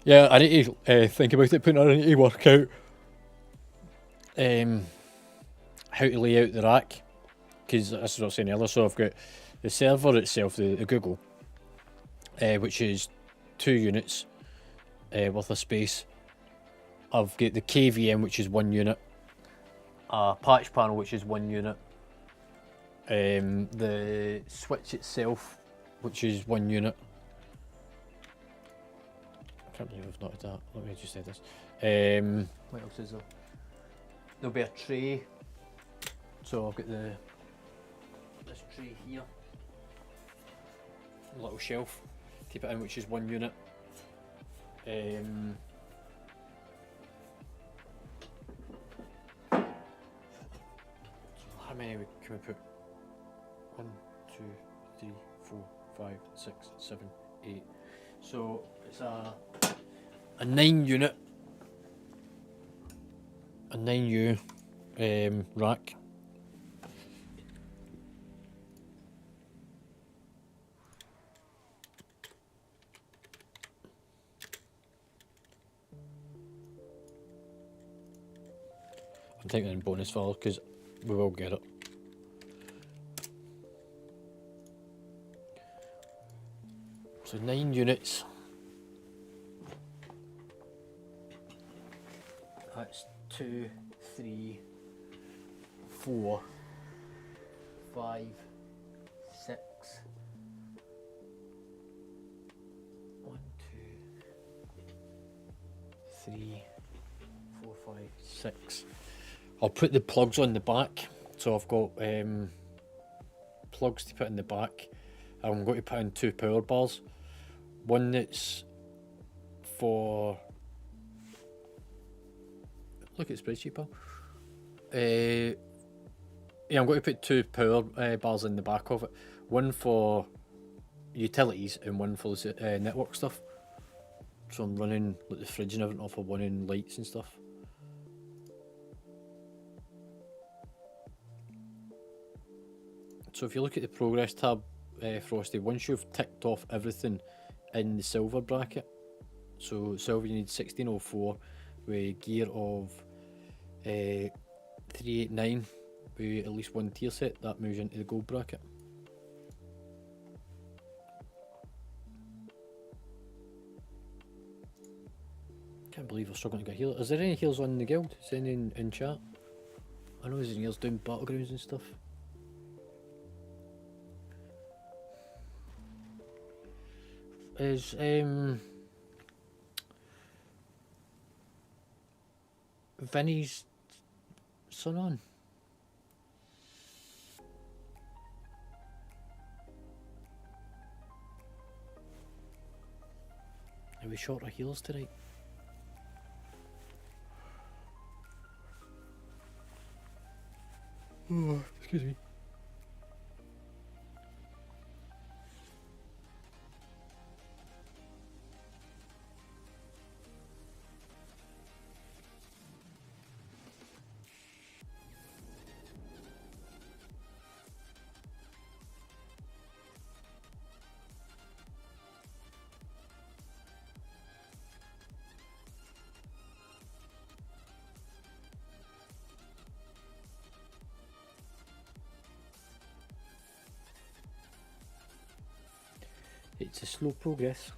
Speaker 2: Yeah, I need to think about it, putting on, I need to work out how to lay out the rack. Because this is what I was saying earlier, so I've got the server itself, the Google, which is 2 units worth of space. I've got the KVM, which is 1 unit, a patch panel, which is 1 unit, the switch itself, which is 1 unit. I can't believe I've noted that. Let me just say this. What else is there? There'll be a tray. So I've got this tray here, a little shelf, keep it in, which is 1 unit. How many can we put? 1, 2, 3, 4, 5, 6, 7, 8. So it's a 9 unit, a 9U rack. I'm thinking in bonus file because we will get it. So 9 units. That's 2, 3, 4, 5, 6. 1, 2, 3, 4, 5, 6. I'll put the plugs on the back. So I've got plugs to put in the back. I'm going to put in 2 power bars. One that's for... Look at the spreadsheet, pal. Yeah, I'm going to put 2 power bars in the back of it. One for utilities and one for the network stuff. So I'm running like the fridge and everything off of one in lights and stuff. So if you look at the progress tab, Frosty, once you've ticked off everything in the silver bracket, so silver you need 1604 with gear of 389 with at least 1 tier set, that moves into the gold bracket. Can't believe we're struggling to get healers. Is there any healers on the guild? Is there any in chat? I know his engineers doing battlegrounds and stuff. Is Vinny's son on? Are we short of healers tonight? Oh, excuse me. It's a slow progress.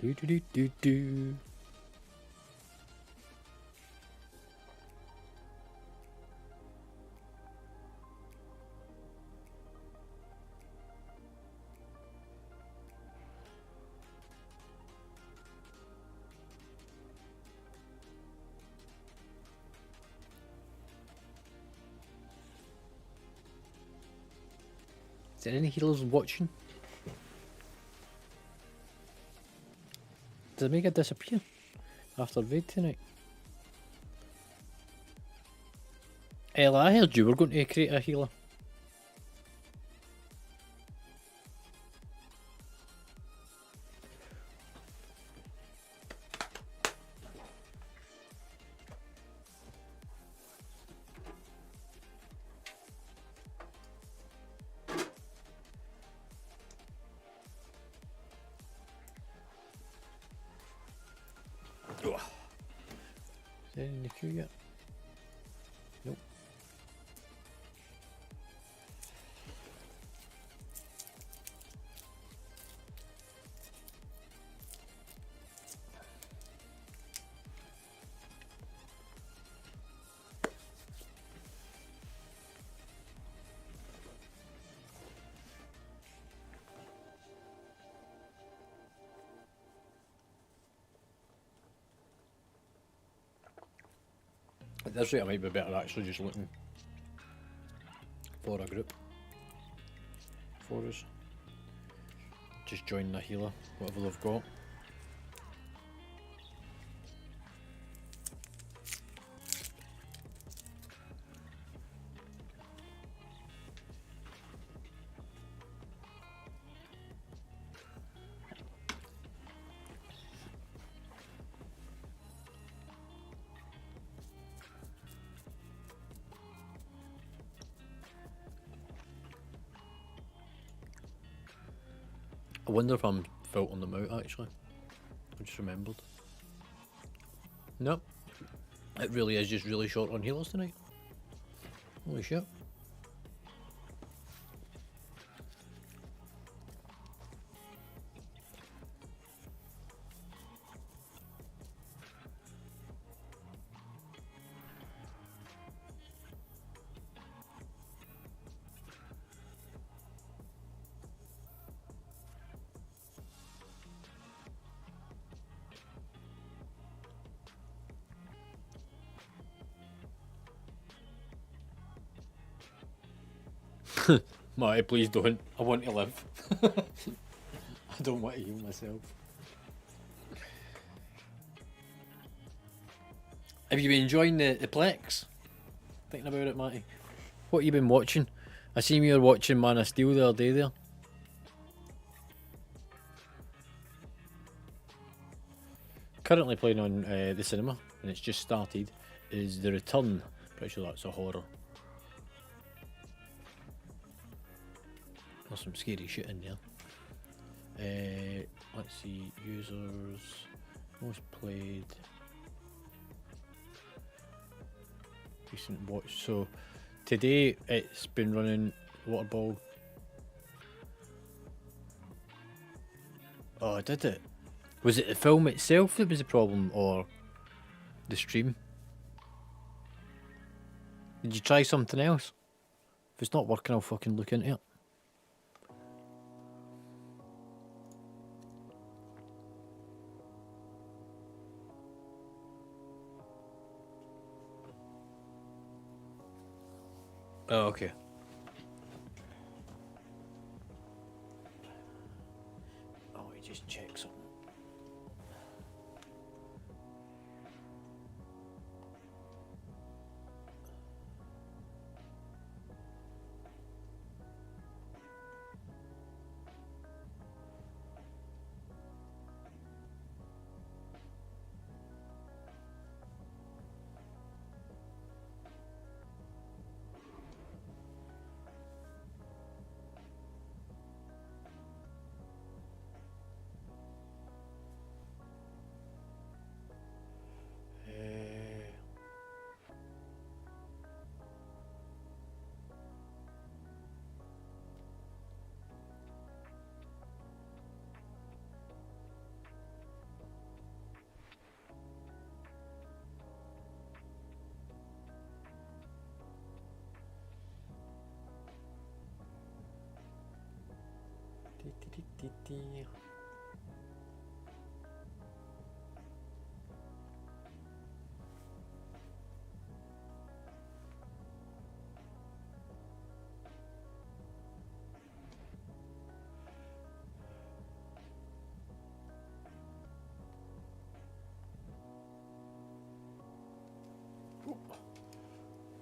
Speaker 2: Do do do do do. Is there any healers watching? Did it make it disappear after raid tonight? Ella, I heard you were going to create a healer. Is there any in the queue yet? Nope. At this rate, I might be better actually just looking for a group for us. Just join the healer, whatever they've got. I wonder if I'm filtering them out actually. I just remembered. Nope. It really is just really short on healers tonight. Holy shit. Marty, please don't. I want to live. I don't want to heal myself. Have you been enjoying the Plex? Thinking about it, Matty. What have you been watching? I seen you were watching Man of Steel the other day there. Currently playing on the cinema, and it's just started, is The Return. Pretty sure that's a horror. There's some scary shit in there. Let's see, users, most played, recent watch. So today it's been running Waterball. Oh, did it? Was it the film itself that was the problem, or the stream? Did you try something else? If it's not working, I'll fucking look into it. Oh, okay. Oh, he just check something.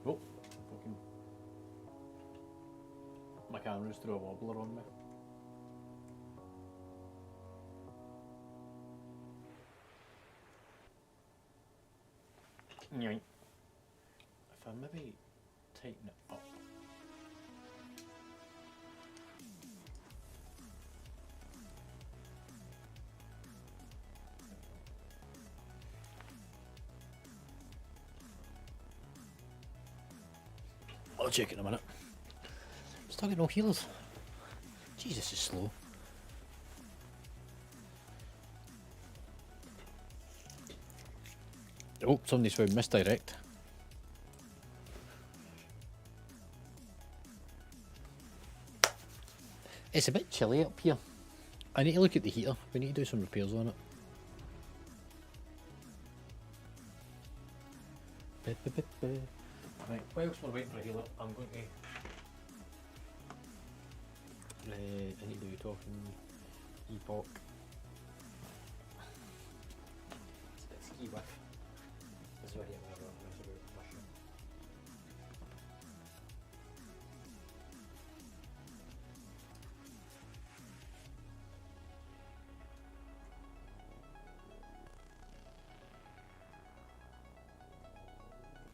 Speaker 2: Oh, fucking. My camera's threw a wobbler on me. Yoink. If I maybe tighten it up. I'll check in a minute. Still got no healers. Jesus, is slow. Oh, somebody's found misdirect. It's a bit chilly up here. I need to look at the heater. We need to do some repairs on it. Right, whilst we're waiting for a healer, I'm going to... I need to do talking epoch. It's a bit ski whiff. This is where I get my mess about mushroom.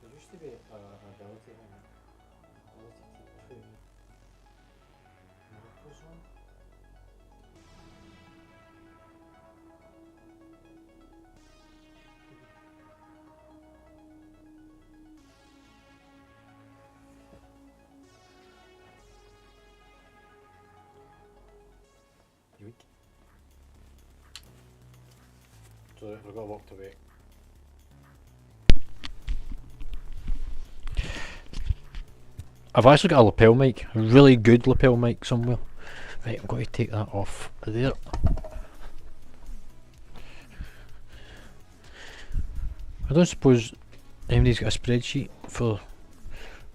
Speaker 2: There used to be an ability in it. Ability to put miracles on. Yoink. Sorry, I got walked away. I've actually got a lapel mic, a really good lapel mic somewhere. Right, I'm going to take that off there. I don't suppose anybody's got a spreadsheet for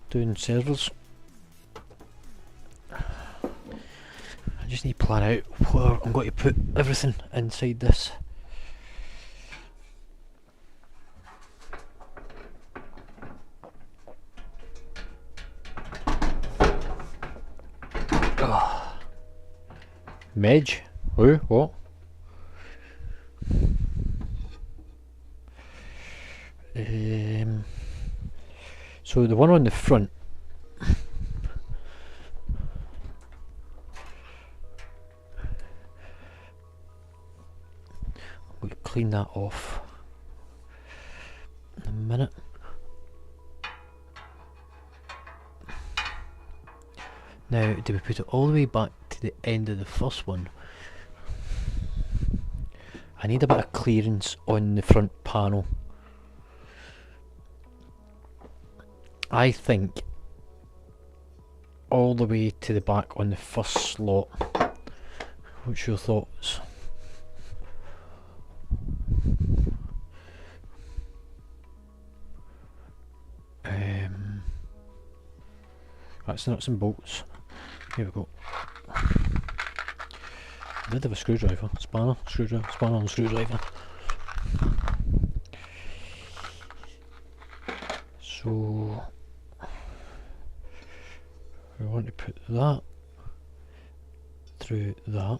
Speaker 2: doing servers. I just need to plan out where I'm going to put everything inside this. Medge? Who? What? So the one on the front.
Speaker 1: We'll clean that off in a minute. Now, do we put it all the way back to the end of the first one? I need a bit of clearance on the front panel. I think all the way to the back on the first slot. What's your thoughts? That's the nuts and bolts. Here we go. I did have a screwdriver, spanner, and screwdriver. So we want to put that through that.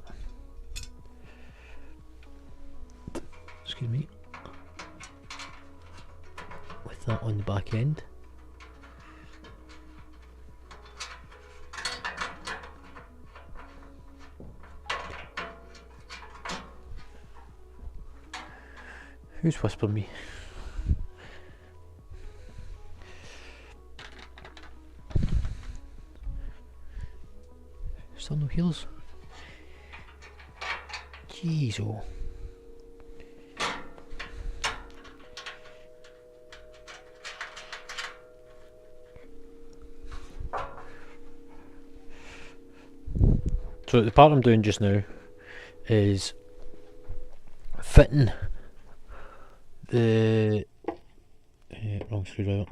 Speaker 1: Excuse me. With that on the back end. Who's whispering me? Still no healers? Jeez, oh. So the part I'm doing just now is fitting the wrong screwdriver.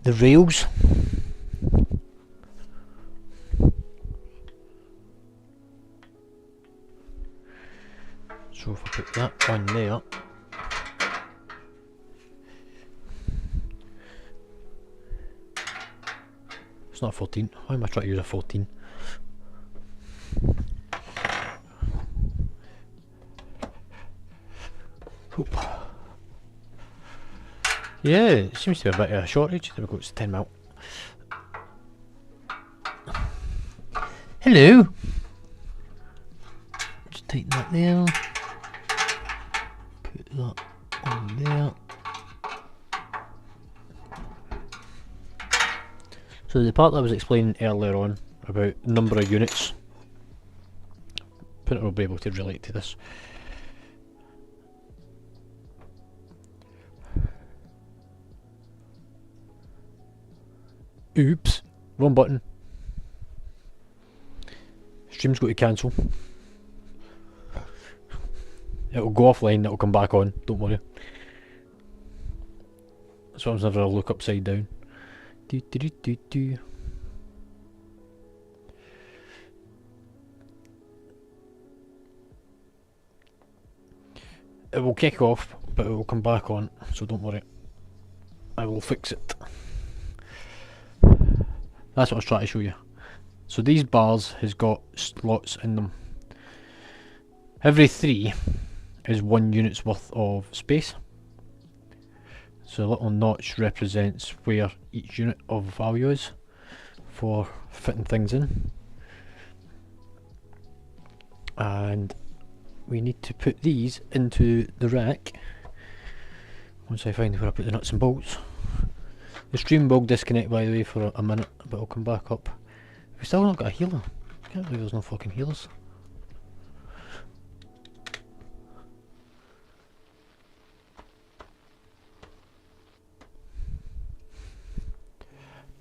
Speaker 1: The rails. So if I put that on there, it's not a 14. Why am I trying to use a 14? Oop. Yeah, it seems to be a bit of a shortage. There we go, it's 10 mil. Hello! Just tighten that there. Put that on there. So the part that I was explaining earlier on about number of units, printer will be able to relate to this. Oops, wrong button. Stream's got to cancel. It'll go offline, it'll come back on, don't worry. That's why I was never a look upside down. Do, do, do, do, do. It will kick off, but it will come back on, so don't worry. I will fix it. That's what I was trying to show you. So these bars has got slots in them. Every 3 is 1 unit's worth of space. So a little notch represents where each unit of value is for fitting things in. And we need to put these into the rack once I find where I put the nuts and bolts. The stream will disconnect, by the way, for a minute, but it'll come back up. We've still not got a healer. I can't believe there's no fucking healers.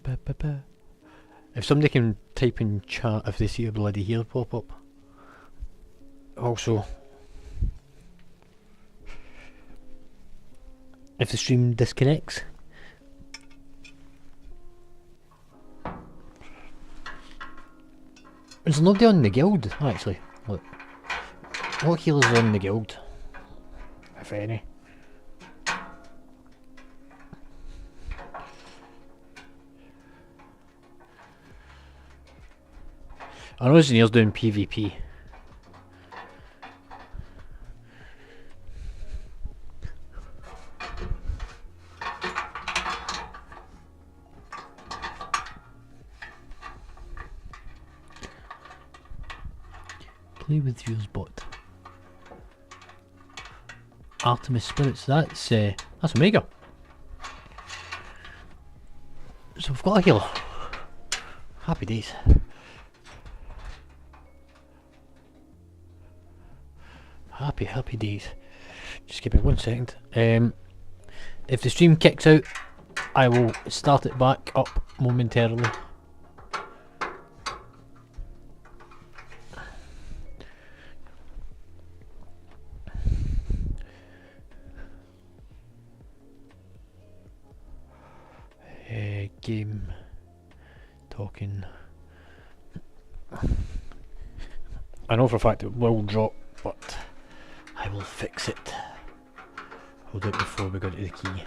Speaker 1: Ba, ba, ba. If somebody can type in chat if they see a bloody healer pop up. Also, if the stream disconnects, there's nobody on the guild, actually. Look. What healers are on the guild? If any. I know Engineer's doing PvP. Play with yours bot. Artemis Spirits. That's Omega. So we've got a healer. Happy days. Happy days. Just give me 1 second. If the stream kicks out, I will start it back up momentarily. Game talking. I know for a fact it will drop, but I will fix it. I'll do it before we go to the key.